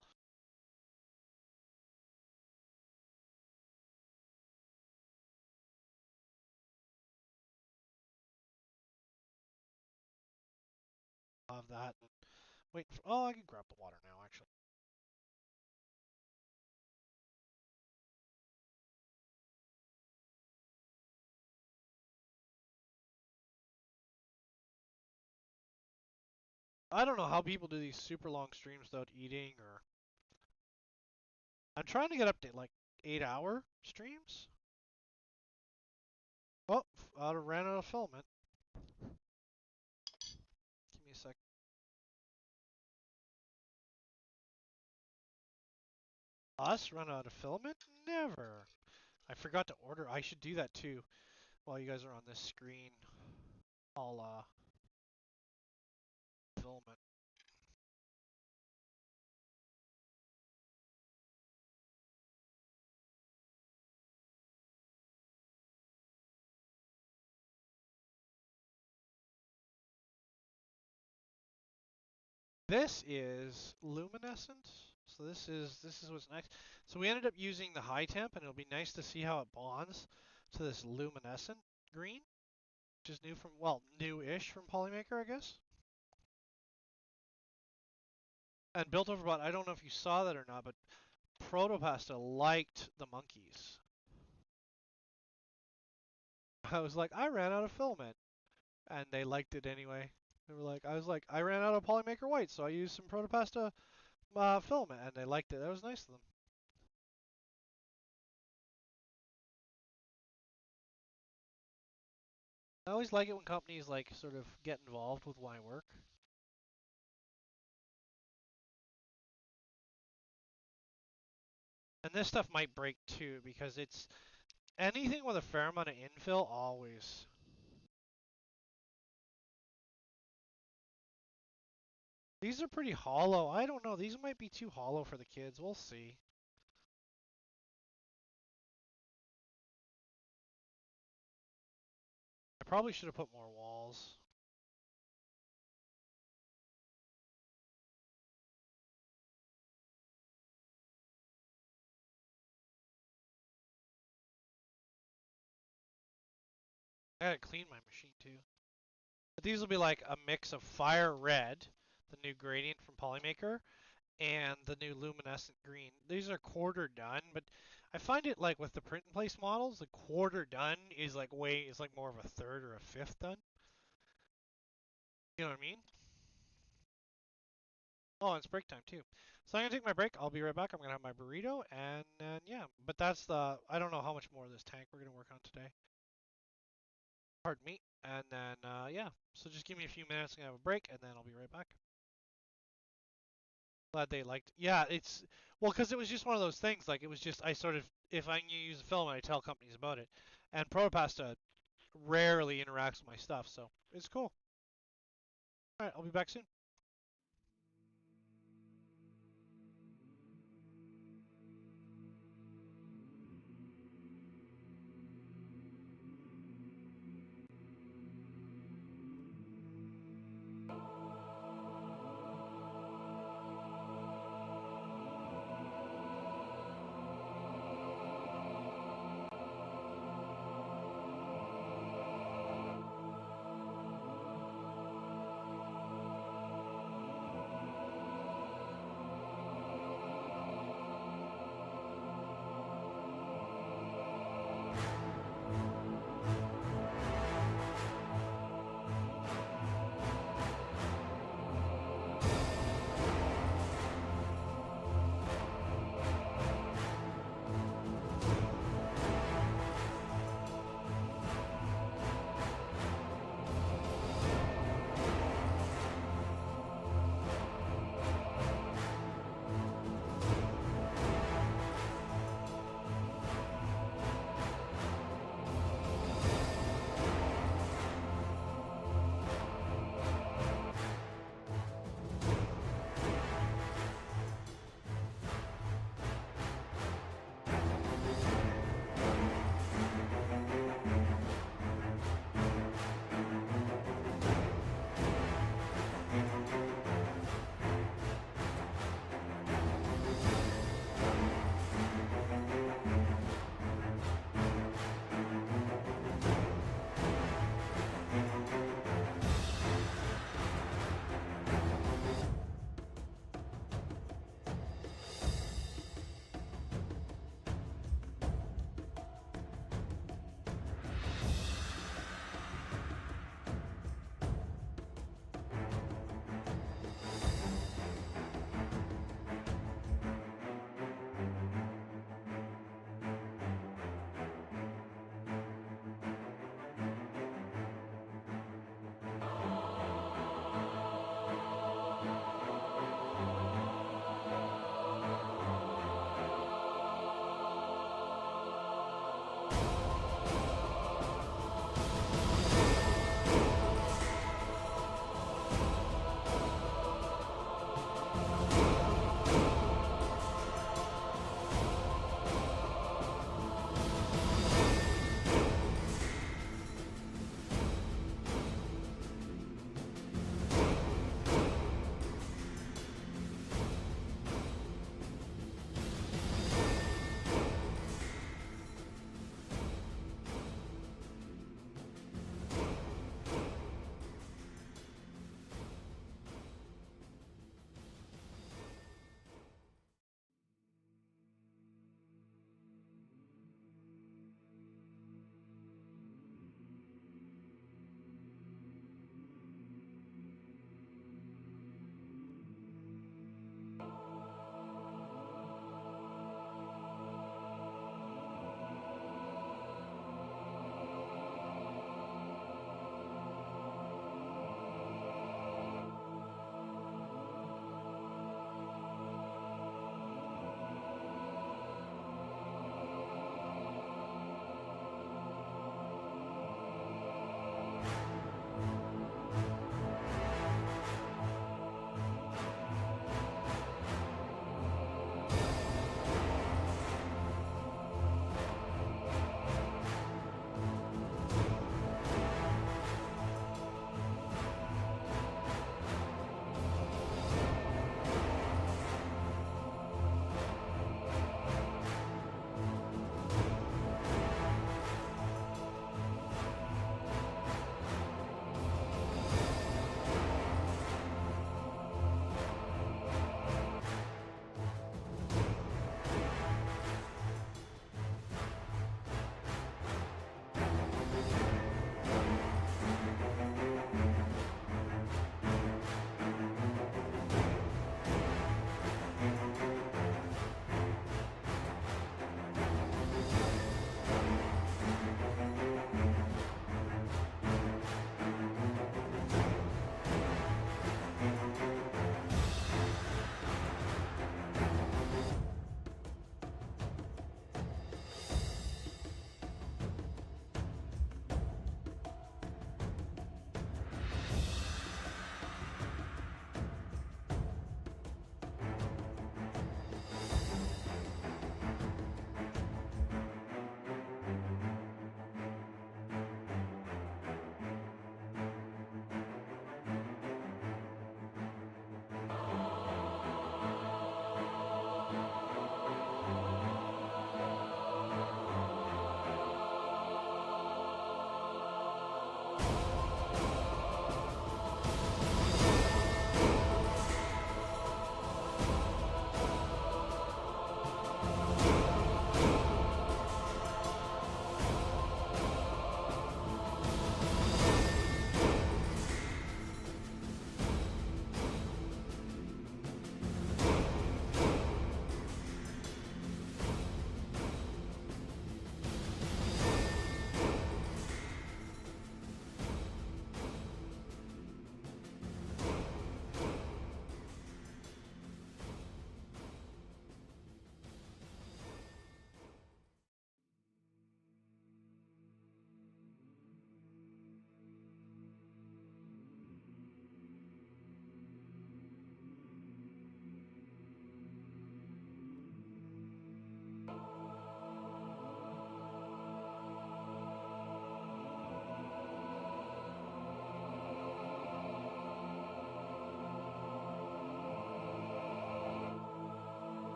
I'll have that. Wait. Oh, I can grab the water now. Actually. I don't know how people do these super long streams without eating or. I'm trying to get up to like 8-hour streams. Oh, ran out of filament. Give me a sec. Us run out of filament? Never. I forgot to order. I should do that too. While you guys are on this screen, I'll filament. This is luminescent. So this is what's next. So we ended up using the high temp, and it'll be nice to see how it bonds to this luminescent green, which is new from new-ish from Polymaker, I guess. And built over bot. I don't know if you saw that or not, but Protopasta liked the monkeys. I was like, I ran out of filament, and they liked it anyway. They were like, I ran out of Polymaker white, so I used some Protopasta filament, and they liked it. That was nice of them. I always like it when companies like sort of get involved with my work. And this stuff might break too because it's anything with a fair amount of infill always. These are pretty hollow. I don't know. These might be too hollow for the kids. We'll see. I probably should have put more walls. I gotta clean my machine too. But these will be like a mix of fire red, the new gradient from Polymaker, and the new luminescent green. These are quarter done, but I find it like with the print and place models, the quarter done is like more of a third or a fifth done. You know what I mean? Oh, it's break time too. So I'm gonna take my break. I'll be right back. I'm gonna have my burrito and then yeah. But that's I don't know how much more of this tank we're gonna work on today. Pardon me. And then yeah. So just give me a few minutes. I'm gonna have a break and then I'll be right back. Glad they liked. Yeah, it's well because it was just one of those things. Like it was just I sort of if I use a film, I tell companies about it. And Protopasta rarely interacts with my stuff, so it's cool. All right, I'll be back soon.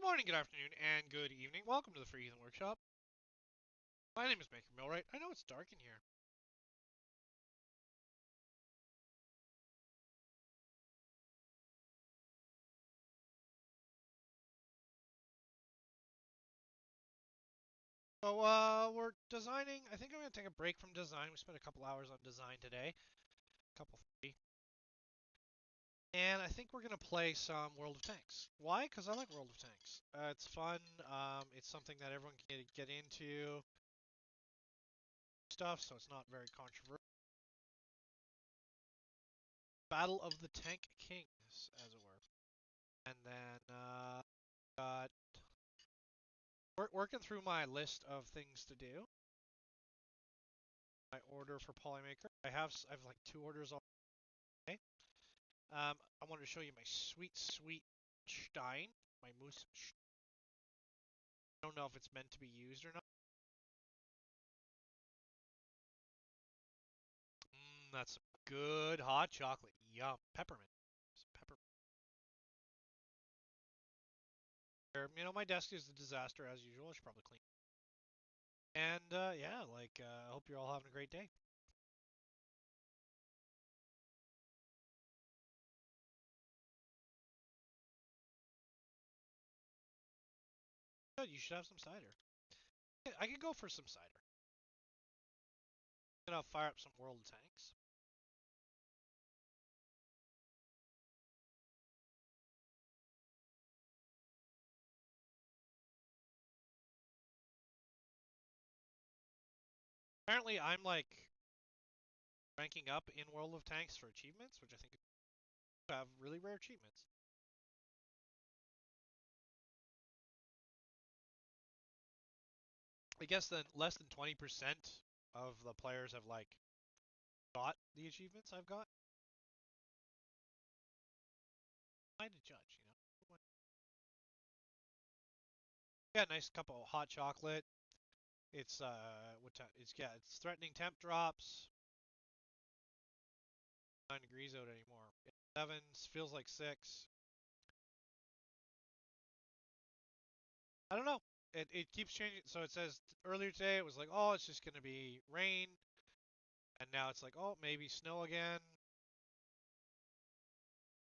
Good morning, good afternoon, and good evening. Welcome to the Free Heathen Workshop. My name is Maker Millwright. I know it's dark in here. So, we're designing. I think I'm going to take a break from design. We spent a couple hours on design today. Three. And I think we're going to play some World of Tanks. Why? Because I like World of Tanks. It's fun. It's something that everyone can get into. Stuff, so it's not very controversial. Battle of the Tank Kings, as it were. And then, got working through my list of things to do. My order for Polymaker. I have like 2 orders already. I wanted to show you my sweet Stein, my moose. I don't know if it's meant to be used or not. That's some good hot chocolate. Yum. Peppermint. Peppermint. You know, my desk is a disaster as usual. I should probably clean. And yeah, I hope you're all having a great day. Good, you should have some cider. I could go for some cider. And I'll fire up some World of Tanks. Apparently, I'm like ranking up in World of Tanks for achievements, which I think have really rare achievements. I guess then less than 20% of the players have like got the achievements I've got. I to judge, you know. Yeah, nice cup of hot chocolate. It's it's threatening temp drops. 9 degrees out anymore. 7 feels like 6. I don't know. It keeps changing. So it says earlier today it was like, oh, it's just gonna be rain, and now it's like, oh, maybe snow again.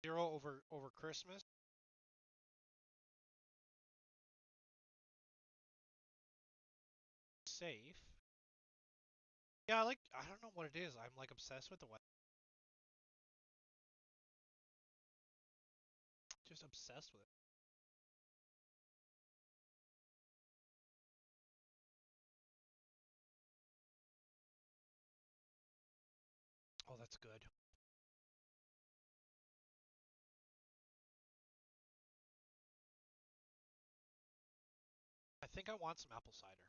0 over Christmas. Safe. Yeah, I don't know what it is. I'm like obsessed with the weather. Just obsessed with it. Oh, that's good. I think I want some apple cider.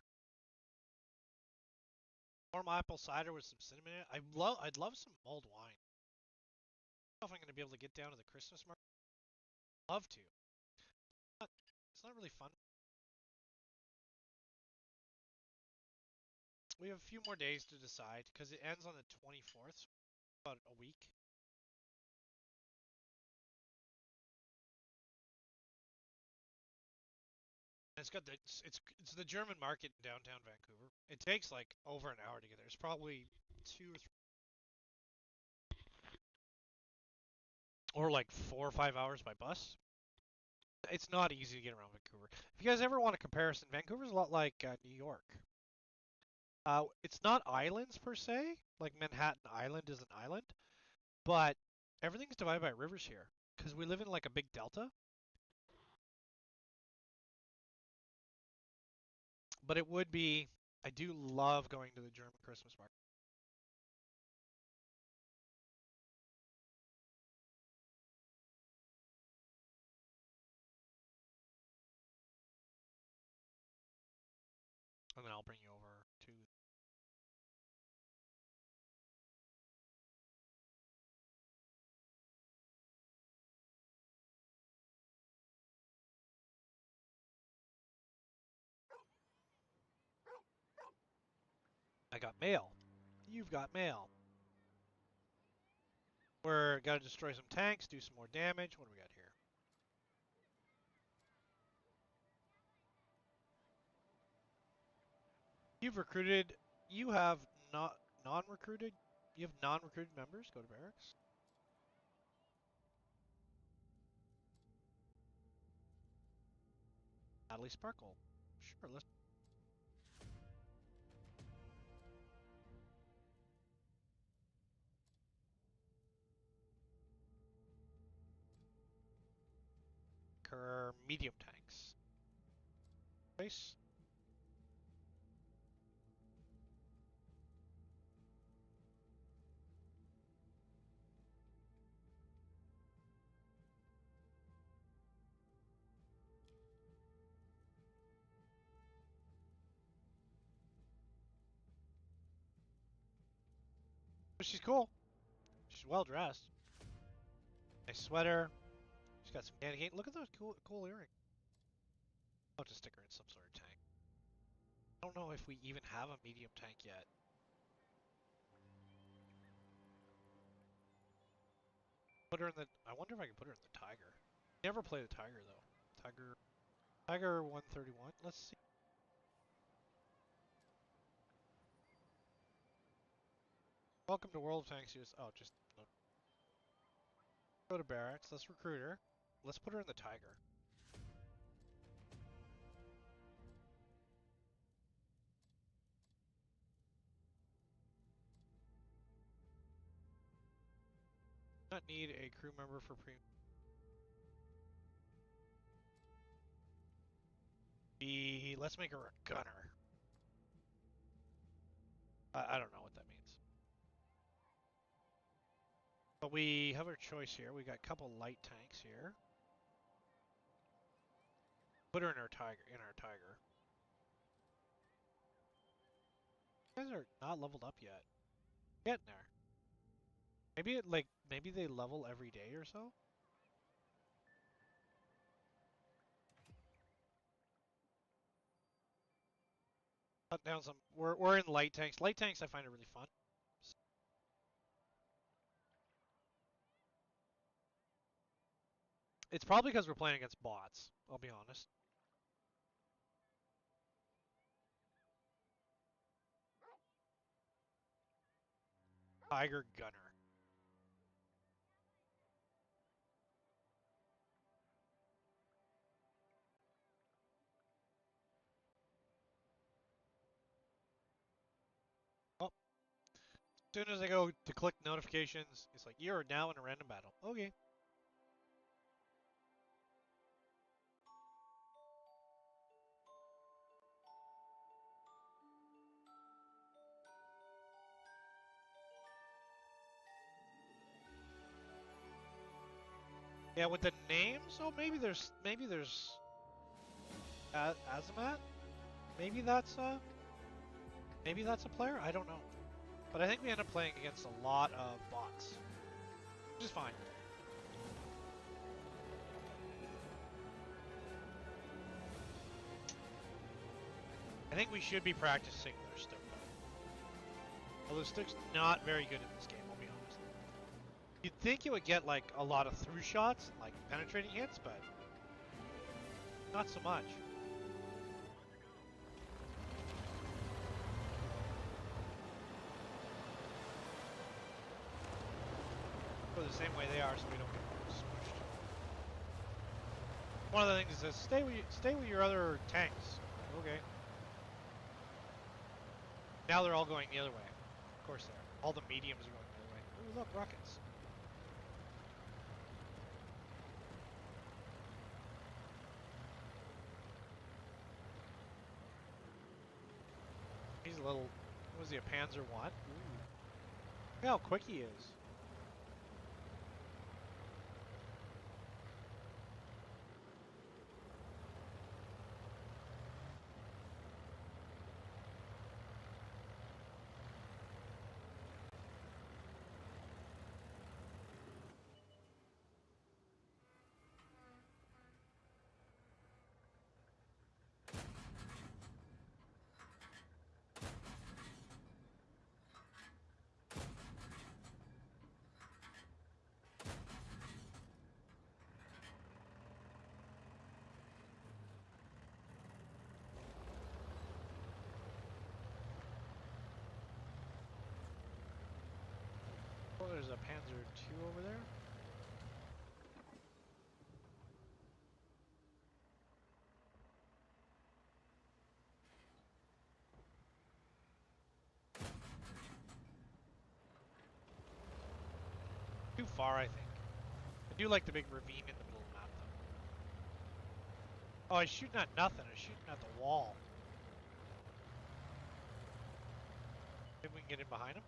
Warm apple cider with some cinnamon in it. I'd love some mulled wine. I don't know if I'm gonna be able to get down to the Christmas market. Love to. It's not really fun. We have a few more days to decide because it ends on the 24th, so about a week. And it's the German market in downtown Vancouver. It takes like over an hour to get there. It's probably 2 or like 4 or 5 hours by bus. It's not easy to get around Vancouver. If you guys ever want a comparison, Vancouver's a lot like New York. It's not islands per se, like Manhattan Island is an island, but everything's divided by rivers here because we live in like a big delta. But it would be, I do love going to the German Christmas market. And then I'll bring you over to. I got mail. You've got mail. We're gotta destroy some tanks, do some more damage. What do we got here? You've recruited. You have not non-recruited. You have non-recruited members. Go to barracks. Natalie Sparkle. Sure, let's. Her medium tanks. Place. But she's cool. She's well dressed. Nice sweater. She's got some candy cane. Look at those cool earrings. I'll just stick her in some sort of tank. I don't know if we even have a medium tank yet. Put her in the. I wonder if I can put her in the Tiger. Never play the Tiger though. Tiger 131. Let's see. Welcome to World of Tanks. Oh, just no. Go to barracks. Let's recruit her. Let's put her in the Tiger. Not need a crew member for premium. Let's make her a gunner. I don't know what that means. But we have our choice here. We got a couple light tanks here. Put her in our Tiger. You guys are not leveled up yet. Getting there. Maybe they level every day or so. Cut down some. We're in light tanks. Light tanks I find are really fun. It's probably because we're playing against bots. I'll be honest. Tiger gunner. Oh, as soon as I go to click notifications, it's like you're now in a random battle. Okay. Yeah, with the names, oh maybe there's Azamat. Maybe that's a player. I don't know, but I think we end up playing against a lot of bots, which is fine. I think we should be practicing their Stoke. Although Stoke's not very good in this game, I'll be honest. You'd think you would get like a lot of through shots, like penetrating hits, but not so much. Go the same way they are, so we don't get smushed. One of the things is stay with your other tanks. Okay. Now they're all going the other way. Of course they are. All the mediums are going the other way. Ooh, look, rockets. He's a little. Was he a Panzer one? Ooh. Look how quick he is. a Panzer II over there. Too far, I think. I do like the big ravine in the middle of the map, though. Oh, he's shooting at nothing. He's shooting at the wall. Maybe we can get in behind him?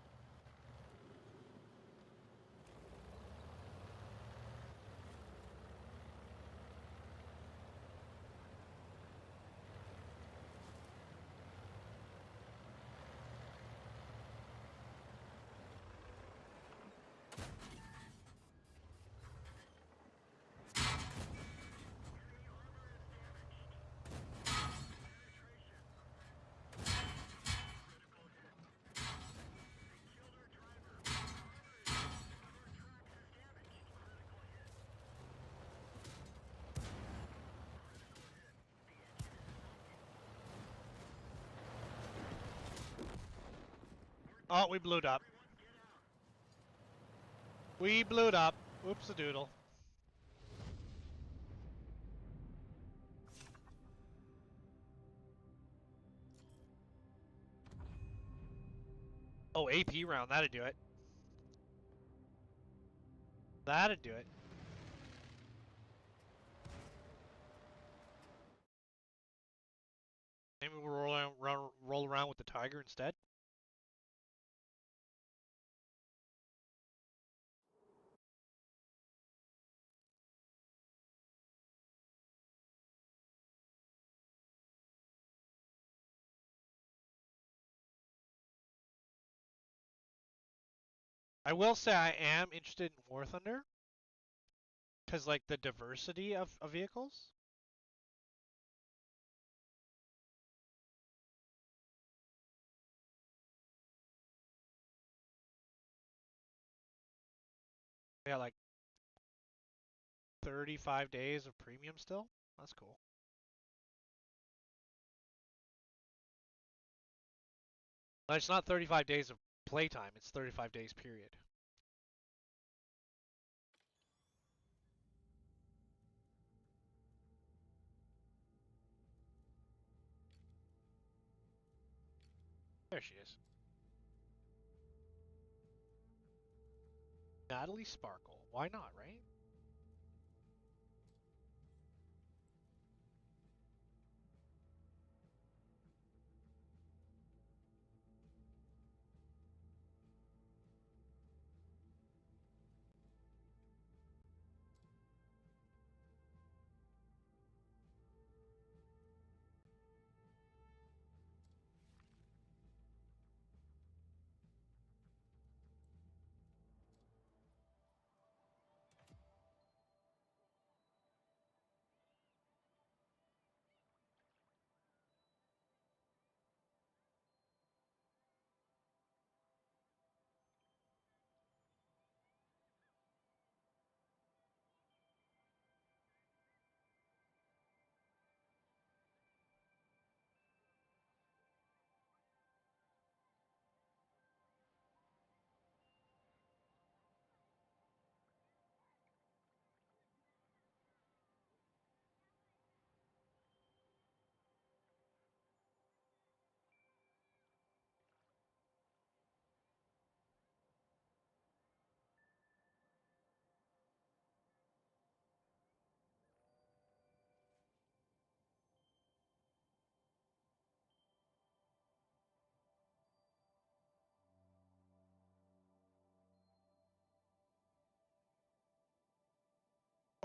Oh, we blew it up. We blew it up. Oops a doodle. Oh, AP round. That'd do it. That'd do it. Maybe we'll roll around with the Tiger instead. I will say I am interested in War Thunder. Because, like, the diversity of vehicles. We got, like, 35 days of premium still. That's cool. But it's not 35 days of playtime. It's 35 days period. There she is. Natalie Sparkle. Why not, right?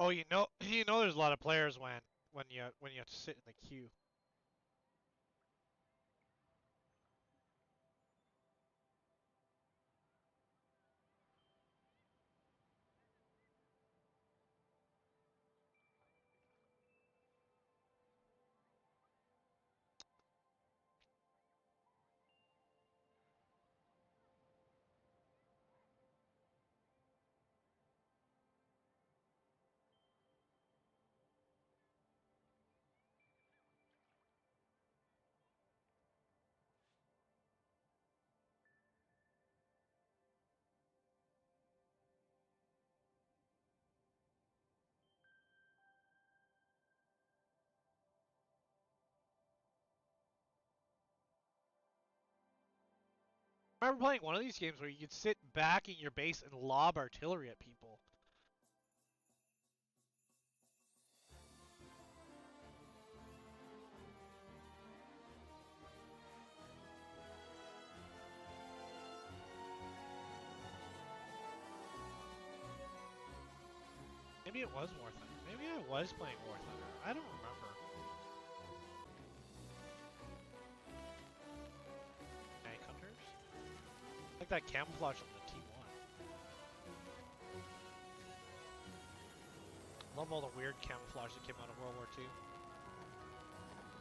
Oh, you know, there's a lot of players when you have to sit in the queue. I remember playing one of these games where you could sit back in your base and lob artillery at people. Maybe it was War Thunder. Maybe I was playing War Thunder. I don't remember. Tank Hunters? Like that camouflage on the T1. Love all the weird camouflage that came out of World War II.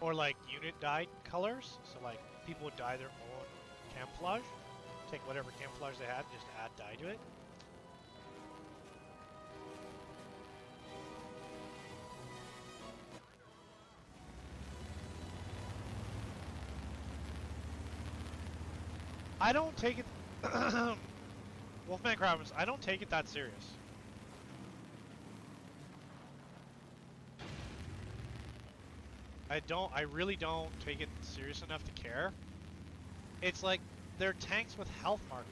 Or like unit dyed colors. So like people would dye their own camouflage. Take whatever camouflage they had and just add dye to it. I don't take it... Wolfman Crowders, I don't take it that serious. I really don't take it serious enough to care. It's like, they're tanks with health markers.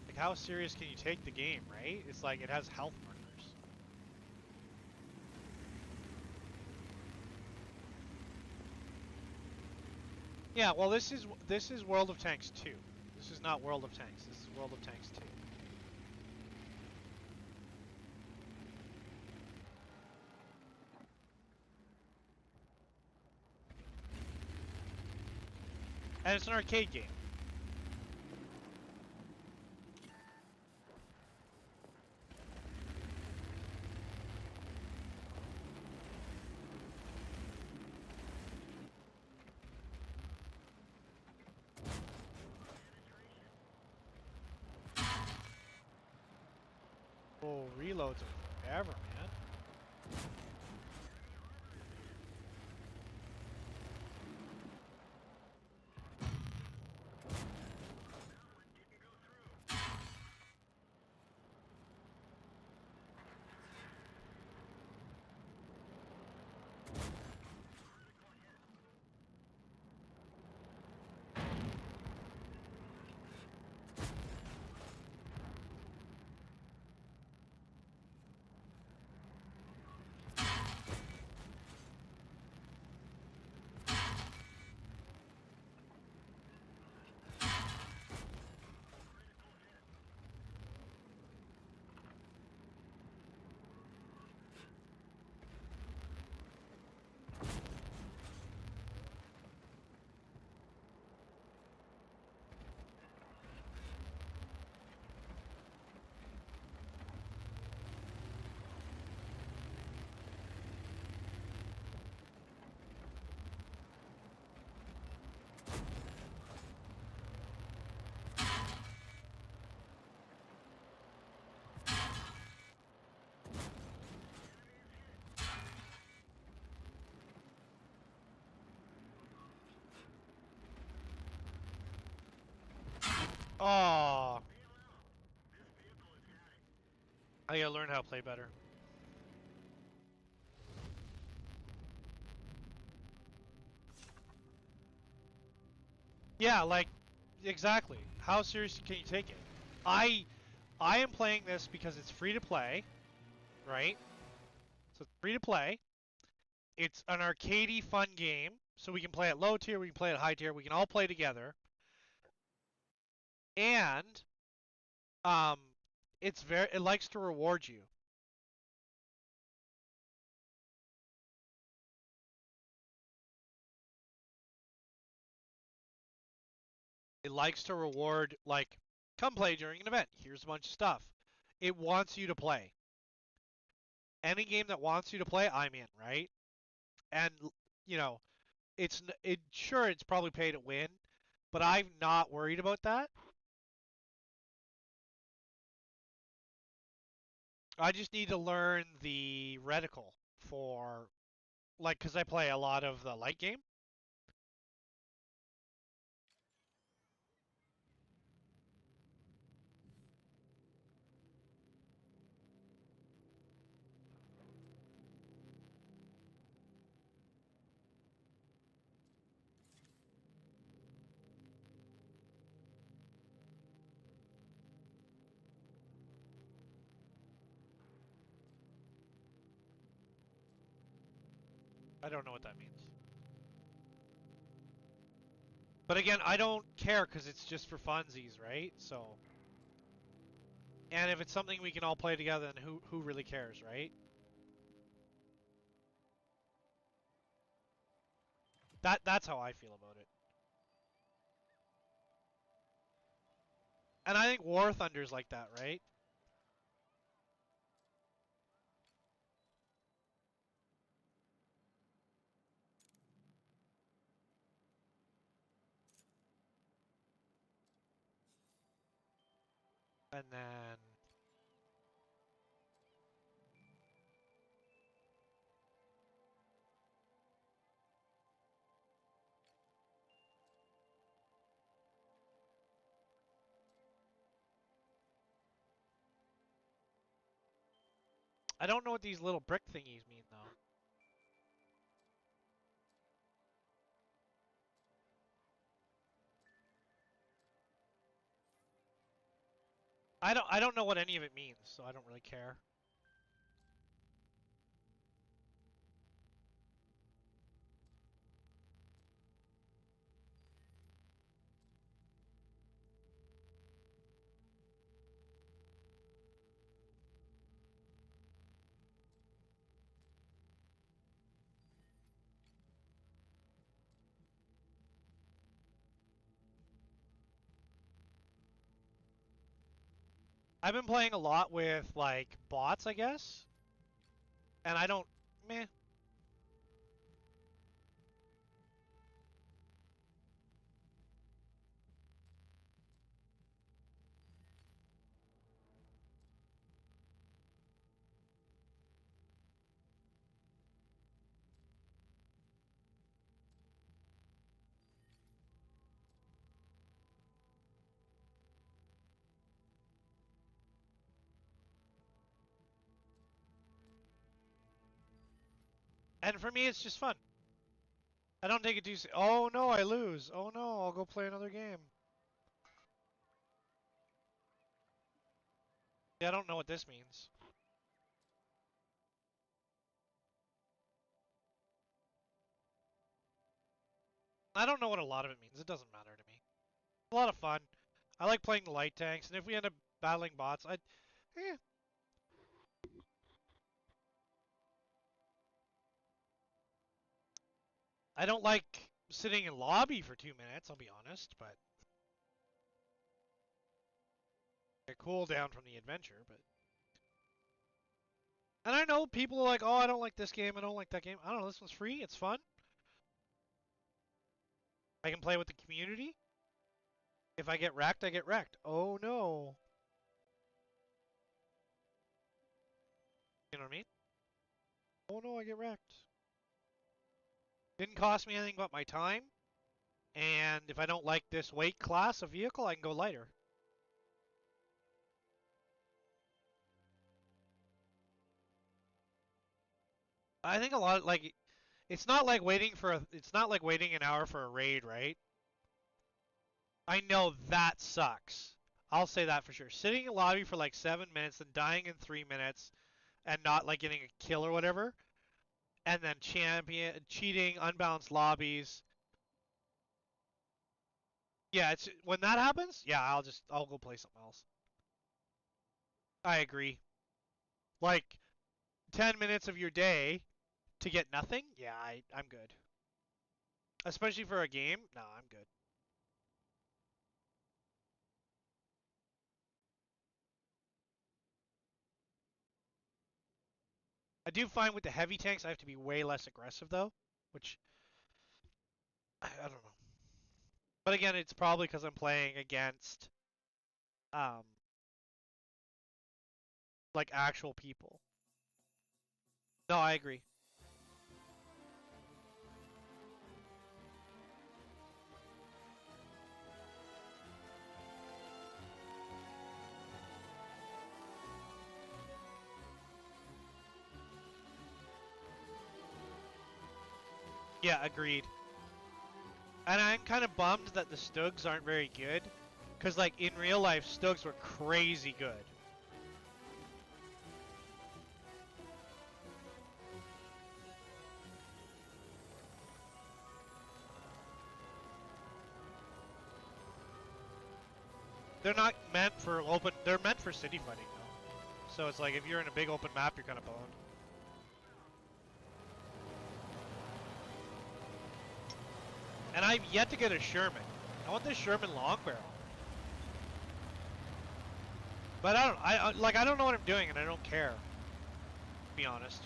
Like, how serious can you take the game, right? It's like, it has health markers. Yeah, well, this is World of Tanks 2. This is not World of Tanks. This is World of Tanks 2. And it's an arcade game. Oh, reloads are forever, man. Oh, I gotta learn how to play better. Yeah, like, exactly. How seriously can you take it? I I am playing this because it's free to play, right? So it's free to play. It's an arcadey fun game, so we can play at low tier, we can play at high tier, we can all play together. And um it likes to reward you. It likes to reward, like, come play during an event. Here's a bunch of stuff. It wants you to play. Any game that wants you to play, I'm in, right? And you know, sure it's probably pay to win, but I'm not worried about that. I just need to learn the reticle for, like, because I play a lot of the light game. I don't know what that means. But again, I don't care because it's just for funsies, right? So, and if it's something we can all play together, then who really cares, right? That's how I feel about it. And I think War Thunder's like that, right? And then I don't know what these little brick thingies mean though. I don't know what any of it means, so I don't really care. I've been playing a lot with like bots, I guess. And I don't meh. And for me it's just fun. I don't take it too oh no, I lose. Oh no, I'll go play another game. Yeah, I don't know what this means. I don't know what a lot of it means. It doesn't matter to me. It's a lot of fun. I like playing the light tanks, and if we end up battling bots, eh. I don't like sitting in lobby for 2 minutes, I'll be honest, but a cool down from the adventure, but and I know people are like, oh, I don't like this game, I don't like that game. I don't know, this one's free, it's fun. I can play with the community. If I get wrecked, I get wrecked. Oh no. You know what I mean? Oh no, I get wrecked. Didn't cost me anything but my time. And if I don't like this weight class of vehicle, I can go lighter. I think a lot like it's not like it's not like waiting an hour for a raid, right? I know that sucks. I'll say that for sure. Sitting in lobby for like 7 minutes and dying in 3 minutes and not like getting a kill or whatever, and then cheating, unbalanced lobbies. Yeah, it's when that happens, yeah, I'll go play something else. I agree. Like 10 minutes of your day to get nothing? Yeah, I'm good. Especially for a game? No, I'm good. I do find with the heavy tanks I have to be way less aggressive though, which I don't know. But again, it's probably because I'm playing against um like actual people. No, I agree. Yeah, agreed. And I'm kind of bummed that the Stugs aren't very good, because like in real life, Stugs were crazy good. They're not meant for open. They're meant for city fighting though. So it's like if you're in a big open map, you're kind of boned. And I've yet to get a Sherman. I want this Sherman long barrel. But I don't know what I'm doing, and I don't care. To be honest.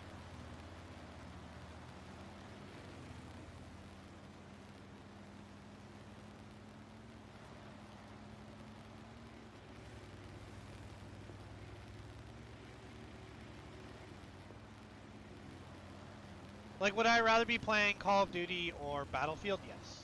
Like, would I rather be playing Call of Duty or Battlefield? Yes.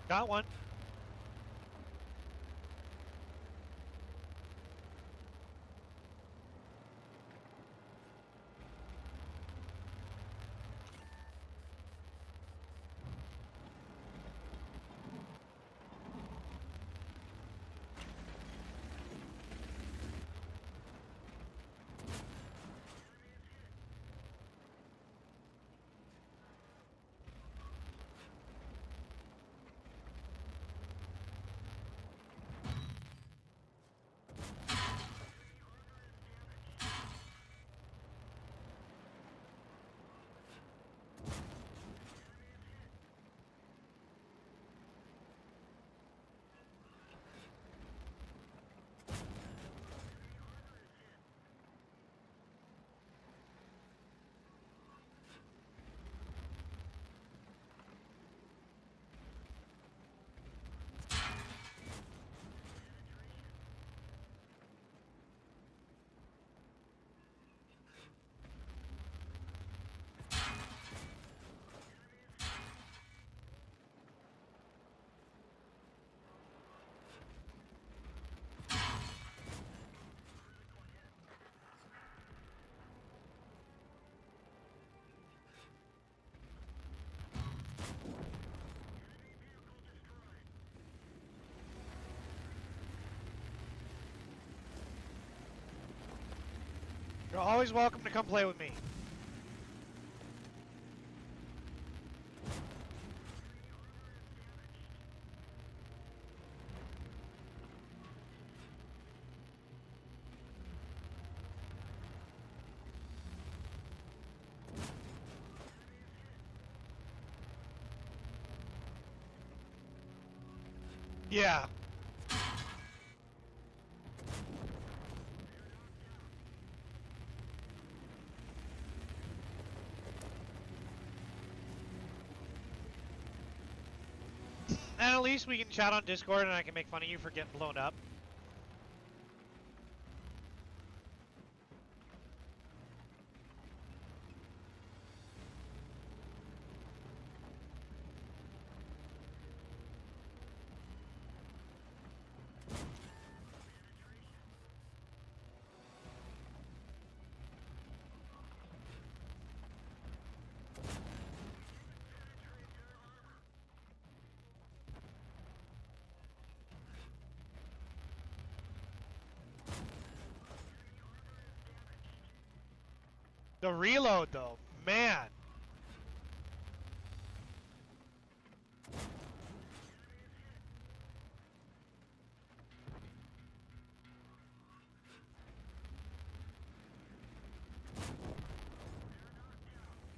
Got one. You're always welcome to come play with me. Yeah. And at least we can chat on Discord and I can make fun of you for getting blown up. The reload though, man.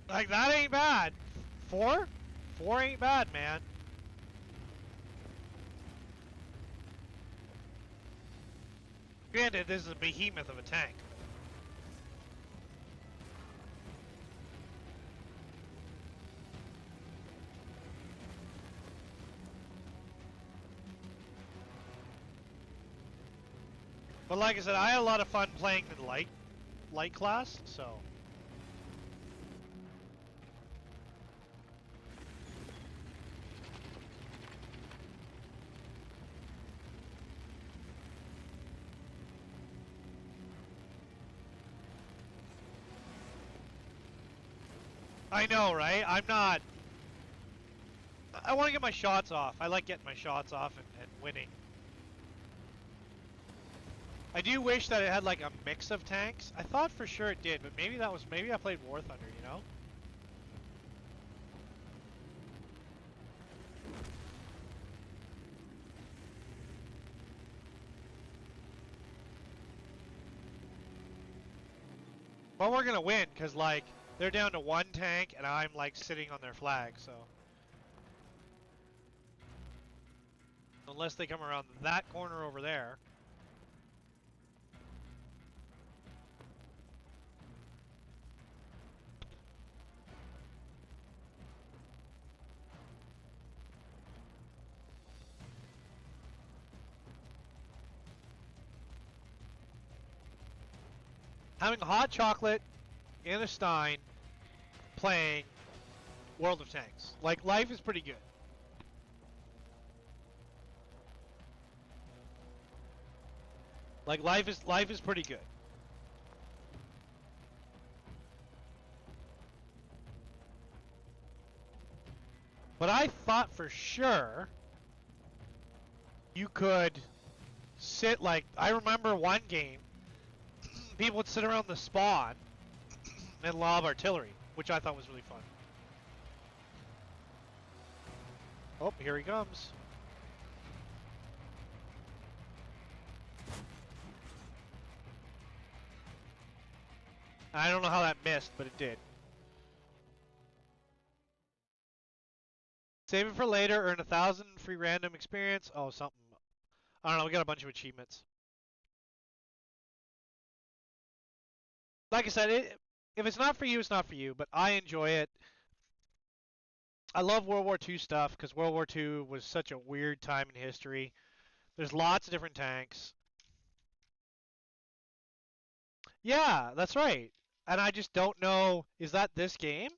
Like, that ain't bad. 4? 4 ain't bad, man. Granted, this is a behemoth of a tank. But like I said, I had a lot of fun playing the light class, so. I know, right? I'm not... I want to get my shots off. I like getting my shots off and winning. I do wish that it had like a mix of tanks. I thought for sure it did, but maybe that was... Maybe I played War Thunder, you know? But we're gonna win, because, like, they're down to one tank, and I'm, like, sitting on their flag, so... Unless they come around that corner over there. Having a hot chocolate in a stein, playing World of Tanks. Like, life is pretty good. Like, life is pretty good. But I thought for sure you could sit, like, I remember one game, people would sit around the spawn and lob artillery, which I thought was really fun. Oh, here he comes. I don't know how that missed, but it did. Save it for later, earn 1,000 free random experience. Oh, something. I don't know, we got a bunch of achievements. Like I said, if it's not for you, it's not for you, but I enjoy it. I love World War II stuff, because World War II was such a weird time in history. There's lots of different tanks. Yeah, that's right. And I just don't know, is that this game?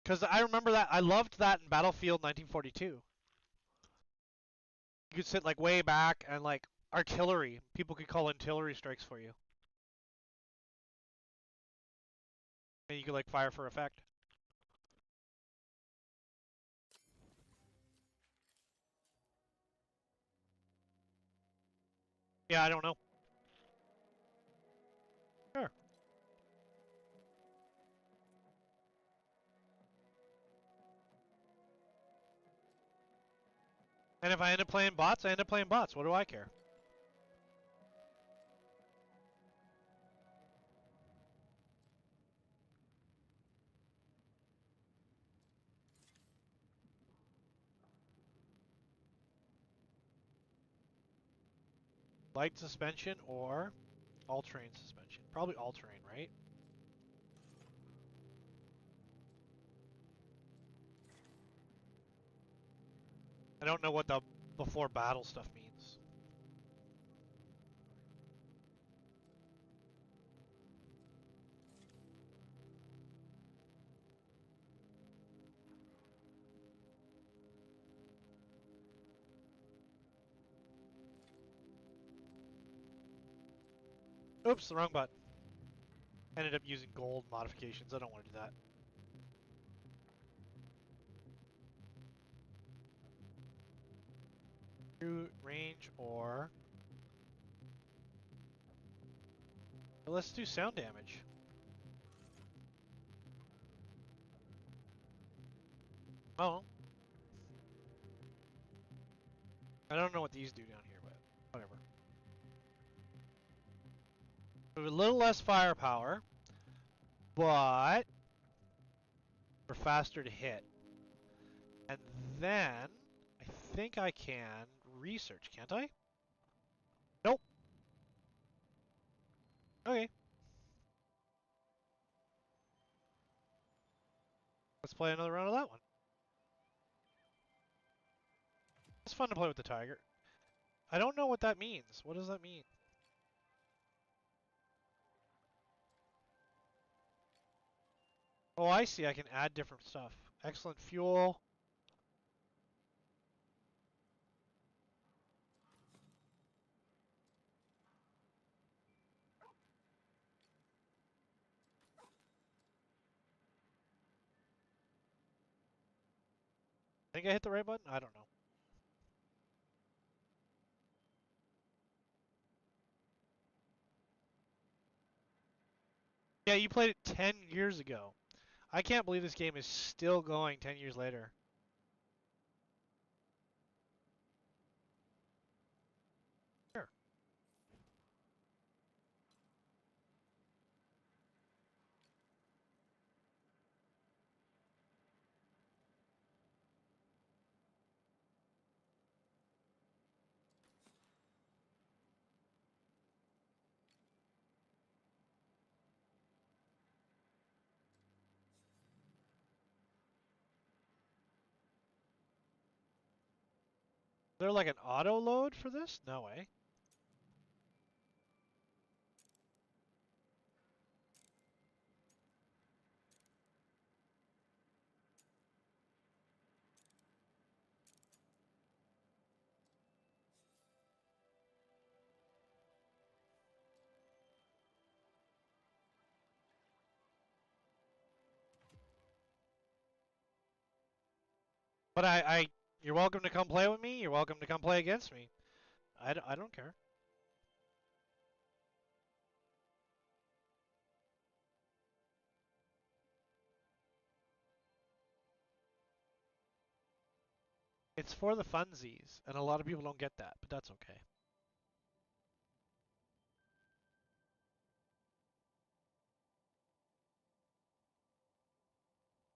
Because I remember that, I loved that in Battlefield 1942. You could sit like way back and like artillery. People could call artillery strikes for you. And you could like fire for effect. Yeah, I don't know. Sure. And if I end up playing bots, I end up playing bots. What do I care? Light suspension or all-terrain suspension? Probably all-terrain, right? I don't know what the before battle stuff means. Oops, the wrong button. Ended up using gold modifications. I don't want to do that. Range or... Let's do sound damage. Oh. I don't know what these do down here, but whatever. We have a little less firepower, but we're faster to hit. And then I think I can research, can't I? Nope. Okay. Let's play another round of that one. It's fun to play with the tiger. I don't know what that means. What does that mean? Oh, I see. I can add different stuff. Excellent fuel. I think I hit the right button? I don't know. Yeah, you played it 10 years ago. I can't believe this game is still going 10 years later. Sure. Is there like an auto load for this? No way. But you're welcome to come play with me. You're welcome to come play against me. I don't care. It's for the funsies, and a lot of people don't get that, but that's okay.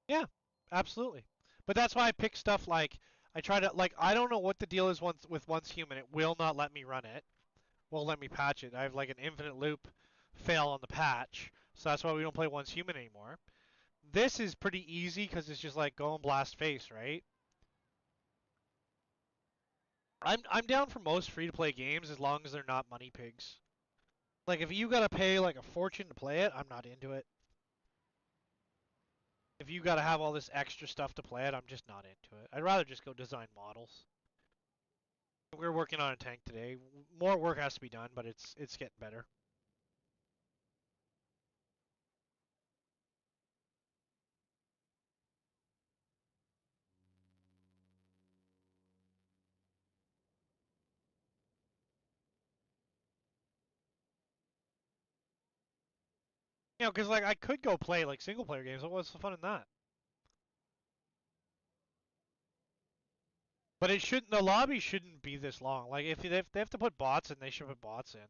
Yeah, absolutely. But that's why I pick stuff like I try to like I don't know what the deal is with once human. It will not let me run it. Won't let me patch it. I have like an infinite loop fail on the patch, so that's why we don't play once human anymore. This is pretty easy because it's just like go and blast face, right? I'm down for most free to play games as long as they're not money pigs. Like if you gotta pay like a fortune to play it, I'm not into it. If you gotta have all this extra stuff to play it, I'm just not into it. I'd rather just go design models. We're working on a tank today. More work has to be done, but it's getting better. You know, because like I could go play like single player games. What's the fun in that? But it shouldn't. The lobby shouldn't be this long. Like if they have to put bots in, they should put bots in.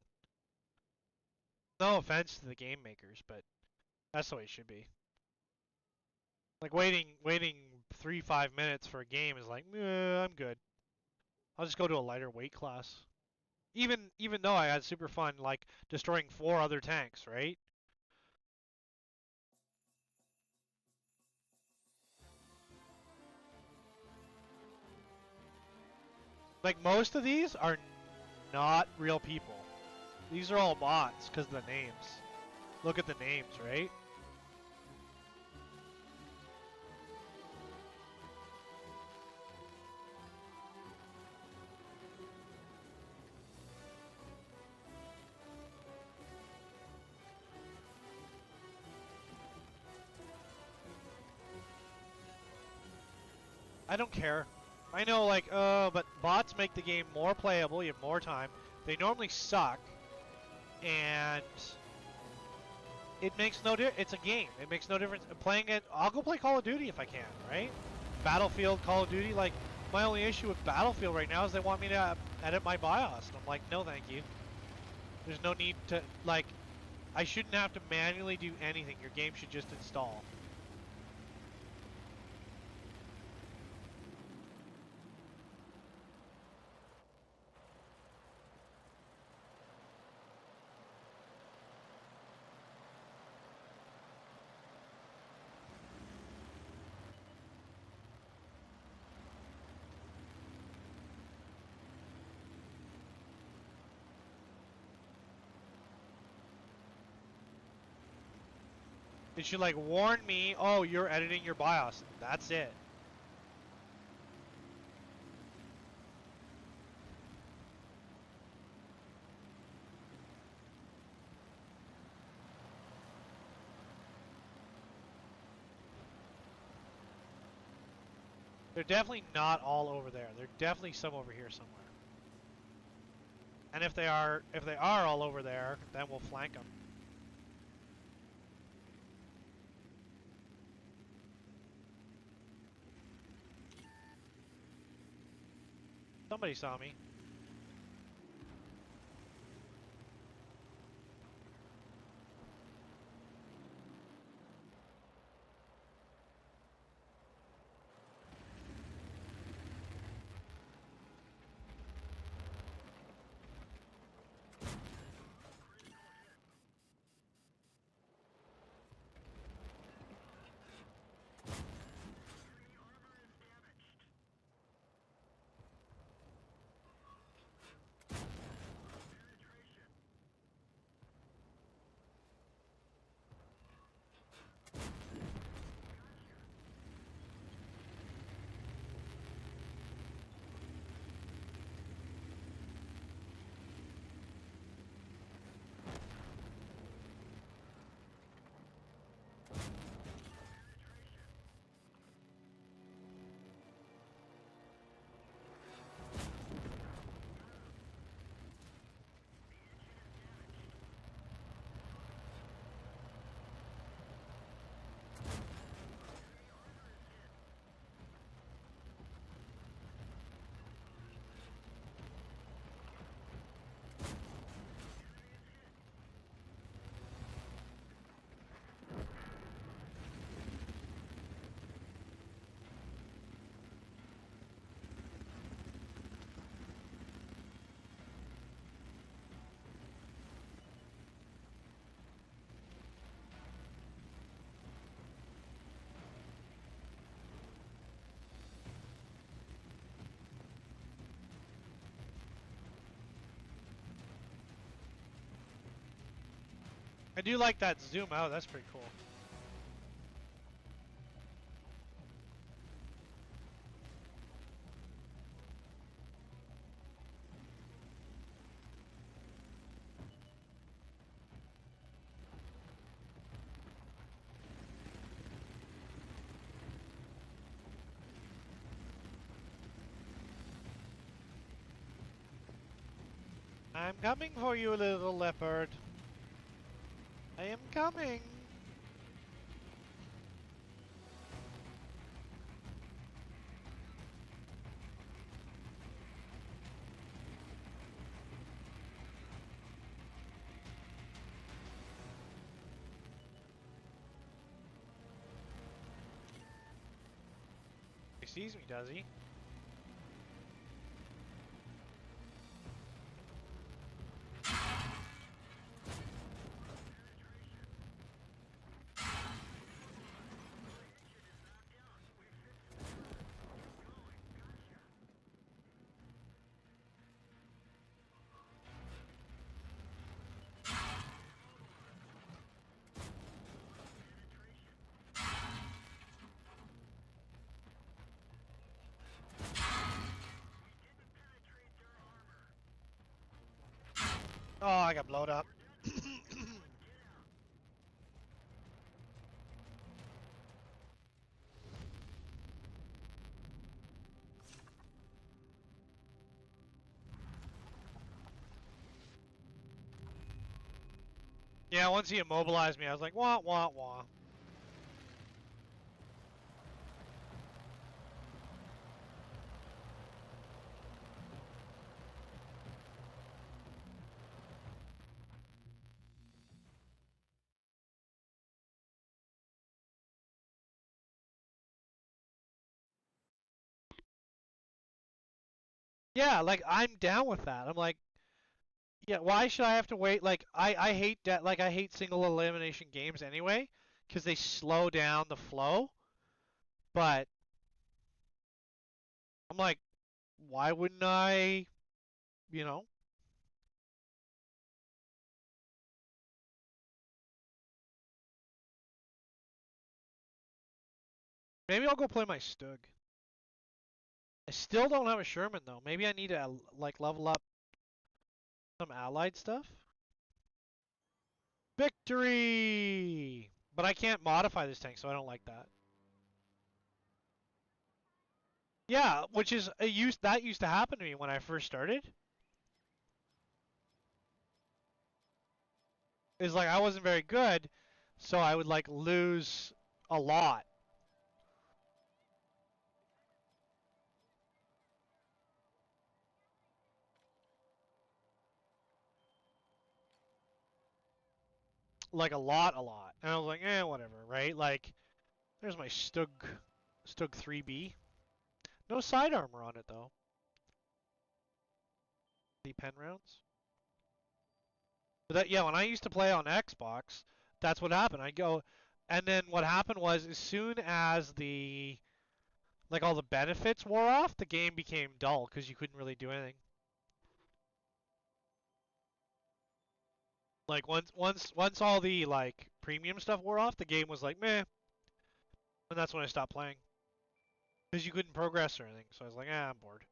No offense to the game makers, but that's the way it should be. Like waiting 3-5 minutes for a game is like, I'm good. I'll just go to a lighter weight class. Even though I had super fun like destroying 4 other tanks, right? Like most of these are not real people. These are all bots because of the names. Look at the names, right? I don't care. I know, like, but bots make the game more playable. You have more time. They normally suck, and it makes no difference. It's a game. It makes no difference. Playing it, I'll go play Call of Duty if I can, right? Battlefield, Call of Duty. Like, my only issue with Battlefield right now is they want me to edit my BIOS, and I'm like, no, thank you. There's no need to, like, I shouldn't have to manually do anything. Your game should just install. It should like warn me, oh, you're editing your BIOS. That's it. They're definitely not all over there. They're definitely some over here somewhere. And if they are all over there, then we'll flank them. Somebody saw me. I do like that zoom out. That's pretty cool. I'm coming for you, little leopard. I am coming. He sees me, does he? Oh, I got blown up. Yeah, once he immobilized me, I was like, wah, wah, wah. Yeah, like, I'm down with that. I'm like, yeah, why should I have to wait? Like, I hate that. Like, I hate single elimination games anyway, because they slow down the flow. But I'm like, why wouldn't I, you know? Maybe I'll go play my Stug. I still don't have a Sherman though. Maybe I need to like level up some allied stuff. Victory! But I can't modify this tank, so I don't like that. Yeah, which is that used to happen to me when I first started. Is like I wasn't very good, so I would like lose a lot. Like a lot. And I was like, whatever, right? Like, there's my Stug 3B. No side armor on it though. The pen rounds. But that, yeah, when I used to play on Xbox, that's what happened. I go, and then what happened was as soon as the like all the benefits wore off, the game became dull because you couldn't really do anything. Like once all the like premium stuff wore off, the game was like meh, and that's when I stopped playing because you couldn't progress or anything. So I was like, I'm bored.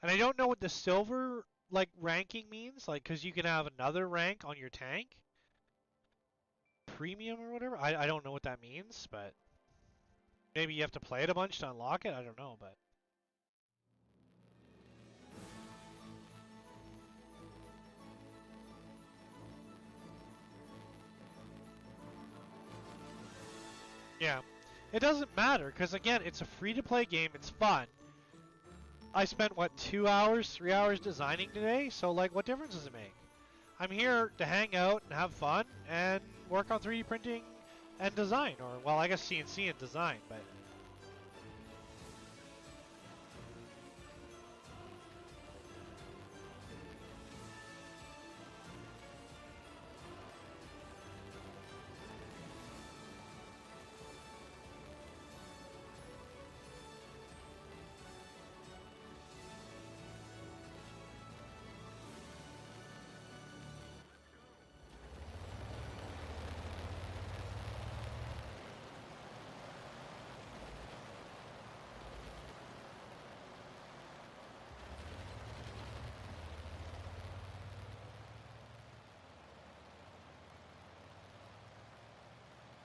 And I don't know what the silver like ranking means, like because you can have another rank on your tank, premium or whatever. I don't know what that means, but maybe you have to play it a bunch to unlock it. I don't know, but yeah, it doesn't matter because again, it's a free-to-play game. It's fun. I spent what 2 hours, 3 hours designing today, so like, what difference does it make? I'm here to hang out and have fun and work on 3D printing and design, or well, I guess CNC and design, but.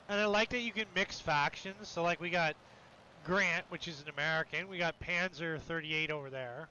And I like that you can mix factions. So like we got Grant, which is an American. We got Panzer 38 over there.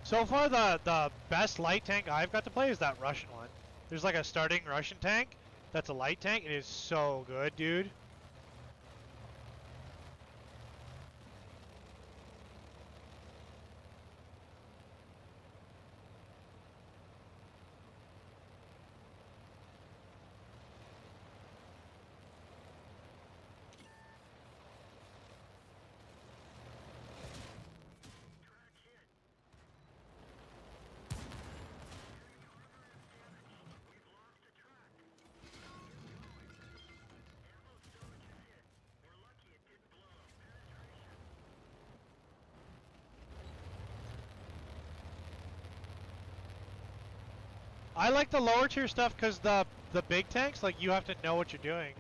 So far, the best light tank I've got to play is that Russian one. There's like a starting Russian tank that's a light tank. It is so good, dude. I like the lower tier stuff because the big tanks, like you have to know what you're doing.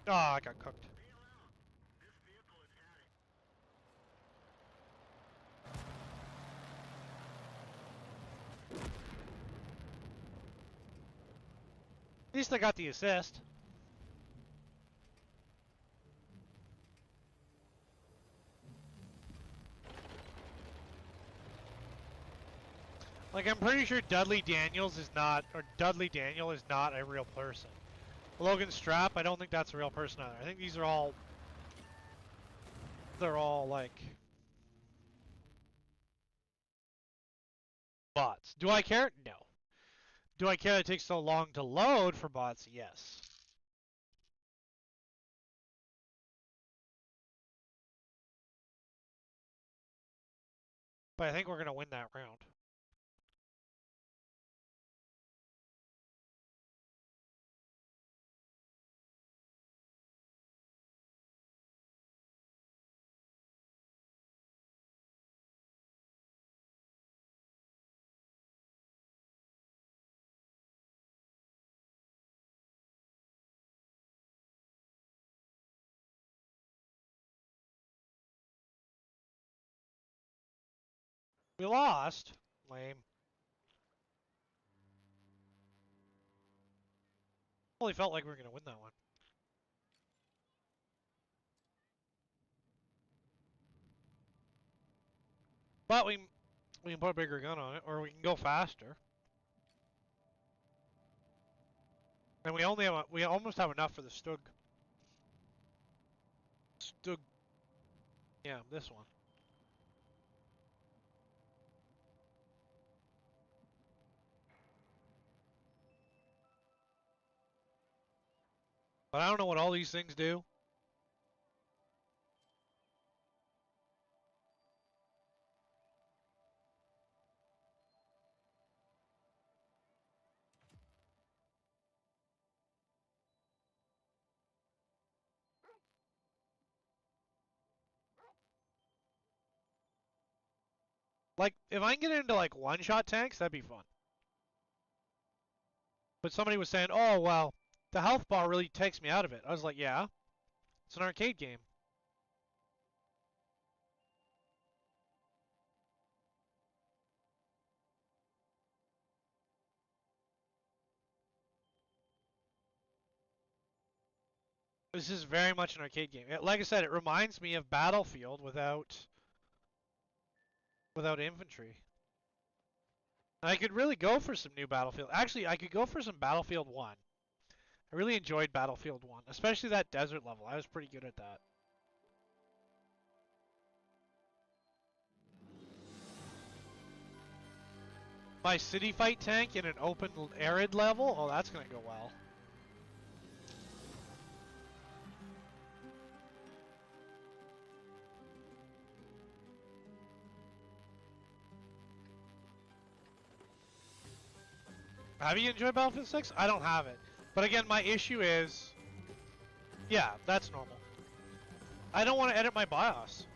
Oh, I got cooked. At least I got the assist. Like, I'm pretty sure Dudley Daniels is not, or Dudley Daniel is not a real person. Logan Strap, I don't think that's a real person either. I think these are all, they're all like bots. Do I care? No. Do I care that it takes so long to load for bots? Yes. But I think we're going to win that round. We lost. Lame. Only felt like we were going to win that one. But we can put a bigger gun on it, or we can go faster. And we almost have enough for the Stug. Stug. Yeah, this one. But I don't know what all these things do. Like, if I can get into, like, one-shot tanks, that'd be fun. But somebody was saying, oh, well, the health bar really takes me out of it. I was like, yeah, it's an arcade game. This is very much an arcade game. Like I said, it reminds me of Battlefield without infantry. And I could really go for some new Battlefield. Actually, I could go for some Battlefield 1. I really enjoyed Battlefield 1, especially that desert level. I was pretty good at that. My city fight tank in an open arid level? Oh, that's going to go well. Have you enjoyed Battlefield 6? I don't have it. But again, my issue is... Yeah, that's normal. I don't want to edit my BIOS.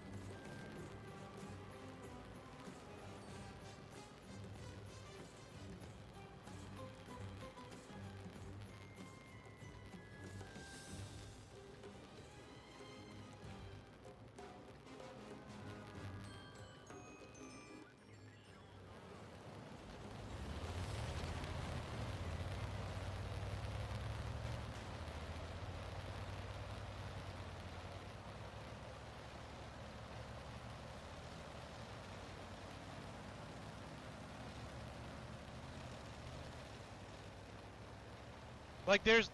Like there's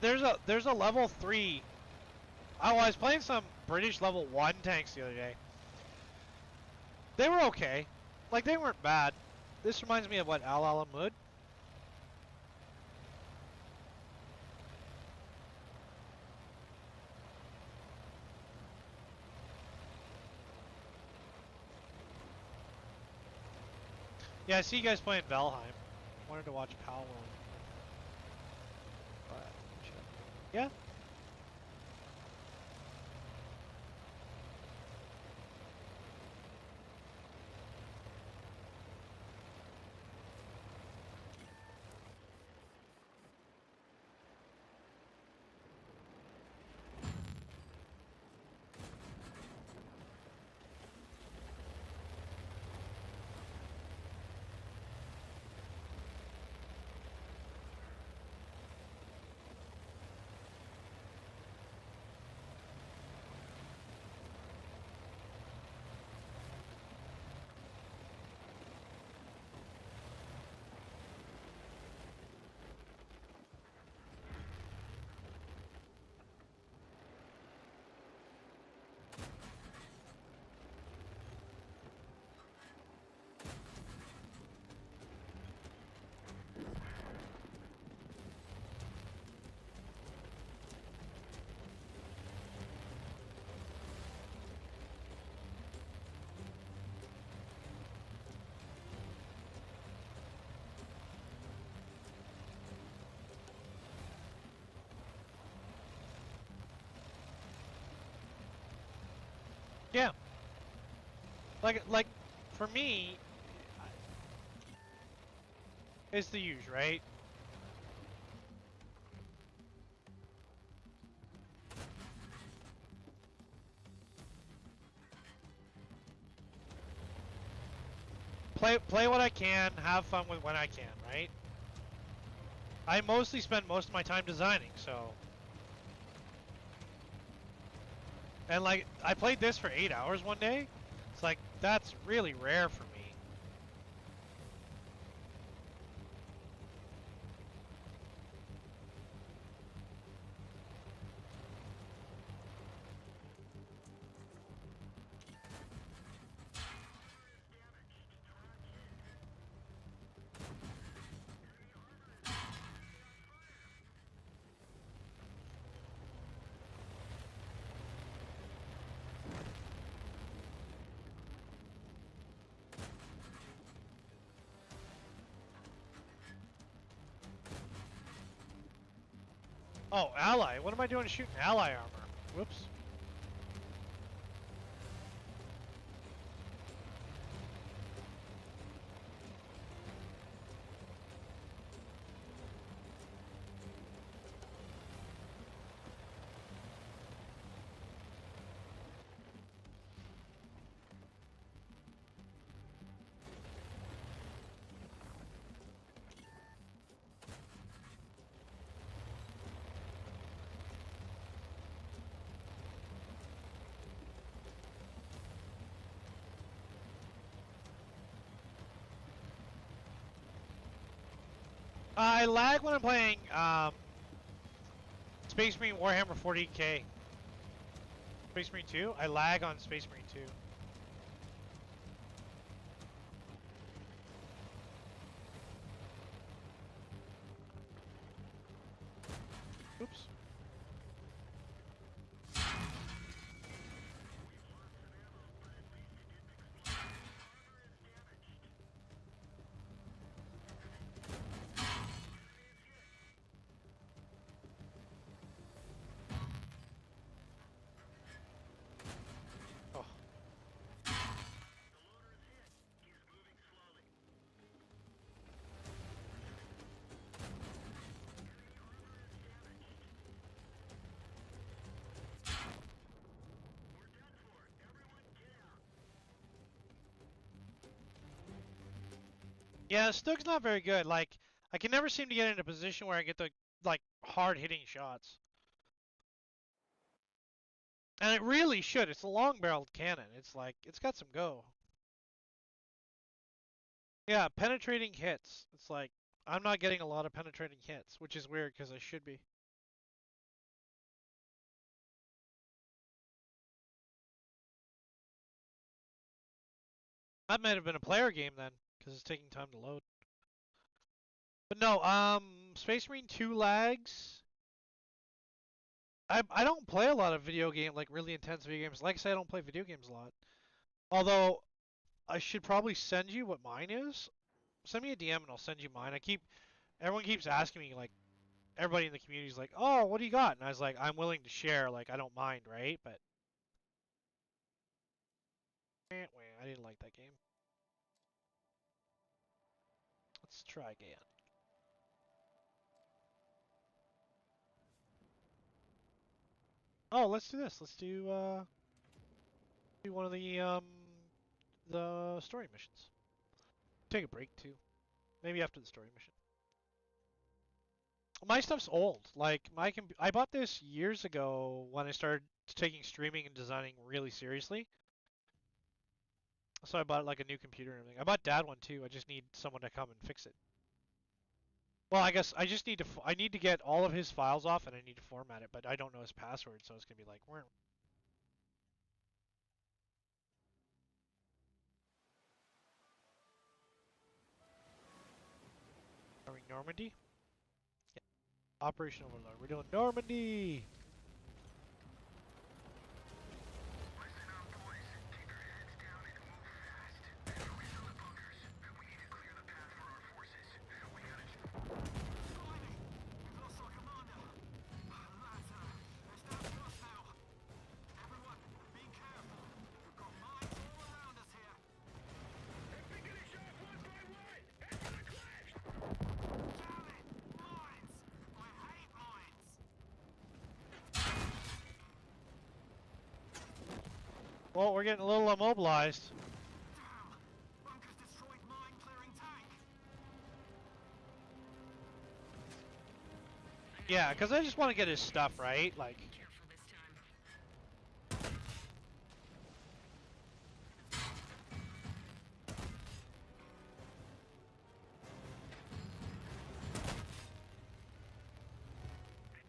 a level 3. Oh, I was playing some British level 1 tanks the other day. They were okay. Like they weren't bad. This reminds me of what, Al Alamud? Yeah, I see you guys playing Valheim. Wanted to watch Pal World. Yeah. Yeah. Like, for me, it's the use, right? Play what I can, have fun with when I can, right? I mostly spend most of my time designing, so. And like, I played this for 8 hours one day. It's like, that's really rare for me. Oh, ally. What am I doing shooting ally armor? Whoops. I lag when I'm playing Space Marine Warhammer 40k. Space Marine 2? I lag on Space Marine 2. Oops. Oh. Yeah, Stug's not very good. Like, I can never seem to get in a position where I get the, like, hard-hitting shots. And it really should. It's a long-barreled cannon. It's like, it's got some go. Yeah, penetrating hits. It's like, I'm not getting a lot of penetrating hits, which is weird because I should be. That might have been a player game then, because it's taking time to load. But no, Space Marine 2 lags. I don't play a lot of video game, like really intense video games. Like I say, I don't play video games a lot. Although, I should probably send you what mine is. Send me a DM and I'll send you mine. Everyone keeps asking me, like, everybody in the community is like, oh, what do you got? And I was like, I'm willing to share, like, I don't mind, right? But, I didn't like that game. Let's try again. Oh, let's do this. Let's do one of the story missions. Take a break too. Maybe after the story mission. My stuff's old. Like I bought this years ago when I started taking streaming and designing really seriously. So I bought like a new computer and everything. I bought Dad one too. I just need someone to come and fix it. Well, I guess I just need to I need to get all of his files off and I need to format it, but I don't know his password, so it's gonna be like, are we Normandy? Yeah. Operation Overlord. We're doing Normandy. Listen up, boys. Keep your heads down and move fast. We're in the bunkers. We need to clear the path for our forces. We gotta... Sliding! We've lost our commander. Lads, there's no trust now. Everyone, be careful. Well, we're getting a little immobilized. Damn! Bunkers destroyed mine clearing tank. Yeah, because I just want to get his stuff, right? Like, Careful this time.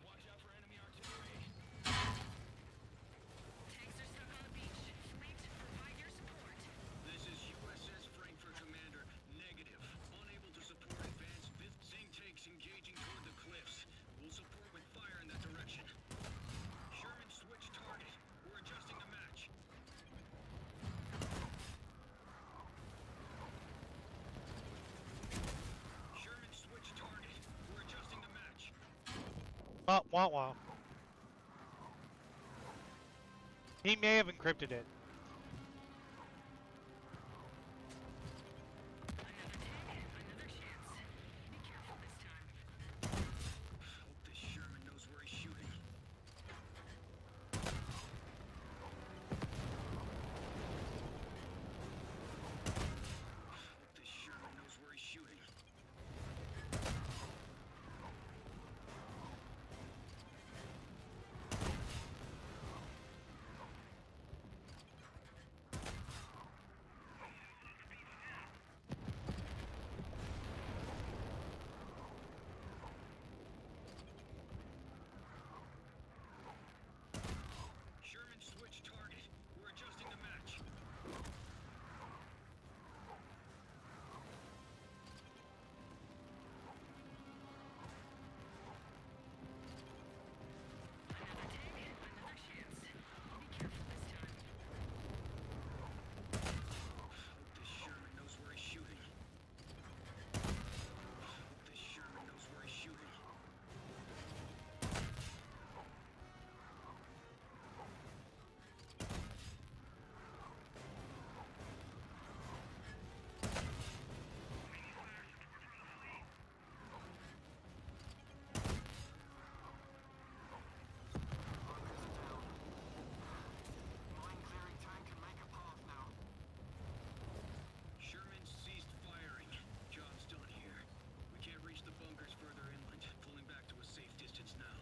Watch out for enemy artillery. Tanks are stuck on the beach. Fleet, provide your support. This is USS Frankfurt Commander. Negative. Unable to support advanced seeing tanks engaging toward the cliffs. We'll support with fire in that direction. Sherman switch target. We're adjusting the match. Sherman switch target. We're adjusting the match. wah, wah, wah. He may have encrypted it. Another chance. Be careful this time. Hope this Sherman knows where he's shooting. Hope this Sherman knows where he's shooting. Sherman switch target. We're adjusting the match. Another tank, another chance. Be careful this time. Hope this Sherman knows where he's shooting. Hope this Sherman knows where he's shooting. Mine clearing tank can make a path now. Sherman ceased firing. John's still in here. We can't reach the bunkers further inland. Pulling back to a safe distance now.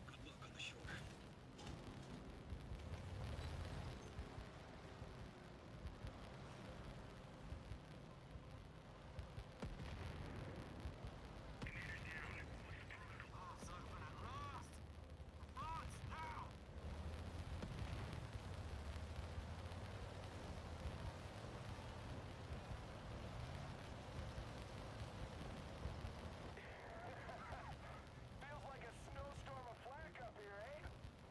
Good luck on the shore. Commander's down. What's the protocol? Path's open at last! Advance now! Feels like a snowstorm of flak up here, eh?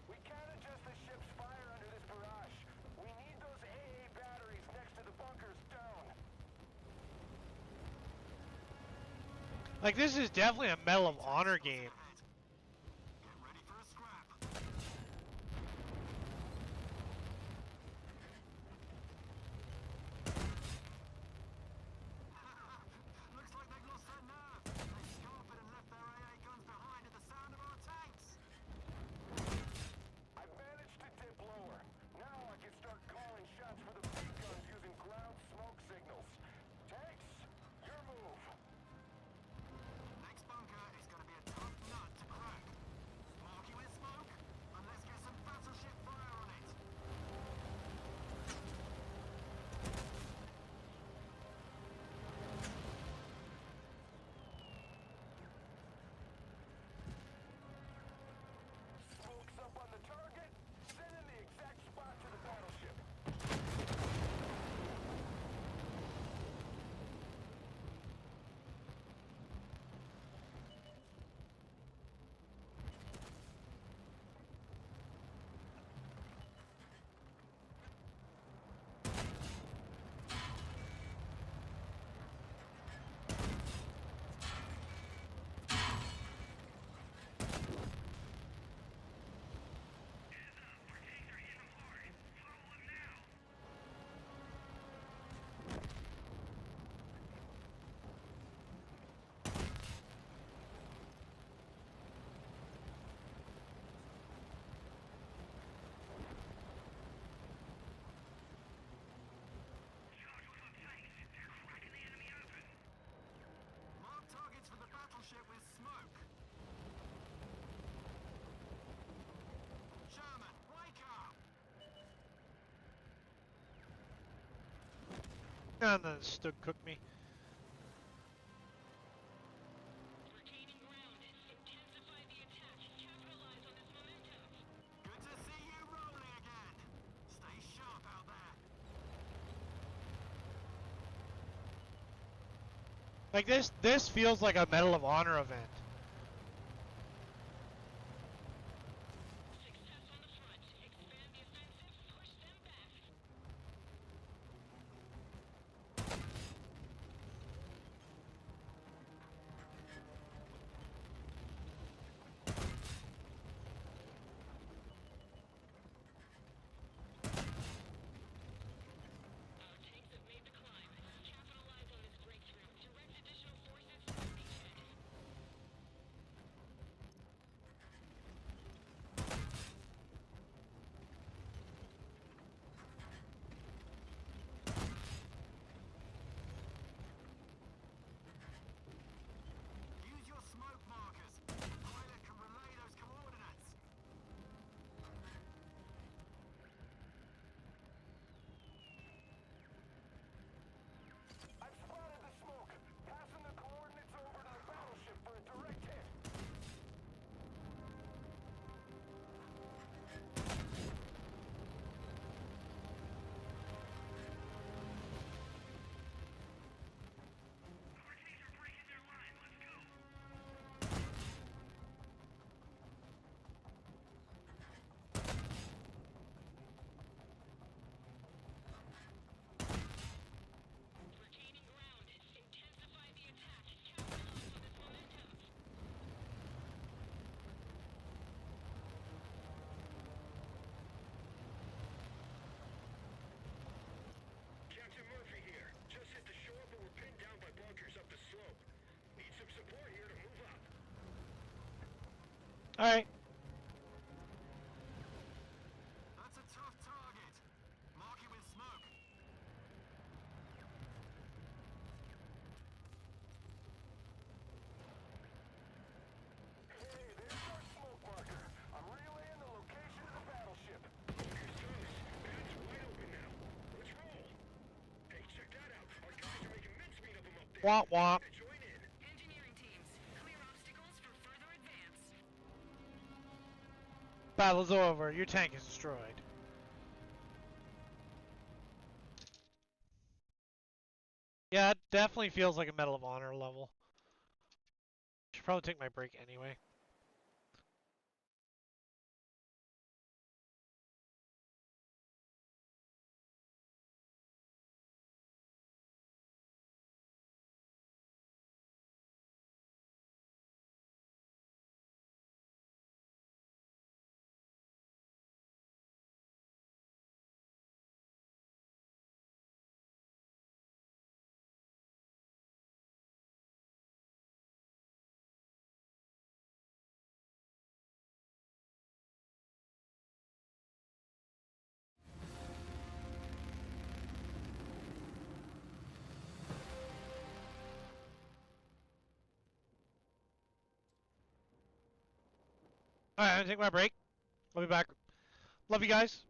We can't adjust the ship's fire under this barrage. We need those AA batteries next to the bunkers down. Like, this is definitely a Medal of Honor game. Get ready for a scrap. Looks like they've lost their nerve. They scarpered and left their AA guns behind at the sound of our tanks. I managed to dip lower. Now I can start calling shots for the big guns using ground smoke signals. Tanks, your move. Next bunker is gonna be a tough nut And then stood cook me. Regaining ground. Intensify the attack. Capitalize on this momentum. Good to see you rolling again. Stay sharp out there. Like this feels like a Medal of Honor event. Success on the front. Expand the offensive. Push them back. Our tanks have made the climb. Capitalize on this breakthrough. Direct additional forces to the beachhead. Use your smoke markers. Pilot can relay those coordinates. I've spotted the smoke. Passing the coordinates over to the battleship for a direct hit. Overseas are breaking their line. Let's go. Regaining ground. Intensify the attack. Capitalize on this momentum. Captain Murphy here. Just hit the shore, but we're pinned down by bunkers up the slope. Need some support here to move up. Alright. That's a tough target. Mark it with smoke. Hey, there's our smoke marker. I'm relaying the location of the battleship. Here's Thomas. Pad's wide open now. Let's roll. Hey, check that out. Our guys are making mincemeat of them up there. Womp womp. Join in. Engineering teams, clear obstacles for further advance. Battle's over. Your tank is destroyed. Yeah, it definitely feels like a Medal of Honor level. Should probably take my break anyway. Alright, I'm gonna take my break. I'll be back. Love you guys.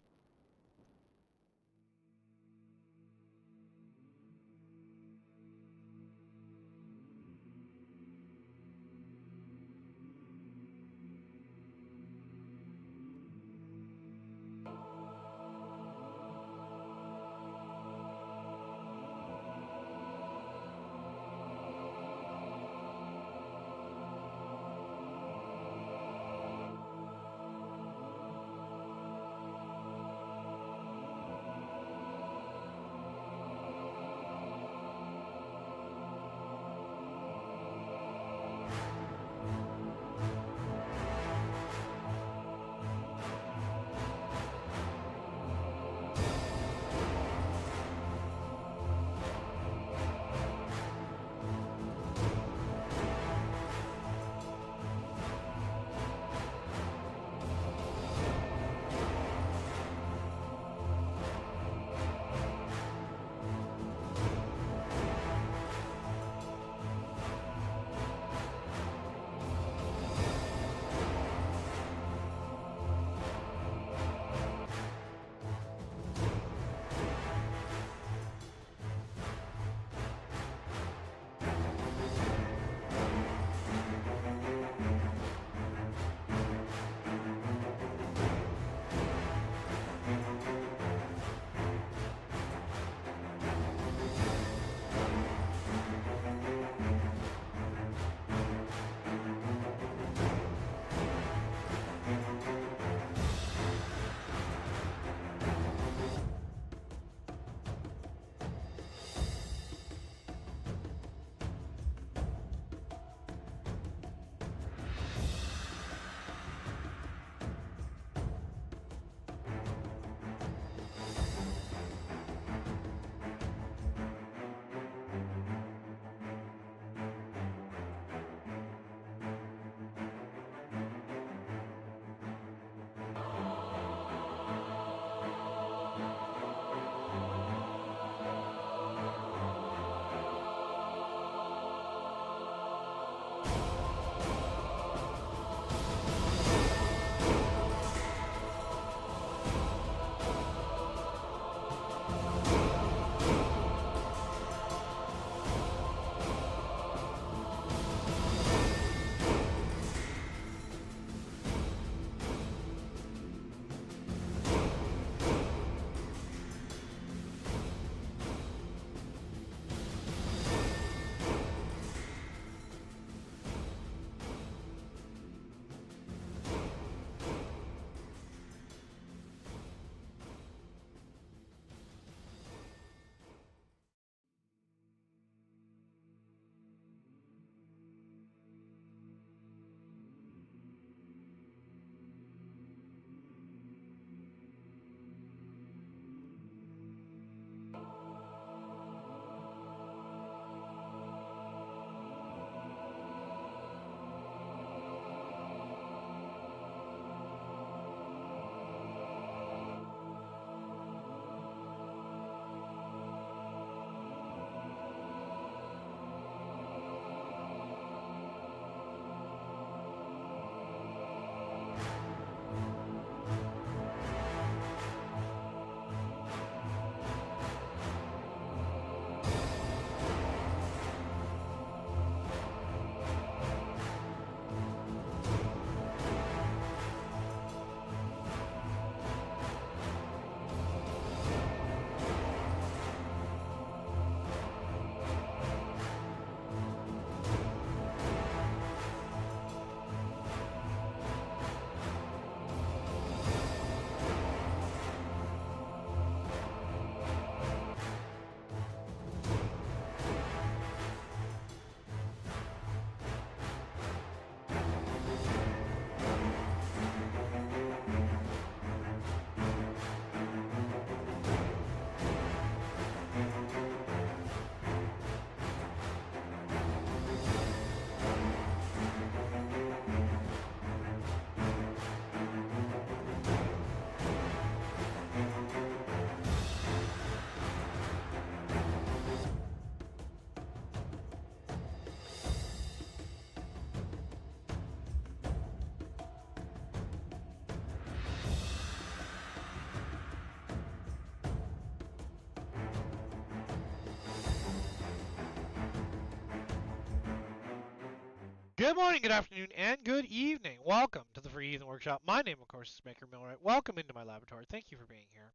Good morning, good afternoon, and good evening. Welcome to the Free Heathen Workshop. My name, of course, is Maker Millwright. Welcome into my laboratory. Thank you for being here.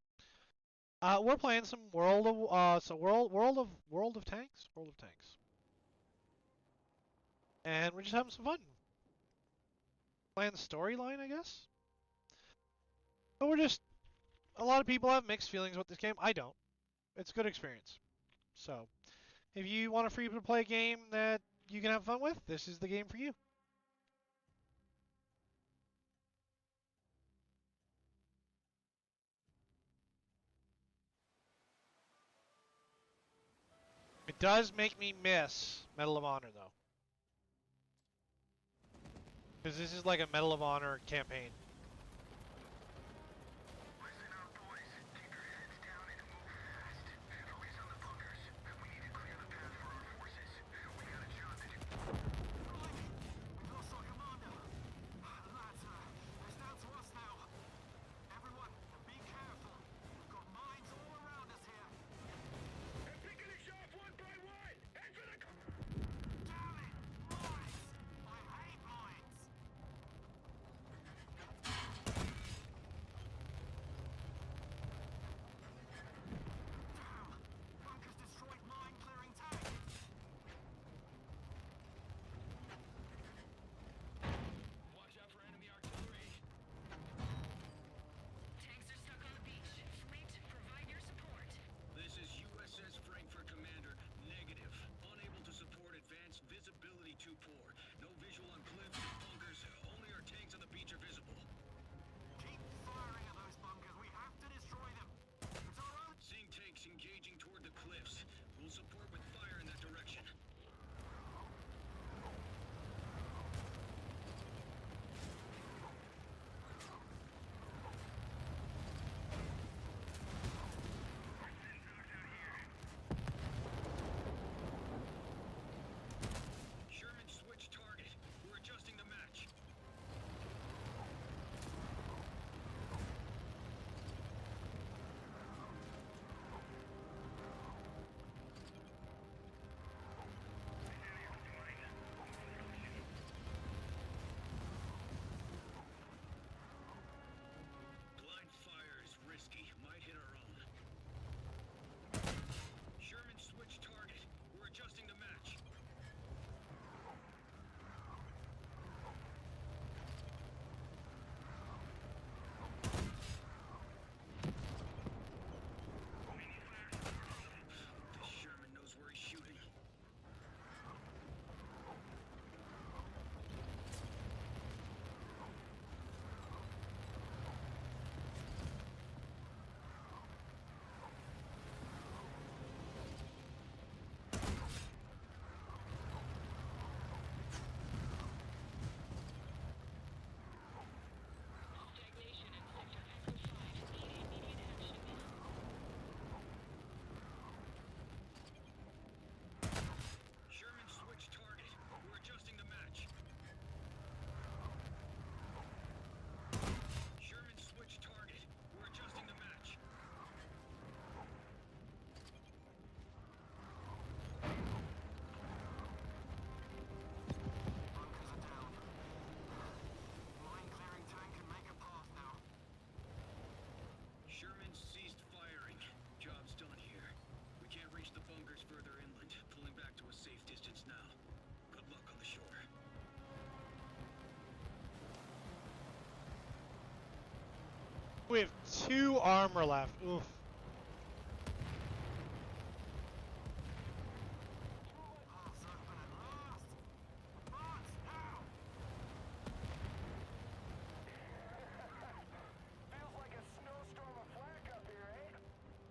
We're playing some World of Tanks, and we're just having some fun. Playing the storyline, I guess. But a lot of people have mixed feelings about this game. I don't. It's a good experience. So, if you want a free to play game that you can have fun with, this is the game for you. It does make me miss Medal of Honor, though. Because this is like a Medal of Honor campaign. Listen up, boys. Keep your heads down and move fast. Focus on the bunkers. We need to clear the path for our forces. We got a job to do. Blimey! We've lost our commander. Lads, it's down to us now. Everyone, be careful. We've got mines all around us here. They're picking us off one by one. Head for the... Damn it! Mines! I hate mines! Bunkers destroyed mine clearing tank. Watch out for enemy artillery. Tanks are stuck on the beach. Fleet, provide your support. This is USS Frankfurt Commander. Negative. Unable to support advanced visibility too poor. No visual on cliffs and bunkers. Only our tanks on the beach are visible. Keep firing at those bunkers. We have to destroy them. It's our own. Seeing tanks engaging toward the cliffs. We'll support with fire in that direction. Sherman switch target. We're adjusting the match. Blind fire is risky. Might hit our own. Sherman switch target. We're adjusting the match. This Sherman knows where he's shooting. Stagnation in sector Echo 5. Need immediate action. Sherman switch target. We're adjusting the match. Sherman switch target. We're adjusting the match. Bunkers are down. Mine clearing tank can make a path now. Sherman ceased firing. Job's done here. We can't reach the bunkers further inland. Pulling back to a safe distance now. Good luck on the shore. We have 2 armor left. Oof. Path's open at last. Advance now. Feels like a snowstorm of flak up here, eh?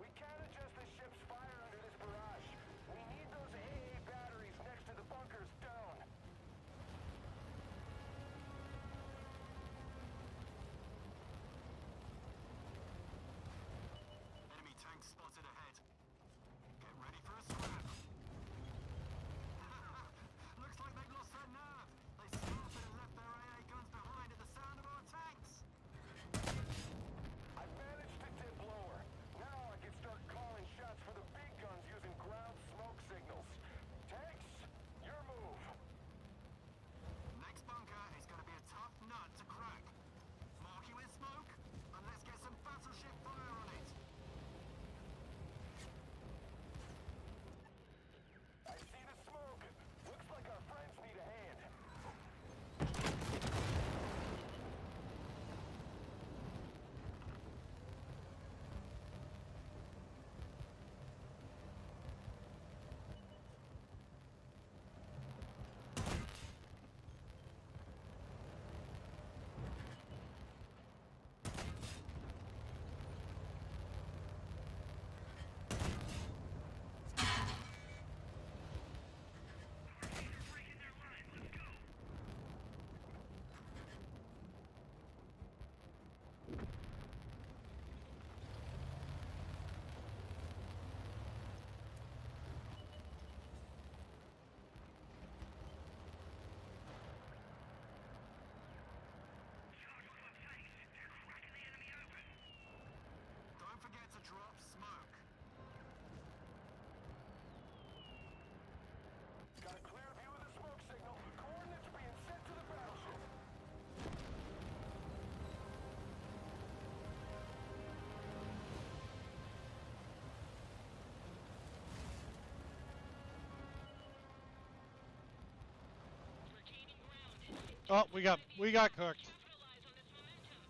We can't adjust the ship's fire under this barrage. We need those AA batteries next to the bunkers down. Oh, we got cooked. Capitalize on this momentum.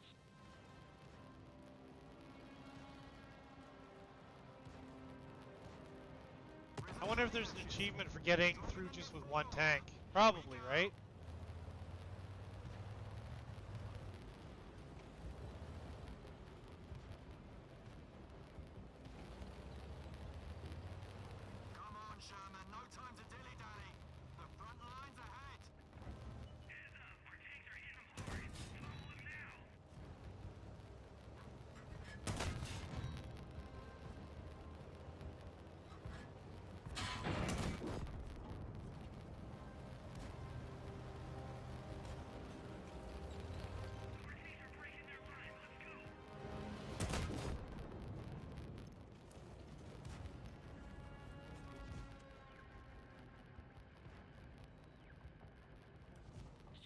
I wonder if there's an achievement for getting through just with one tank. Probably, right? Come on, Sherman. No time to dilly-dally. The front line's ahead. Heads up. Our tanks are hitting them hard. Follow them now. Our tanks are breaking their line. Let's go.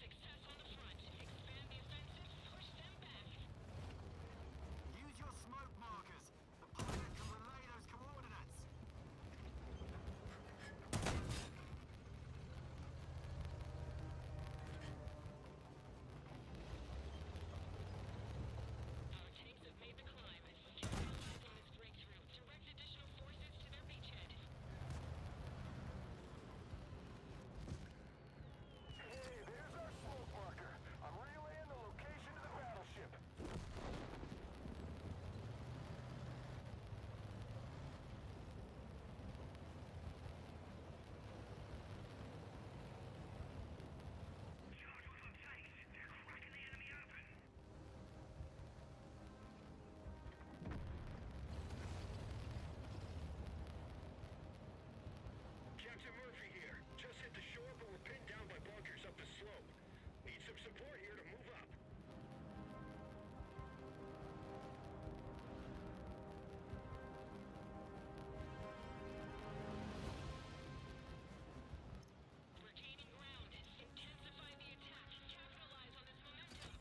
Success on the front. Expand the offensive. Push them back. Use your smoke markers. The pilot can relay those coordinates. Our tanks have made the climb. Capitalize on this breakthrough. Direct additional forces to their beachhead. Hey, there's our smoke marker. I'm relaying the location of the battleship. Charge with our tanks. They're cracking the enemy open. Captain Murphy here. Just hit the shore, but we're pinned down by bunkers up the slope. Need some support here to move up. We're gaining ground. Intensify the attack. Capitalize on this momentum.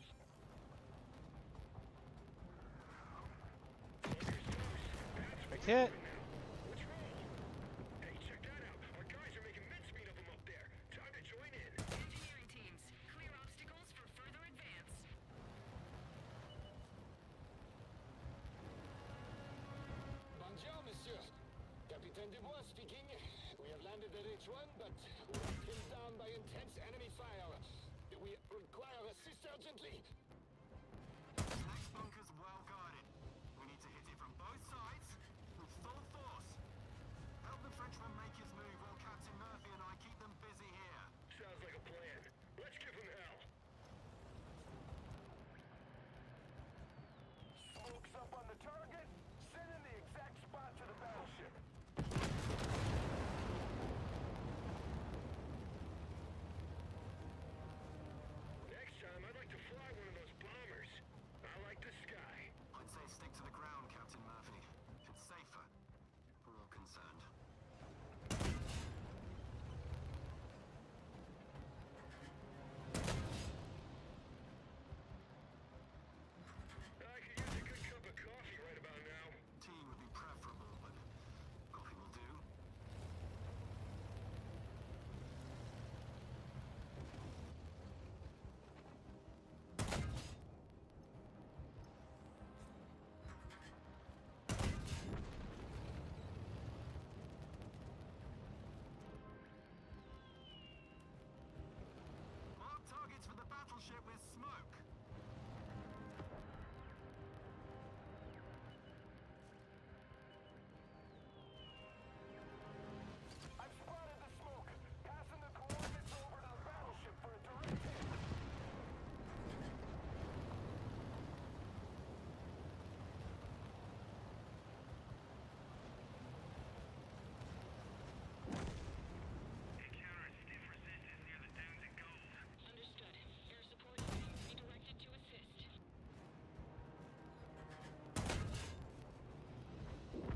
Big hit. What's wrong? Hey, check that out. Our guys are making mincemeat of them up there. Time to join in. Engineering teams, clear obstacles for further advance. Bonjour, monsieur. Capitaine Dubois speaking. We have landed at H1, but we are pinned down by intense enemy fire. We require assist urgently. Next bunker's well guarded. We need to hit it from both sides with full force. Help the Frenchman make his move while Captain Murphy and I keep them busy here. Sounds like a plan. Let's give him hell. Smoke's up on the target. Send in the exact spot to the battleship. Next time, I'd like to fly one of those bombers. I like the sky. I'd say stick to the ground, Captain Murphy. It's safer for all concerned. I could use a good cup of coffee right about now. Tea would be preferable, but coffee will do. Mark targets for the battleship with smoke. I've spotted the smoke. Passing the coordinates over to the battleship for a direct hit. Encounter stiff resistance near the dunes and gold. Understood. Air support is being redirected to assist.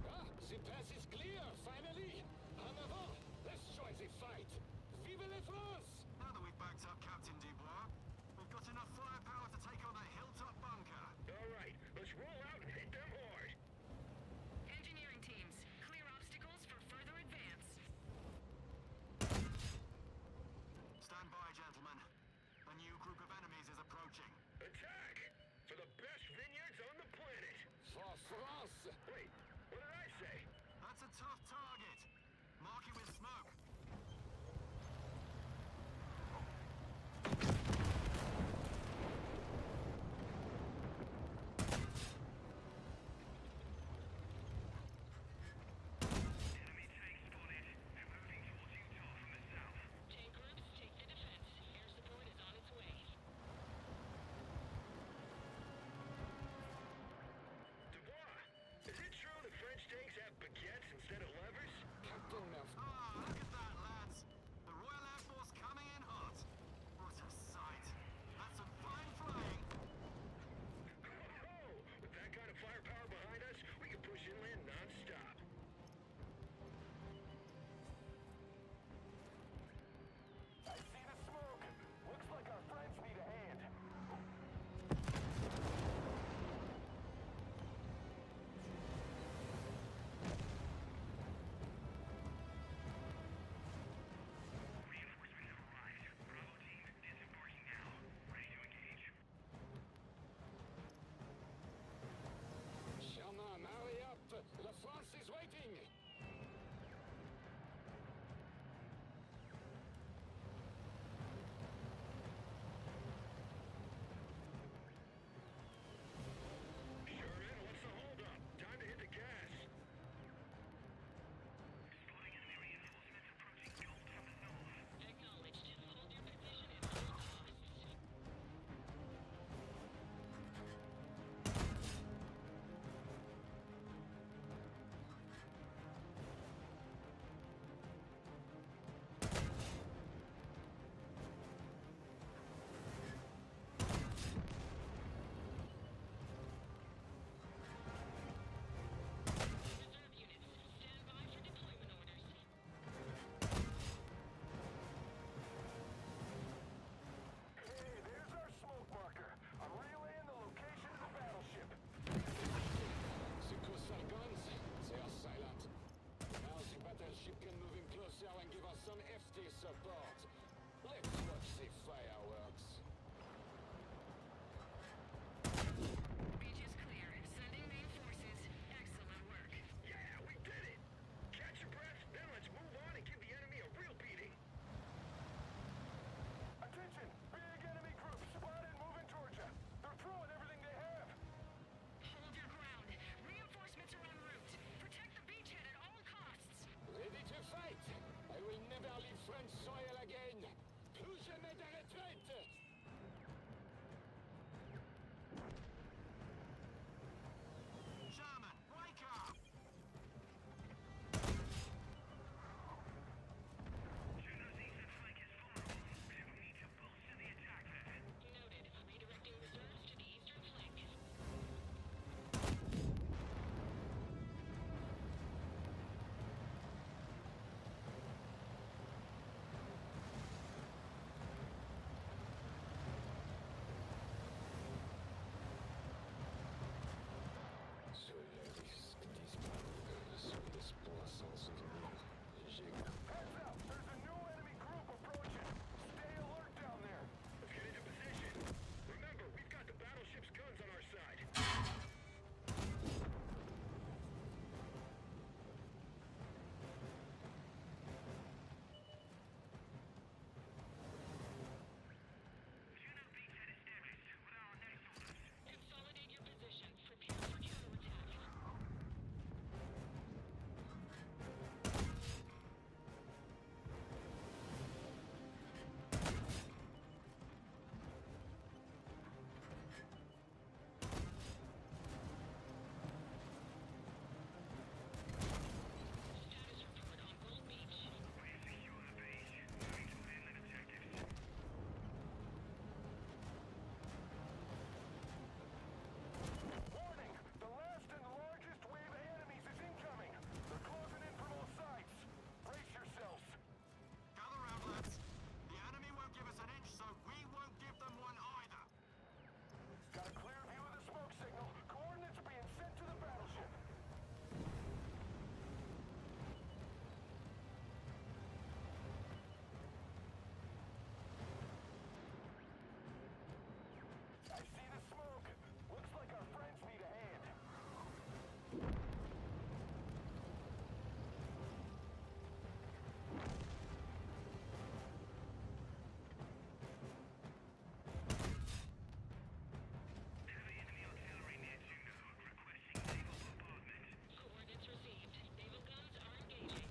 Ah, the pass is clear, finally. En avant. Let's join the fight. Vive la France! Now that we've backed up Captain Dubois, we've got enough firepower to take on that hilltop bunker. All right, let's roll out and hit them hard. Engineering teams, clear obstacles for further advance. Stand by, gentlemen. A new group support. Let's watch the fireworks. Beach is clear. Sending main forces. Excellent work. Yeah, we did it! Catch your breath, then let's move on and give the enemy a real beating. Attention! Big enemy group spotted moving towards you. They're throwing everything they have. Hold your ground. Reinforcements are en route. Protect the beachhead at all costs. Ready to fight! I will never leave French soil again. Plus jamais de retraite! Sherman, wake up! Juno's eastern flank is vulnerable. We need to bolster the attack there. Noted. Redirecting reserves to the eastern flank. Sur le risque disparu, sur l'espoir sans souvenir, j'ai... Heads up! There's a new enemy group approaching! Stay alert down there! Let's get into position. Remember, we've got the battleship's guns on our side. Juno beachhead is nearest. What are our next orders? Consolidate your position. Prepare for counterattack. Status report on Gold Beach. We secure the base. Moving to inland objectives. Warning! The last and largest wave of enemies is incoming! They're closing in from all sides! Brace yourselves! Gather round, lads. The enemy won't give us an inch, so we won't give them one either. Got a clear view of the smoke signal. Coordinates being sent to the battleship. I see the smoke. Looks like our friends need a hand. Heavy enemy artillery near Juno. Requesting naval bombardment. Coordinates received. Naval guns are engaging.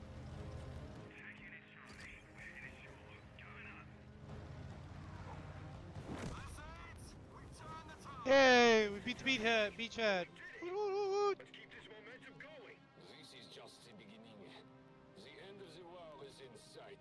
Attack unit Charlie. We're headed shore. Going up. Lassies! We've turned the tide! Yay! We beat the beachhead. Woot, woot, woot, woot. Let's keep this momentum going. This is just the beginning. The end of the war is in sight.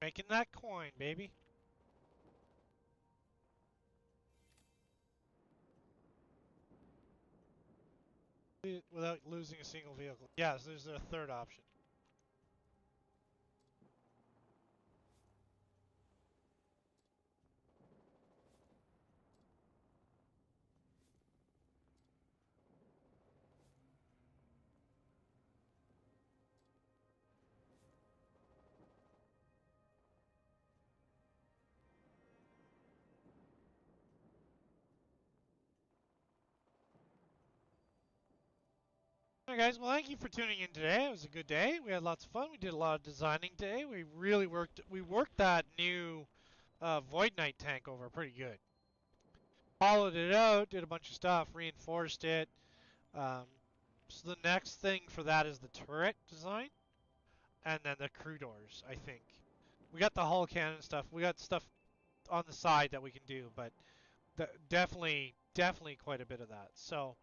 Making that coin, baby. Without losing a single vehicle. Yes, there's a third option. Alright guys, well thank you for tuning in today. It was a good day. We had lots of fun. We did a lot of designing today. We really worked that new Void Knight tank over pretty good. Hollowed it out, did a bunch of stuff, reinforced it. So the next thing for that is the turret design. And then the crew doors, I think. We got the hull cannon stuff. We got stuff on the side that we can do, but definitely quite a bit of that. So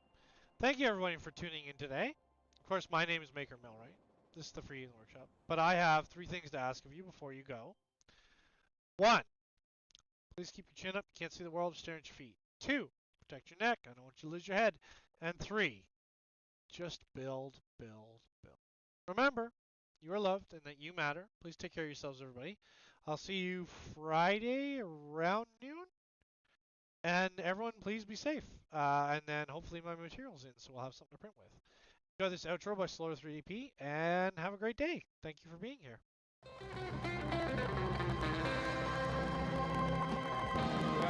thank you everybody for tuning in today. Of course, my name is Maker Millwright. This is the Free Heathen Workshop. But I have 3 things to ask of you before you go. 1, please keep your chin up. You can't see the world, just stare at your feet. 2, protect your neck. I don't want you to lose your head. And 3, just build, build, build. Remember, you are loved and that you matter. Please take care of yourselves, everybody. I'll see you Friday around noon. And everyone, please be safe. And then hopefully my material's in, so we'll have something to print with. Enjoy this outro by Slower3DP, and have a great day. Thank you for being here. Well,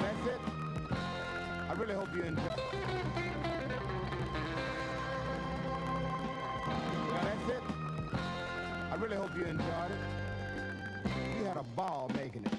that's it. I really hope you enjoy. Well, that's it. I really hope you enjoyed it. We had a ball making it.